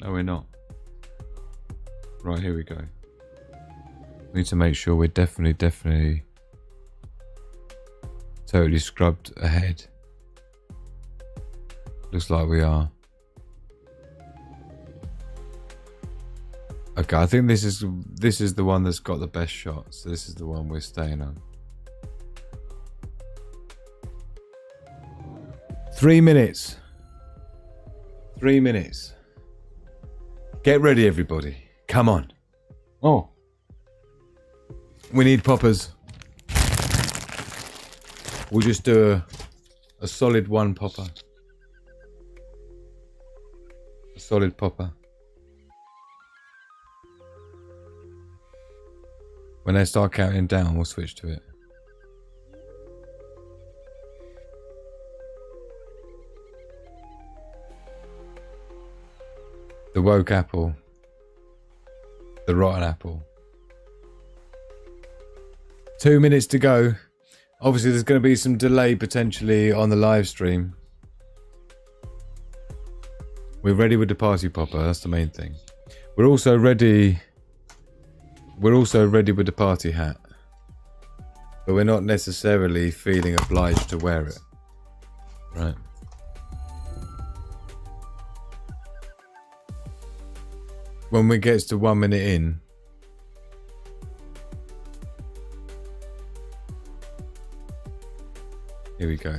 S4: No, we're not. Right, here we go. We need to make sure we're definitely totally scrubbed ahead. Looks like we are. Okay, I think this is the one that's got the best shot. So this is the one we're staying on. 3 minutes. 3 minutes. Get ready, everybody. Come on. Oh. We need poppers. We'll just do a solid one popper. A solid popper. When they start counting down, we'll switch to it. The woke apple. The rotten apple. 2 minutes to go. Obviously, there's going to be some delay potentially on the live stream. We're ready with the party popper. That's the main thing. We're also ready with the party hat. But we're not necessarily feeling obliged to wear it. Right. When we get to 1 minute in, here we go.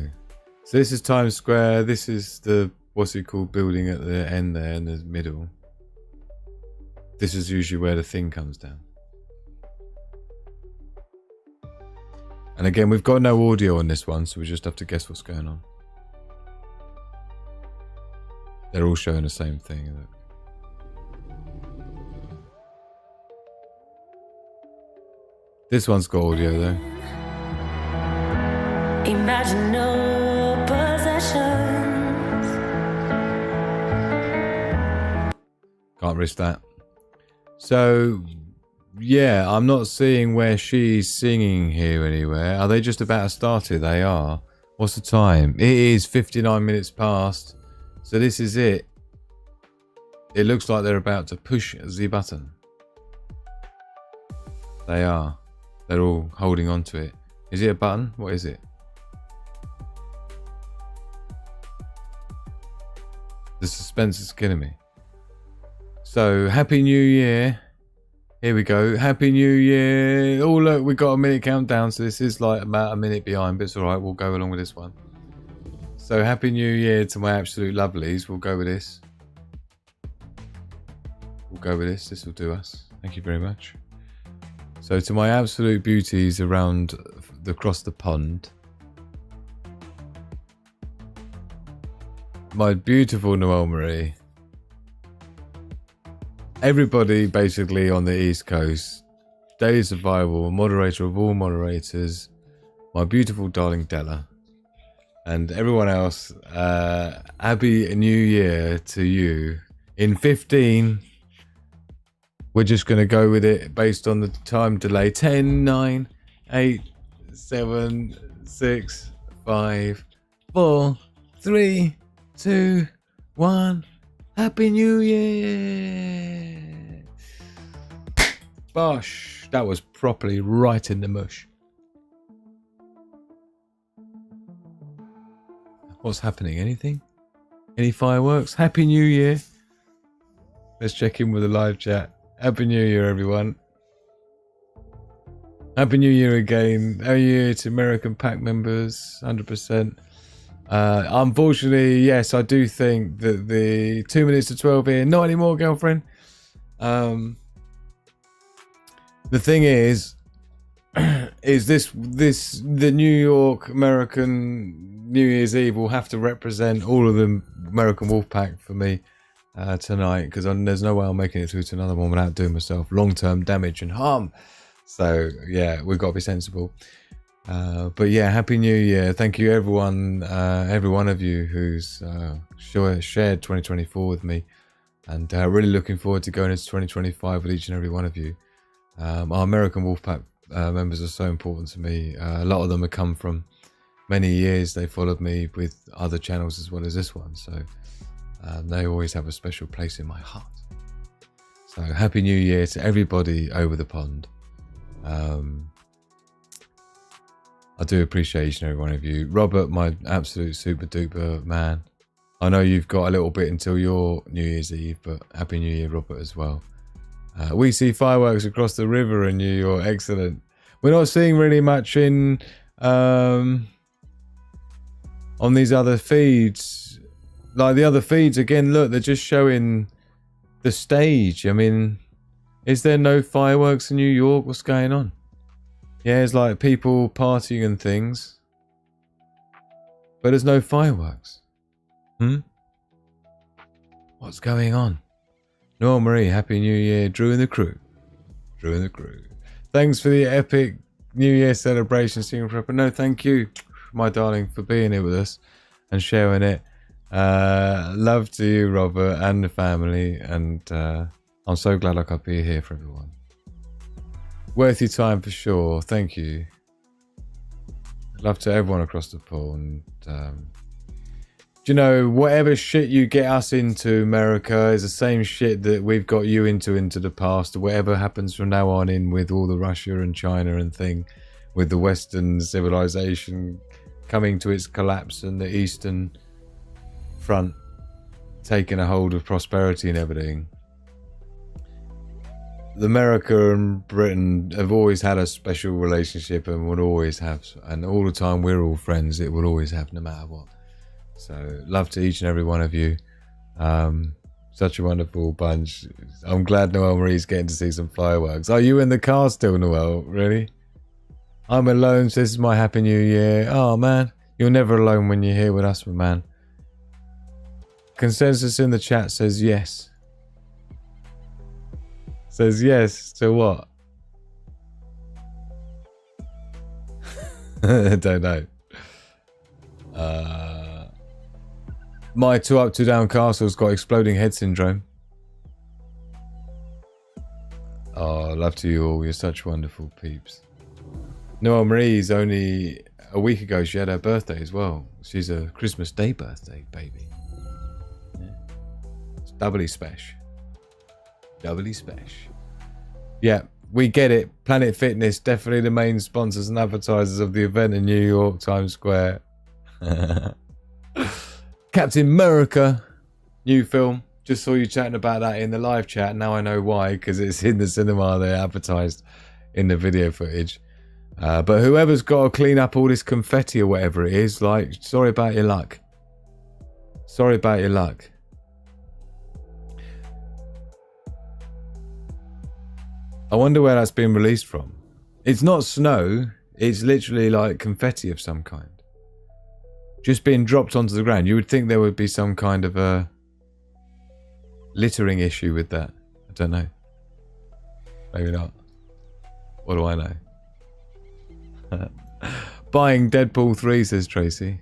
S4: So this is Times Square. This is the, what's it called, building at the end there in the middle. This is usually where the thing comes down. And again, we've got no audio on this one, so we just have to guess what's going on. They're all showing the same thing. Look. This one's got audio though.
S14: Imagine no possessions.
S4: Can't risk that. So, yeah, I'm not seeing where she's singing here anywhere. Are they just about to start it? They are. What's the time? It is 59 minutes past. So this is it. It looks like they're about to push the button. They are. They're all holding on to it. Is it a button? What is it? The suspense is killing me. So, Happy New Year. Here we go. Happy New Year. Oh, look, we've got a minute countdown. So this is like about a minute behind, but it's all right. We'll go along with this one. So, Happy New Year to my absolute lovelies. We'll go with this. We'll go with this. This will do us. Thank you very much. So, to my absolute beauties around across the pond. My beautiful Noelle Marie. Everybody basically on the East Coast. Daily Survival, moderator of all moderators. My beautiful darling Della. And everyone else, Happy New Year to you. In 15, we're just going to go with it based on the time delay. 10, 9, 8, 7, 6, 5, 4, 3, 2, 1. Happy New Year! Bosh. That was properly right in the mush. What's happening? Anything? Any fireworks? Happy New Year. Let's check in with the live chat. Happy New Year, everyone. Happy New Year again. Happy New Year to American Pack members. 100%. Unfortunately, yes, I do think that the 2 minutes to 12 here, not anymore, girlfriend. The thing is the New York American New Year's Eve will have to represent all of the American Wolfpack for me tonight, because there's no way I'm making it through to another one without doing myself long-term damage and harm. So yeah, we've got to be sensible. But yeah, Happy New Year. Thank you everyone, every one of you who's shared 2024 with me, and really looking forward to going into 2025 with each and every one of you. Our American Wolfpack members are so important to me. A lot of them have come from many years. They followed me with other channels as well as this one, so they always have a special place in my heart. So Happy New Year to everybody over the pond. I do appreciate each and every one of you. Robert, my absolute super duper man. I know you've got a little bit until your New Year's Eve, but Happy New Year, Robert, as well. We see fireworks across the river in New York. Excellent. We're not seeing really much in on these other feeds. Like the other feeds, again, look, they're just showing the stage. I mean, is there no fireworks in New York? What's going on? Yeah, it's like people partying and things, but there's no fireworks. What's going on? Noel Marie, Happy New Year. Drew and the crew. Drew and the crew. Thanks for the epic New Year celebration, Singing Prepper. No, thank you, my darling, for being here with us and sharing it. Love to you, Robert, and the family, and I'm so glad I could be here for everyone. Worth your time for sure. Thank you. Love to everyone across the pool. And you know, whatever shit you get us into, America, is the same shit that we've got you into the past. Whatever happens from now on in with all the Russia and China and thing, with the Western civilization coming to its collapse and the Eastern Front taking a hold of prosperity and everything. America and Britain have always had a special relationship and would always have, and all the time we're all friends, it will always have no matter what. So love to each and every one of you. Such a wonderful bunch. I'm glad Noel Marie's getting to see some fireworks. Are you in the car still, Noel? Really? I'm alone, so this is my Happy New Year. Oh man, you're never alone when you're here with us, my man. Consensus in the chat says yes. Says yes to what? I don't know. My 2 up, 2 down castle's got exploding head syndrome. Oh, love to you all. You're such wonderful peeps. Noel Marie's only a week ago. She had her birthday as well. She's a Christmas Day birthday baby. Yeah. It's doubly special. Doubly special. Yeah, we get it. Planet Fitness, definitely the main sponsors and advertisers of the event in New York, Times Square. Captain America, new film. Just saw you chatting about that in the live chat. Now I know why, because it's in the cinema. They advertised in the video footage. But whoever's got to clean up all this confetti or whatever it is, like, sorry about your luck. Sorry about your luck. I wonder where that's been released from. It's not snow. It's literally like confetti of some kind. Just being dropped onto the ground. You would think there would be some kind of a littering issue with that. I don't know. Maybe not. What do I know? Buying Deadpool 3, says Tracy.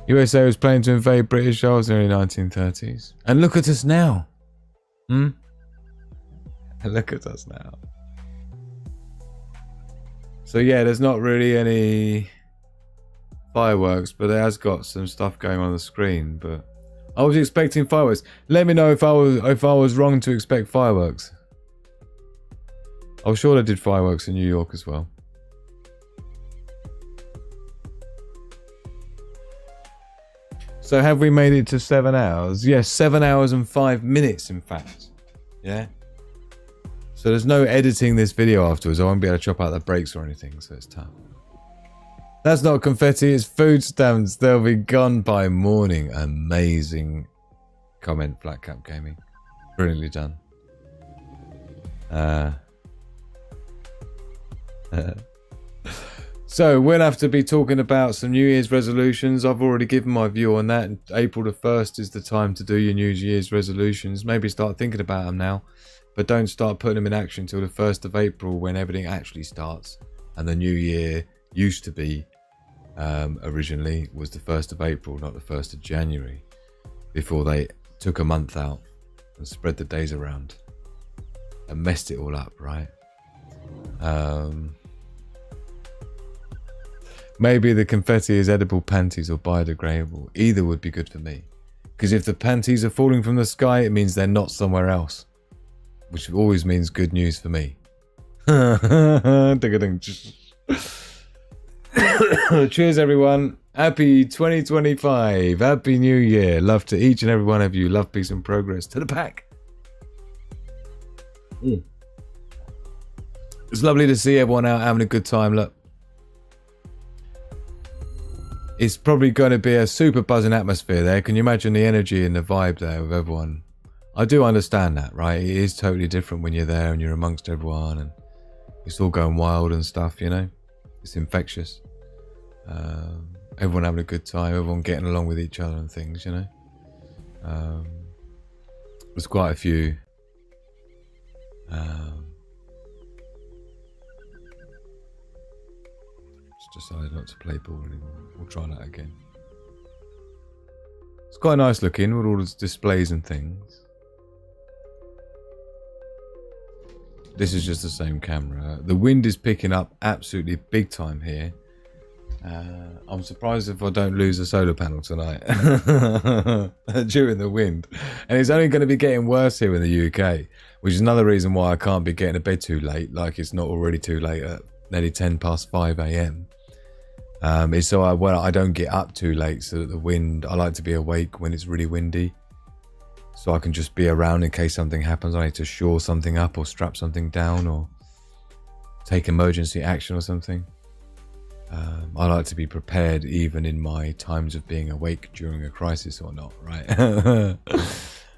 S4: USA was planning to invade British Isles in the early 1930s. And look at us now. Look at us now. So yeah, there's not really any fireworks, but it has got some stuff going on the screen. But I was expecting fireworks. Let me know if I was wrong to expect fireworks. I was sure they did fireworks in New York as well. So have we made it to 7 hours? Yes, 7 hours and 5 minutes, in fact. Yeah. So there's no editing this video afterwards. I won't be able to chop out the breaks or anything, so it's tough. That's not confetti, it's food stamps. They'll be gone by morning. Amazing comment, Black Cap Gaming. Brilliantly done. So we'll have to be talking about some New Year's resolutions. I've already given my view on that. April the 1st is the time to do your New Year's resolutions. Maybe start thinking about them now, but don't start putting them in action until the 1st of April when everything actually starts. And the new year used to be, originally, was the 1st of April, not the 1st of January, before they took a month out and spread the days around and messed it all up, right? Maybe the confetti is edible panties or biodegradable. Either would be good for me. Because if the panties are falling from the sky, it means they're not somewhere else. Which always means good news for me. Cheers, everyone. Happy 2025. Happy New Year. Love to each and every one of you. Love, peace, and progress. To the pack. It's lovely to see everyone out having a good time. Look. It's probably going to be a super buzzing atmosphere there. Can you imagine the energy and the vibe there with everyone? I do understand that, right? It is totally different when you're there and you're amongst everyone and it's all going wild and stuff, you know? It's infectious. Everyone having a good time, everyone getting along with each other and things, you know? There's quite a few. Decided not to play ball anymore. We'll try that again. It's quite nice looking with all the displays and things. This is just the same camera. The wind is picking up absolutely big time here. I'm surprised if I don't lose a solar panel tonight during the wind. And it's only going to be getting worse here in the UK, which is another reason why I can't be getting to bed too late, like it's not already too late at nearly 5 AM. It's so I don't get up too late, so that the wind, I like to be awake when it's really windy, so I can just be around in case something happens. I need to shore something up or strap something down or take emergency action or something. I like to be prepared even in my times of being awake during a crisis or not, right?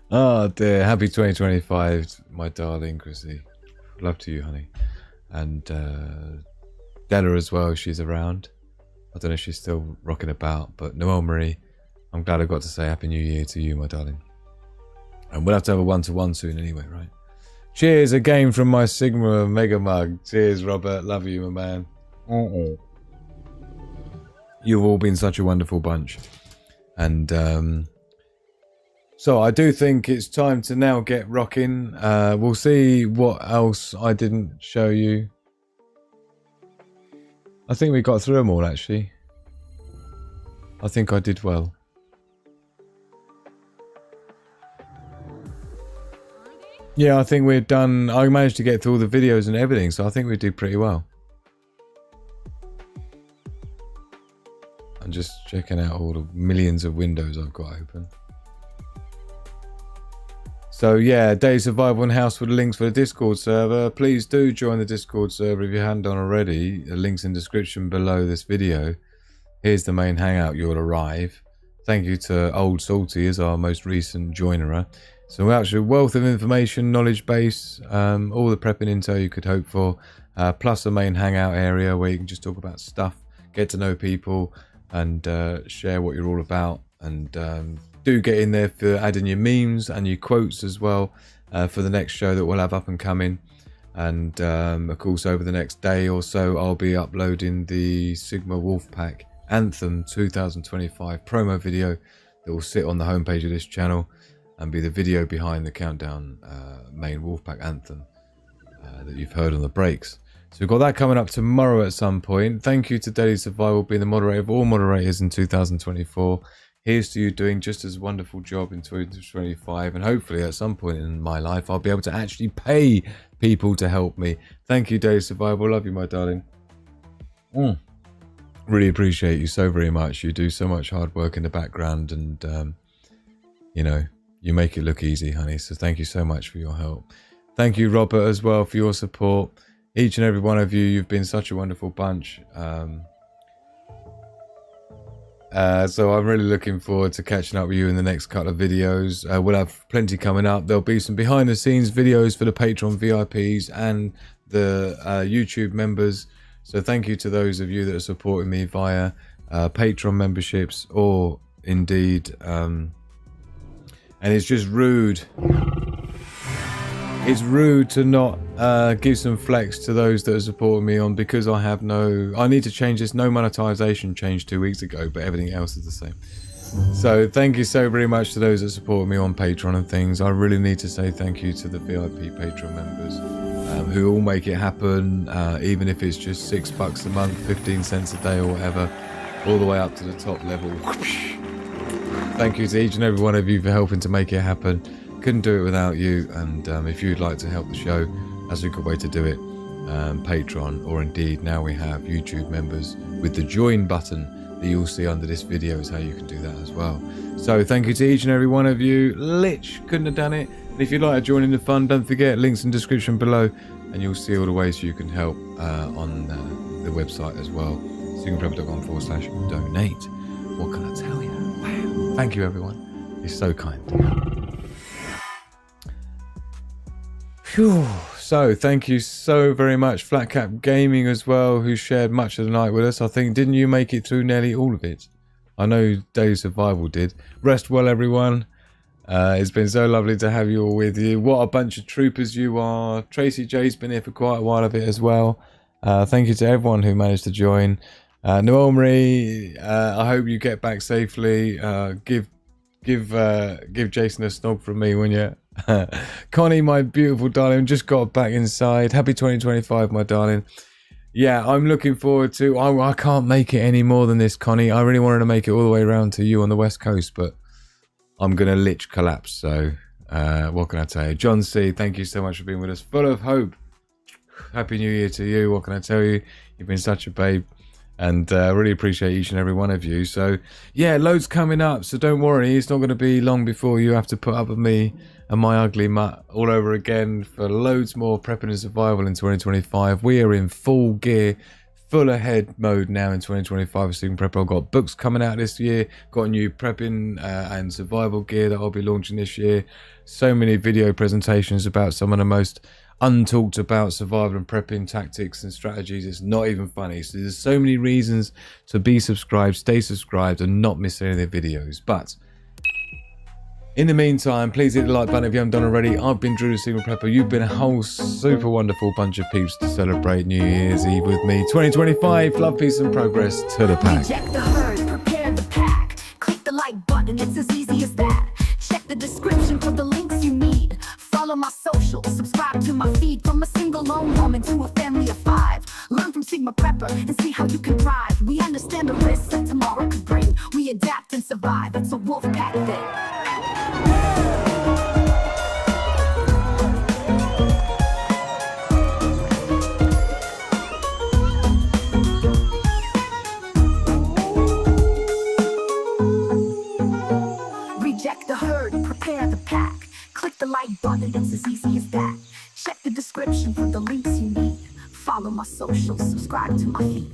S4: Oh dear, happy 2025, my darling Chrissy. Love to you, honey. And Della as well, she's around. I don't know if she's still rocking about, but Noelle Marie, I'm glad I got to say Happy New Year to you, my darling. And we'll have to have a one-to-one soon anyway, right? Cheers again from my Sigma Mega Mug. Cheers, Robert. Love you, my man. You've all been such a wonderful bunch. And so I do think it's time to now get rocking. We'll see what else I didn't show you. I think we got through them all, actually. I think I did well. Yeah, I think we're done. I managed to get through all the videos and everything, so I think we did pretty well. I'm just checking out all the millions of windows I've got open. So yeah, Day Survival and House for the links for the Discord server. Please do join the Discord server if you haven't done already. The link's in the description below this video. Here's the main hangout, you'll arrive. Thank you to Old Salty as our most recent joiner. So actually, wealth of information, knowledge base, all the prepping intel you could hope for, plus a main hangout area where you can just talk about stuff, get to know people, and share what you're all about. And do get in there for adding your memes and your quotes as well for the next show that we'll have up and coming. And of course, over the next day or so, I'll be uploading the Sigma Wolfpack Anthem 2025 promo video that will sit on the homepage of this channel and be the video behind the countdown main Wolfpack Anthem that you've heard on the breaks. So we've got that coming up tomorrow at some point. Thank you to Daily Survival being the moderator of all moderators in 2024. Here's to you doing just as wonderful job in 2025, and hopefully at some point in my life I'll be able to actually pay people to help me. Thank you, Daily Survival. Love you, my darling. Really appreciate you so very much. You do so much hard work in the background, and you know, you make it look easy, honey. So thank you so much for your help. Thank you, Robert, as well, for your support. Each and every one of you, you've been such a wonderful bunch. So I'm really looking forward to catching up with you in the next couple of videos. We'll have plenty coming up. There'll be some behind the scenes videos for the Patreon VIPs and the YouTube members. So thank you to those of you that are supporting me via Patreon memberships, or indeed, and it's just rude. It's rude to not give some flex to those that are supporting me on, because I have no... I need to change this. No monetization changed 2 weeks ago, but everything else is the same. So thank you so very much to those that support me on Patreon and things. I really need to say thank you to the VIP Patreon members who all make it happen, even if it's just $6 a month, 15 cents a day or whatever, all the way up to the top level. Thank you to each and every one of you for helping to make it happen. Couldn't do it without you, and if you'd like to help the show, that's a good way to do it. Patreon, or indeed now we have YouTube members with the join button that you'll see under this video is how you can do that as well. So thank you to each and every one of you. Lich couldn't have done it. And if you'd like to join in the fun, don't forget, links in the description below, and you'll see all the ways you can help on the website as well, singleprepper.com/donate. What can I tell you? Wow. Thank you, everyone. It's so kind. Phew. So thank you so very much, Flatcap Gaming as well, who shared much of the night with us. I think, didn't you make it through nearly all of it? I know Daily Survival did. Rest well, everyone. It's been so lovely to have you all with you. What a bunch of troopers you are. Tracy J's been here for quite a while of it as well. Thank you to everyone who managed to join. Noel Marie, I hope you get back safely. Give Jason a snog from me, wouldn't you? Connie, my beautiful darling, just got back inside. Happy 2025, my darling. Yeah, I'm looking forward to... I can't make it any more than this, Connie. I really wanted to make it all the way around to you on the West Coast, but I'm going to lich collapse. So, what can I tell you? John C., thank you so much for being with us. Full of hope. Happy New Year to you. What can I tell you? You've been such a babe. And really appreciate each and every one of you. So, yeah, loads coming up. So don't worry. It's not going to be long before you have to put up with me and my ugly mutt all over again for loads more prepping and survival in 2025. We are in full gear, full ahead mode now in 2025 with Single Prepper. I've got books coming out this year. Got a new prepping and survival gear that I'll be launching this year. So many video presentations about some of the most untalked about survival and prepping tactics and strategies. It's not even funny. So there's so many reasons to be subscribed, stay subscribed, and not miss any of their videos. But in the meantime, please hit the like button if you haven't done already. I've been Drew the Single Prepper. You've been a whole super wonderful bunch of peeps to celebrate New Year's Eve with me. 2025, love, peace, and progress to the pack.
S3: Reject the herd, prepare the pack. Click the like button, it's as easy as that. Check the description for the links you need. Follow my socials, subscribe to my feed. From a single lone woman to a family of 5. Learn from Sigma Prepper and see how you can thrive. We understand the risks that tomorrow could bring. We adapt and survive, it's a wolf pack thing. Reject the herd, prepare the pack. Click the like button, it's as easy as that. Check the description for the links you need. Follow my socials, subscribe to my feed.